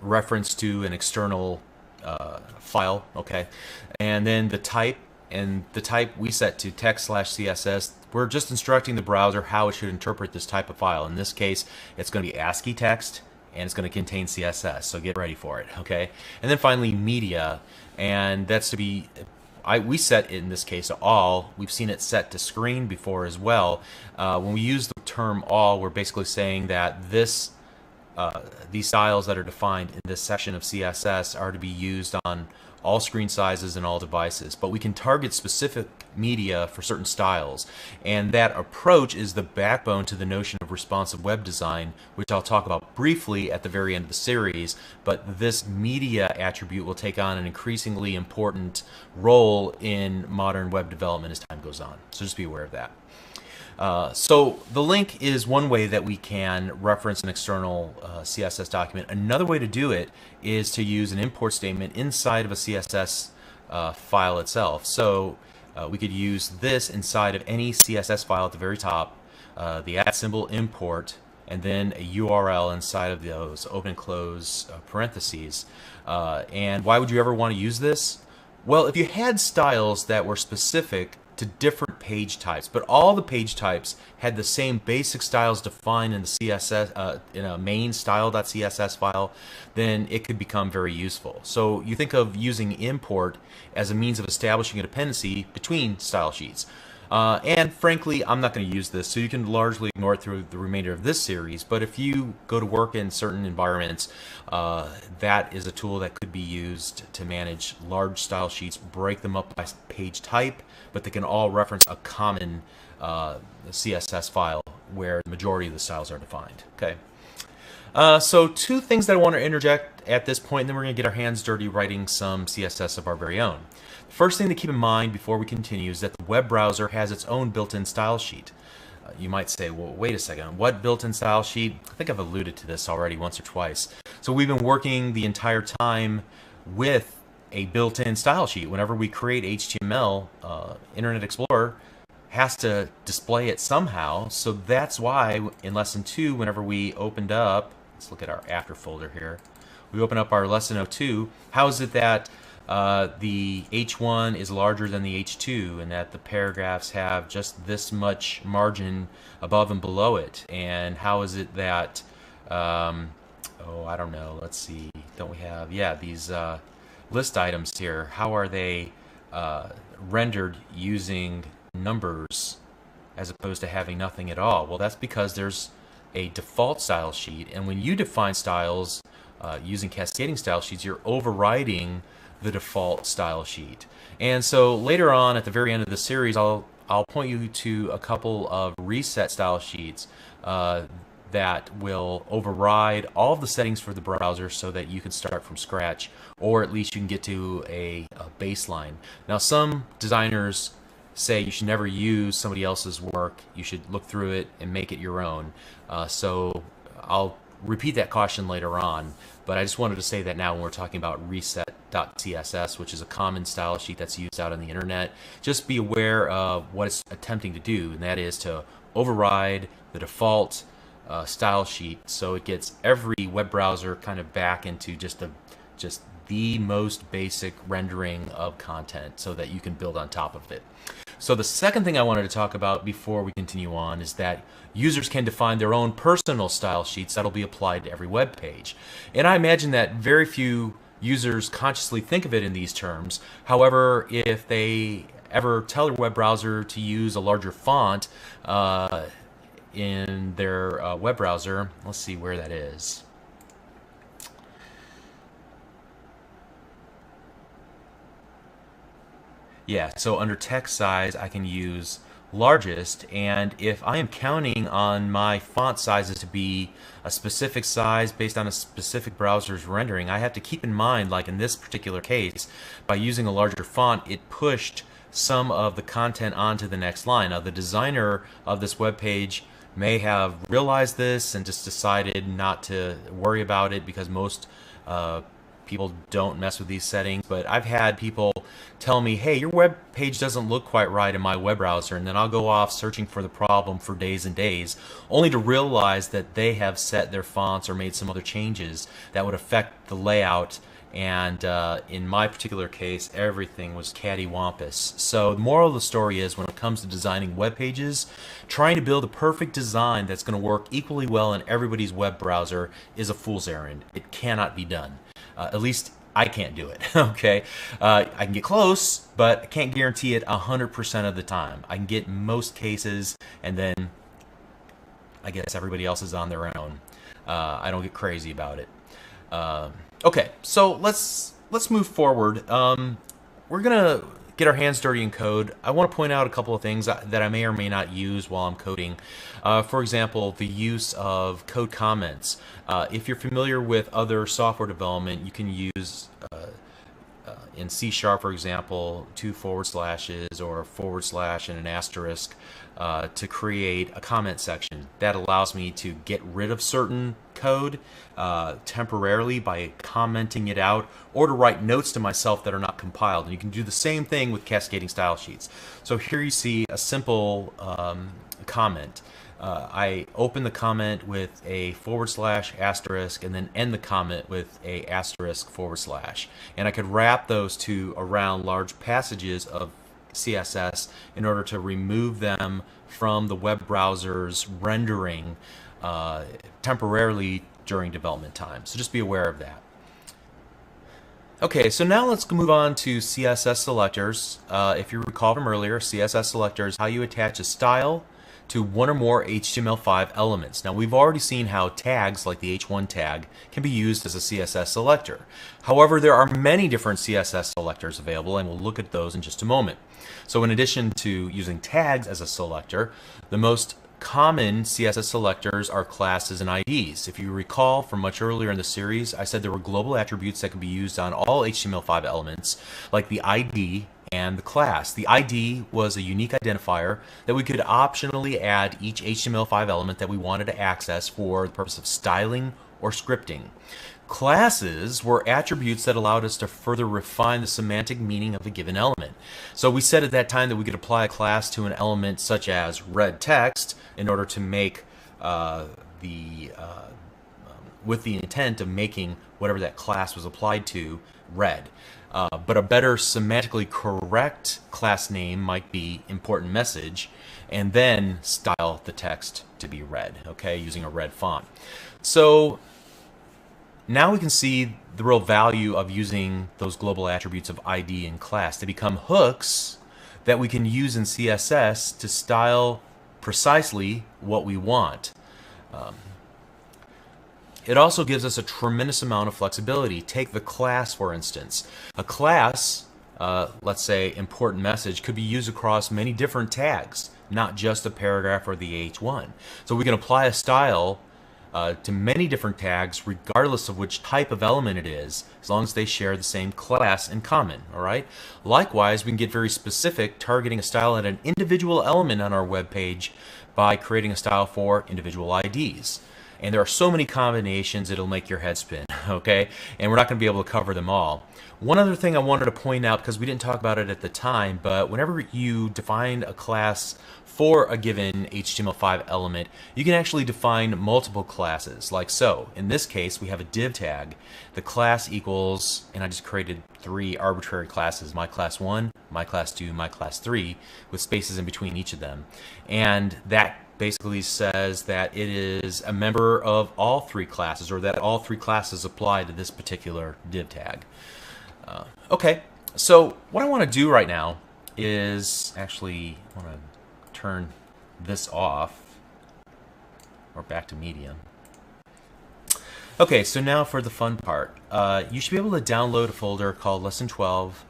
reference to an external file. Okay, and then the type. And the type we set to text / CSS. We're just instructing the browser how it should interpret this type of file. In this case, it's going to be ASCII text, and it's going to contain CSS, so get ready for it, okay? And then finally, media, and that's to be, we set it in this case to all. We've seen it set to screen before as well. When we use the term all, we're basically saying that these styles that are defined in this section of CSS are to be used on all screen sizes and all devices, but we can target specific media for certain styles, and that approach is the backbone to the notion of responsive web design, which I'll talk about briefly at the very end of the series. But this media attribute will take on an increasingly important role in modern web development as time goes on, so just be aware of that. So the link is one way that we can reference an external CSS document. Another way to do it is to use an import statement inside of a CSS file itself. So we could use this inside of any CSS file at the very top, the @ symbol import, and then a URL inside of those open and close parentheses. And why would you ever want to use this? Well, if you had styles that were specific to different page types, but all the page types had the same basic styles defined in the CSS in a main style.css file, then it could become very useful. So you think of using import as a means of establishing a dependency between style sheets. And frankly, I'm not going to use this, so you can largely ignore it through the remainder of this series. But if you go to work in certain environments, that is a tool that could be used to manage large style sheets, break them up by page type, but they can all reference a common CSS file where the majority of the styles are defined. Okay. So two things that I want to interject at this point, and then we're going to get our hands dirty writing some CSS of our very own. The first thing to keep in mind before we continue is that the web browser has its own built-in style sheet. You might say, well, wait a second, what built-in style sheet? I think I've alluded to this already once or twice. So we've been working the entire time with a built-in style sheet. Whenever we create HTML, Internet Explorer has to display it somehow. So that's why in lesson 2, whenever we opened up, let's look at our after folder here. We open up our lesson 02. How is it that the H1 is larger than the H2 and that the paragraphs have just this much margin above and below it? And how is it that, oh, I don't know, let's see, don't we have, yeah, these list items here, how are they rendered using numbers as opposed to having nothing at all? Well, that's because there's a default style sheet, and when you define styles using cascading style sheets, you're overriding the default style sheet. And so later on at the very end of the series, I'll point you to a couple of reset style sheets that will override all of the settings for the browser so that you can start from scratch, or at least you can get to a baseline. Now, some designers say you should never use somebody else's work. You should look through it and make it your own. So I'll repeat that caution later on, but I just wanted to say that now when we're talking about reset.css, which is a common style sheet that's used out on the internet, just be aware of what it's attempting to do, and that is to override the default style sheet so it gets every web browser kind of back into just the most basic rendering of content so that you can build on top of it. So the second thing I wanted to talk about before we continue on is that users can define their own personal style sheets that'll be applied to every web page. And I imagine that very few users consciously think of it in these terms. However, if they ever tell their web browser to use a larger font in their web browser, let's see where that is. Yeah, so under text size, I can use largest, and if I am counting on my font sizes to be a specific size based on a specific browser's rendering, I have to keep in mind, like in this particular case, by using a larger font, it pushed some of the content onto the next line. Now, the designer of this web page may have realized this and just decided not to worry about it because most people don't mess with these settings, but I've had people tell me, hey, your web page doesn't look quite right in my web browser, and then I'll go off searching for the problem for days and days, only to realize that they have set their fonts or made some other changes that would affect the layout, and in my particular case, everything was cattywampus. So the moral of the story is, when it comes to designing web pages, trying to build a perfect design that's going to work equally well in everybody's web browser is a fool's errand. It cannot be done. At least I can't do it, okay? I can get close, but I can't guarantee it 100% of the time. I can get most cases, and then I guess everybody else is on their own. I don't get crazy about it. Okay, so let's move forward. We're gonna get our hands dirty in code. I want to point out a couple of things that I may or may not use while I'm coding. For example, the use of code comments. If you're familiar with other software development, you can use in C#, for example, 2 forward slashes or a forward slash and an asterisk to create a comment section. That allows me to get rid of certain code temporarily by commenting it out, or to write notes to myself that are not compiled. And you can do the same thing with cascading style sheets. So here you see a simple comment. I open the comment with a forward slash asterisk and then end the comment with a asterisk forward slash. And I could wrap those two around large passages of CSS in order to remove them from the web browser's rendering temporarily during development time. So just be aware of that. Okay, so now let's move on to CSS selectors. If you recall from earlier, CSS selector is how you attach a style to one or more HTML5 elements. Now, we've already seen how tags like the H1 tag can be used as a CSS selector. However, there are many different CSS selectors available, and we'll look at those in just a moment. So in addition to using tags as a selector, the most Common CSS selectors are classes and IDs. If you recall from much earlier in the series, I said there were global attributes that can be used on all HTML5 elements, like the ID and the class. The ID was a unique identifier that we could optionally add each HTML5 element that we wanted to access for the purpose of styling or scripting. Classes were attributes that allowed us to further refine the semantic meaning of a given element. So we said at that time that we could apply a class to an element such as red text in order to make with the intent of making whatever that class was applied to red. But a better semantically correct class name might be important message, and then style the text to be red, okay, using a red font. So now we can see the real value of using those global attributes of ID and class. They become hooks that we can use in CSS to style precisely what we want. It also gives us a tremendous amount of flexibility. Take the class, for instance. A class, let's say important message, could be used across many different tags, not just a paragraph or the H1. So we can apply a style to many different tags regardless of which type of element it is, as long as they share the same class in common. All right. Likewise, we can get very specific, targeting a style at an individual element on our web page by creating a style for individual IDs. And there are so many combinations it'll make your head spin, okay? And we're not going to be able to cover them all. One other thing I wanted to point out, because we didn't talk about it at the time, but whenever you define a class for a given HTML5 element, you can actually define multiple classes, like so. In this case, we have a div tag. The class equals, and I just created 3 arbitrary classes, my class 1, my class 2, my class 3, with spaces in between each of them. And that basically says that it is a member of all 3 classes, or that all 3 classes apply to this particular div tag. Okay, so what I want to do right now is actually I want to turn this off, or back to medium. Okay, so now for the fun part. You should be able to download a folder called Lesson 12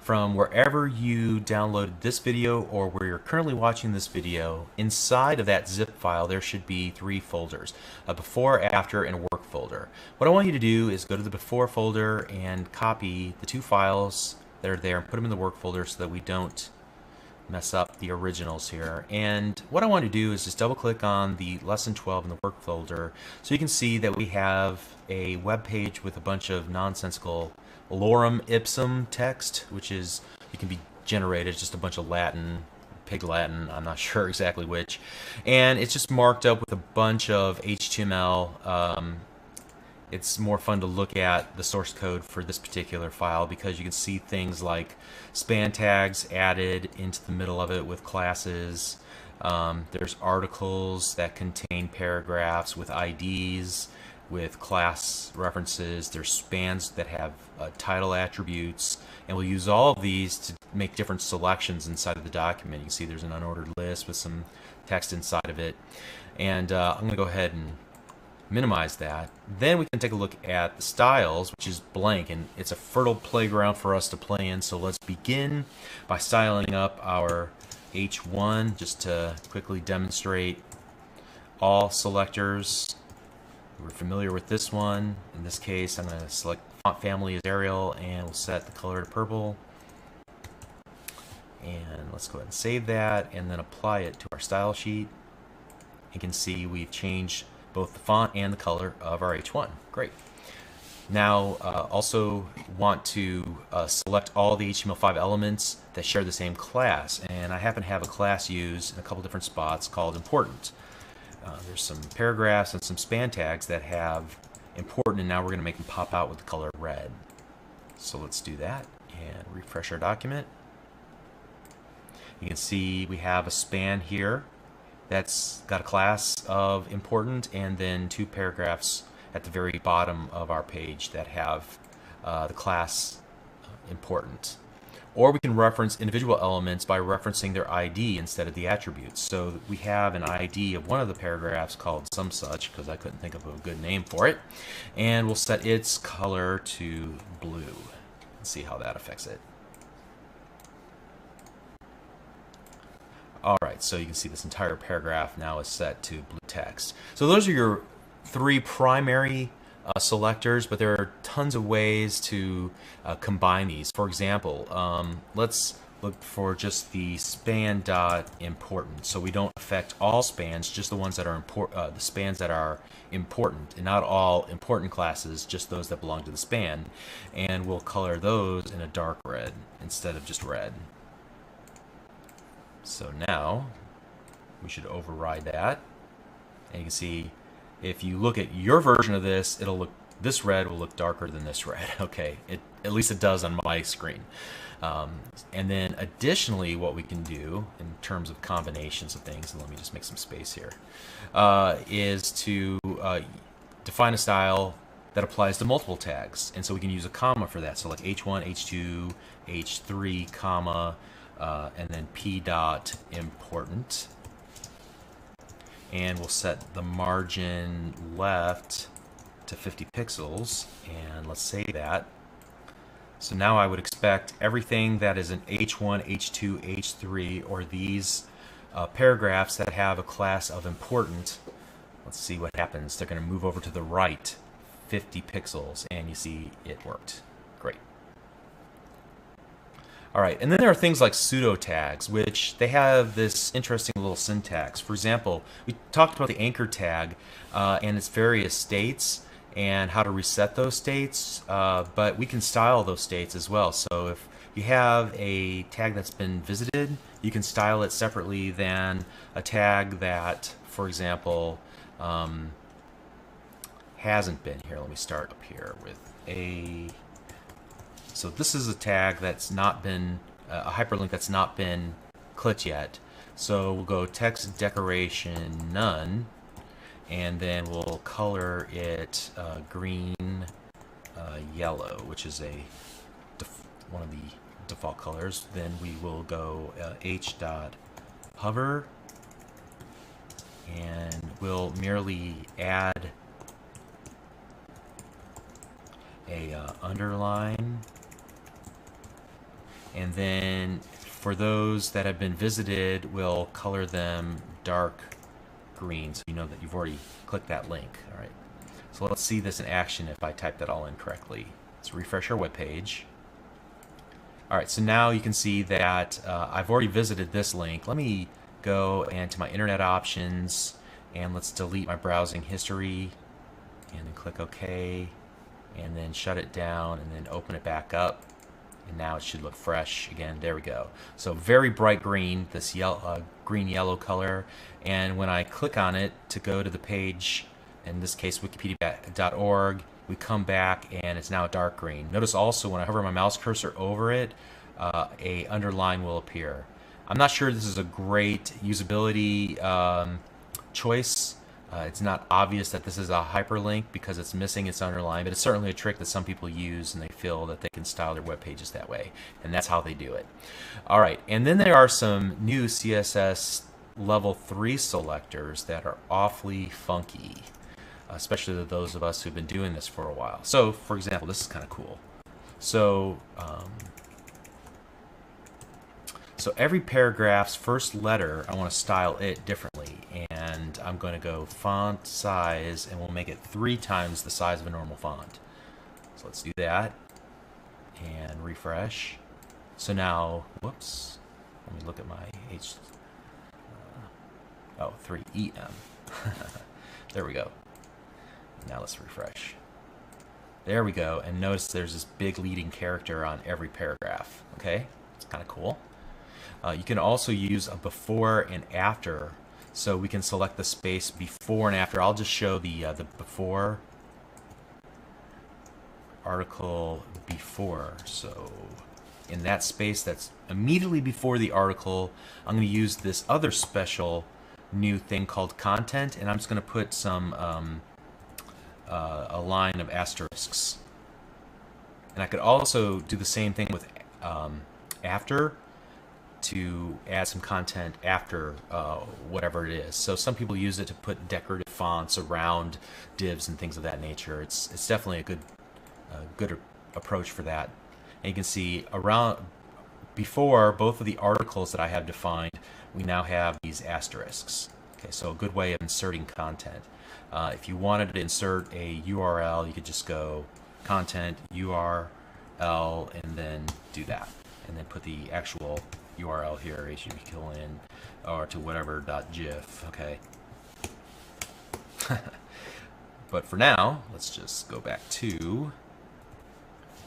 from wherever you downloaded this video or where you're currently watching this video. Inside of that zip file there should be 3 folders, a before, after, and work folder. What I want you to do is go to the before folder and copy the 2 files that are there and put them in the work folder so that we don't mess up the originals here. And what I want to do is just double click on the lesson 12 in the work folder so you can see that we have a web page with a bunch of nonsensical lorem ipsum text, which is, you can be generated, just a bunch of Latin, Pig Latin, I'm not sure exactly which, and it's just marked up with a bunch of HTML. It's more fun to look at the source code for this particular file because you can see things like span tags added into the middle of it with classes. There's articles that contain paragraphs with IDs, with class references. There's spans that have title attributes, and we'll use all of these to make different selections inside of the document. You can see there's an unordered list with some text inside of it, and I'm going to go ahead and minimize that. Then we can take a look at the styles, which is blank, and it's a fertile playground for us to play in. So let's begin by styling up our H1 just to quickly demonstrate all selectors. We're familiar with this one. In this case, I'm going to select font family as Arial, and we'll set the color to purple. And let's go ahead and save that, and then apply it to our style sheet. You can see we've changed both the font and the color of our H1. Great. Now, also want to select all the HTML5 elements that share the same class, and I happen to have a class used in a couple different spots called important. There's some paragraphs and some span tags that have important, and now we're going to make them pop out with the color red. So let's do that and refresh our document. You can see we have a span here that's got a class of important, and then 2 paragraphs at the very bottom of our page that have the class important. Or we can reference individual elements by referencing their ID instead of the attributes. So we have an ID of one of the paragraphs called some such, because I couldn't think of a good name for it, and we'll set its color to blue and see how that affects it. All right, so you can see this entire paragraph now is set to blue text. So those are your three primary selectors, but there are tons of ways to combine these. For example, let's look for just the span dot important, so we don't affect all spans, just the ones that are the spans that are important, and not all important classes, just those that belong to the span. And we'll color those in a dark red instead of just red. So now we should override that, and you can see if you look at your version of this, this red will look darker than this red. Okay, at least it does on my screen. And then additionally, what we can do in terms of combinations of things, and let me just make some space here, is to define a style that applies to multiple tags. And so we can use a comma for that. So like H1, H2, H3, comma, and then P dot important. And we'll set the margin left to 50 pixels, and let's save that. So now I would expect everything that is an H1, H2, H3, or these paragraphs that have a class of important, let's see what happens. They're going to move over to the right 50 pixels, and you see it worked. Great. All right, and then there are things like pseudo tags, which they have this interesting little syntax. For example, we talked about the anchor tag and its various states and how to reset those states, but we can style those states as well. So if you have a tag that's been visited, you can style it separately than a tag that, for example, hasn't been. Here, let me start up here with a... So this is a tag that's not been, a hyperlink that's not been clicked yet. So we'll go text decoration none, and then we'll color it green yellow, which is one of the default colors. Then we will go h dot hover, and we'll merely add a underline. And then for those that have been visited, we'll color them dark green, so you know that you've already clicked that link. All right. So let's see this in action if I type that all in correctly. Let's refresh our web page. All right, so now you can see that I've already visited this link. Let me go into my internet options, and let's delete my browsing history, and then click OK, and then shut it down, and then open it back up. And now it should look fresh again. There we go. So very bright green, this green-yellow color. And when I click on it to go to the page, in this case wikipedia.org, we come back and it's now dark green. Notice also when I hover my mouse cursor over it, a underline will appear. I'm not sure this is a great usability choice. It's not obvious that this is a hyperlink because it's missing its underline, but it's certainly a trick that some people use, and they feel that they can style their web pages that way, and that's how they do it. All right, and then there are some new CSS level 3 selectors that are awfully funky, especially to those of us who've been doing this for a while. So, for example, this is kind of cool. So, so every paragraph's first letter, I want to style it differently, and I'm going to go font size, and we'll make it 3 times the size of a normal font. So let's do that, and refresh. So now, whoops, let me look at my 3EM. There we go. Now let's refresh. There we go, and notice there's this big leading character on every paragraph. Okay, it's kind of cool. You can also use a before and after, so we can select the space before and after. I'll just show the before article before. So in that space that's immediately before the article, I'm going to use this other special new thing called content, and I'm just going to put some a line of asterisks. And I could also do the same thing with after, to add some content after whatever it is. So some people use it to put decorative fonts around divs and things of that nature. It's definitely a good approach for that. And you can see around before, both of the articles that I have defined we now have these asterisks. Okay, so a good way of inserting content. If you wanted to insert a URL, you could just go content URL and then do that, and then put the actual URL here, http:// or to whatever .gif. Okay. But for now, let's just go back to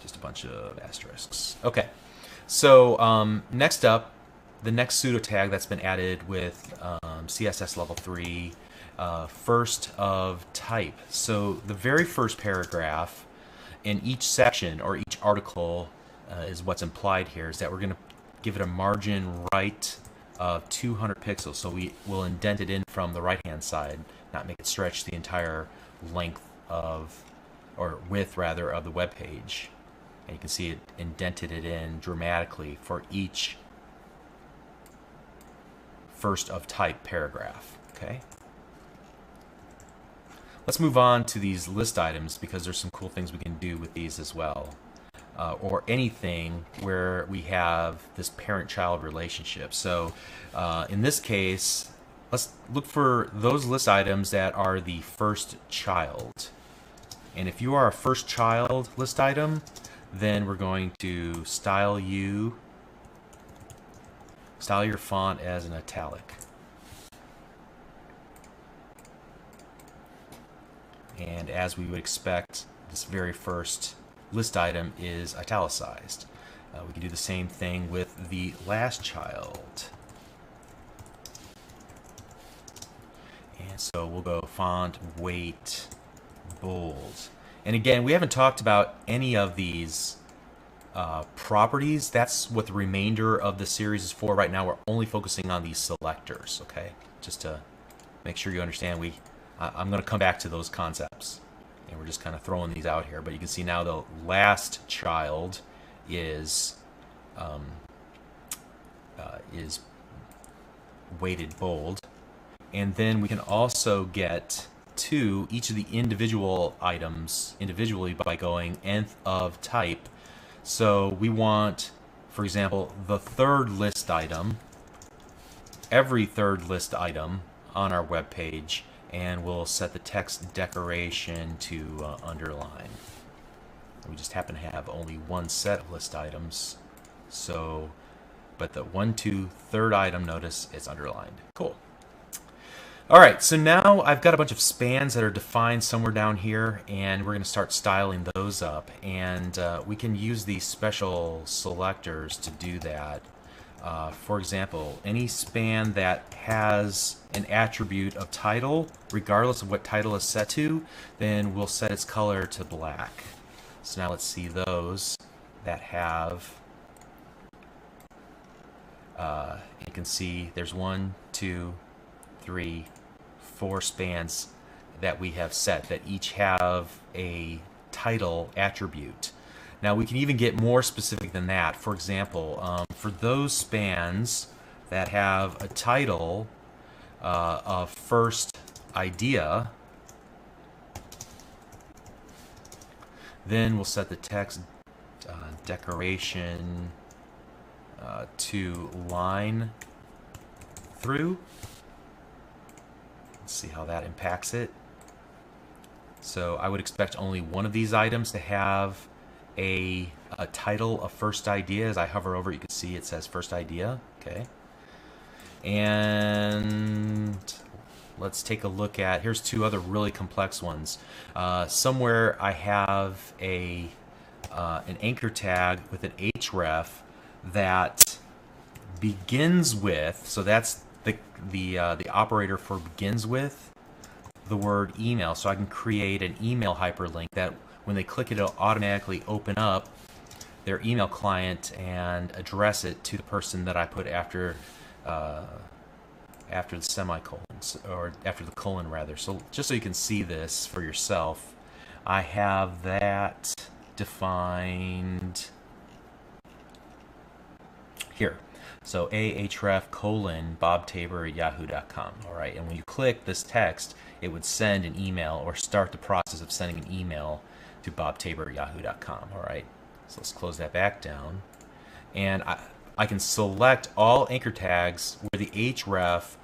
just a bunch of asterisks. Okay, so next up, the next pseudo tag that's been added with CSS level 3, first of type. So the very first paragraph in each section or each article is what's implied here, is that we're going to give it a margin right of 200 pixels. So we will indent it in from the right hand side, not make it stretch the entire length of, or width rather, of the web page. And you can see it indented it in dramatically for each first of type paragraph. Okay. Let's move on to these list items, because there's some cool things we can do with these as well. Or anything where we have this parent-child relationship. So in this case, let's look for those list items that are the first child. And if you are a first child list item, then we're going to style your font as an italic. And as we would expect, this very first list item is italicized. We can do the same thing with the last child. And so we'll go font, weight, bold. And again, we haven't talked about any of these properties. That's what the remainder of the series is for. Right now, we're only focusing on these selectors, okay? Just to make sure you understand, I'm going to come back to those concepts. And we're just kind of throwing these out here. But you can see now the last child is weighted bold. And then we can also get to each of the individual items individually by going nth of type. So we want, for example, the third list item, every third list item on our web page, and we'll set the text decoration to underline. We just happen to have only one set of list items, so, but the 1, 2, third item, notice it's underlined. Cool. All right, so now I've got a bunch of spans that are defined somewhere down here, and we're going to start styling those up. And we can use these special selectors to do that. For example, any span that has an attribute of title, regardless of what title is set to, then we'll set its color to black. So now let's see those that have, you can see there's 1, 2, 3, 4 spans that we have set that each have a title attribute. Now we can even get more specific than that. For example, for those spans that have a title of first idea, then we'll set the text decoration to line through. Let's see how that impacts it. So I would expect only one of these items to have a title of first idea. As I hover over it, you can see it says first idea. Okay. And let's take a look at, here's 2 other really complex ones. Somewhere I have an anchor tag with an href that begins with, so that's the operator for begins with the word email. So I can create an email hyperlink that when they click it, it'll automatically open up their email client and address it to the person that I put after the semicolon, or after the colon rather. So just so you can see this for yourself, I have that defined here. So ahref : bobtabor@yahoo.com. All right, and when you click this text, it would send an email or start the process of sending an email to bobtabor@yahoo.com. All right, so let's close that back down. And I can select all anchor tags where the href,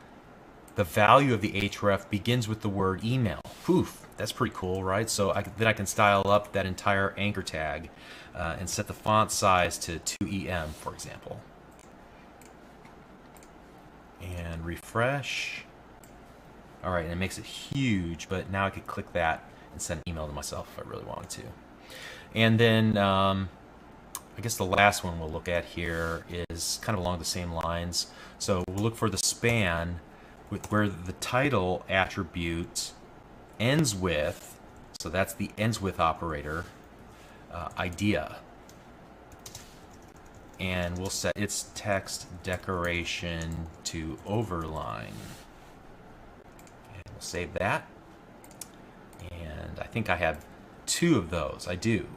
the value of the href begins with the word email. Poof, that's pretty cool, right? So then I can style up that entire anchor tag and set the font size to 2EM, for example. And refresh. All right, and it makes it huge, but now I could click that and send an email to myself if I really wanted to. And then I guess the last one we'll look at here is kind of along the same lines. So we'll look for the span where the title attribute ends with, so that's the ends with operator, idea. And we'll set its text decoration to overline. And we'll save that. And I think I have 2 of those. I do.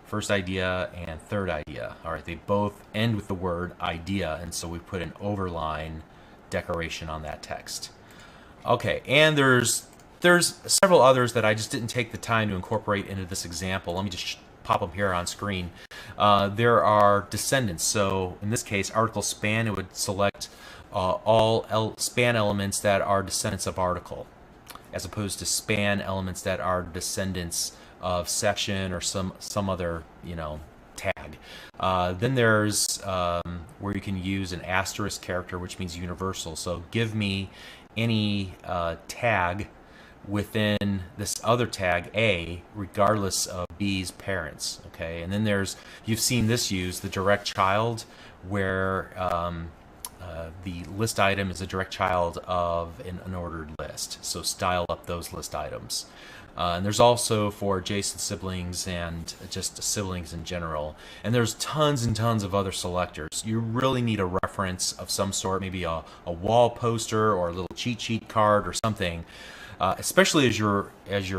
First idea and third idea. All right, they both end with the word idea, and so we put an overline decoration on that text. Okay, and there's several others that I just didn't take the time to incorporate into this example. Let me just pop them here on screen. There are descendants. So in this case, article span, it would select all span elements that are descendants of article, as opposed to span elements that are descendants of section or some other, you know, tag. Then there's where you can use an asterisk character, which means universal. So give me any tag within this other tag A, regardless of B's parents. Okay, and then you've seen this used, the direct child, where the list item is a direct child of an unordered list. So style up those list items. And there's also for adjacent siblings and just siblings in general. And there's tons and tons of other selectors. You really need a reference of some sort, maybe a wall poster or a little cheat sheet card or something, especially as you're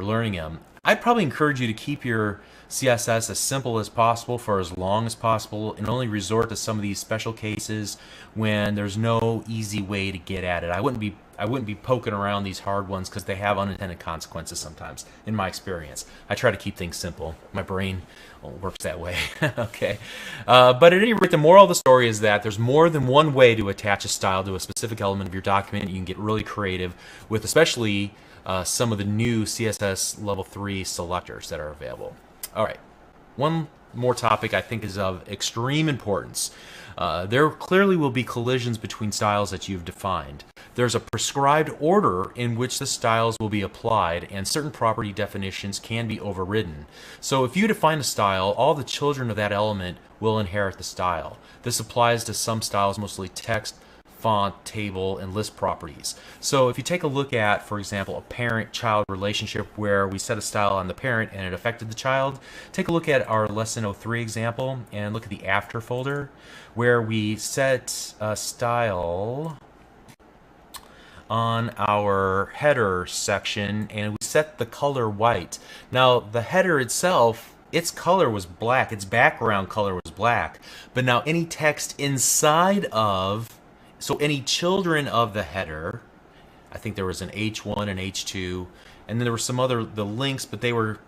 learning them. I'd probably encourage you to keep your CSS as simple as possible for as long as possible, and only resort to some of these special cases when there's no easy way to get at it. I wouldn't be poking around these hard ones because they have unintended consequences sometimes, in my experience. I try to keep things simple. My brain works that way. Okay, but at any rate, the moral of the story is that there's more than one way to attach a style to a specific element of your document. You can get really creative with especially some of the new CSS level 3 selectors that are available. All right, one more topic I think is of extreme importance. There clearly will be collisions between styles that you've defined. There's a prescribed order in which the styles will be applied, and certain property definitions can be overridden. So if you define a style, all the children of that element will inherit the style. This applies to some styles, mostly text, font, table, and list properties. So if you take a look at, for example, a parent-child relationship where we set a style on the parent and it affected the child, take a look at our lesson 03 example and look at the after folder where we set a style on our header section and we set the color white. Now the header itself, its color was black, its background color was black, but now any text inside of, so any children of the header, I think there was an H1 and H2, and then there were some other, the links, but they were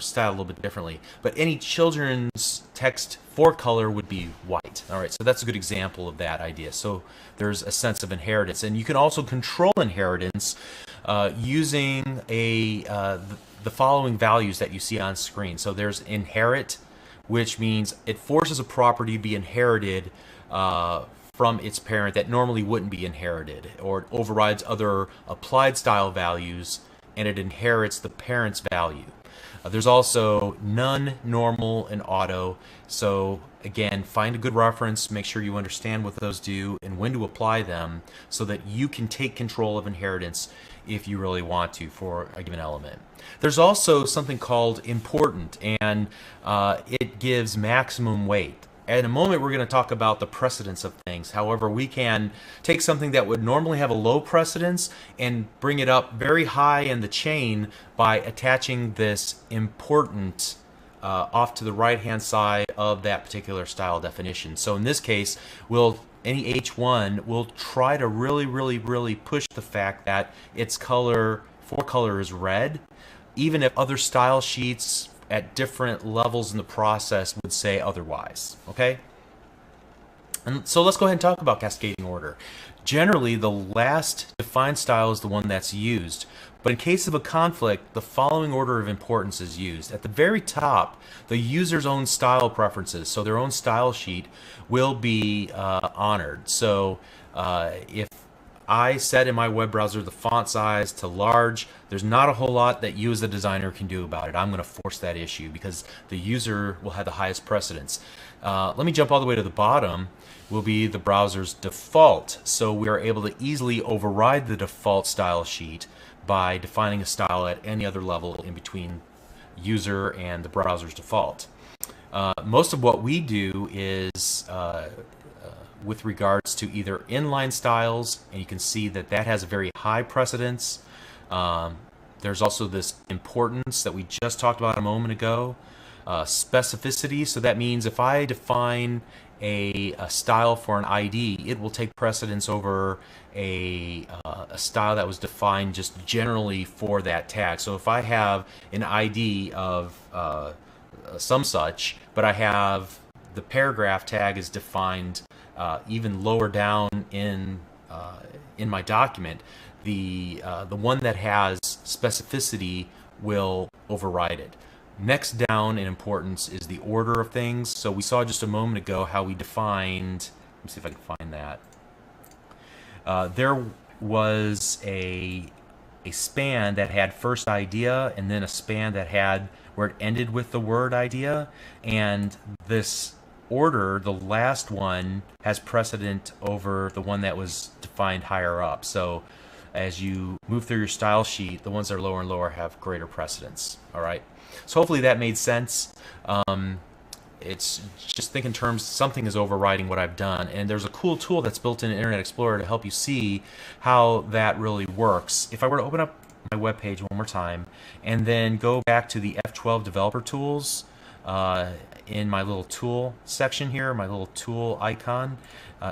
styled a little bit differently. But any children's text for color would be white. All right, so that's a good example of that idea. So there's a sense of inheritance, and you can also control inheritance using the following values that you see on screen. So there's inherit, which means it forces a property to be inherited from its parent that normally wouldn't be inherited, or it overrides other applied style values and it inherits the parent's value. There's also none, normal, and auto. So again, find a good reference, make sure you understand what those do and when to apply them so that you can take control of inheritance if you really want to for a given element. There's also something called important, and it gives maximum weight. In a moment, we're going to talk about the precedence of things. However, we can take something that would normally have a low precedence and bring it up very high in the chain by attaching this important off to the right-hand side of that particular style definition. So in this case, any H1 will try to really push the fact that its color is red, even if other style sheets at different levels in the process would say otherwise. Okay? And so let's go ahead and talk about cascading order. Generally, the last defined style is the one that's used. But in case of a conflict, the following order of importance is used. At the very top, the user's own style preferences, so their own style sheet, will be honored. So if I set in my web browser the font size to large, there's not a whole lot that you as the designer can do about it. I'm going to force that issue because the user will have the highest precedence. Let me jump all the way to the bottom. Will be the browser's default. So we are able to easily override the default style sheet by defining a style at any other level in between user and the browser's default. Most of what we do is with regards to either inline styles, and you can see that that has a very high precedence. There's also this importance that we just talked about a moment ago. Specificity, so that means if I define a style for an ID, it will take precedence over a style that was defined just generally for that tag. So if I have an ID of some such, but I have the paragraph tag is defined even lower down in my document, the one that has specificity will override it. Next down in importance is the order of things. So we saw just a moment ago how we defined, let me see if I can find that. There was a span that had first idea and then a span that had where it ended with the word idea. And this order, the last one, has precedent over the one that was defined higher up. So as you move through your style sheet, the ones that are lower and lower have greater precedence. All right. So hopefully that made sense. It's just think in terms something is overriding what I've done, and there's a cool tool that's built in Internet Explorer to help you see how that really works. If I were to open up my web page one more time and then go back to the F12 developer tools in my little tool section here, my little tool icon,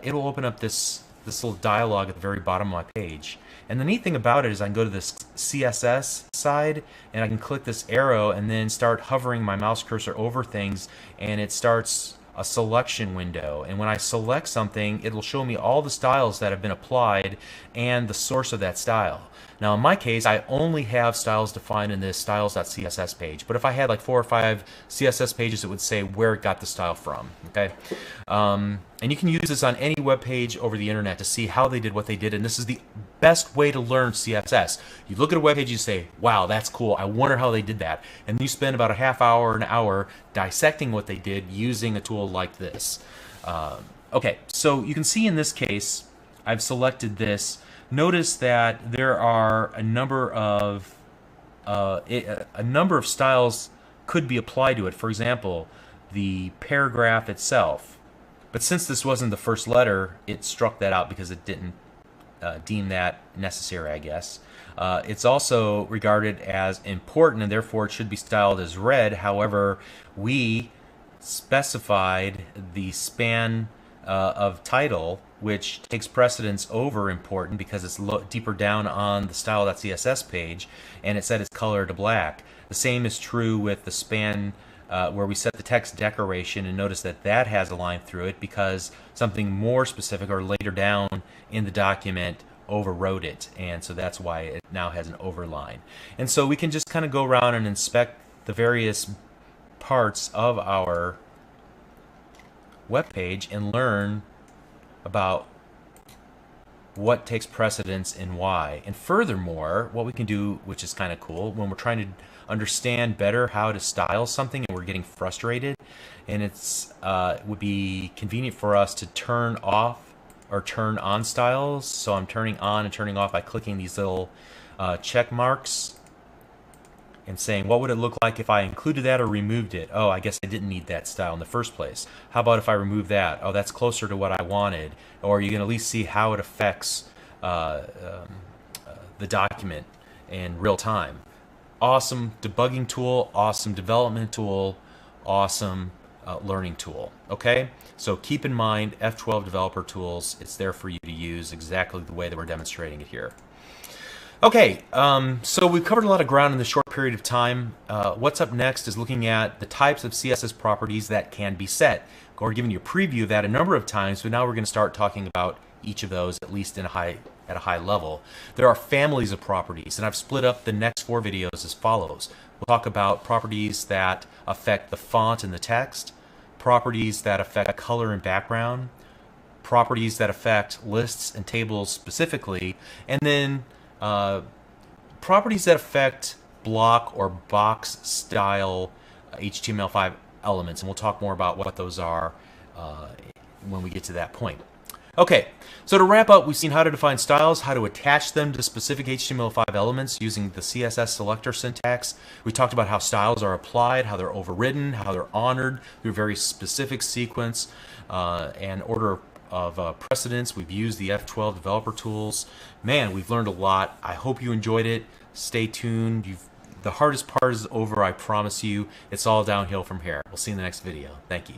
it'll open up this little dialog at the very bottom of my page. And the neat thing about it is I can go to this CSS side and I can click this arrow and then start hovering my mouse cursor over things, and it starts a selection window. And when I select something, it'll show me all the styles that have been applied and the source of that style. Now in my case, I only have styles defined in this styles.css page, but if I had like 4 or 5 CSS pages, it would say where it got the style from. Okay, and you can use this on any web page over the internet to see how they did what they did, and this is the best way to learn CSS. You look at a web page, you say, wow, that's cool, I wonder how they did that, and you spend about a half hour, an hour dissecting what they did using a tool like this. Okay, so you can see in this case, I've selected this. Notice that there are a number of styles could be applied to it. For example, the paragraph itself. But since this wasn't the first letter, it struck that out because it didn't deem that necessary, I guess. It's also regarded as important, and therefore it should be styled as red. However, we specified the span of title, which takes precedence over important because it's deeper down on the style.css page, and it set its color to black. The same is true with the span where we set the text decoration, and notice that that has a line through it because something more specific or later down in the document overrode it, and so that's why it now has an overline. And so we can just kind of go around and inspect the various parts of our web page and learn about what takes precedence and why. And furthermore, what we can do, which is kind of cool, when we're trying to understand better how to style something and we're getting frustrated, and it's would be convenient for us to turn off or turn on styles. So I'm turning on and turning off by clicking these little check marks and saying, what would it look like if I included that or removed it? Oh, I guess I didn't need that style in the first place. How about if I remove that? Oh, that's closer to what I wanted. Or you can at least see how it affects the document in real time. Awesome debugging tool, awesome development tool, awesome learning tool. Okay, so keep in mind F12 developer tools. It's there for you to use exactly the way that we're demonstrating it here. Okay, so we've covered a lot of ground in this short period of time. What's up next is looking at the types of CSS properties that can be set. or given you a preview of that a number of times, but now we're going to start talking about each of those at least at a high level. There are families of properties, and I've split up the next 4 videos as follows. We'll talk about properties that affect the font and the text, properties that affect color and background, properties that affect lists and tables specifically, and then properties that affect block or box style HTML5 elements. And we'll talk more about what those are when we get to that point. Okay, so to wrap up, we've seen how to define styles, how to attach them to specific HTML5 elements using the CSS selector syntax. We talked about how styles are applied, how they're overridden, how they're honored through a very specific sequence and order of precedence. We've used the F12 developer tools. Man, we've learned a lot. I hope you enjoyed it. Stay tuned. The hardest part is over, I promise you. It's all downhill from here. We'll see you in the next video. Thank you.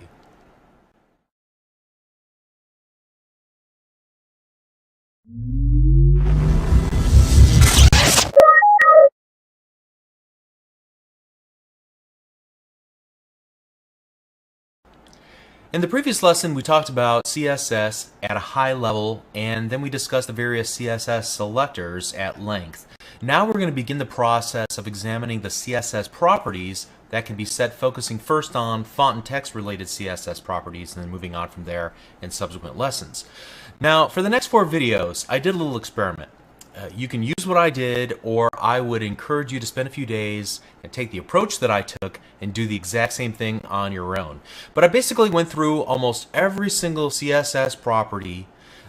In the previous lesson, we talked about CSS at a high level, and then we discussed the various CSS selectors at length. Now we're going to begin the process of examining the CSS properties that can be set, focusing first on font and text related CSS properties and then moving on from there in subsequent lessons. Now, for the next 4 videos, I did a little experiment. You can use what I did, or I would encourage you to spend a few days and take the approach that I took and do the exact same thing on your own. But I basically went through almost every single CSS property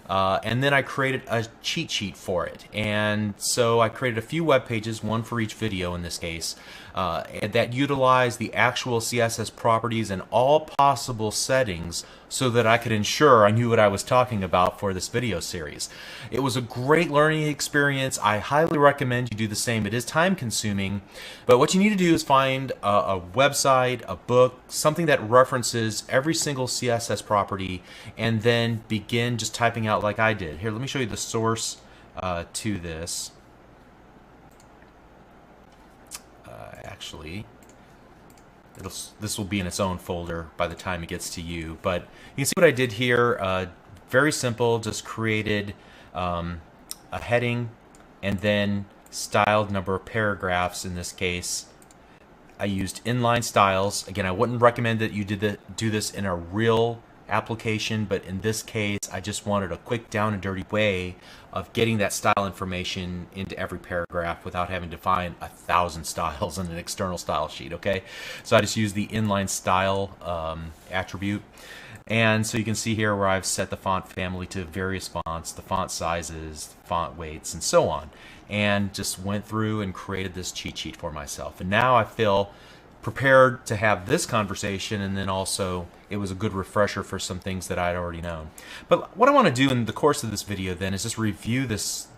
and then I created a cheat sheet for it. And so I created a few web pages, one for each video in this case, that utilize the actual CSS properties and all possible settings so that I could ensure I knew what I was talking about for this video series. It was a great learning experience. I highly recommend you do the same. It is time consuming, but what you need to do is find a website, a book, something that references every single CSS property, and then begin just typing out like I did. Here, let me show you the source to this. Actually, this will be in its own folder by the time it gets to you, but you can see what I did here. Very simple, just created a heading and then styled number of paragraphs. In this case, I used inline styles. Again, I wouldn't recommend that you do this in a real application, but in this case I just wanted a quick down and dirty way of getting that style information into every paragraph without having to find 1,000 styles in an external style sheet. Okay, so I just used the inline style attribute, and so you can see here where I've set the font family to various fonts, the font sizes, font weights, and so on, and just went through and created this cheat sheet for myself. And now I feel prepared to have this conversation, and then also it was a good refresher for some things that I'd already known. But what I want to do in the course of this video then is just review this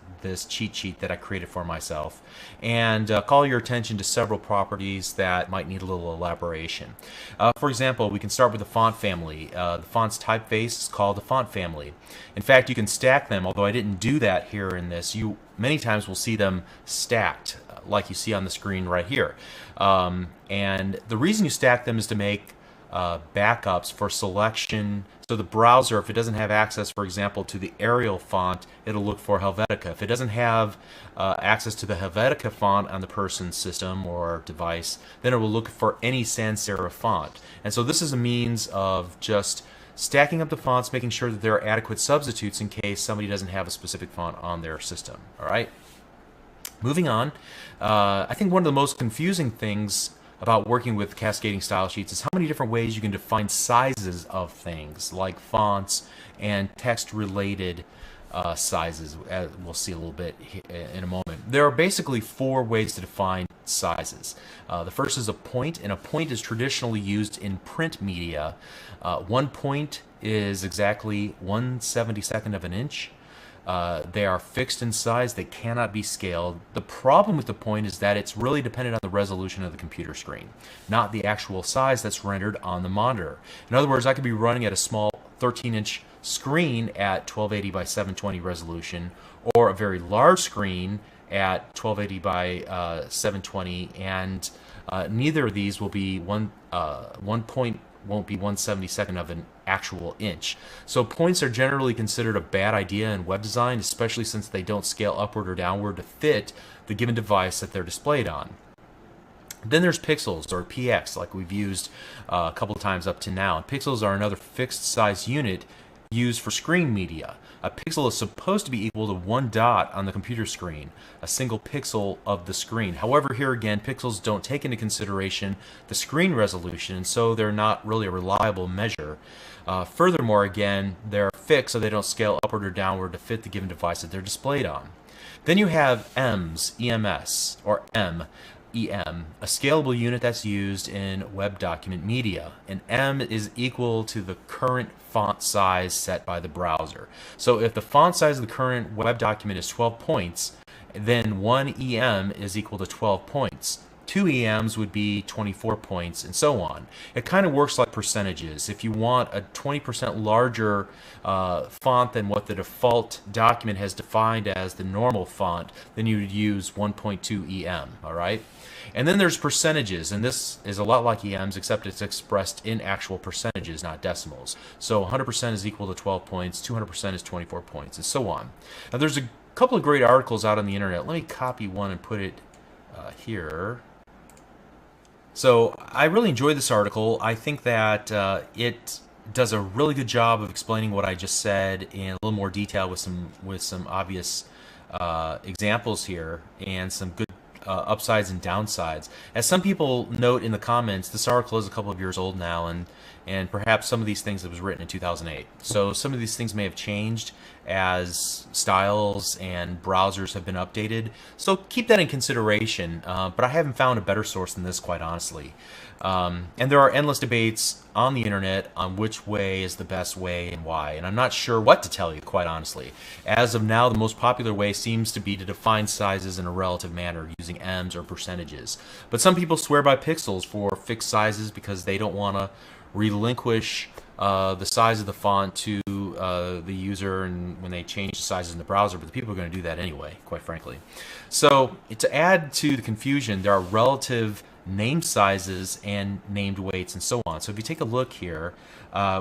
cheat sheet that I created for myself and call your attention to several properties that might need a little elaboration. For example, we can start with the font family. The font's typeface is called the font family. In fact, you can stack them, although I didn't do that here in this. You many times will see them stacked like you see on the screen right here. And the reason you stack them is to make backups for selection. So the browser, if it doesn't have access, for example, to the Arial font, it'll look for Helvetica. If it doesn't have access to the Helvetica font on the person's system or device, then it will look for any sans serif font. And so this is a means of just stacking up the fonts, making sure that there are adequate substitutes in case somebody doesn't have a specific font on their system. All right. Moving on, I think one of the most confusing things about working with cascading style sheets is how many different ways you can define sizes of things like fonts and text-related sizes, as we'll see a little bit in a moment. There are basically 4 ways to define sizes. The first is a point, and a point is traditionally used in print media. 1 point is exactly 1/72 of an inch. They are fixed in size. They cannot be scaled. The problem with the point is that it's really dependent on the resolution of the computer screen, not the actual size that's rendered on the monitor. In other words, I could be running at a small 13-inch screen at 1280 by 720 resolution, or a very large screen at 1280 by 720, and neither of these will be 1 point won't be 1/72nd of an actual inch. So points are generally considered a bad idea in web design, especially since they don't scale upward or downward to fit the given device that they're displayed on. Then there's pixels, or px, like we've used a couple of times up to now. Pixels are another fixed size unit used for screen media. A pixel is supposed to be equal to one dot on the computer screen, a single pixel of the screen. However, here again, pixels don't take into consideration the screen resolution, so they're not really a reliable measure. Furthermore, again, they're fixed, so they don't scale upward or downward to fit the given device that they're displayed on. Then you have EMS, or EM, a scalable unit that's used in web document media. And M is equal to the current font size set by the browser. So if the font size of the current web document is 12 points, then one EM is equal to 12 points. Two EMs would be 24 points, and so on. It kind of works like percentages. If you want a 20% larger font than what the default document has defined as the normal font, then you would use 1.2 EM, all right? And then there's percentages, and this is a lot like EMs, except it's expressed in actual percentages, not decimals. So 100% is equal to 12 points, 200% is 24 points, and so on. Now there's a couple of great articles out on the internet. Let me copy one and put it here. So I really enjoyed this article. I think that it does a really good job of explaining what I just said in a little more detail with some obvious examples here and some good upsides and downsides. As some people note in the comments, this article is a couple of years old now, and perhaps some of these things that was written in 2008. So some of these things may have changed as styles and browsers have been updated. So keep that in consideration, but I haven't found a better source than this, quite honestly. And there are endless debates on the internet on which way is the best way and why, and I'm not sure what to tell you, quite honestly. As of now, the most popular way seems to be to define sizes in a relative manner using ems or percentages. But some people swear by pixels for fixed sizes because they don't want to relinquish the size of the font to the user and when they change the sizes in the browser, but the people are going to do that anyway, quite frankly. So to add to the confusion, there are relative name sizes and named weights and so on. So if you take a look here,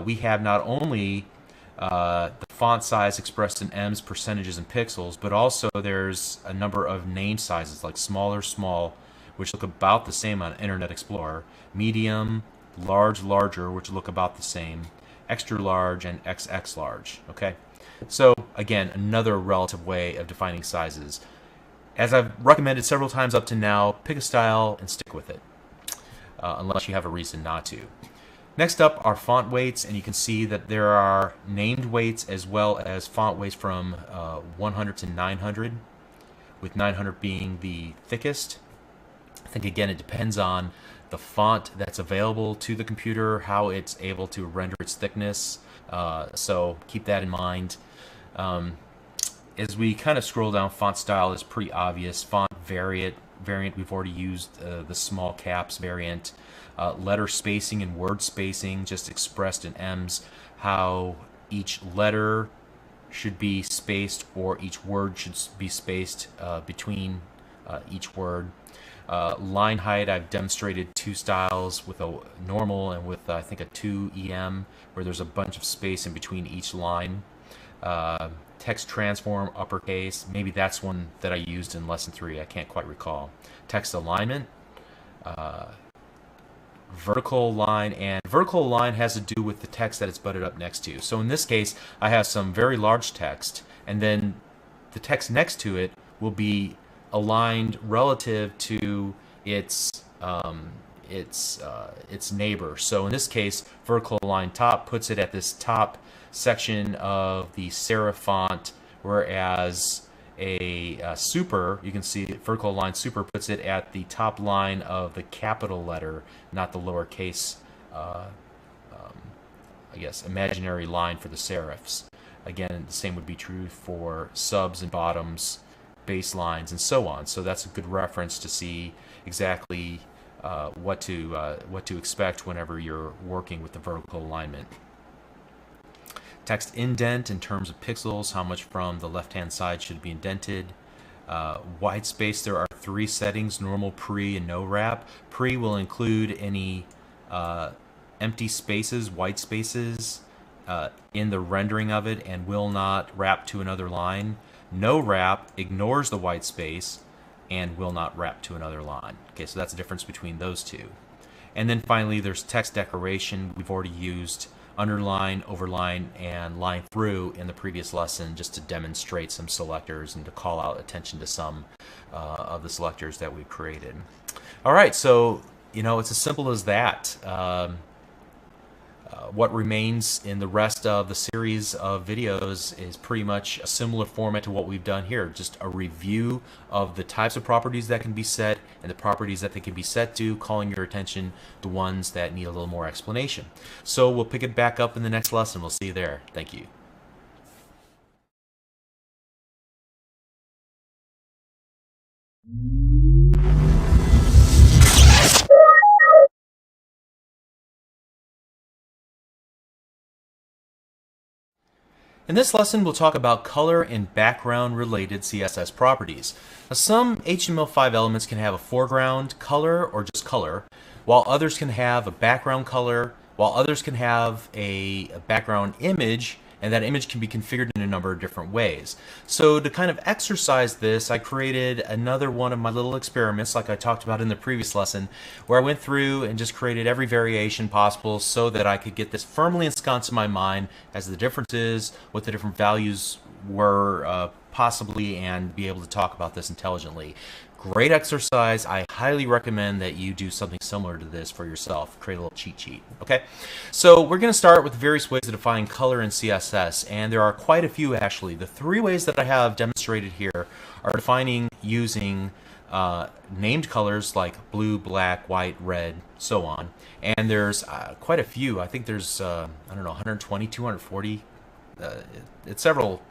we have not only the font size expressed in ems, percentages, and pixels, but also there's a number of name sizes like smaller, small, which look about the same on Internet Explorer, medium, large, larger, which look about the same, extra large, and XX large. Okay, so again, another relative way of defining sizes. As I've recommended several times up to now, pick a style and stick with it, unless you have a reason not to. Next up are font weights, and you can see that there are named weights as well as font weights from 100 to 900, with 900 being the thickest. I think again it depends on the font that's available to the computer, how it's able to render its thickness, so keep that in mind. As we kind of scroll down, font style is pretty obvious. Font variant, we've already used the small caps variant. Letter spacing and word spacing, just expressed in ems, how each letter should be spaced or each word should be spaced between each word. Line height, I've demonstrated two styles, with a normal and with I think a 2 EM, where there's a bunch of space in between each line. Text transform, uppercase, maybe that's one that I used in lesson 3, I can't quite recall. Text alignment, vertical line, and vertical line has to do with the text that it's butted up next to. So in this case, I have some very large text, and then the text next to it will be aligned relative to its neighbor. So in this case, vertical align top puts it at this top section of the serif font, whereas a super, you can see vertical align super puts it at the top line of the capital letter, not the lowercase, I guess, imaginary line for the serifs. Again, the same would be true for subs and bottoms, baselines, and so on. So that's a good reference to see exactly what to expect whenever you're working with the vertical alignment. Text indent in terms of pixels, how much from the left-hand side should be indented. White space, there are 3 settings: normal, pre, and no wrap. Pre will include any empty spaces, white spaces, in the rendering of it and will not wrap to another line. No wrap ignores the white space and will not wrap to another line. Okay, so that's the difference between those two. And then finally, there's text decoration. We've already used underline, overline, and line through in the previous lesson just to demonstrate some selectors and to call out attention to some of the selectors that we've created. All right, so it's as simple as that. What remains in the rest of the series of videos is pretty much a similar format to what we've done here. Just a review of the types of properties that can be set and the properties that they can be set to, calling your attention to ones that need a little more explanation. So we'll pick it back up in the next lesson. We'll see you there. Thank you. In this lesson, we'll talk about color and background related CSS properties. Now, some HTML5 elements can have a foreground color or just color, while others can have a background color, while others can have a background image, and that image can be configured in a number of different ways. So to kind of exercise this, I created another one of my little experiments like I talked about in the previous lesson, where I went through and just created every variation possible so that I could get this firmly ensconced in my mind as the differences, what the different values were possibly, and be able to talk about this intelligently. Great exercise. I highly recommend that you do something similar to this for yourself. Create a little cheat sheet. Okay, so we're going to start with various ways to define color in CSS, and there are quite a few actually. The three ways that I have demonstrated here are defining using named colors like blue, black, white, red, so on. And there's quite a few. I think there's I don't know, 120, 240. It's several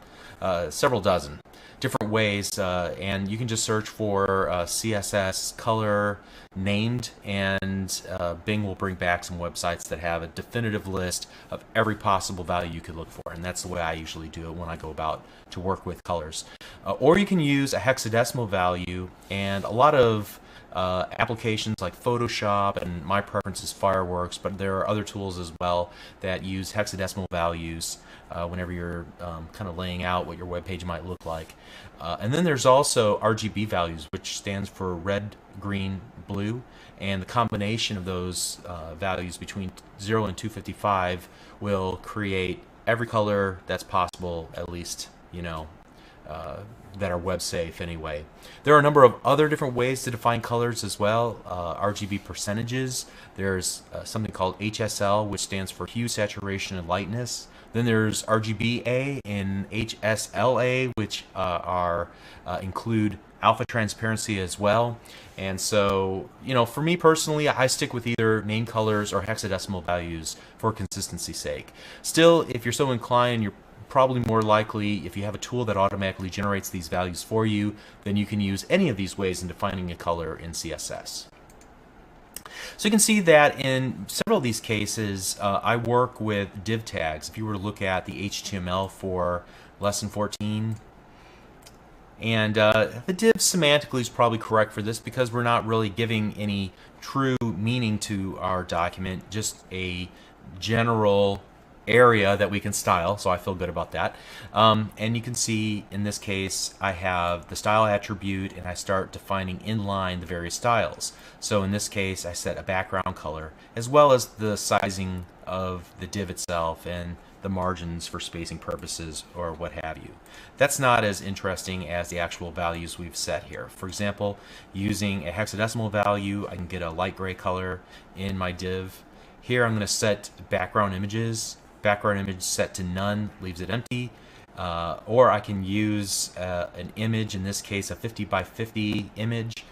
dozen different ways, and you can just search for CSS color named, and Bing will bring back some websites that have a definitive list of every possible value you could look for, and that's the way I usually do it when I go about to work with colors. Or you can use a hexadecimal value, and a lot of applications like Photoshop, and my preference is Fireworks, but there are other tools as well that use hexadecimal values whenever you're kind of laying out what your web page might look like. And then there's also RGB values, which stands for red, green, blue, and the combination of those values between 0 and 255 will create every color that's possible, at least, that are web safe anyway. There are a number of other different ways to define colors as well. RGB percentages. There's something called HSL, which stands for hue, saturation, and lightness. Then there's RGBA and HSLA, which include alpha transparency as well. And so, for me personally, I stick with either name colors or hexadecimal values for consistency's sake. Still, if you're so inclined, you're probably more likely, if you have a tool that automatically generates these values for you, then you can use any of these ways in defining a color in CSS. So you can see that in several of these cases, I work with div tags. If you were to look at the HTML for lesson 14, and the div semantically is probably correct for this because we're not really giving any true meaning to our document, just a general area that we can style, so I feel good about that. And you can see in this case I have the style attribute, and I start defining inline the various styles. So in this case I set a background color as well as the sizing of the div itself and the margins for spacing purposes or what have you. That's not as interesting as the actual values we've set here. For example, using a hexadecimal value, I can get a light gray color in my div. Here I'm going to set background images. Background image set to none leaves it empty. Or I can use an image, in this case a 50 by 50 image.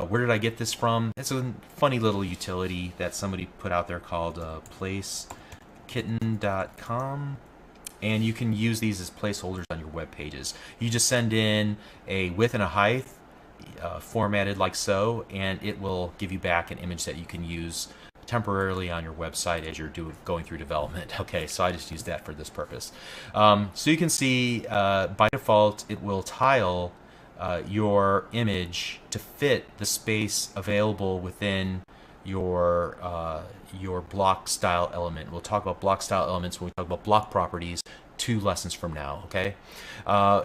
Where did I get this from? It's a funny little utility that somebody put out there called placekitten.com. And you can use these as placeholders on your web pages. You just send in a width and a height formatted like so, and it will give you back an image that you can use temporarily on your website as you're going through development. Okay, so I just use that for this purpose. So you can see by default it will tile your image to fit the space available within your block style element. We'll talk about block style elements when we talk about block properties 2 lessons from now. Okay,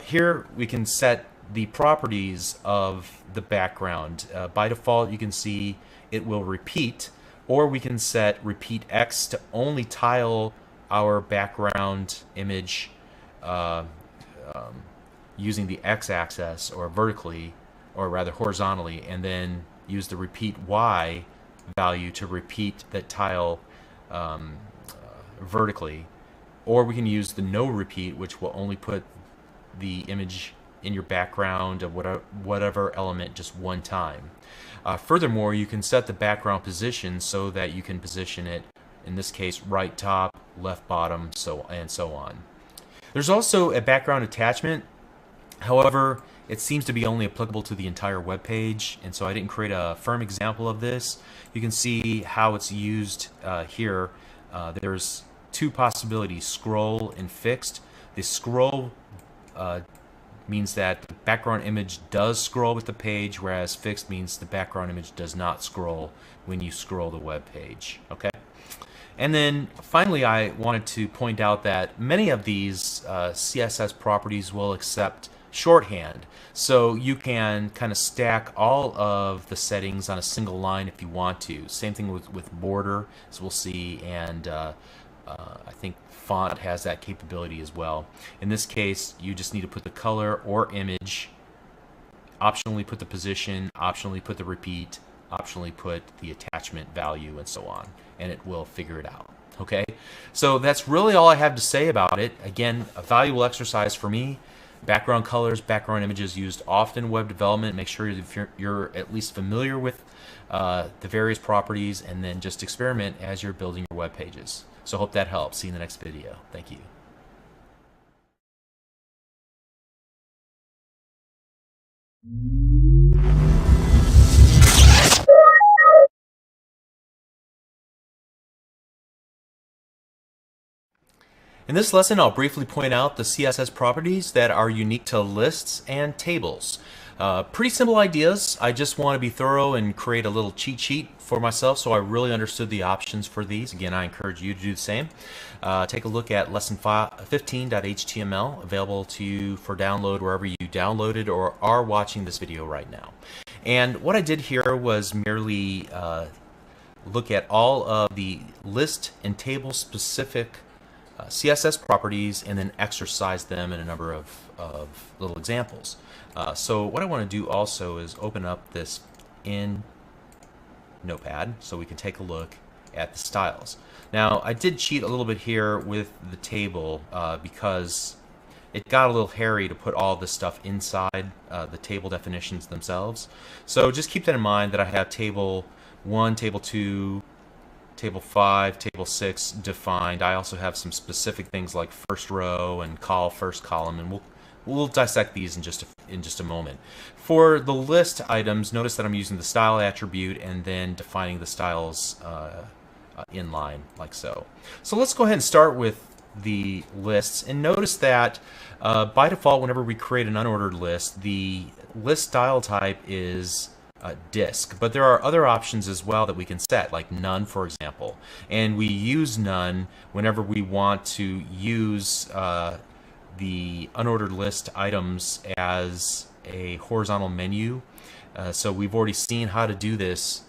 here we can set the properties of the background. By default, you can see it will repeat, or we can set repeat X to only tile our background image using the x-axis or vertically, or rather horizontally, and then use the repeat Y value to repeat that tile vertically. Or we can use the no repeat, which will only put the image in your background of whatever element just one time. Furthermore, you can set the background position so that you can position it, in this case, right top, left bottom, and so on. There's also a background attachment. However, it seems to be only applicable to the entire web page, and so I didn't create a firm example of this. You can see how it's used here. There's 2 possibilities, scroll and fixed. The scroll means that the background image does scroll with the page, whereas fixed means the background image does not scroll when you scroll the web page. Okay. And then finally, I wanted to point out that many of these CSS properties will accept shorthand. So you can kind of stack all of the settings on a single line if you want to. Same thing with border, as we'll see, and I think font has that capability as well. In this case, you just need to put the color or image, optionally put the position, optionally put the repeat, optionally put the attachment value, and so on, and it will figure it out. Okay, so that's really all I have to say about it. Again, a valuable exercise for me. Background colors, background images used often in web development. Make sure you're at least familiar with the various properties, and then just experiment as you're building your web pages. So hope that helps. See you in the next video. Thank you. In this lesson, I'll briefly point out the CSS properties that are unique to lists and tables. Pretty simple ideas. I just want to be thorough and create a little cheat sheet for myself so I really understood the options for these. Again, I encourage you to do the same. Take a look at lesson 15.html, available to you for download wherever you downloaded or are watching this video right now. And what I did here was merely look at all of the list and table specific CSS properties and then exercise them in a number of little examples. So what I want to do also is open up this in Notepad so we can take a look at the styles. Now, I did cheat a little bit here with the table because it got a little hairy to put all this stuff inside the table definitions themselves. So just keep that in mind that I have table 1, table 2, table 5, table 6 defined. I also have some specific things like first row and call first column, and we'll dissect these in just a moment. For the list items, notice that I'm using the style attribute and then defining the styles in line like so. So let's go ahead and start with the lists, and notice that by default, whenever we create an unordered list, the list style type is disk, but there are other options as well that we can set, like none, for example. And we use none whenever we want to use the unordered list items as a horizontal menu. So we've already seen how to do this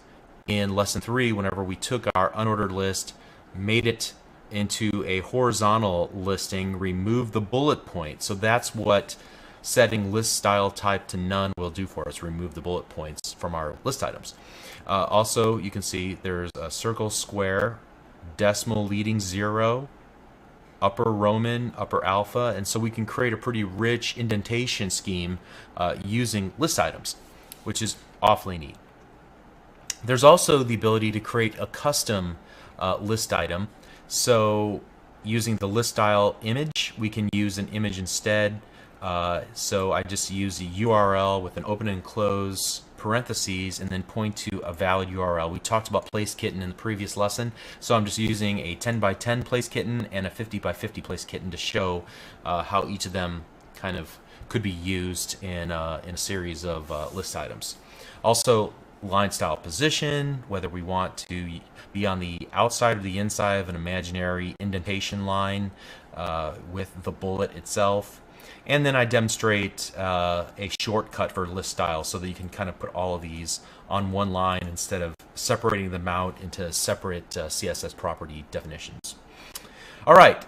in lesson 3 whenever we took our unordered list, made it into a horizontal listing, removed the bullet point. So that's what setting list style type to none will do for us, remove the bullet points from our list items. Also, you can see there's a circle, square, decimal leading 0, upper Roman, upper alpha, and so we can create a pretty rich indentation scheme using list items, which is awfully neat. There's also the ability to create a custom list item. So using the list style image, we can use an image instead. So I just use a URL with an open and close parentheses and then point to a valid URL. We talked about place kitten in the previous lesson, so I'm just using a 10 by 10 place kitten and a 50 by 50 place kitten to show how each of them kind of could be used in a series of list items. Also, line style position, whether we want to be on the outside or the inside of an imaginary indentation line with the bullet itself. And then I demonstrate a shortcut for list style so that you can kind of put all of these on one line instead of separating them out into separate CSS property definitions. All right,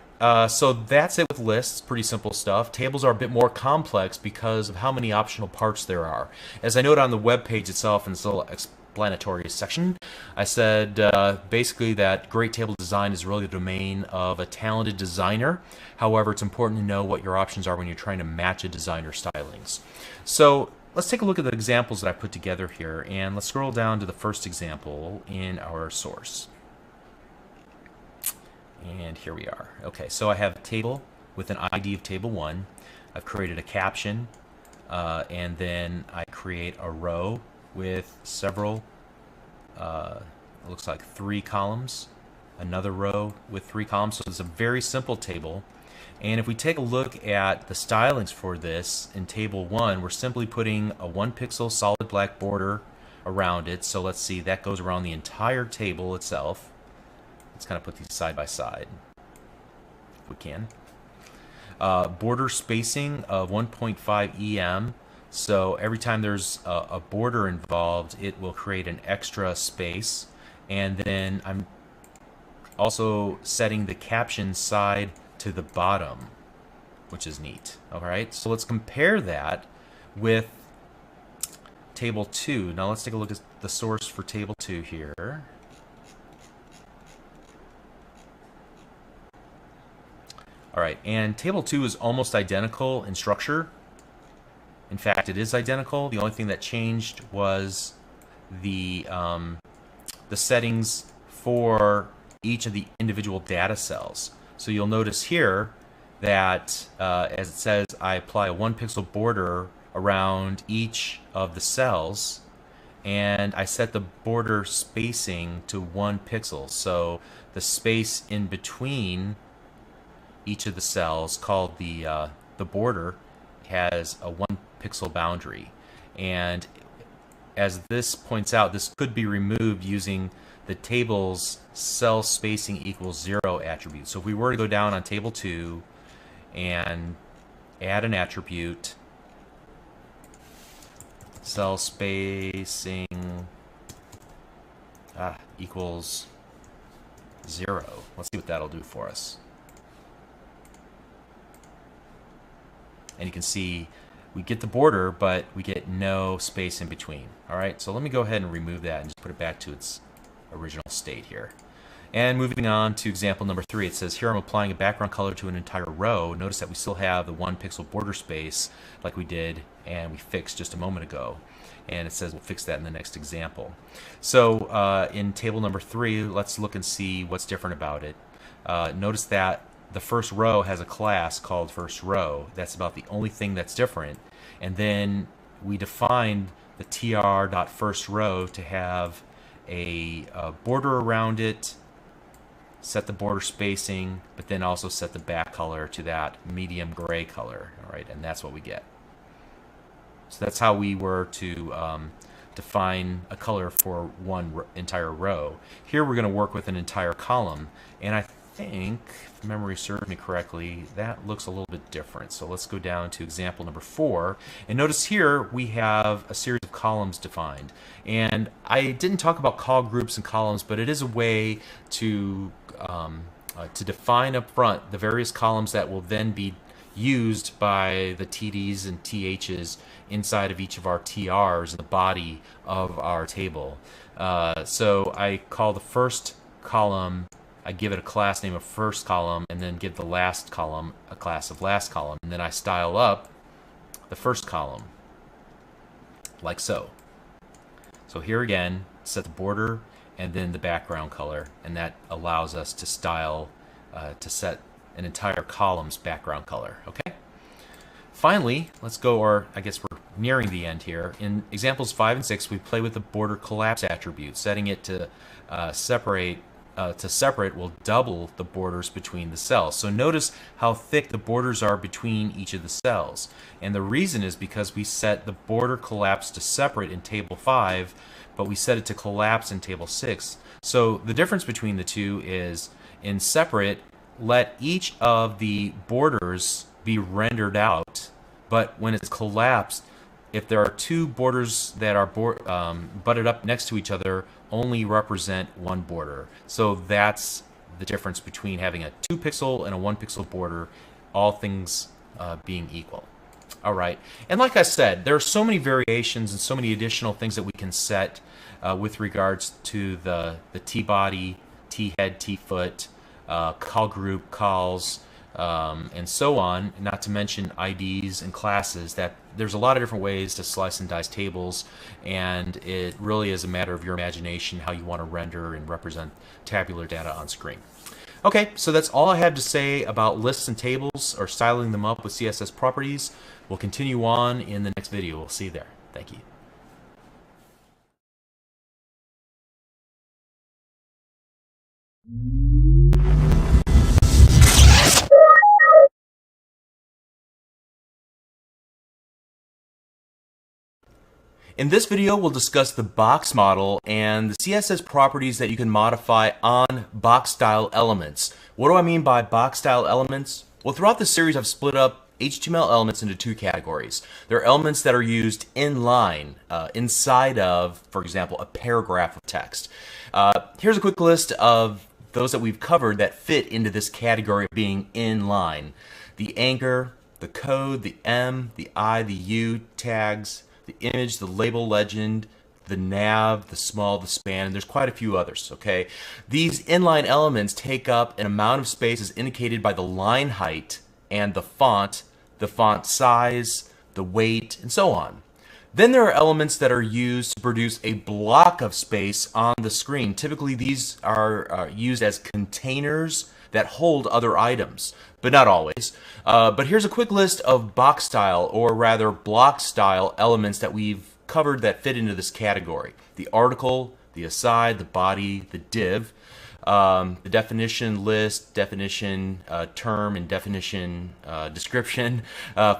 so that's it with lists. Pretty simple stuff. Tables are a bit more complex because of how many optional parts there are. As I note on the web page itself in this little explanatory section, I said basically that great table design is really the domain of a talented designer. However, it's important to know what your options are when you're trying to match a designer's stylings. So let's take a look at the examples that I put together here, and let's scroll down to the first example in our source. And here we are. Okay, so I have a table with an ID of table 1. I've created a caption, and then I create a row with several, it looks like 3 columns, another row with 3 columns. So it's a very simple table. And if we take a look at the stylings for this in table 1, we're simply putting a 1 pixel solid black border around it. So let's see, that goes around the entire table itself. Let's kind of put these side by side if we can. Border spacing of 1.5 EM. So every time there's a border involved, it will create an extra space. And then I'm also setting the caption side to the bottom, which is neat. All right, so let's compare that with table 2. Now let's take a look at the source for table 2 here. All right, and table 2 is almost identical in structure. In fact, it is identical. The only thing that changed was the settings for each of the individual data cells. So you'll notice here that, as it says, I apply a 1 pixel border around each of the cells, and I set the border spacing to 1 pixel. So the space in between each of the cells, called the border, has a 1 pixel boundary. And as this points out, this could be removed using the table's cell spacing equals 0 attribute. So if we were to go down on table 2 and add an attribute, cell spacing equals 0. Let's see what that'll do for us. And you can see we get the border, but we get no space in between. All right, so let me go ahead and remove that and just put it back to its original state here. And moving on to example number 3, it says here I'm applying a background color to an entire row. Notice that we still have the 1 pixel border space like we did and we fixed just a moment ago. And it says we'll fix that in the next example. So in table number 3, let's look and see what's different about it. Notice that the first row has a class called first row. That's about the only thing that's different. And then we defined the tr.firstRow to have a border around it, set the border spacing, but then also set the back color to that medium gray color. All right, and that's what we get. So that's how we were to define a color for one entire row. Here we're going to work with an entire column, and I think, if memory serves me correctly, that looks a little bit different. So let's go down to example number 4, and notice here we have a series of columns defined. And I didn't talk about call groups and columns, but it is a way to define up front the various columns that will then be used by the TDs and THs inside of each of our TRs in the body of our table. So I call the first column, I give it a class name of first column, and then give the last column a class of last column. And then I style up the first column, like so. So here again, set the border and then the background color, and that allows us to style, to set an entire column's background color, okay? Finally, let's go, or I guess we're nearing the end here. In examples 5 and 6, we play with the border collapse attribute, setting it to separate to separate will double the borders between the cells. So notice how thick the borders are between each of the cells. And the reason is because we set the border collapse to separate in table 5, but we set it to collapse in table 6. So the difference between the two is in separate, let each of the borders be rendered out, but when it's collapsed, if there are two borders that are butted up next to each other, only represent one border. So that's the difference between having a 2 pixel and a 1 pixel border, all things being equal. All right, and like I said, there are so many variations and so many additional things that we can set with regards to the T-body, T-head, T-foot, call group, calls, and so on, not to mention IDs and classes. That there's a lot of different ways to slice and dice tables, and it really is a matter of your imagination how you want to render and represent tabular data on screen. Okay, so that's all I have to say about lists and tables, or styling them up with CSS properties. We'll continue on in the next video. We'll see you there. Thank you. In this video, we'll discuss the box model and the CSS properties that you can modify on box style elements. What do I mean by box style elements? Well, throughout the series, I've split up HTML elements into 2 categories. There are elements that are used in line, inside of, for example, a paragraph of text. Here's a quick list of those that we've covered that fit into this category of being in line. The anchor, the code, the M, the I, the U tags, the image, the label legend, the nav, the small, the span, and there's quite a few others, okay? These inline elements take up an amount of space as indicated by the line height and the font size, the weight, and so on. Then there are elements that are used to produce a block of space on the screen. Typically these are used as containers that hold other items, but not always. But here's a quick list of box style, or rather block style elements that we've covered that fit into this category. The article, the aside, the body, the div, the definition list, definition term, and definition description,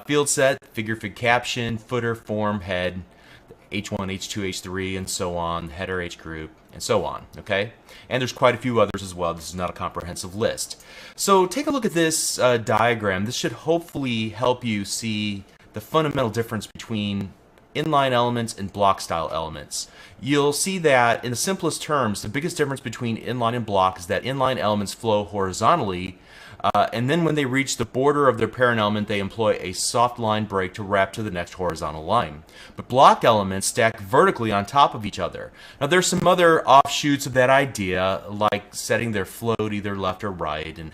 field set, figure fig caption, footer, form, head, H1, H2, H3, and so on, header, H group, and so on, okay? And there's quite a few others as well. This is not a comprehensive list. So take a look at this diagram. This should hopefully help you see the fundamental difference between inline elements and block style elements. You'll see that in the simplest terms, the biggest difference between inline and block is that inline elements flow horizontally, and then when they reach the border of their parent element, they employ a soft line break to wrap to the next horizontal line. But block elements stack vertically on top of each other. Now there's some other offshoots of that idea, like setting their float either left or right. And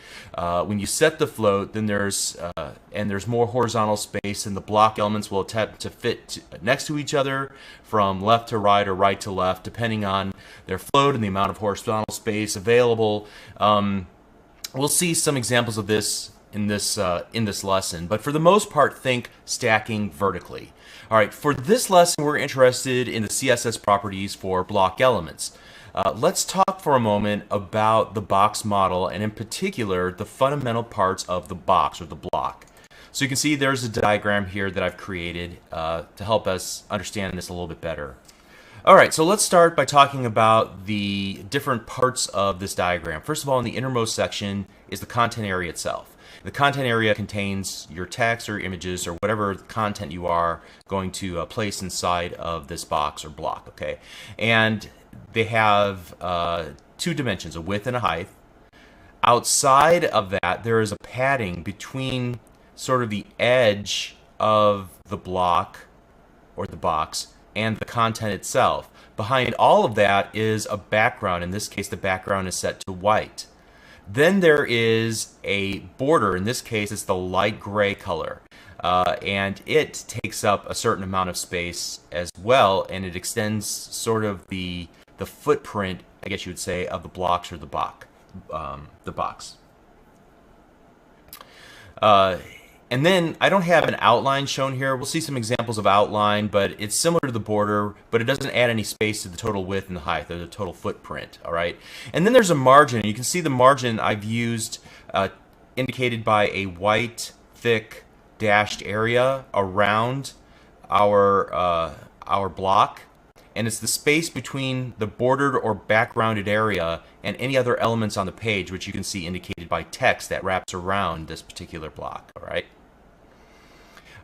when you set the float, then there's more horizontal space, and the block elements will attempt to fit next to each other from left to right or right to left, depending on their float and the amount of horizontal space available. We'll see some examples of this in this lesson, but for the most part, think stacking vertically. All right, for this lesson, we're interested in the CSS properties for block elements. Let's talk for a moment about the box model, and in particular, the fundamental parts of the box or the block. So you can see there's a diagram here that I've created to help us understand this a little bit better. Alright, so let's start by talking about the different parts of this diagram. First of all, in the innermost section is the content area itself. The content area contains your text or images or whatever content you are going to place inside of this box or block, okay? And they have 2 dimensions, a width and a height. Outside of that, there is a padding between sort of the edge of the block or the box and the content itself. Behind all of that is a background. In this case, the background is set to white. Then there is a border. In this case, it's the light gray color. And it takes up a certain amount of space as well, and it extends sort of the footprint, I guess you would say, of the blocks or the box. And then I don't have an outline shown here. We'll see some examples of outline, but it's similar to the border, but it doesn't add any space to the total width and the height, or the total footprint, all right? And then there's a margin. You can see the margin I've used indicated by a white, thick, dashed area around our block. And it's the space between the bordered or backgrounded area and any other elements on the page, which you can see indicated by text that wraps around this particular block, all right?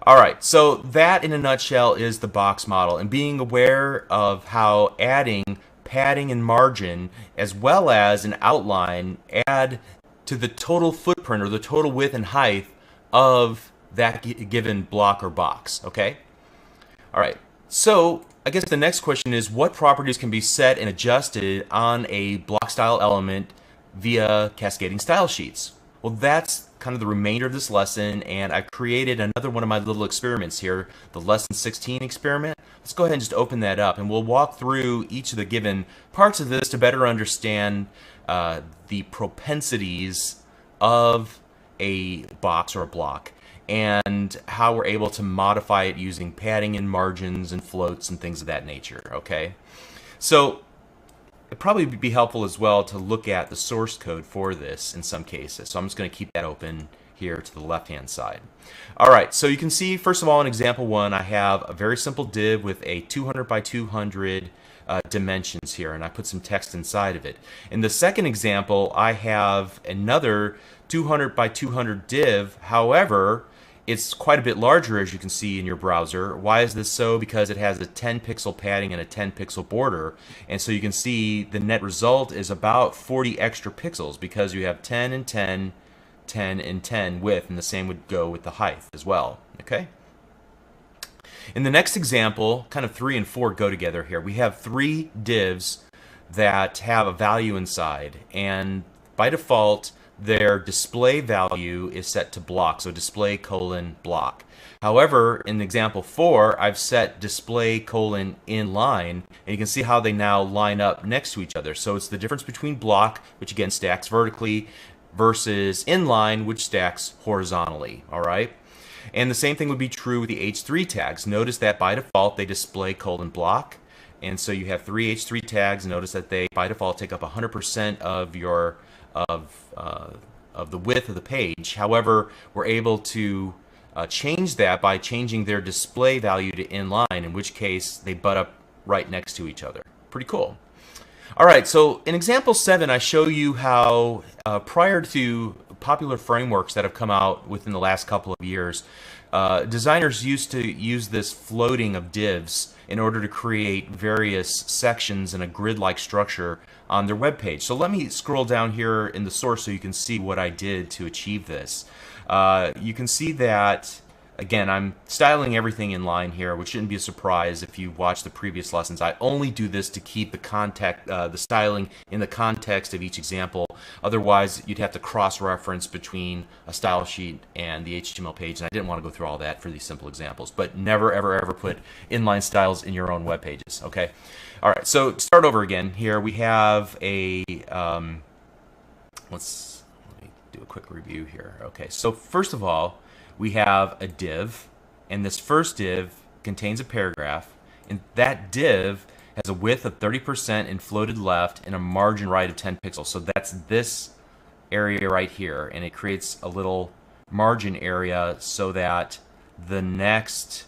All right, so that in a nutshell is the box model, and being aware of how adding padding and margin as well as an outline add to the total footprint or the total width and height of that given block or box, okay? All right, so I guess the next question is, what properties can be set and adjusted on a block style element via cascading style sheets? Well, that's kind of the remainder of this lesson, and I've created another one of my little experiments here, the lesson 16 experiment. Let's go ahead and just open that up, and we'll walk through each of the given parts of this to better understand the propensities of a box or a block, and how we're able to modify it using padding and margins and floats and things of that nature, okay? So it'd probably be helpful as well to look at the source code for this in some cases. So I'm just going to keep that open here to the left-hand side. All right, so you can see, first of all, in example 1, I have a very simple div with a 200 by 200 dimensions here, and I put some text inside of it. In the second example, I have another 200 by 200 div. However, it's quite a bit larger, as you can see in your browser. Why is this so? Because it has a 10 pixel padding and a 10 pixel border, and so you can see the net result is about 40 extra pixels because you have 10 and 10, 10 and 10 width, and the same would go with the height as well, okay? In the next example, kind of 3 and 4 go together here. We have 3 divs that have a value inside, and by default their display value is set to block, so display colon block. However, in example 4, I've set display colon inline, and you can see how they now line up next to each other. So it's the difference between block, which again stacks vertically, versus inline, which stacks horizontally, all right? And the same thing would be true with the H3 tags. Notice that by default they display colon block, and so you have 3 H3 tags. Notice that they by default take up 100% of your of the width of the page. However, we're able to change that by changing their display value to inline, in which case they butt up right next to each other. Pretty cool. All right, so in example 7, I show you how prior to popular frameworks that have come out within the last couple of years, designers used to use this floating of divs in order to create various sections in a grid-like structure on their web page. So let me scroll down here in the source so you can see what I did to achieve this. You can see that, again, I'm styling everything in line here, which shouldn't be a surprise if you watch the previous lessons. I only do this to keep the styling in the context of each example. Otherwise, you'd have to cross-reference between a style sheet and the HTML page, and I didn't want to go through all that for these simple examples. But never, ever, ever put inline styles in your own web pages, okay? All right, so to start over again here, we have a, let me do a quick review here. Okay, so first of all, we have a div, and this first div contains a paragraph, and that div has a width of 30% in floated left and a margin right of 10 pixels. So that's this area right here, and it creates a little margin area so that the next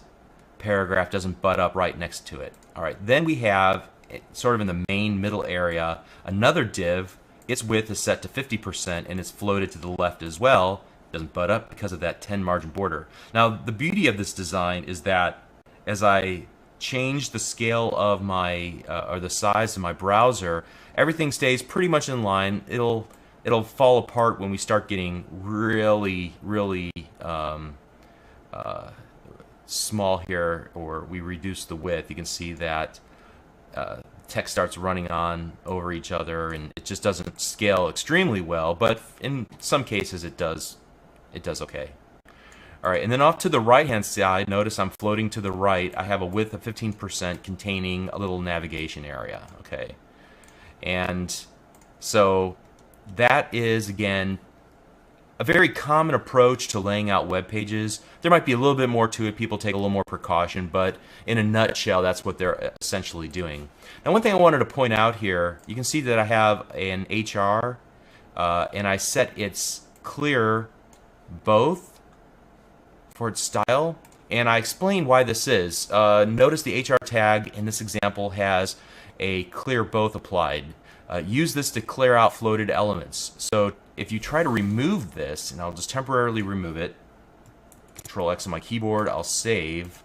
paragraph doesn't butt up right next to it. All right, then we have, sort of in the main middle area, another div. Its width is set to 50% and it's floated to the left as well. Doesn't butt up because of that 10 margin border. Now the beauty of this design is that as I change the scale of my or the size of my browser, everything stays pretty much in line. It'll fall apart when we start getting really small here, or we reduce the width. You can see that text starts running on over each other, and it just doesn't scale extremely well, but in some cases it does okay. All right, and then off to the right-hand side, notice I'm floating to the right. I have a width of 15% containing a little navigation area, okay? And so that is, again, a very common approach to laying out web pages. There might be a little bit more to it. People take a little more precaution, but in a nutshell, that's what they're essentially doing. Now, one thing I wanted to point out here, you can see that I have an HR, and I set its clear both for its style, and I explained why this is. Notice the HR tag in this example has a clear both applied. Use this to clear out floated elements. So if you try to remove this, and I'll just temporarily remove it, Control X on my keyboard, I'll save,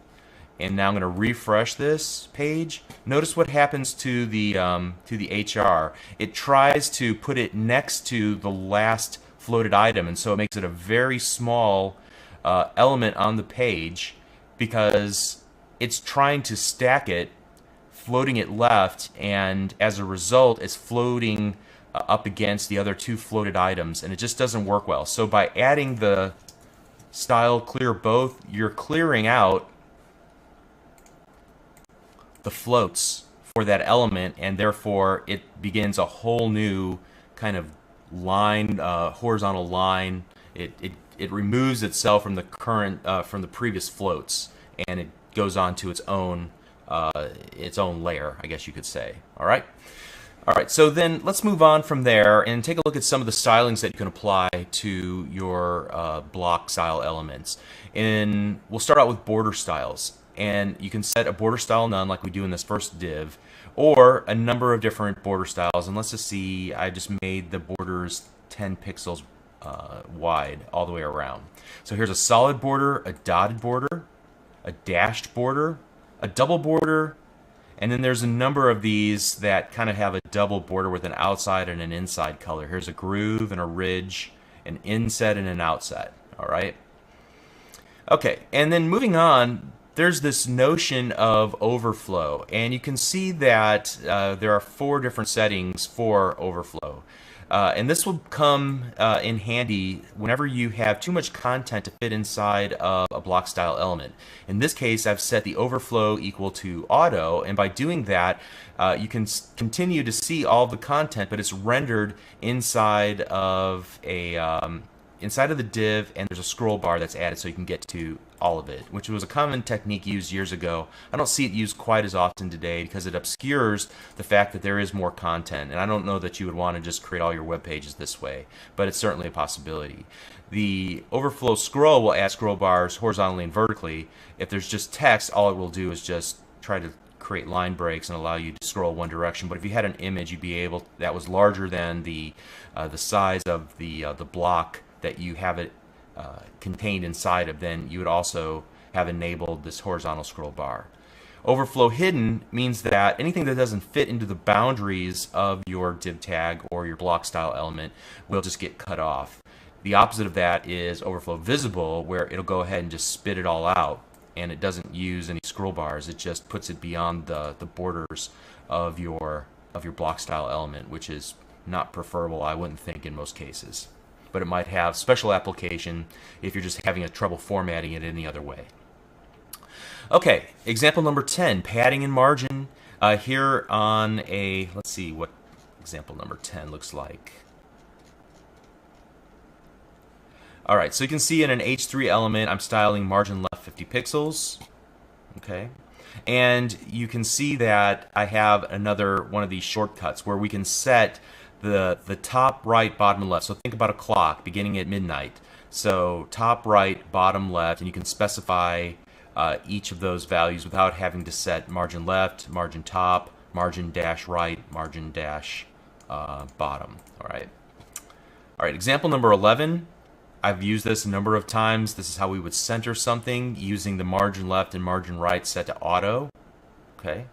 and now I'm going to refresh this page. Notice what happens to the HR. It tries to put it next to the last floated item, and so it makes it a very small element on the page because it's trying to stack it, floating it left, and as a result it's floating up against the other two floated items, and it just doesn't work well. So by adding the style clear both, you're clearing out the floats for that element, and therefore it begins a whole new kind of line, horizontal line. It removes itself from the current from the previous floats, and it goes on to its own layer, I guess you could say. All right, so then let's move on from there and take a look at some of the stylings that you can apply to your block style elements. And we'll start out with border styles. And you can set a border style none like we do in this first div, or a number of different border styles. And let's just see, I just made the borders 10 pixels wide all the way around. So here's a solid border, a dotted border, a dashed border, a double border, and then there's a number of these that kind of have a double border with an outside and an inside color. Here's a groove and a ridge, an inset and an outset. All right. Okay, and then moving on, there's this notion of overflow, and you can see that there are 4 different settings for overflow. And this will come in handy whenever you have too much content to fit inside of a block style element. In this case, I've set the overflow equal to auto, and by doing that, you can continue to see all the content, but it's rendered inside of inside of the div, and there's a scroll bar that's added so you can get to all of it, which was a common technique used years ago. I don't see it used quite as often today because it obscures the fact that there is more content, and I don't know that you would want to just create all your web pages this way, but it's certainly a possibility. The overflow scroll will add scroll bars horizontally and vertically. If there's just text, all it will do is just try to create line breaks and allow you to scroll one direction. But if you had an image, you'd be able, that was larger than the size of the block that you have it contained inside of, then you would also have enabled this horizontal scroll bar. Overflow hidden means that anything that doesn't fit into the boundaries of your div tag or your block style element will just get cut off. The opposite of that is overflow visible, where it'll go ahead and just spit it all out, and it doesn't use any scroll bars. It just puts it beyond the borders of your block style element, which is not preferable, I wouldn't think, in most cases. But it might have special application if you're just having a trouble formatting it any other way. Okay, example number 10, padding and margin. Here on a, let's see what example number 10 looks like. All right, so you can see in an H3 element, I'm styling margin left 50 pixels. Okay, and you can see that I have another one of these shortcuts where we can set the top, right, bottom, and left. So think about a clock beginning at midnight. So top, right, bottom, left, and you can specify each of those values without having to set margin left, margin top, margin dash right, margin dash bottom. All right. Example number 11. I've used this a number of times. This is how we would center something using the margin left and margin right set to auto. Okay.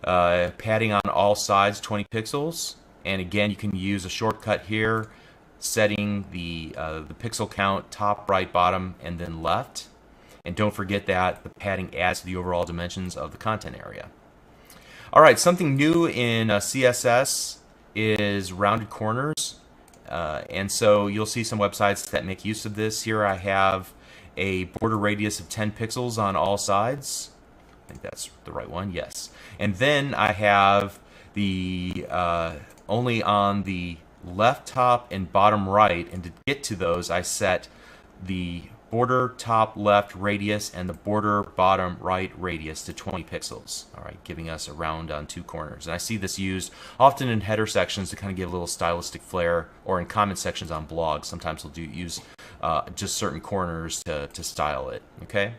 Padding on all sides 20 pixels. And again, you can use a shortcut here, setting the pixel count top, right, bottom, and then left. And don't forget that the padding adds to the overall dimensions of the content area. All right, something new in CSS is rounded corners. And so you'll see some websites that make use of this. Here I have a border radius of 10 pixels on all sides. I think that's the right one, yes. And then I have the only on the left top and bottom right, and to get to those I set the border top left radius and the border bottom right radius to 20 pixels. All right, giving us a round on two corners. And I see this used often in header sections to kind of give a little stylistic flair, or in comment sections on blogs. Sometimes they'll use just certain corners to style it. Okay,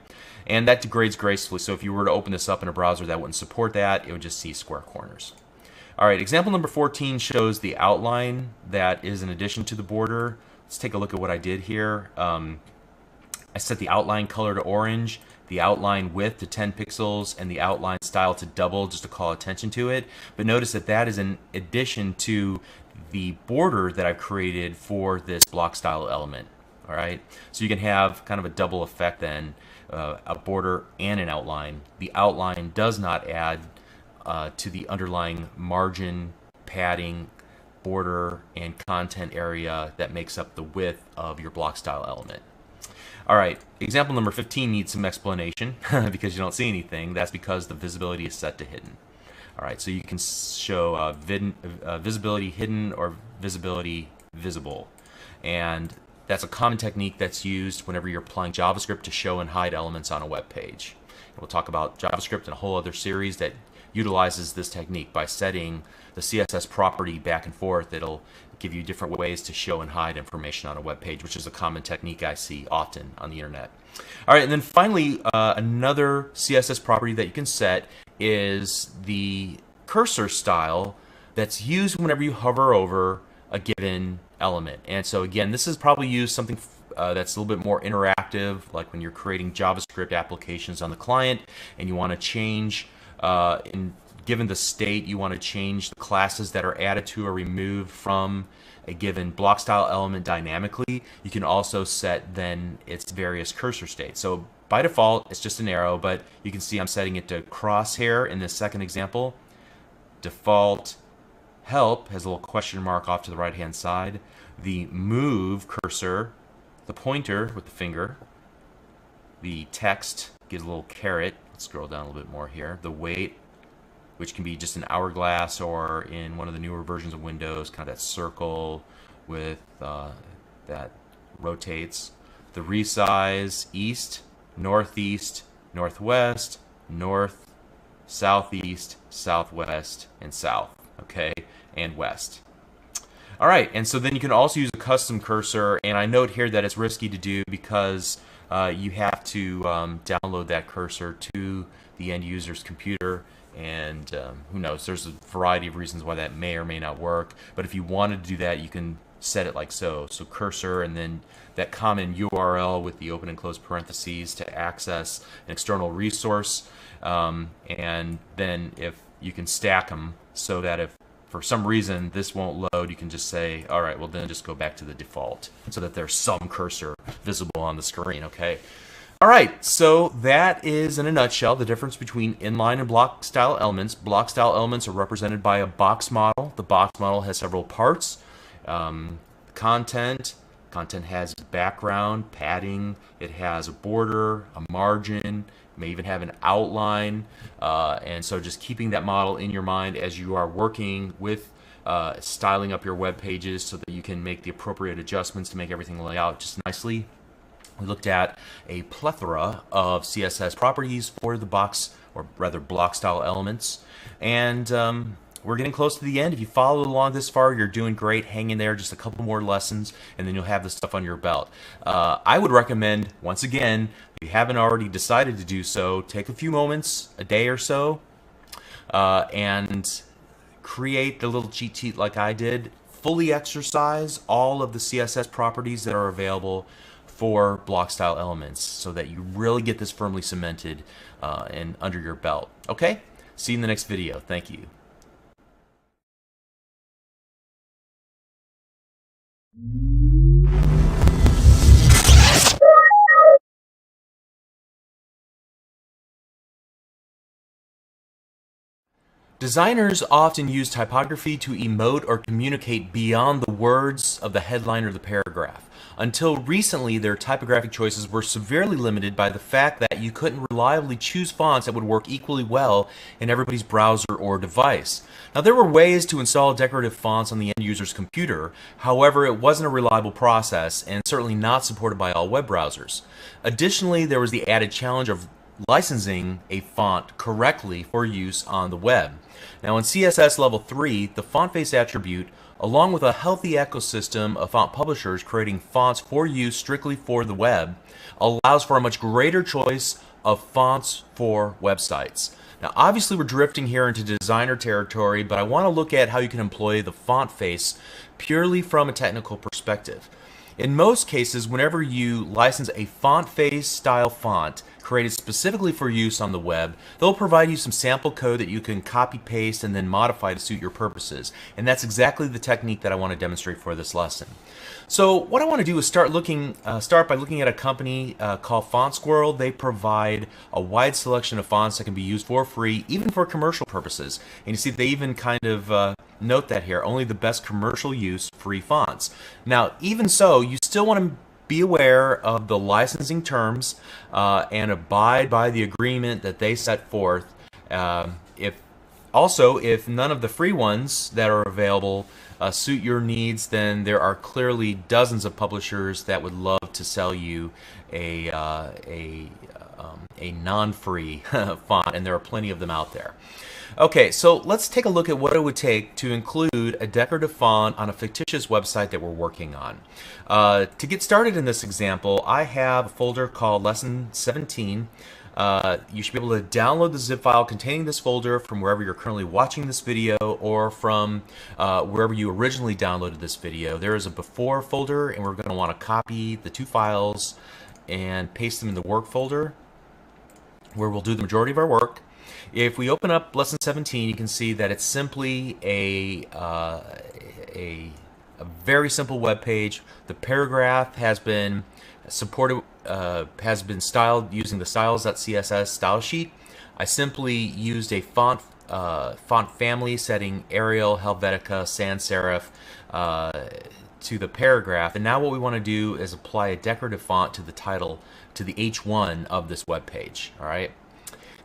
and that degrades gracefully. So if you were to open this up in a browser that wouldn't support that, it would just see square corners. All right, example number 14 shows the outline that is in addition to the border. Let's take a look at what I did here. I set the outline color to orange, the outline width to 10 pixels, and the outline style to double, just to call attention to it. But notice that that is in addition to the border that I've created for this block style element. All right, so you can have kind of a double effect then, a border and an outline. The outline does not add to the underlying margin, padding, border, and content area that makes up the width of your block style element. All right, example number 15 needs some explanation because you don't see anything. That's because the visibility is set to hidden. All right, so you can show visibility hidden or visibility visible. And that's a common technique that's used whenever you're applying JavaScript to show and hide elements on a web page. We'll talk about JavaScript in a whole other series that utilizes this technique. By setting the CSS property back and forth, it'll give you different ways to show and hide information on a web page, which is a common technique I see often on the internet. All right, and then finally, another CSS property that you can set is the cursor style that's used whenever you hover over a given element. And so again, this is probably used something that's a little bit more interactive, like when you're creating JavaScript applications on the client and you want to change given the state, you want to change the classes that are added to or removed from a given block style element dynamically. You can also set then its various cursor states. So by default, it's just an arrow, but you can see I'm setting it to crosshair in this second example. Default help has a little question mark off to the right hand side. The move cursor, the pointer with the finger. The text gives a little caret. Let's scroll down a little bit more here. The weight, which can be just an hourglass, or in one of the newer versions of Windows, kind of that circle with that rotates. The resize, east, northeast, northwest, north, southeast, southwest, and south, okay, and west. All right, and so then you can also use a custom cursor, and I note here that it's risky to do because you have to download that cursor to the end user's computer. And who knows, there's a variety of reasons why that may or may not work. But if you wanted to do that, you can set it like so. So cursor and then that common URL with the open and close parentheses to access an external resource. And then if you can stack them so that if for some reason this won't load, you can just say, all right, well then just go back to the default so that there's some cursor visible on the screen, okay? All right, so that is, in a nutshell, the difference between inline and block style elements. Block style elements are represented by a box model. The box model has several parts. Content has background, padding, it has a border, a margin, may even have an outline. And so just keeping that model in your mind as you are working with styling up your web pages so that you can make the appropriate adjustments to make everything lay out just nicely. We looked at a plethora of CSS properties for the box, or rather block style elements. And we're getting close to the end. If you followed along this far, you're doing great. Hang in there, just a couple more lessons, and then you'll have this stuff on your belt. I would recommend, once again, if you haven't already decided to do so, take a few moments, a day or so, and create the little cheat sheet like I did. Fully exercise all of the CSS properties that are available for block style elements so that you really get this firmly cemented and under your belt. Okay? See you in the next video. Thank you. Designers often use typography to emote or communicate beyond the words of the headline or the paragraph. Until recently, their typographic choices were severely limited by the fact that you couldn't reliably choose fonts that would work equally well in everybody's browser or device. Now, there were ways to install decorative fonts on the end user's computer. However, it wasn't a reliable process and certainly not supported by all web browsers. Additionally, there was the added challenge of licensing a font correctly for use on the web. Now in CSS level 3, the font face attribute, along with a healthy ecosystem of font publishers creating fonts for use strictly for the web, allows for a much greater choice of fonts for websites. Now obviously we're drifting here into designer territory, but I want to look at how you can employ the font face purely from a technical perspective. In most cases, whenever you license a font face style font created specifically for use on the web, they'll provide you some sample code that you can copy paste and then modify to suit your purposes. And that's exactly the technique that I want to demonstrate for this lesson. So what I want to do is start by looking at a company called Font Squirrel. They provide a wide selection of fonts that can be used for free, even for commercial purposes. And you see they even kind of note that here, only the best commercial use free fonts. Now, even so, you still want to be aware of the licensing terms and abide by the agreement that they set forth. If none of the free ones that are available suit your needs, then there are clearly dozens of publishers that would love to sell you a non-free font, and there are plenty of them out there. Okay, so let's take a look at what it would take to include a decorative font on a fictitious website that we're working on. To get started in this example, I have a folder called Lesson 17. You should be able to download the zip file containing this folder from wherever you're currently watching this video or from wherever you originally downloaded this video. There is a before folder, and we're going to want to copy the two files and paste them in the work folder where we'll do the majority of our work. If we open up Lesson 17, you can see that it's simply a very simple web page. The paragraph has been styled using the styles.css style sheet. I simply used a font family setting Arial, Helvetica, Sans Serif to the paragraph, and now what we want to do is apply a decorative font to the title, to the H1 of this web page. All right.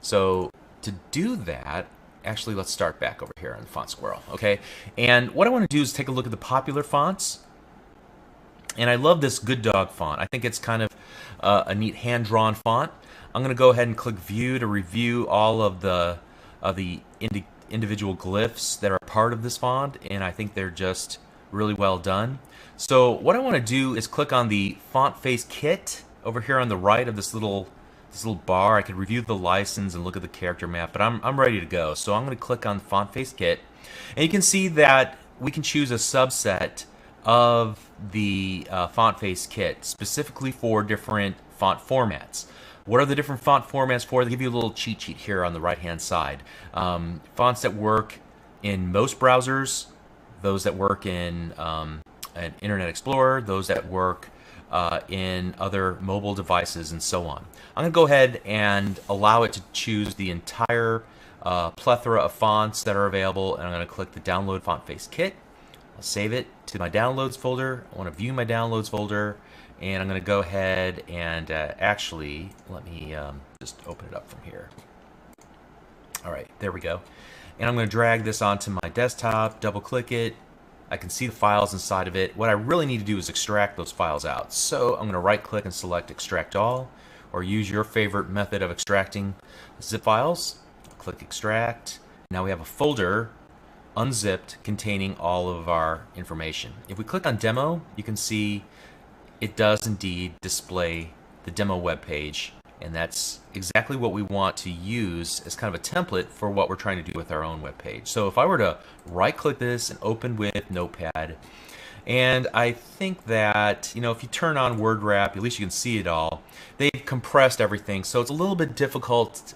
So to do that, actually, let's start back over here on Font Squirrel, okay? And what I want to do is take a look at the popular fonts. And I love this Good Dog font. I think it's kind of a neat hand-drawn font. I'm going to go ahead and click View to review all of the individual glyphs that are part of this font, and I think they're just really well done. So what I want to do is click on the Font Face Kit over here on the right of this little bar. I could review the license and look at the character map, but I'm ready to go. So I'm going to click on Font Face Kit, and you can see that we can choose a subset of the font face kit specifically for different font formats. What are the different font formats for? They give you a little cheat sheet here on the right hand side. Fonts that work in most browsers, those that work in an Internet Explorer, those that work in other mobile devices, and so on. I'm going to go ahead and allow it to choose the entire plethora of fonts that are available, and I'm going to click the Download Font Face Kit. I'll save it to my Downloads folder. I want to view my Downloads folder, and I'm going to go ahead and actually, let me just open it up from here. All right, there we go. And I'm going to drag this onto my desktop, double-click it. I can see the files inside of it. What I really need to do is extract those files out. So I'm going to right-click and select Extract All, or use your favorite method of extracting zip files. Click Extract. Now we have a folder unzipped containing all of our information. If we click on Demo, you can see it does indeed display the demo web page, and that's exactly what we want to use as kind of a template for what we're trying to do with our own web page. So if I were to right-click this and open with Notepad, and I think that, you know, if you turn on Word Wrap, at least you can see it all. They've compressed everything, so it's a little bit difficult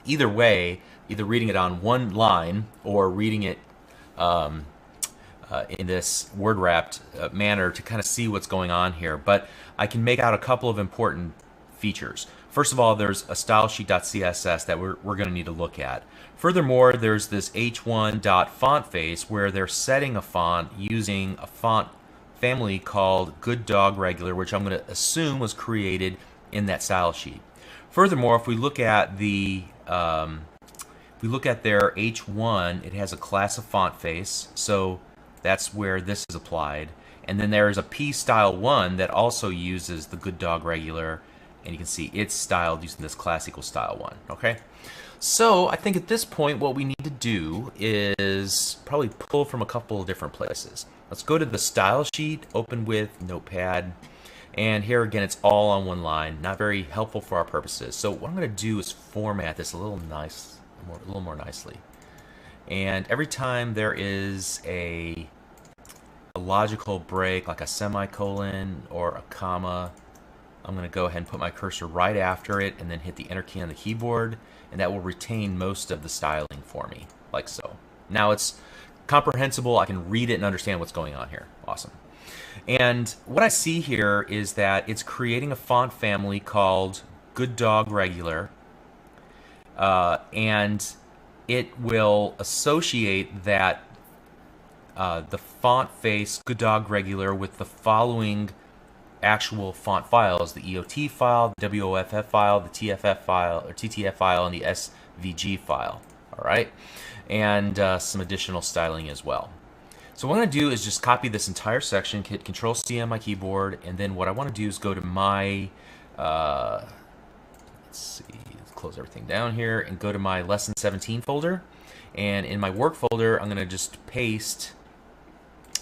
either way, either reading it on one line or reading it in this word wrapped manner to kind of see what's going on here. But I can make out a couple of important features. First of all, there's a stylesheet.css that we're going to need to look at. Furthermore, there's this h1.fontface where they're setting a font using a font family called Good Dog Regular, which I'm going to assume was created in that style sheet. Furthermore, if we look at their H1, it has a class of font face, so that's where this is applied. And then there is a P style 1 that also uses the Good Dog Regular, and you can see it's styled using this class equals style 1. Okay, so I think at this point what we need to do is probably pull from a couple of different places. Let's go to the style sheet, open with Notepad, and here again it's all on one line, not very helpful for our purposes. So what I'm going to do is format this a little more nicely. And every time there is a logical break, like a semicolon or a comma, I'm going to go ahead and put my cursor right after it and then hit the enter key on the keyboard, and that will retain most of the styling for me, like so. Now it's comprehensible, I can read it and understand what's going on here. Awesome. And what I see here is that it's creating a font family called Good Dog Regular, and it will associate that the font face Good Dog Regular with the following actual font files: the EOT file, the WOFF file, the TFF file or TTF file, and the SVG file. All right, and some additional styling as well. So what I'm going to do is just copy this entire section, hit Control C on my keyboard, and then what I want to do is go to my let's see, let's close everything down here and go to my lesson 17 folder, and in my work folder I'm going to just paste,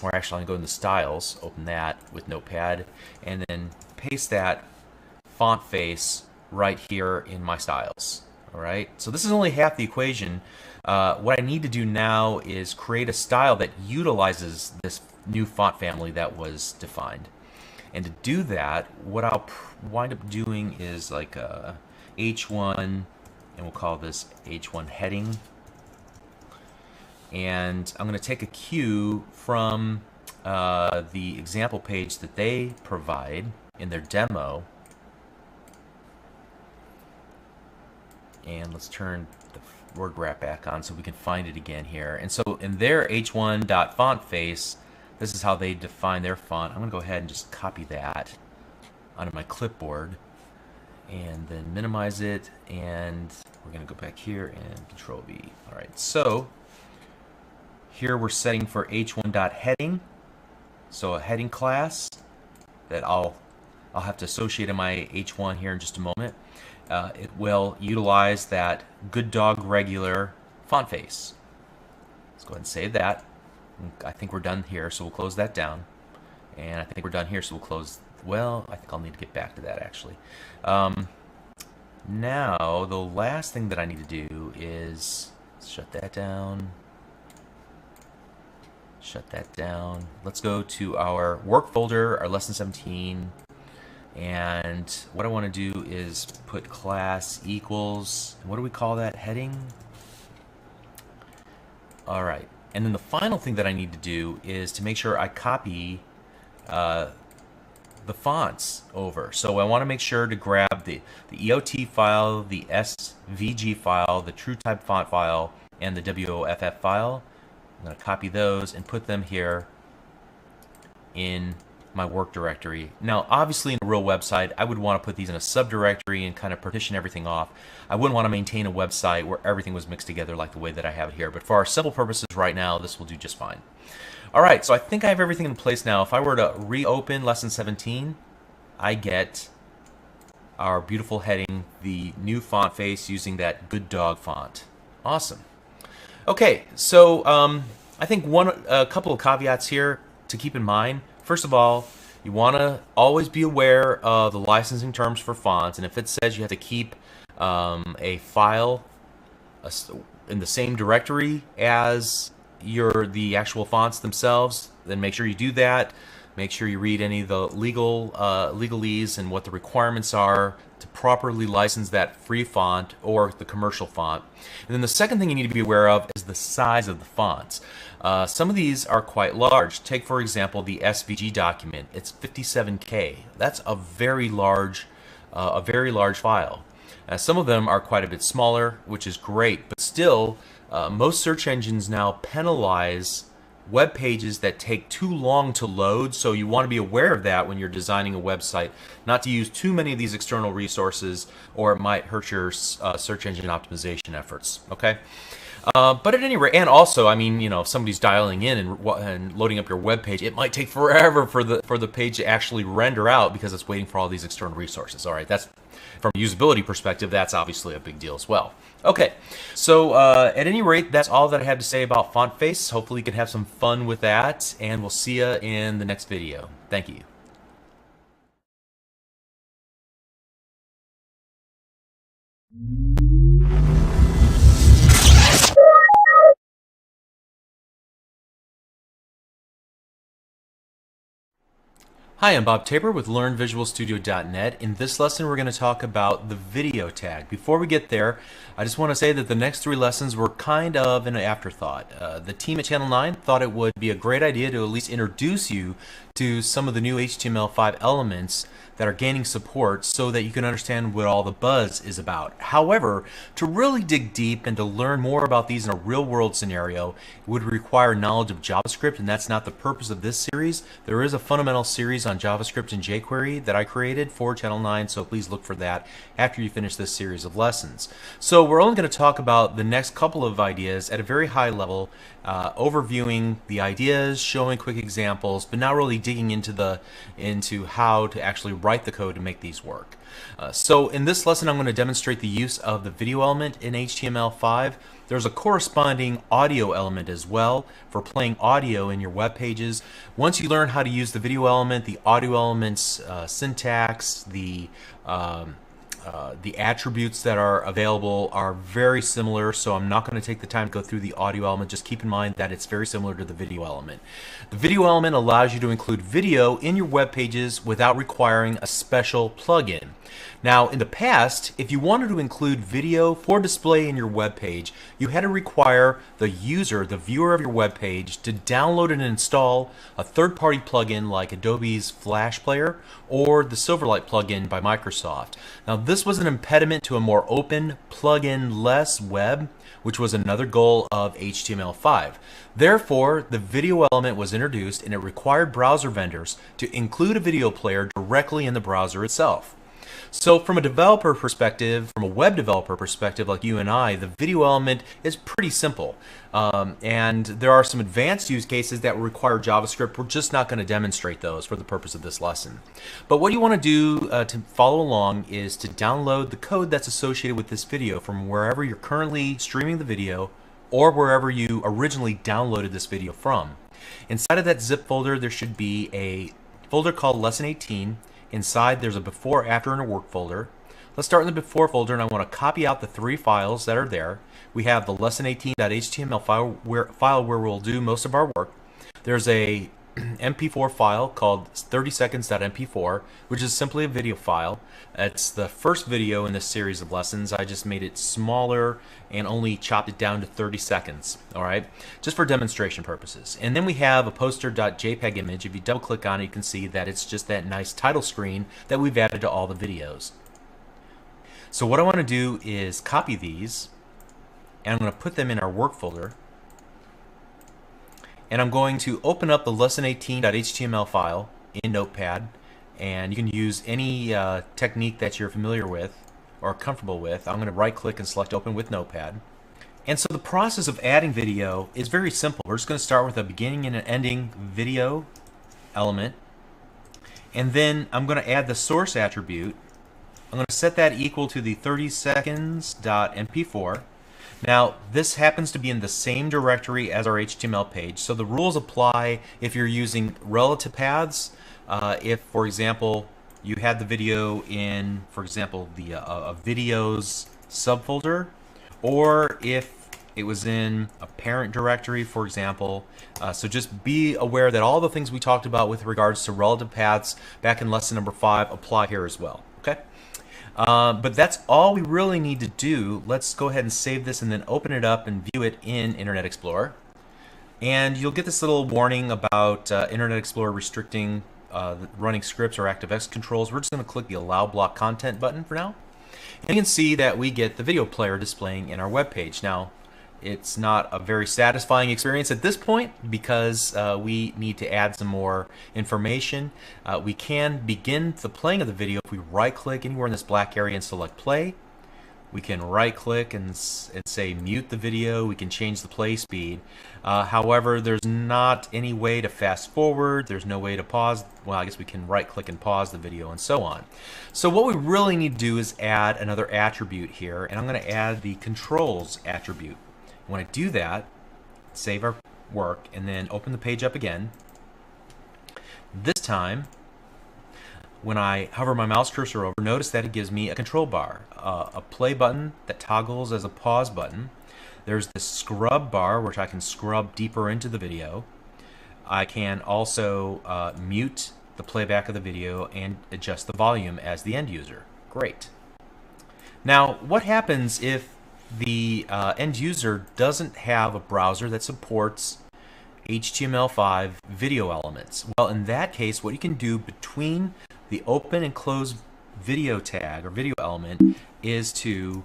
or actually I'm going to go in the styles, open that with Notepad, and then paste that font face right here in my styles. All right, so this is only half the equation. What I need to do now is create a style that utilizes this new font family that was defined. And to do that, what I'll wind up doing is like a H1, and we'll call this H1 heading. And I'm going to take a cue from the example page that they provide in their demo. And let's turn the word wrap back on so we can find it again here. And so in their h1.fontface, this is how they define their font. I'm going to go ahead and just copy that onto my clipboard and then minimize it. And we're going to go back here and Control V. All right, so here we're setting for h1.heading, so a heading class that I'll have to associate in my h1 here in just a moment. It will utilize that Good Dog Regular font face. Let's go ahead and save that. I think we're done here, so we'll close that down. And I think we're done here, so we'll close. Well, I think I'll need to get back to that actually. Now, the last thing that I need to do is shut that down. Shut that down. Let's go to our work folder, our lesson 17. And what I want to do is put class equals, what do we call that, heading? All right, and then the final thing that I need to do is to make sure I copy the fonts over. So I want to make sure to grab the EOT file, the SVG file, the TrueType font file, and the WOFF file. I'm going to copy those and put them here in my work directory. Now, obviously in a real website, I would want to put these in a subdirectory and kind of partition everything off. I wouldn't want to maintain a website where everything was mixed together like the way that I have it here. But for our simple purposes right now, this will do just fine. All right, so I think I have everything in place now. If I were to reopen lesson 17, I get our beautiful heading, the new font face using that Good Dog font. Awesome. Okay, so I think a couple of caveats here to keep in mind. First of all, you want to always be aware of the licensing terms for fonts, and if it says you have to keep a file in the same directory as the actual fonts themselves, then make sure you do that. Make sure you read any of the legalese and what the requirements are to properly license that free font or the commercial font. And then the second thing you need to be aware of is the size of the fonts. Some of these are quite large. Take, for example, the SVG document. It's 57K. That's a very large a very large file. Some of them are quite a bit smaller, which is great, but still, most search engines now penalize web pages that take too long to load, so you want to be aware of that when you're designing a website, not to use too many of these external resources, or it might hurt your search engine optimization efforts. Okay. But at any rate, and also, I mean, if somebody's dialing in and loading up your web page, it might take forever for the page to actually render out because it's waiting for all these external resources. All right, that's from a usability perspective, that's obviously a big deal as well. Okay, so at any rate, that's all that I have to say about font face. Hopefully you can have some fun with that, and we'll see you in the next video. Thank you. Hi, I'm Bob Tabor with LearnVisualStudio.net. In this lesson, we're going to talk about the video tag. Before we get there, I just want to say that the next 3 lessons were kind of an afterthought. The team at Channel 9 thought it would be a great idea to at least introduce you to some of the new HTML5 elements that are gaining support so that you can understand what all the buzz is about. However, to really dig deep and to learn more about these in a real-world scenario would require knowledge of JavaScript, and that's not the purpose of this series. There is a fundamental series on JavaScript and jQuery that I created for Channel 9, so please look for that after you finish this series of lessons. So we're only going to talk about the next couple of ideas at a very high level, overviewing the ideas, showing quick examples, but not really digging into how to actually write the code to make these work. So in this lesson, I'm going to demonstrate the use of the video element in HTML5. There's a corresponding audio element as well for playing audio in your web pages. Once you learn how to use the video element, the audio element's syntax, the attributes that are available are very similar, so I'm not going to take the time to go through the audio element. Just keep in mind that it's very similar to the video element. The video element allows you to include video in your web pages without requiring a special plugin. Now, in the past, if you wanted to include video for display in your web page, you had to require the user, the viewer of your web page, to download and install a third-party plugin like Adobe's Flash Player or the Silverlight plugin by Microsoft. Now, this was an impediment to a more open, plugin-less web, which was another goal of HTML5. Therefore, the video element was introduced, and it required browser vendors to include a video player directly in the browser itself. So from a developer perspective, from a web developer perspective like you and I, the video element is pretty simple. And there are some advanced use cases that require JavaScript. We're just not going to demonstrate those for the purpose of this lesson. But what you want to do to follow along is to download the code that's associated with this video from wherever you're currently streaming the video or wherever you originally downloaded this video from. Inside of that zip folder, there should be a folder called Lesson 18. Inside, there's a before, after, and a work folder. Let's start in the before folder, and I want to copy out the 3 files that are there. We have the lesson18.html file where we'll do most of our work. There's a MP4 file called 30seconds.mp4, which is simply a video file. It's the first video in this series of lessons. I just made it smaller and only chopped it down to 30 seconds, all right, just for demonstration purposes. And then we have a poster.jpg image. If you double click on it, you can see that it's just that nice title screen that we've added to all the videos. So what I want to do is copy these, and I'm going to put them in our work folder. And I'm going to open up the lesson18.html file in Notepad, and you can use any technique that you're familiar with or comfortable with. I'm going to right click and select open with Notepad. And so the process of adding video is very simple. We're just going to start with a beginning and an ending video element, and then I'm going to add the source attribute. I'm going to set that equal to the 30seconds.mp4. Now, this happens to be in the same directory as our HTML page, so the rules apply if you're using relative paths. If, for example, you had the video in, for example, the videos subfolder, or if it was in a parent directory, for example. So just be aware that all the things we talked about with regards to relative paths back in lesson number 5 apply here as well. Okay? But that's all we really need to do. Let's go ahead and save this and then open it up and view it in Internet Explorer. And you'll get this little warning about Internet Explorer restricting running scripts or ActiveX controls, we're just going to click the Allow Block Content button for now. And you can see that we get the video player displaying in our web page. Now, it's not a very satisfying experience at this point because we need to add some more information. We can begin the playing of the video if we right-click anywhere in this black area and select play. We can right-click and say mute the video. We can change the play speed. However, there's not any way to fast forward. There's no way to pause. Well, I guess we can right-click and pause the video and so on. So what we really need to do is add another attribute here, and I'm going to add the controls attribute. When I do that, save our work, and then open the page up again. This time, when I hover my mouse cursor over, notice that it gives me a control bar, a play button that toggles as a pause button. There's the scrub bar, which I can scrub deeper into the video. I can also mute the playback of the video and adjust the volume as the end user. Great. Now, what happens if the end user doesn't have a browser that supports HTML5 video elements? Well, in that case, what you can do between the open and close video tag or video element is to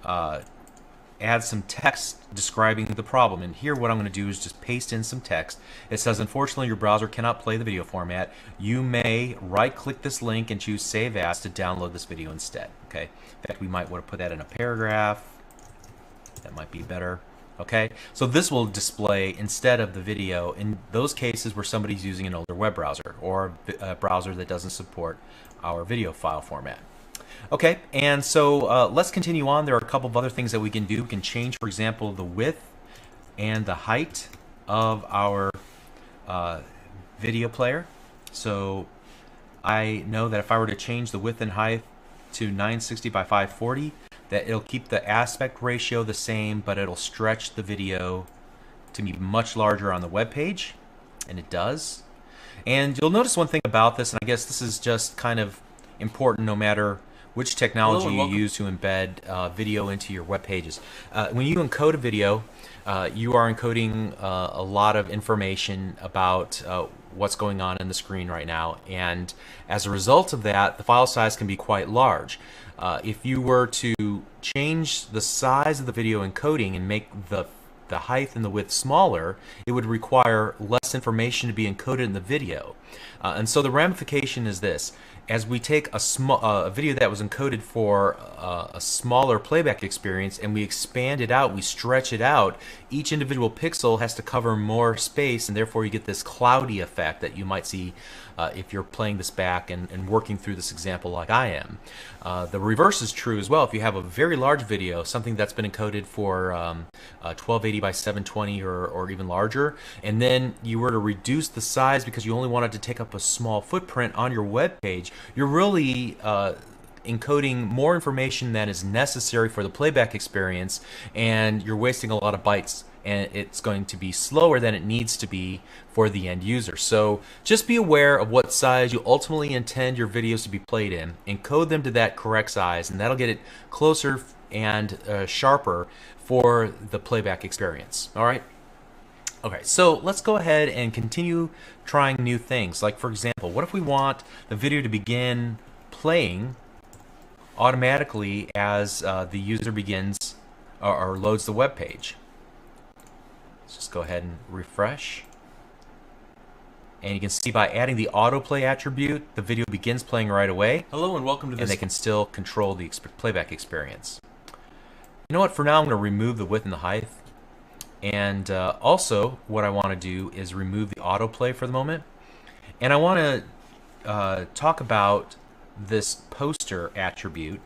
add some text describing the problem. And here what I'm going to do is just paste in some text. It says, unfortunately, your browser cannot play the video format. You may right-click this link and choose Save As to download this video instead. Okay. In fact, we might want to put that in a paragraph. That might be better. Okay, so this will display instead of the video in those cases where somebody's using an older web browser or a browser that doesn't support our video file format. Okay, and so let's continue on. There are a couple of other things that we can do. We can change, for example, the width and the height of our video player. So I know that if I were to change the width and height to 960 by 540, that it'll keep the aspect ratio the same, but it'll stretch the video to be much larger on the web page, and it does. And you'll notice one thing about this, and I guess this is just kind of important no matter which technology you use to embed video into your web pages. When you encode a video, you are encoding a lot of information about what's going on in the screen right now, and as a result of that, the file size can be quite large. If you were to change the size of the video encoding and make the height and the width smaller, it would require less information to be encoded in the video. And so the ramification is this. As we take a video that was encoded for a smaller playback experience and we expand it out, we stretch it out, each individual pixel has to cover more space, and therefore you get this cloudy effect that you might see if you're playing this back and working through this example like I am. The reverse is true as well. If you have a very large video, something that's been encoded for 1280 by 720 or even larger, and then you were to reduce the size because you only wanted to take up a small footprint on your web page, you're really encoding more information than is necessary for the playback experience, and you're wasting a lot of bytes, and it's going to be slower than it needs to be for the end user. So just be aware of what size you ultimately intend your videos to be played in, encode them to that correct size, and that'll get it closer and sharper for the playback experience. All right? Okay, so let's go ahead and continue trying new things. Like, for example, what if we want the video to begin playing automatically as the user begins or loads the web page? Let's just go ahead and refresh. And you can see by adding the autoplay attribute, the video begins playing right away. Hello and welcome to this. And they can still control the playback experience. You know what? For now, I'm going to remove the width and the height. And also, what I want to do is remove the autoplay for the moment. And I want to talk about this poster attribute.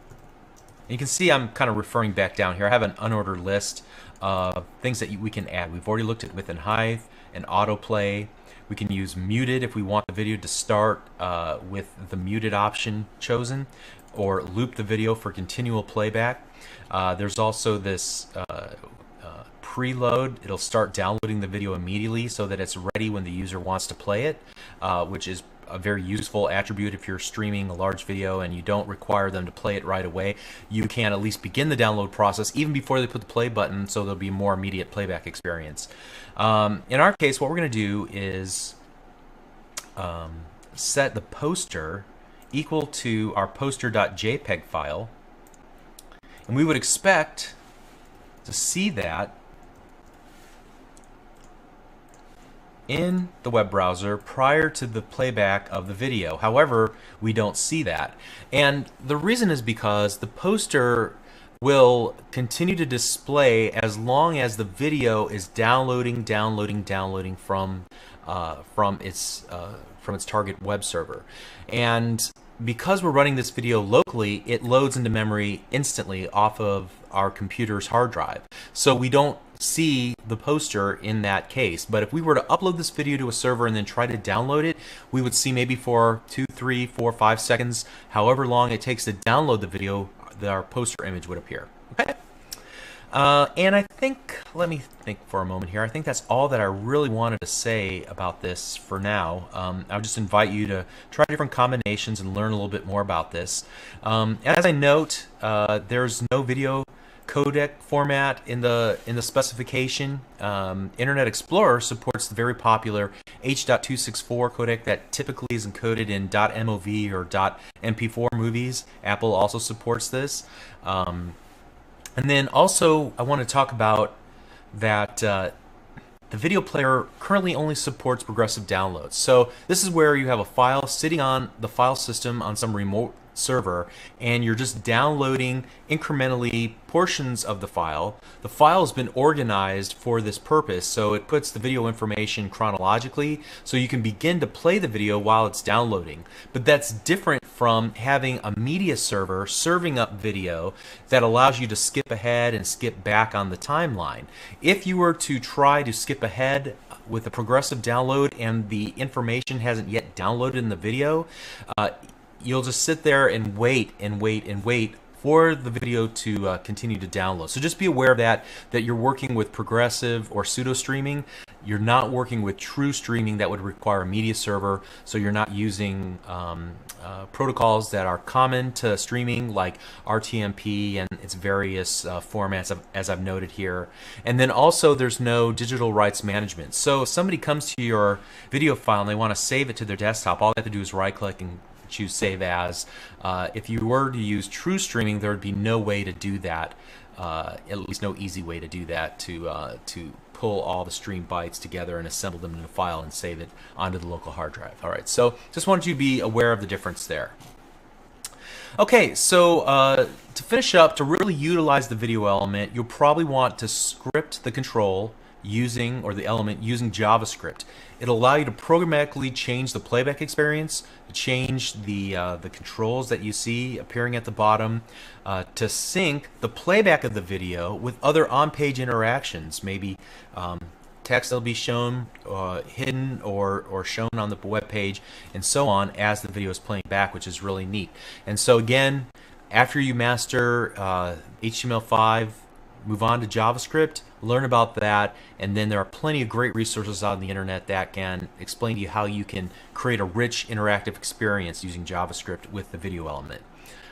And you can see I'm kind of referring back down here. I have an unordered list of things that we can add. We've already looked at width and height and autoplay. We can use muted if we want the video to start with the muted option chosen, or loop the video for continual playback. There's also this preload. It'll start downloading the video immediately so that it's ready when the user wants to play it, which is a very useful attribute if you're streaming a large video and you don't require them to play it right away. You can at least begin the download process even before they put the play button, so there'll be a more immediate playback experience. In our case, what we're going to do is set the poster equal to our poster.jpg file, and we would expect to see that in the web browser prior to the playback of the video. However, we don't see that. And the reason is because the poster will continue to display as long as the video is downloading from its target web server. And because we're running this video locally, it loads into memory instantly off of our computer's hard drive. So we don't see the poster in that case. But if we were to upload this video to a server and then try to download it, we would see maybe for 2, 3, 4, 5 seconds, however long it takes to download the video, our poster image would appear. Okay? And I think, let me think for a moment here. I think that's all that I really wanted to say about this for now. I would just invite you to try different combinations and learn a little bit more about this. As I note, there's no video codec format in the specification. Internet Explorer supports the very popular H.264 codec that typically is encoded in .mov or .mp4 movies. Apple also supports this. And then also I want to talk about that the video player currently only supports progressive downloads. So this is where you have a file sitting on the file system on some remote server, and you're just downloading incrementally portions of the file. The file has been organized for this purpose, so it puts the video information chronologically so you can begin to play the video while it's downloading. But that's different from having a media server serving up video that allows you to skip ahead and skip back on the timeline. If you were to try to skip ahead with a progressive download and the information hasn't yet downloaded in the video, you'll just sit there and wait for the video to continue to download. So just be aware of that you're working with progressive or pseudo streaming. You're not working with true streaming that would require a media server, so you're not using protocols that are common to streaming like RTMP and its various formats as I've noted here. And then also there's no digital rights management. So if somebody comes to your video file and they want to save it to their desktop, all they have to do is right click and choose Save As. If you were to use true streaming, there would be no way to do that, at least no easy way to do that, to pull all the stream bytes together and assemble them in a file and save it onto the local hard drive. All right, so just wanted you to be aware of the difference there. Okay, so to finish up, to really utilize the video element, you'll probably want to script the control using, or the element using JavaScript. It'll allow you to programmatically change the playback experience, change the controls that you see appearing at the bottom, to sync the playback of the video with other on-page interactions, maybe text that'll be shown, hidden, or shown on the web page, and so on as the video is playing back, which is really neat. And so again, after you master HTML5, move on to JavaScript, learn about that, and then there are plenty of great resources on the internet that can explain to you how you can create a rich interactive experience using JavaScript with the video element.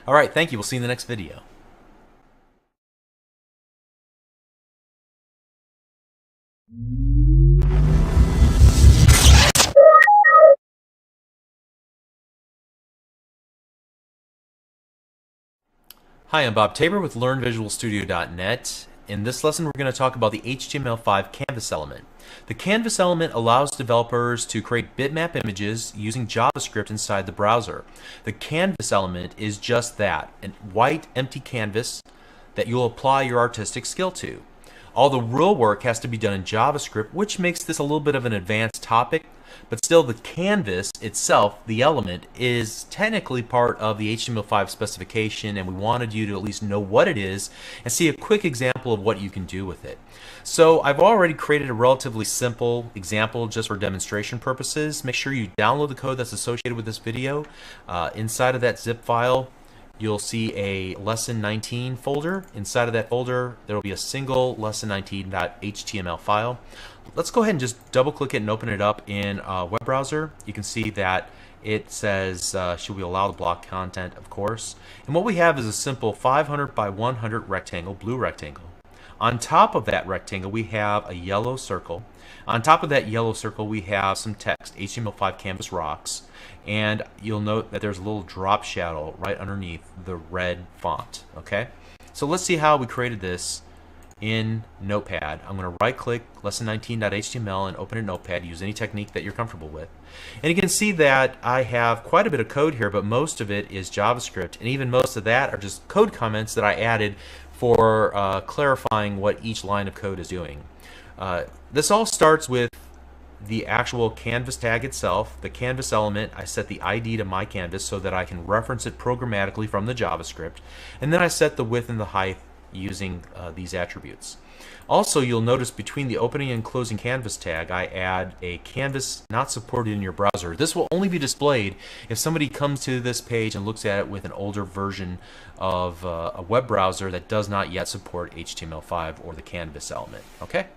All right, thank you. We'll see you in the next video. Hi, I'm Bob Tabor with LearnVisualStudio.net. In this lesson, we're going to talk about the HTML5 canvas element. The canvas element allows developers to create bitmap images using JavaScript inside the browser. The canvas element is just that, a white, empty canvas that you'll apply your artistic skill to. All the real work has to be done in JavaScript, which makes this a little bit of an advanced topic, but still the canvas itself, the element, is technically part of the HTML5 specification, and we wanted you to at least know what it is and see a quick example of what you can do with it. So I've already created a relatively simple example just for demonstration purposes. Make sure you download the code that's associated with this video. Inside of that zip file, you'll see a lesson 19 folder. Inside of that folder, there will be a single lesson19.html file. Let's go ahead and just double click it and open it up in a web browser. You can see that it says, should we allow the block content? Of course. And what we have is a simple 500 by 100 rectangle, blue rectangle. On top of that rectangle, we have a yellow circle. On top of that yellow circle, we have some text, HTML5 Canvas Rocks, and you'll note that there's a little drop shadow right underneath the red font. Okay, so let's see how we created this in Notepad. I'm going to right-click lesson19.html and open a Notepad. Use any technique that you're comfortable with. And you can see that I have quite a bit of code here, but most of it is JavaScript, and even most of that are just code comments that I added for clarifying what each line of code is doing. This all starts with the actual canvas tag itself, the canvas element. I set the ID to my canvas so that I can reference it programmatically from the JavaScript, and then I set the width and the height using these attributes. Also, you'll notice between the opening and closing canvas tag, I add a canvas not supported in your browser. This will only be displayed if somebody comes to this page and looks at it with an older version of a web browser that does not yet support HTML5 or the canvas element. Okay?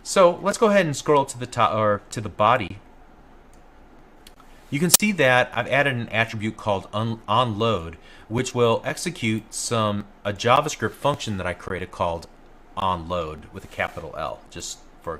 So let's go ahead and scroll to the top, or to the body. You can see that I've added an attribute called onLoad, which will execute a JavaScript function that I created called onLoad with a capital L, just for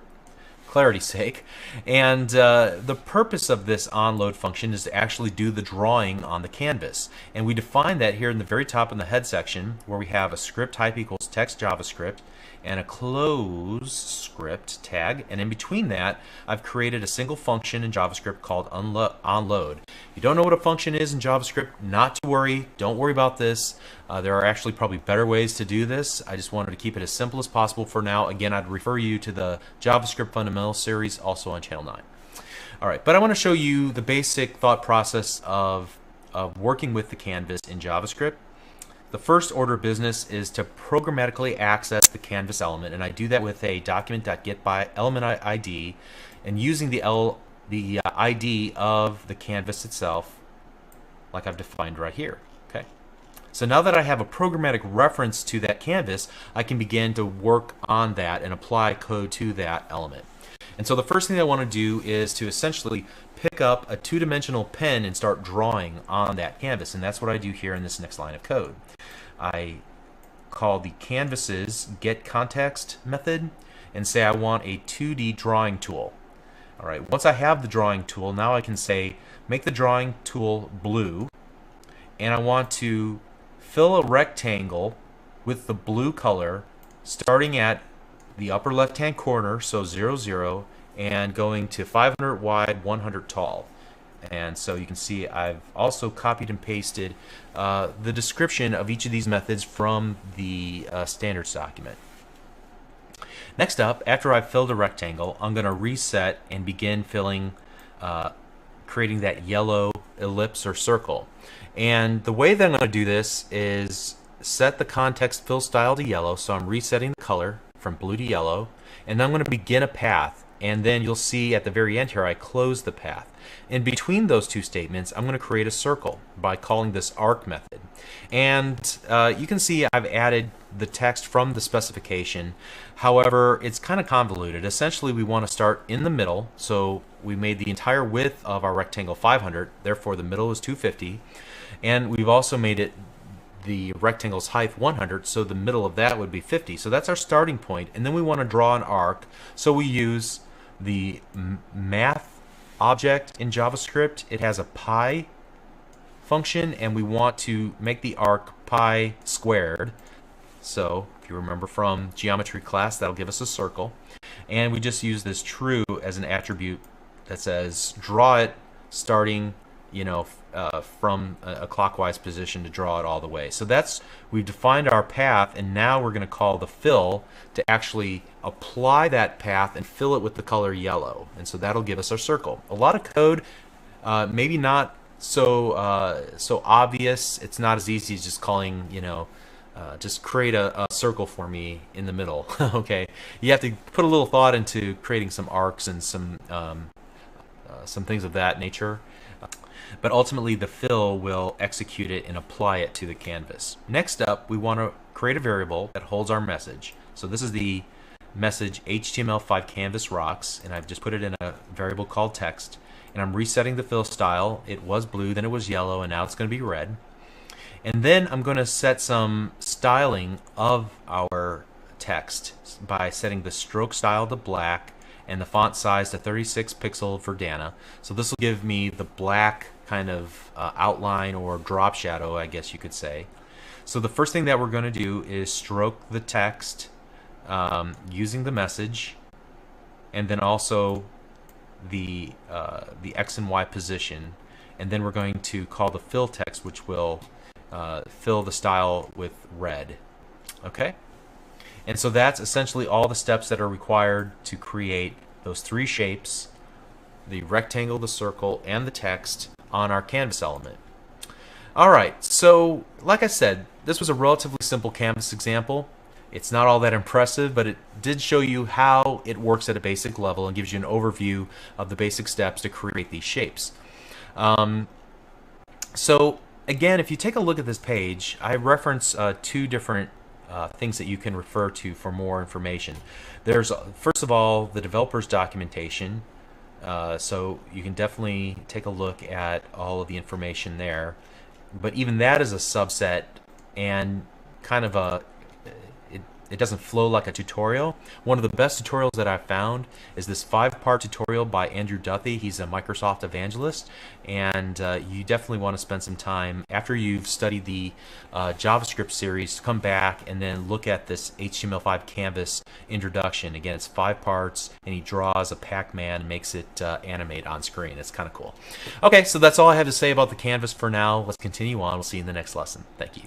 clarity's sake. And the purpose of this onLoad function is to actually do the drawing on the canvas. And we define that here in the very top in the head section, where we have a script type equals text JavaScript and a close script tag, and in between that I've created a single function in JavaScript called onLoad. If you don't know what a function is in JavaScript, not to worry, don't worry about this. There are actually probably better ways to do this. I just wanted to keep it as simple as possible for now. Again, I'd refer you to the JavaScript Fundamentals series, also on Channel 9. Alright, but I want to show you the basic thought process of working with the canvas in JavaScript. The first order of business is to programmatically access the canvas element, and I do that with a document.getByElementID, and using the ID of the canvas itself, like I've defined right here. Okay. So now that I have a programmatic reference to that canvas, I can begin to work on that and apply code to that element. And so the first thing I want to do is to essentially pick up a two-dimensional pen and start drawing on that canvas, and that's what I do here in this next line of code. I call the canvas's getContext method and say I want a 2D drawing tool. Alright, once I have the drawing tool, now I can say make the drawing tool blue, and I want to fill a rectangle with the blue color starting at the upper left hand corner, so 0, 0, and going to 500 wide, 100 tall. And so you can see I've also copied and pasted the description of each of these methods from the standards document. Next up, after I've filled a rectangle, I'm going to reset and begin filling, creating that yellow ellipse or circle. And the way that I'm going to do this is set the context fill style to yellow, so I'm resetting the color from blue to yellow, and I'm going to begin a path. And then you'll see at the very end here I close the path. In between those two statements, I'm going to create a circle by calling this arc method. And you can see I've added the text from the specification. However, it's kind of convoluted. Essentially, we want to start in the middle. So we made the entire width of our rectangle 500. Therefore, the middle is 250. And we've also made it the rectangle's height 100, so the middle of that would be 50. So that's our starting point. And then we want to draw an arc. So we use the math object in JavaScript. It has a pi function, and we want to make the arc pi squared. So if you remember from geometry class, that'll give us a circle. And we just use this true as an attribute that says draw it starting, from a clockwise position to draw it all the way. So we've defined our path, and now we're going to call the fill to actually apply that path and fill it with the color yellow. And so that'll give us our circle. A lot of code, maybe not so obvious. It's not as easy as just calling, just create a circle for me in the middle. Okay, you have to put a little thought into creating some arcs and some things of that nature. But ultimately the fill will execute it and apply it to the canvas. Next up, we want to create a variable that holds our message. So this is the message HTML5 Canvas Rocks, and I've just put it in a variable called text, and I'm resetting the fill style. It was blue, then it was yellow, and now it's going to be red. And then I'm going to set some styling of our text by setting the stroke style to black and the font size to 36 pixel for Dana. So this will give me the black kind of outline or drop shadow, I guess you could say. So the first thing that we're going to do is stroke the text using the message, and then also the X and Y position, and then we're going to call the fill text, which will fill the style with red. Okay? And so that's essentially all the steps that are required to create those three shapes, the rectangle, the circle, and the text on our canvas element. Alright, so like I said, this was a relatively simple canvas example. It's not all that impressive, but it did show you how it works at a basic level and gives you an overview of the basic steps to create these shapes. So again, if you take a look at this page, I reference two different things that you can refer to for more information. There's, first of all, the developer's documentation. So you can definitely take a look at all of the information there. But even that is a subset and kind of a it doesn't flow like a tutorial. One of the best tutorials that I've found is this 5-part tutorial by Andrew Duthie. He's a Microsoft evangelist, and you definitely want to spend some time after you've studied the JavaScript series to come back and then look at this HTML5 canvas introduction. Again, it's 5 parts, and he draws a Pac-Man and makes it animate on screen. It's kind of cool. Okay, so that's all I have to say about the canvas for now. Let's continue on. We'll see you in the next lesson. Thank you.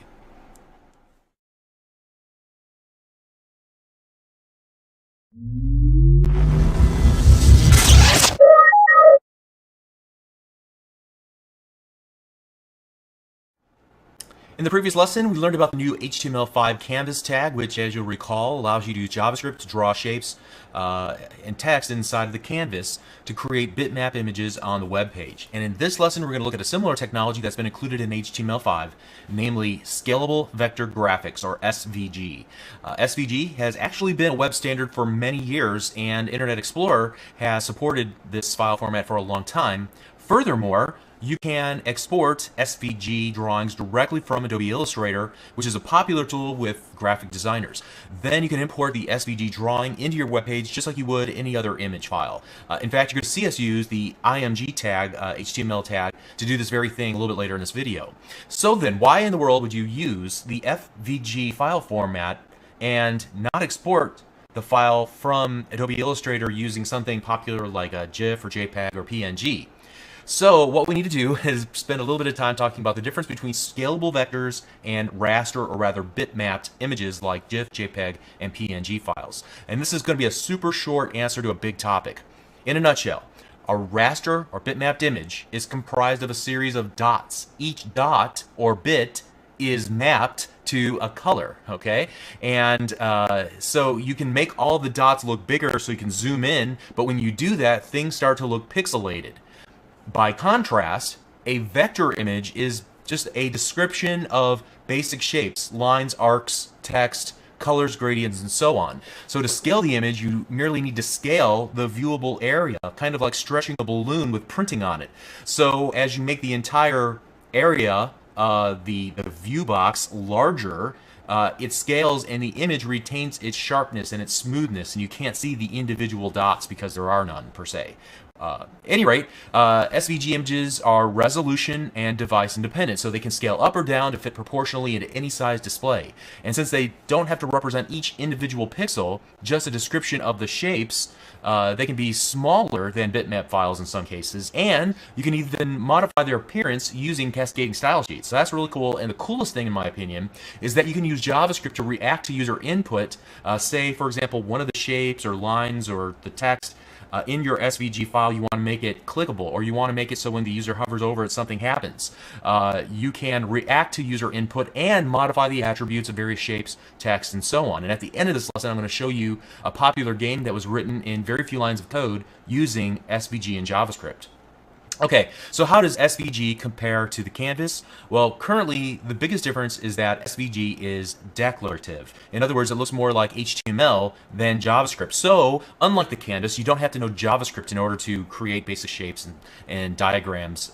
In the previous lesson, we learned about the new HTML5 canvas tag, which, as you'll recall, allows you to use JavaScript to draw shapes and text inside of the canvas to create bitmap images on the web page. And in this lesson, we're going to look at a similar technology that's been included in HTML5, namely Scalable Vector Graphics, or SVG. SVG has actually been a web standard for many years, and Internet Explorer has supported this file format for a long time. Furthermore, you can export SVG drawings directly from Adobe Illustrator, which is a popular tool with graphic designers. Then you can import the SVG drawing into your web page just like you would any other image file. In fact, you're going to see us use the IMG tag, HTML tag, to do this very thing a little bit later in this video. So then, why in the world would you use the SVG file format and not export the file from Adobe Illustrator using something popular like a GIF or JPEG or PNG? So what we need to do is spend a little bit of time talking about the difference between scalable vectors and raster, or rather bitmapped images like GIF, JPEG, and PNG files. And this is going to be a super short answer to a big topic. In a nutshell, a raster or bitmapped image is comprised of a series of dots. Each dot or bit is mapped to a color, okay? And so you can make all the dots look bigger so you can zoom in, but when you do that, things start to look pixelated. By contrast, a vector image is just a description of basic shapes, lines, arcs, text, colors, gradients, and so on. So to scale the image, you merely need to scale the viewable area, kind of like stretching a balloon with printing on it. So as you make the entire area, the view box, larger, it scales and the image retains its sharpness and its smoothness, and you can't see the individual dots because there are none per se. At any rate, SVG images are resolution and device independent, so they can scale up or down to fit proportionally into any size display. And since they don't have to represent each individual pixel, just a description of the shapes, they can be smaller than bitmap files in some cases, and you can even modify their appearance using cascading style sheets. So that's really cool, and the coolest thing in my opinion is that you can use JavaScript to react to user input. Say, for example, one of the shapes or lines or the text in your SVG file, you want to make it clickable, or you want to make it so when the user hovers over it, something happens. You can react to user input and modify the attributes of various shapes, text, and so on. And at the end of this lesson, I'm going to show you a popular game that was written in very few lines of code using SVG and JavaScript. Okay, so how does SVG compare to the canvas? Well, currently the biggest difference is that SVG is declarative. In other words, it looks more like HTML than JavaScript. So, unlike the canvas, you don't have to know JavaScript in order to create basic shapes and diagrams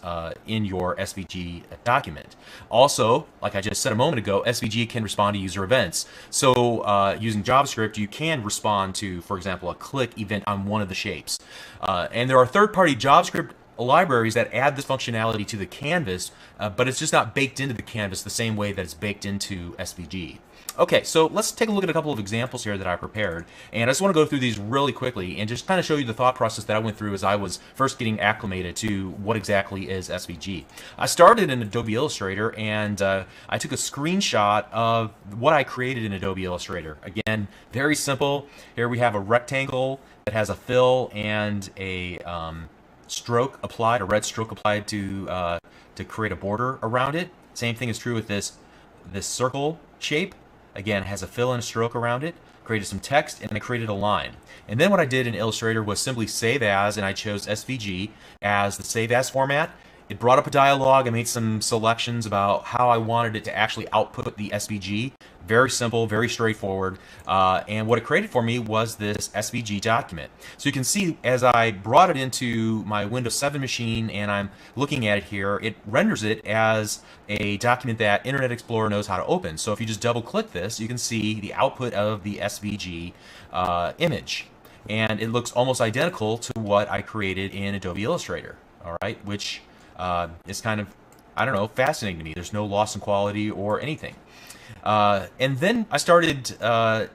in your SVG document. Also, like I just said a moment ago, SVG can respond to user events. So, using JavaScript, you can respond to, for example, a click event on one of the shapes. And there are third-party JavaScript libraries that add this functionality to the canvas, but it's just not baked into the canvas the same way that it's baked into SVG. Okay, so let's take a look at a couple of examples here that I prepared, and I just want to go through these really quickly and just kind of show you the thought process that I went through as I was first getting acclimated to what exactly is SVG. I started in Adobe Illustrator, and I took a screenshot of what I created in Adobe Illustrator. Again, very simple. Here we have a rectangle that has a fill and a stroke applied, a red stroke applied to create a border around it. Same thing is true with this circle shape. Again, it has a fill and a stroke around it. Created some text, and I created a line. And then what I did in Illustrator was simply save as, and I chose SVG as the save as format. It brought up a dialog. I made some selections about how I wanted it to actually output the SVG. Very simple, very straightforward. And what it created for me was this SVG document. So you can see as I brought it into my Windows 7 machine and I'm looking at it here, it renders it as a document that Internet Explorer knows how to open. So if you just double click this, you can see the output of the SVG image. And it looks almost identical to what I created in Adobe Illustrator, all right, which is kind of, I don't know, fascinating to me. There's no loss in quality or anything. And then I started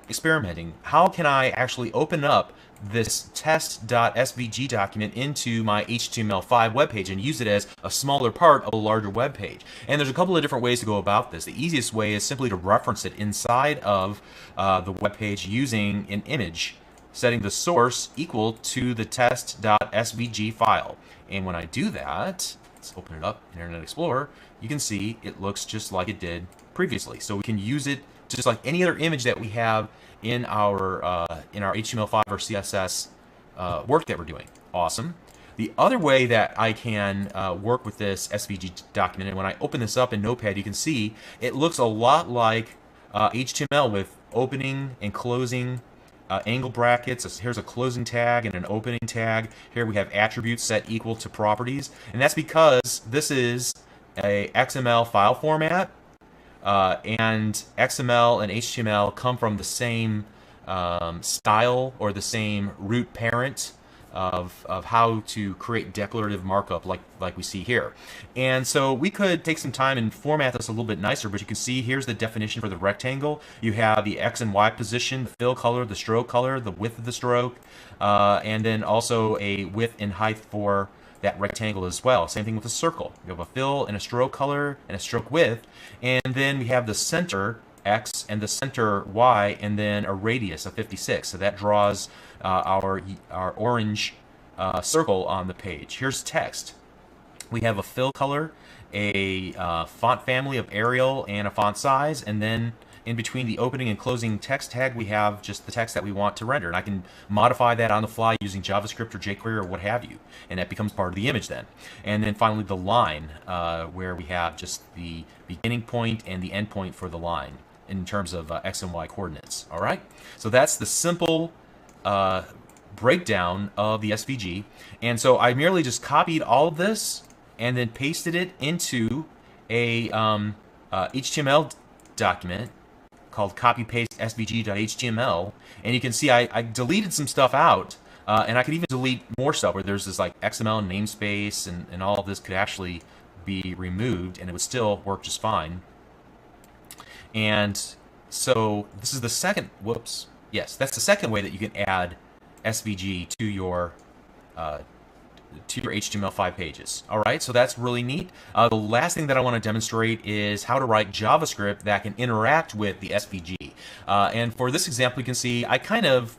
experimenting. How can I actually open up this test.svg document into my HTML5 webpage and use it as a smaller part of a larger web page? And there's a couple of different ways to go about this. The easiest way is simply to reference it inside of the web page using an image, setting the source equal to the test.svg file. And when I do that, let's open it up in Internet Explorer, you can see it looks just like it did previously. So we can use it just like any other image that we have in our HTML5 or CSS work that we're doing. Awesome. The other way that I can work with this SVG document, and when I open this up in Notepad, you can see it looks a lot like HTML with opening and closing angle brackets. Here's a closing tag and an opening tag. Here we have attributes set equal to properties, and that's because this is a XML file format, and XML and HTML come from the same style or the same root parent of how to create declarative markup like we see here. And so we could take some time and format this a little bit nicer, but you can see here's the definition for the rectangle. You have the X and Y position, the fill color, the stroke color, the width of the stroke, and then also a width and height for that rectangle as well. Same thing with the circle. You have a fill and a stroke color and a stroke width, and then we have the center X and the center Y, and then a radius of 56. So that draws our orange circle on the page. Here's text. We have a fill color, a font family of Arial, and a font size, and then in between the opening and closing text tag, we have just the text that we want to render. And I can modify that on the fly using JavaScript or jQuery or what have you. And that becomes part of the image then. And then finally the line, where we have just the beginning point and the end point for the line in terms of X and Y coordinates. All right? So that's the simple breakdown of the SVG. And so I merely just copied all of this and then pasted it into a HTML document called copy-paste svg.html, and you can see I deleted some stuff out, and I could even delete more stuff where there's this like XML namespace and all of this could actually be removed and it would still work just fine. And so this is the second, whoops, yes, that's the second way that you can add SVG to your HTML5 pages. All right, so that's really neat. The last thing that I want to demonstrate is how to write JavaScript that can interact with the SVG. And for this example, you can see I'm going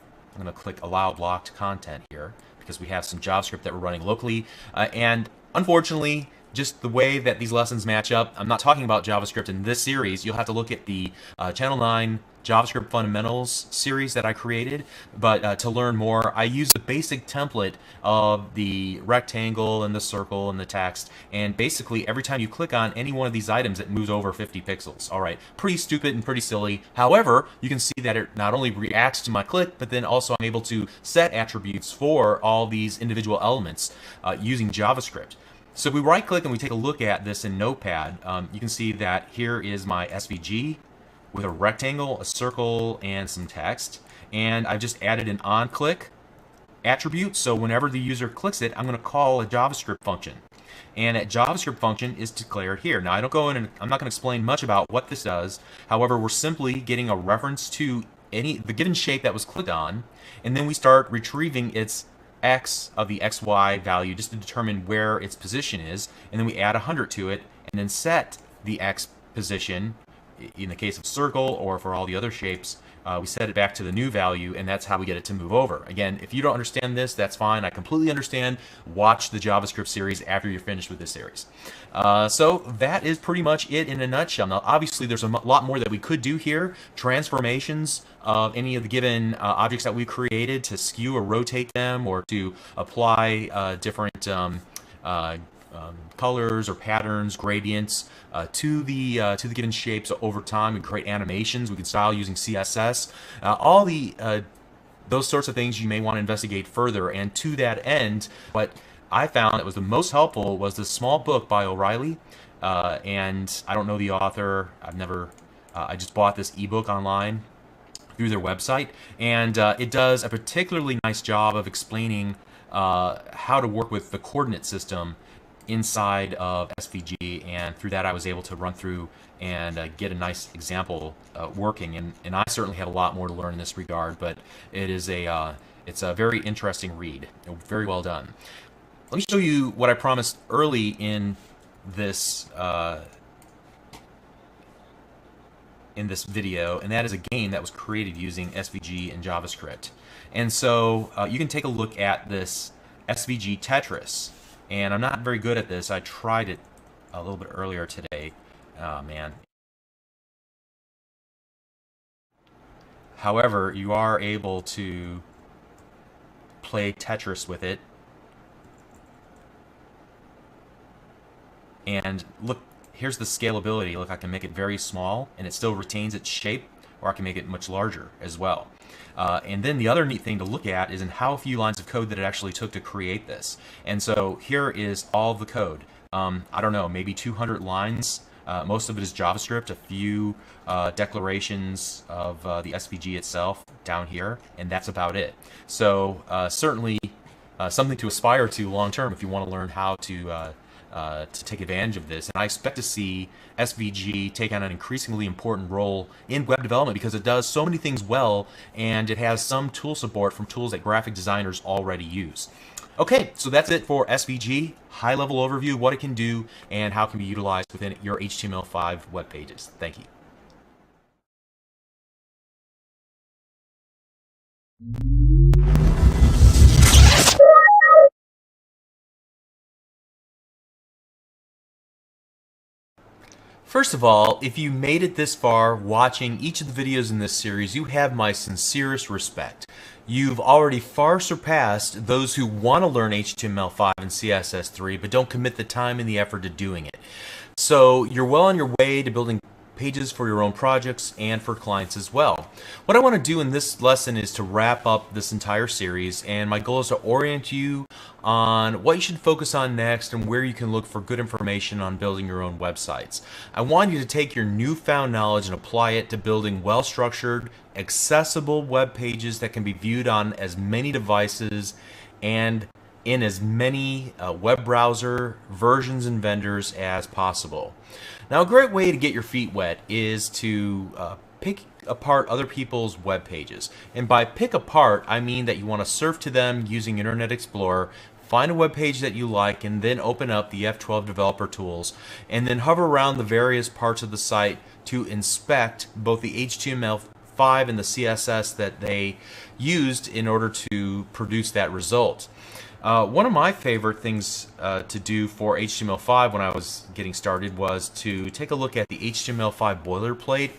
to click Allow Blocked Content here because we have some JavaScript that we're running locally. And unfortunately, just the way that these lessons match up. I'm not talking about JavaScript in this series. You'll have to look at the Channel 9 JavaScript Fundamentals series that I created, but to learn more, I use the basic template of the rectangle and the circle and the text, and basically every time you click on any one of these items, it moves over 50 pixels. All right, pretty stupid and pretty silly. However, you can see that it not only reacts to my click, but then also I'm able to set attributes for all these individual elements using JavaScript. So if we right click and we take a look at this in Notepad, you can see that here is my SVG with a rectangle, a circle, and some text. And I've just added an on-click attribute, so whenever the user clicks it, I'm going to call a JavaScript function. And that JavaScript function is declared here. Now I don't go in and I'm not going to explain much about what this does. However, we're simply getting a reference to the given shape that was clicked on, and then we start retrieving its x of the xy value just to determine where its position is, and then we add 100 to it and then set the x position. In the case of circle, or for all the other shapes, we set it back to the new value, and that's how we get it to move over. Again, if you don't understand this, that's fine. I completely understand. Watch the JavaScript series after you're finished with this series. So that is pretty much it in a nutshell. Now, obviously, there's a lot more that we could do here. Transformations of any of the given objects that we created to skew or rotate them, or to apply different colors or patterns, gradients to the given shapes over time. We create animations. We can style using CSS. All the those sorts of things you may want to investigate further. And to that end, what I found that was the most helpful was this small book by O'Reilly. And I don't know the author. I just bought this ebook online through their website, and it does a particularly nice job of explaining how to work with the coordinate system inside of SVG, and through that I was able to run through and get a nice example working, and I certainly have a lot more to learn in this regard, but it is it's a very interesting read, very well done. Let me show you what I promised early in this video, and that is a game that was created using SVG and JavaScript. And so you can take a look at this SVG Tetris. And I'm not very good at this. I tried it a little bit earlier today. Oh, man. However, you are able to play Tetris with it. And look, here's the scalability. Look, I can make it very small, and it still retains its shape, or I can make it much larger as well. And then the other neat thing to look at is in how few lines of code that it actually took to create this. And so here is all of the code. I don't know, maybe 200 lines. Most of it is JavaScript, a few declarations of the SVG itself down here, and that's about it. So certainly something to aspire to long term if you want to learn how to take advantage of this. And I expect to see SVG take on an increasingly important role in web development because it does so many things well, and it has some tool support from tools that graphic designers already use. Okay, so that's it for SVG, high-level overview of what it can do and how it can be utilized within your HTML5 web pages. Thank you. First of all, if you made it this far watching each of the videos in this series, you have my sincerest respect. You've already far surpassed those who want to learn HTML5 and CSS3 but don't commit the time and the effort to doing it. So you're well on your way to building pages for your own projects and for clients as well. What I want to do in this lesson is to wrap up this entire series, and my goal is to orient you on what you should focus on next and where you can look for good information on building your own websites. I want you to take your newfound knowledge and apply it to building well-structured, accessible web pages that can be viewed on as many devices and in as many web browser versions and vendors as possible. Now, a great way to get your feet wet is to pick apart other people's web pages. And by pick apart, I mean that you want to surf to them using Internet Explorer, find a web page that you like, and then open up the F12 developer tools, and then hover around the various parts of the site to inspect both the HTML5 and the CSS that they used in order to produce that result. One of my favorite things to do for HTML5 when I was getting started was to take a look at the HTML5 boilerplate.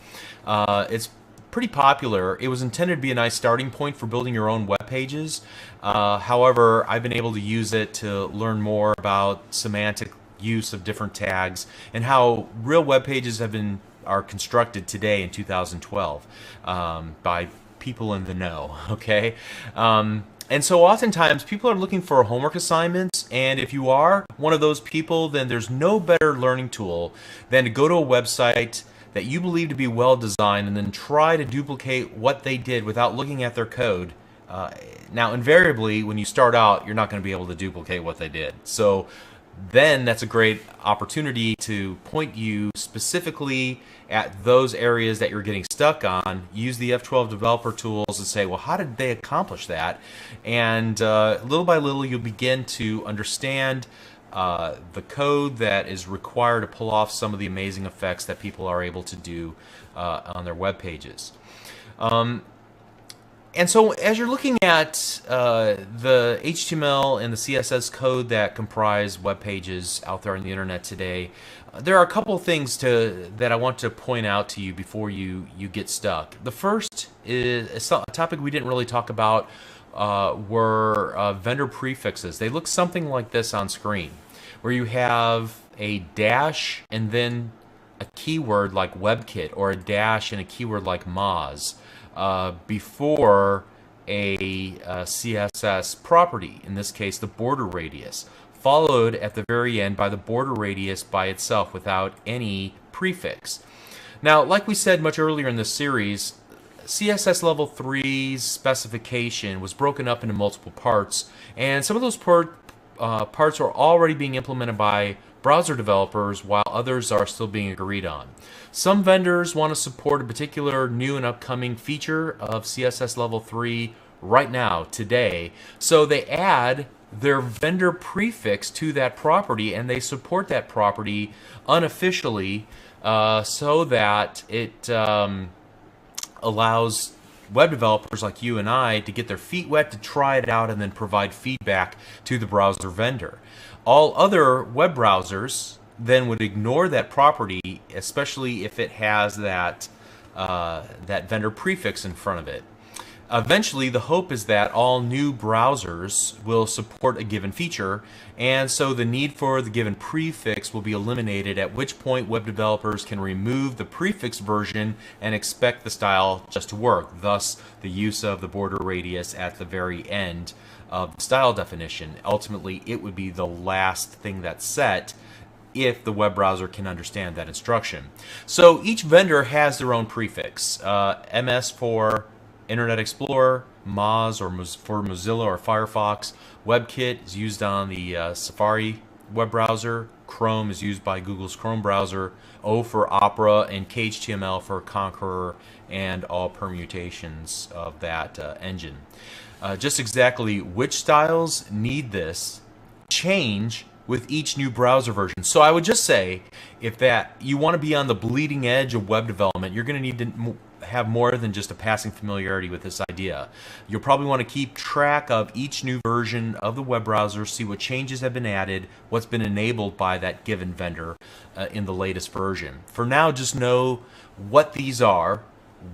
It's pretty popular. It was intended to be a nice starting point for building your own web pages. However, I've been able to use it to learn more about semantic use of different tags and how real web pages are constructed today in 2012 by people in the know. Okay. And so oftentimes people are looking for homework assignments, and if you are one of those people, then there's no better learning tool than to go to a website that you believe to be well designed and then try to duplicate what they did without looking at their code. Now, invariably, when you start out, you're not going to be able to duplicate what they did. So then that's a great opportunity to point you specifically at those areas that you're getting stuck on. Use the F12 developer tools and say, well, how did they accomplish that? And little by little, you'll begin to understand the code that is required to pull off some of the amazing effects that people are able to do on their web pages. And so as you're looking at the HTML and the CSS code that comprise web pages out there on the internet today, there are a couple things that I want to point out to you before you get stuck. The first is a topic we didn't really talk about were vendor prefixes. They look something like this on screen, where you have a dash and then a keyword like WebKit, or a dash and a keyword like Moz. Before a CSS property, in this case the border radius, followed at the very end by the border radius by itself without any prefix. Now, like we said much earlier in this series, CSS Level 3's specification was broken up into multiple parts, and some of those parts are already being implemented by browser developers, while others are still being agreed on. Some vendors want to support a particular new and upcoming feature of CSS Level 3 right now, today, so they add their vendor prefix to that property, and they support that property unofficially so that it allows web developers like you and I to get their feet wet, to try it out, and then provide feedback to the browser vendor. All other web browsers then would ignore that property, especially if it has that vendor prefix in front of it. Eventually, the hope is that all new browsers will support a given feature, and so the need for the given prefix will be eliminated, at which point web developers can remove the prefix version and expect the style just to work, thus the use of the border radius at the very end of the style definition. Ultimately, it would be the last thing that's set if the web browser can understand that instruction. So each vendor has their own prefix. MS for Internet Explorer, Moz for Mozilla or Firefox, WebKit is used on the Safari web browser, Chrome is used by Google's Chrome browser, O for Opera, and KHTML for Conqueror and all permutations of that engine. Just exactly which styles need this change with each new browser version. So I would just say, if that you want to be on the bleeding edge of web development, you're going to need to have more than just a passing familiarity with this idea. You'll probably want to keep track of each new version of the web browser, see what changes have been added, what's been enabled by that given vendor in the latest version. For now, just know what these are,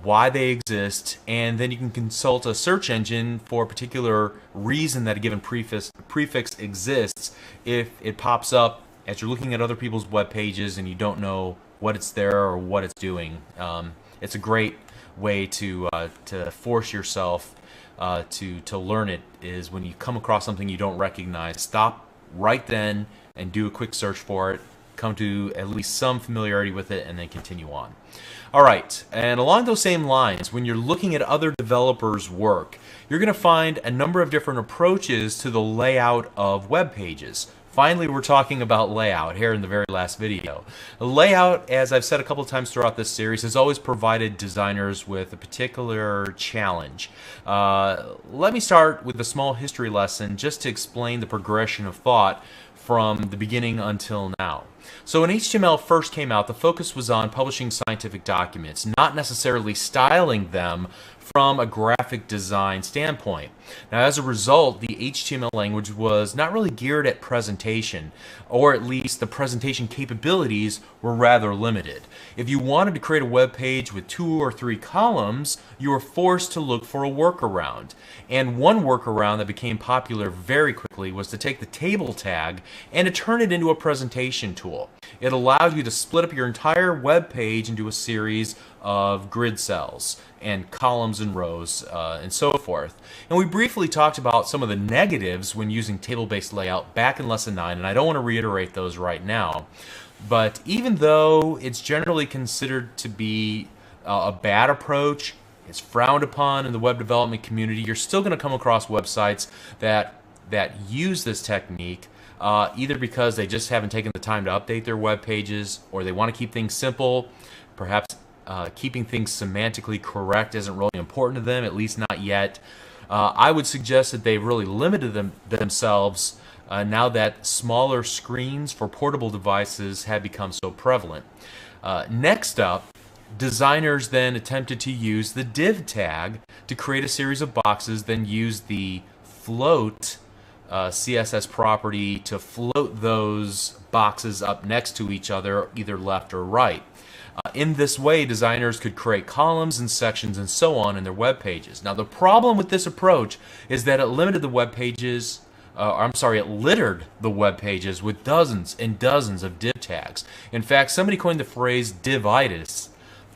why they exist, and then you can consult a search engine for a particular reason that a given prefix exists if it pops up as you're looking at other people's web pages and you don't know what it's there or what it's doing. It's a great way to force yourself to learn it, is when you come across something you don't recognize, stop right then and do a quick search for it, come to at least some familiarity with it, and then continue on. All right, and along those same lines, when you're looking at other developers' work, you're going to find a number of different approaches to the layout of web pages. Finally, we're talking about layout here in the very last video. Layout, as I've said a couple times throughout this series, has always provided designers with a particular challenge. Let me start with a small history lesson just to explain the progression of thought from the beginning until now. So when HTML first came out, the focus was on publishing scientific documents, not necessarily styling them from a graphic design standpoint. Now, as a result, the HTML language was not really geared at presentation, or at least the presentation capabilities were rather limited. If you wanted to create a web page with 2 or 3 columns, you were forced to look for a workaround. And one workaround that became popular very quickly was to take the table tag and to turn it into a presentation tool. It allowed you to split up your entire web page into a series of grid cells and columns and rows and so forth. And we briefly talked about some of the negatives when using table-based layout back in Lesson 9, and I don't want to reiterate those right now. But even though it's generally considered to be a bad approach, it's frowned upon in the web development community, you're still going to come across websites that use this technique either because they just haven't taken the time to update their web pages, or they want to keep things simple. Perhaps keeping things semantically correct isn't really important to them, at least not yet. I would suggest that they've really limited themselves now that smaller screens for portable devices have become so prevalent. Next up, designers then attempted to use the div tag to create a series of boxes, then use the float CSS property to float those boxes up next to each other, either left or right. In this way, designers could create columns and sections and so on in their web pages. Now, the problem with this approach is that it limited the web pages, it littered the web pages with dozens and dozens of div tags. In fact, somebody coined the phrase divitis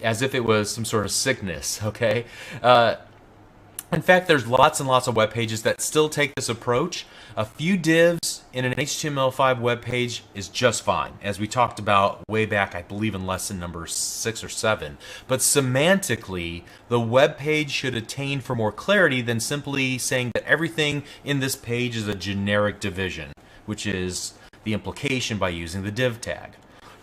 as if it was some sort of sickness, okay? In fact, there's lots and lots of web pages that still take this approach. A few divs in an HTML5 web page is just fine, as we talked about way back, I believe in lesson number 6 or 7. But semantically, the web page should attain for more clarity than simply saying that everything in this page is a generic division, which is the implication by using the div tag.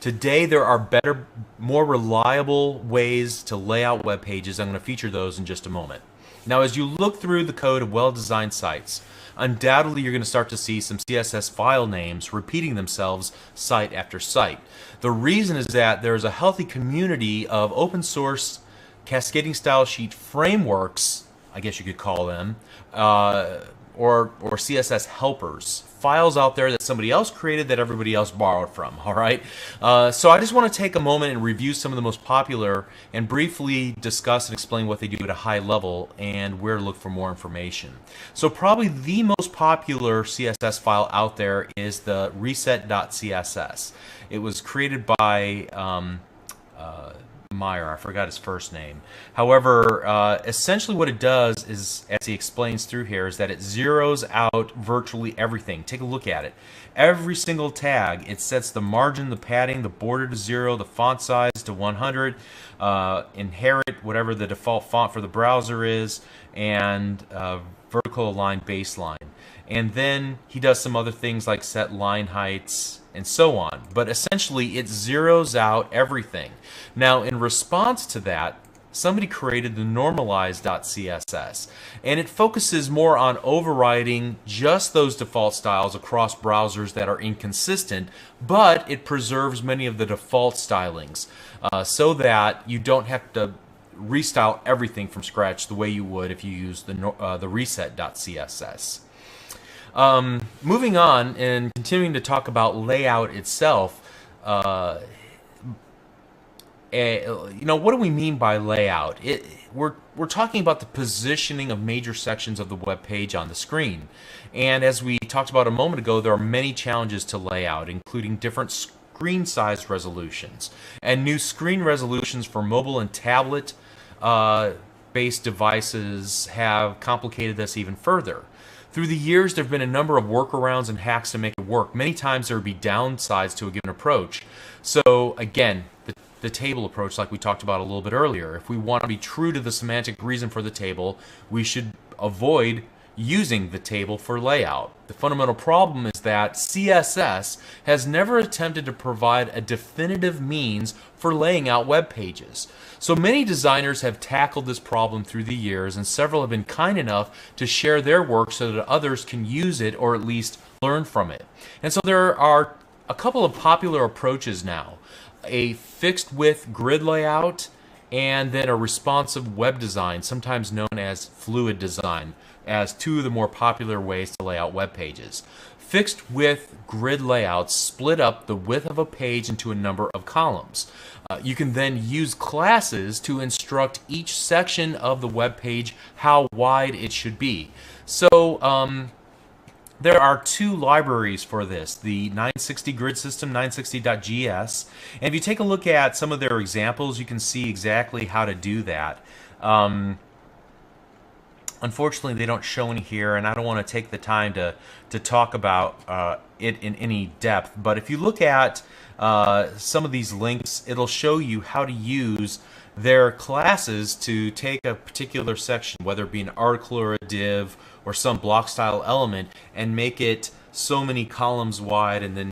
Today, there are better, more reliable ways to lay out web pages. I'm going to feature those in just a moment. Now, as you look through the code of well-designed sites, undoubtedly you're going to start to see some CSS file names repeating themselves site after site. The reason is that there's a healthy community of open source cascading style sheet frameworks, I guess you could call them, or CSS helpers, files out there that somebody else created that everybody else borrowed from, all right? So I just want to take a moment and review some of the most popular and briefly discuss and explain what they do at a high level and where to look for more information. So probably the most popular CSS file out there is the reset.css. It was created by Meyer, I forgot his first name. However, essentially what it does is, as he explains through here, is that it zeroes out virtually everything. Take a look at it. Every single tag, it sets the margin, the padding, the border to 0, the font size to 100, inherit whatever the default font for the browser is, and vertical align baseline. And then he does some other things like set line heights and so on. But essentially, it zeroes out everything. Now, in response to that, somebody created the normalize.css, and it focuses more on overriding just those default styles across browsers that are inconsistent, but it preserves many of the default stylings so that you don't have to restyle everything from scratch the way you would if you use the reset.css. Moving on and continuing to talk about layout itself, what do we mean by layout? We're talking about the positioning of major sections of the web page on the screen. And as we talked about a moment ago, there are many challenges to layout, including different screen size resolutions. And new screen resolutions for mobile and tablet based devices have complicated this even further. Through the years, there have been a number of workarounds and hacks to make it work. Many times there would be downsides to a given approach. So again, the table approach, like we talked about a little bit earlier, if we want to be true to the semantic reason for the table, we should avoid using the table for layout. The fundamental problem is that CSS has never attempted to provide a definitive means for laying out web pages. So many designers have tackled this problem through the years, and several have been kind enough to share their work so that others can use it or at least learn from it. And so there are a couple of popular approaches now: a fixed width grid layout and then a responsive web design, sometimes known as fluid design, as two of the more popular ways to lay out web pages. Fixed width grid layouts split up the width of a page into a number of columns. You can then use classes to instruct each section of the web page how wide it should be. So there are two libraries for this, the 960 grid system, 960.gs, and if you take a look at some of their examples, you can see exactly how to do that. Unfortunately, they don't show any here, and I don't want to take the time to talk about it in any depth, but if you look at some of these links, it'll show you how to use their classes to take a particular section, whether it be an article or a div or some block style element, and make it so many columns wide, and then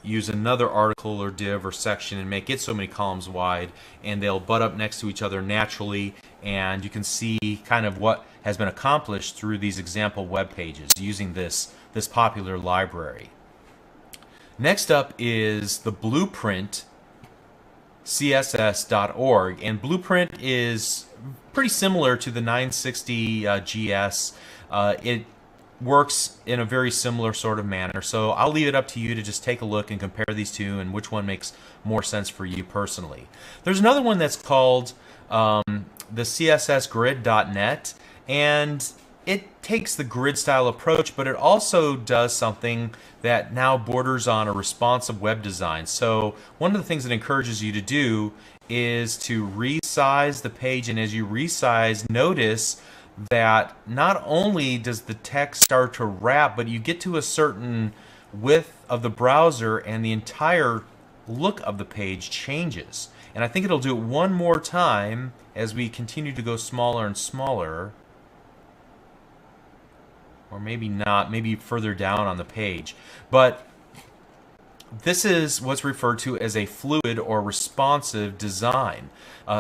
use another article or div or section and make it so many columns wide, and they'll butt up next to each other naturally, and you can see kind of what has been accomplished through these example web pages using this popular library. Next up is the Blueprint CSS.org, and Blueprint is pretty similar to the 960 GS. It works in a very similar sort of manner, so I'll leave it up to you to just take a look and compare these two and which one makes more sense for you personally. There's another one that's called the CSSGrid.net, and it takes the grid style approach, but it also does something that now borders on a responsive web design. So one of the things it encourages you to do is to resize the page, and as you resize, notice that not only does the text start to wrap, but you get to a certain width of the browser and the entire look of the page changes. And I think it'll do it one more time as we continue to go smaller and smaller. Or maybe not, maybe further down on the page. But this is what's referred to as a fluid or responsive design.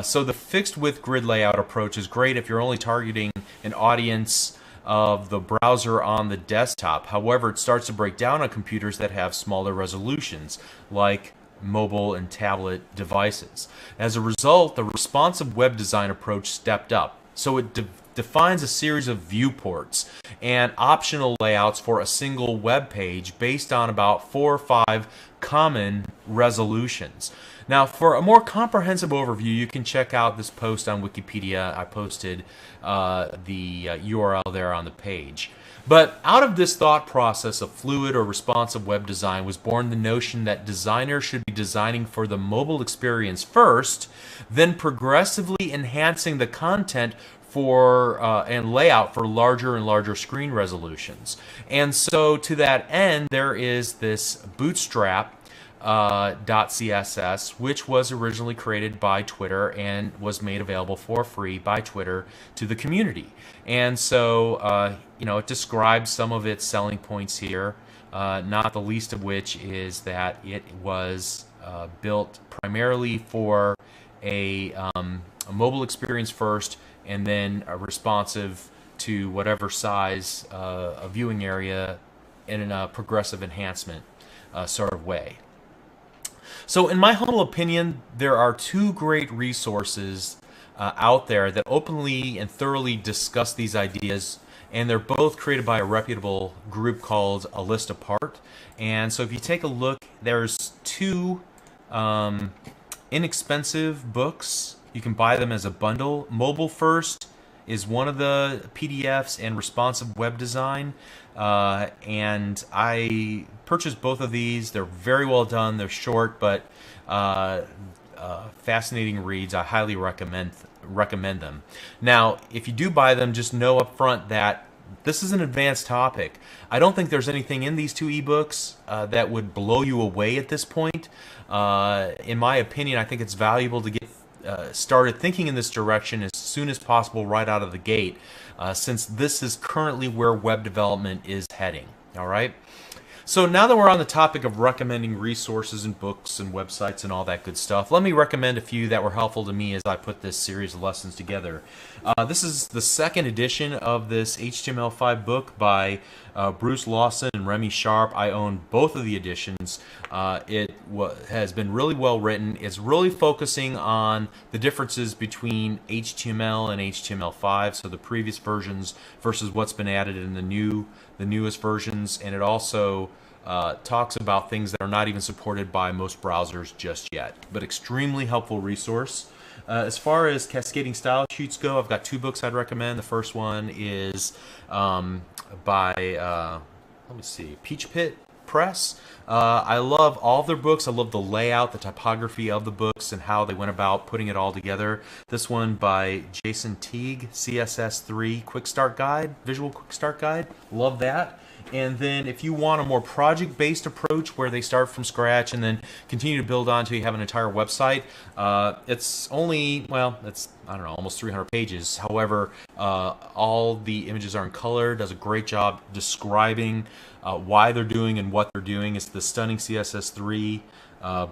So the fixed width grid layout approach is great if you're only targeting an audience of the browser on the desktop. However, it starts to break down on computers that have smaller resolutions, like mobile and tablet devices. As a result, the responsive web design approach stepped up. So it defines a series of viewports and optional layouts for a single web page based on about 4 or 5 common resolutions. Now, for a more comprehensive overview, you can check out this post on Wikipedia. I posted the URL there on the page. But out of this thought process of fluid or responsive web design was born the notion that designers should be designing for the mobile experience first, then progressively enhancing the content for and layout for larger and larger screen resolutions. And so to that end, there is this Bootstrap .css, which was originally created by Twitter and was made available for free by Twitter to the community. And so it describes some of its selling points here, not the least of which is that it was built primarily for a mobile experience first, and then responsive to whatever size a viewing area in a progressive enhancement sort of way. So in my humble opinion, there are two great resources out there that openly and thoroughly discuss these ideas, and they're both created by a reputable group called A List Apart. And so if you take a look, there's two inexpensive books. You can buy them as a bundle. Mobile First is one of the PDFs, and Responsive Web Design. And I purchased both of these. They're very well done. They're short, but fascinating reads. I highly recommend them. Now, if you do buy them, just know up front that this is an advanced topic. I don't think there's anything in these two ebooks that would blow you away at this point. In my opinion, I think it's valuable to get started thinking in this direction as soon as possible right out of the gate, since this is currently where web development is heading. All right. So now that we're on the topic of recommending resources and books and websites and all that good stuff, let me recommend a few that were helpful to me as I put this series of lessons together. This is the second edition of this HTML5 book by Bruce Lawson and Remy Sharp. I own both of the editions. It has been really well written. It's really focusing on the differences between HTML and HTML5, so the previous versions versus what's been added in the newest versions, and it also talks about things that are not even supported by most browsers just yet, but extremely helpful resource. As far as cascading style sheets go, I've got two books I'd recommend. The first one is by, let me see, Peach Pit Press. I love all of their books. I love the layout, the typography of the books, and how they went about putting it all together. This one by Jason Teague, CSS3 Quick Start Guide, Visual Quick Start Guide. Love that. And then if you want a more project-based approach where they start from scratch and then continue to build on until you have an entire website, it's only, well, it's, I don't know, almost 300 pages. However, all the images are in color, does a great job describing why they're doing and what they're doing. It's the Stunning CSS3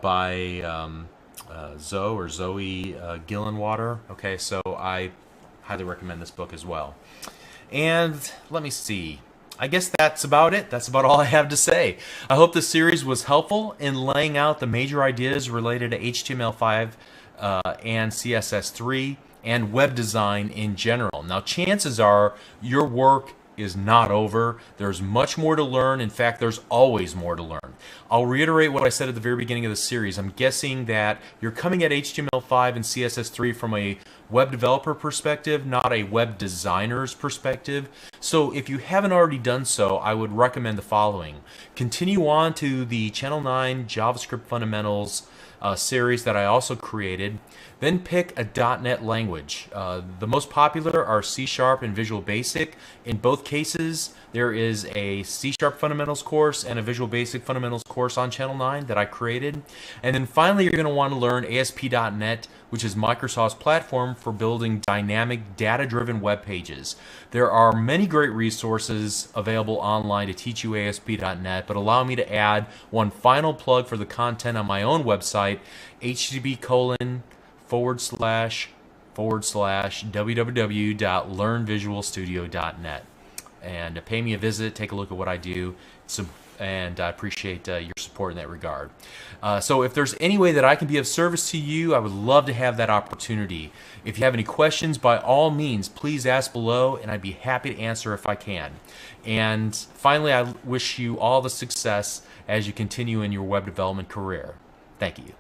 by Zoe Gillenwater. Okay, so I highly recommend this book as well. And let me see. I guess that's about it. That's about all I have to say. I hope this series was helpful in laying out the major ideas related to HTML5 and CSS3 and web design in general. Now, chances are your work is not over. There's much more to learn. In fact, there's always more to learn. I'll reiterate what I said at the very beginning of the series. I'm guessing that you're coming at HTML5 and CSS3 from a web developer perspective, not a web designer's perspective. So if you haven't already done so, I would recommend the following. Continue on to the Channel 9 JavaScript Fundamentals series that I also created. Then pick a .NET language. The most popular are C# and Visual Basic. In both cases, there is a C# Fundamentals course and a Visual Basic Fundamentals course on Channel 9 that I created. And then finally, you're going to want to learn ASP.NET, which is Microsoft's platform for building dynamic, data-driven web pages. There are many great resources available online to teach you ASP.NET, but allow me to add one final plug for the content on my own website, http://www.learnvisualstudio.net. And pay me a visit, take a look at what I do, and I appreciate your support in that regard. So if there's any way that I can be of service to you, I would love to have that opportunity. If you have any questions, by all means, please ask below, and I'd be happy to answer if I can. And finally, I wish you all the success as you continue in your web development career. Thank you.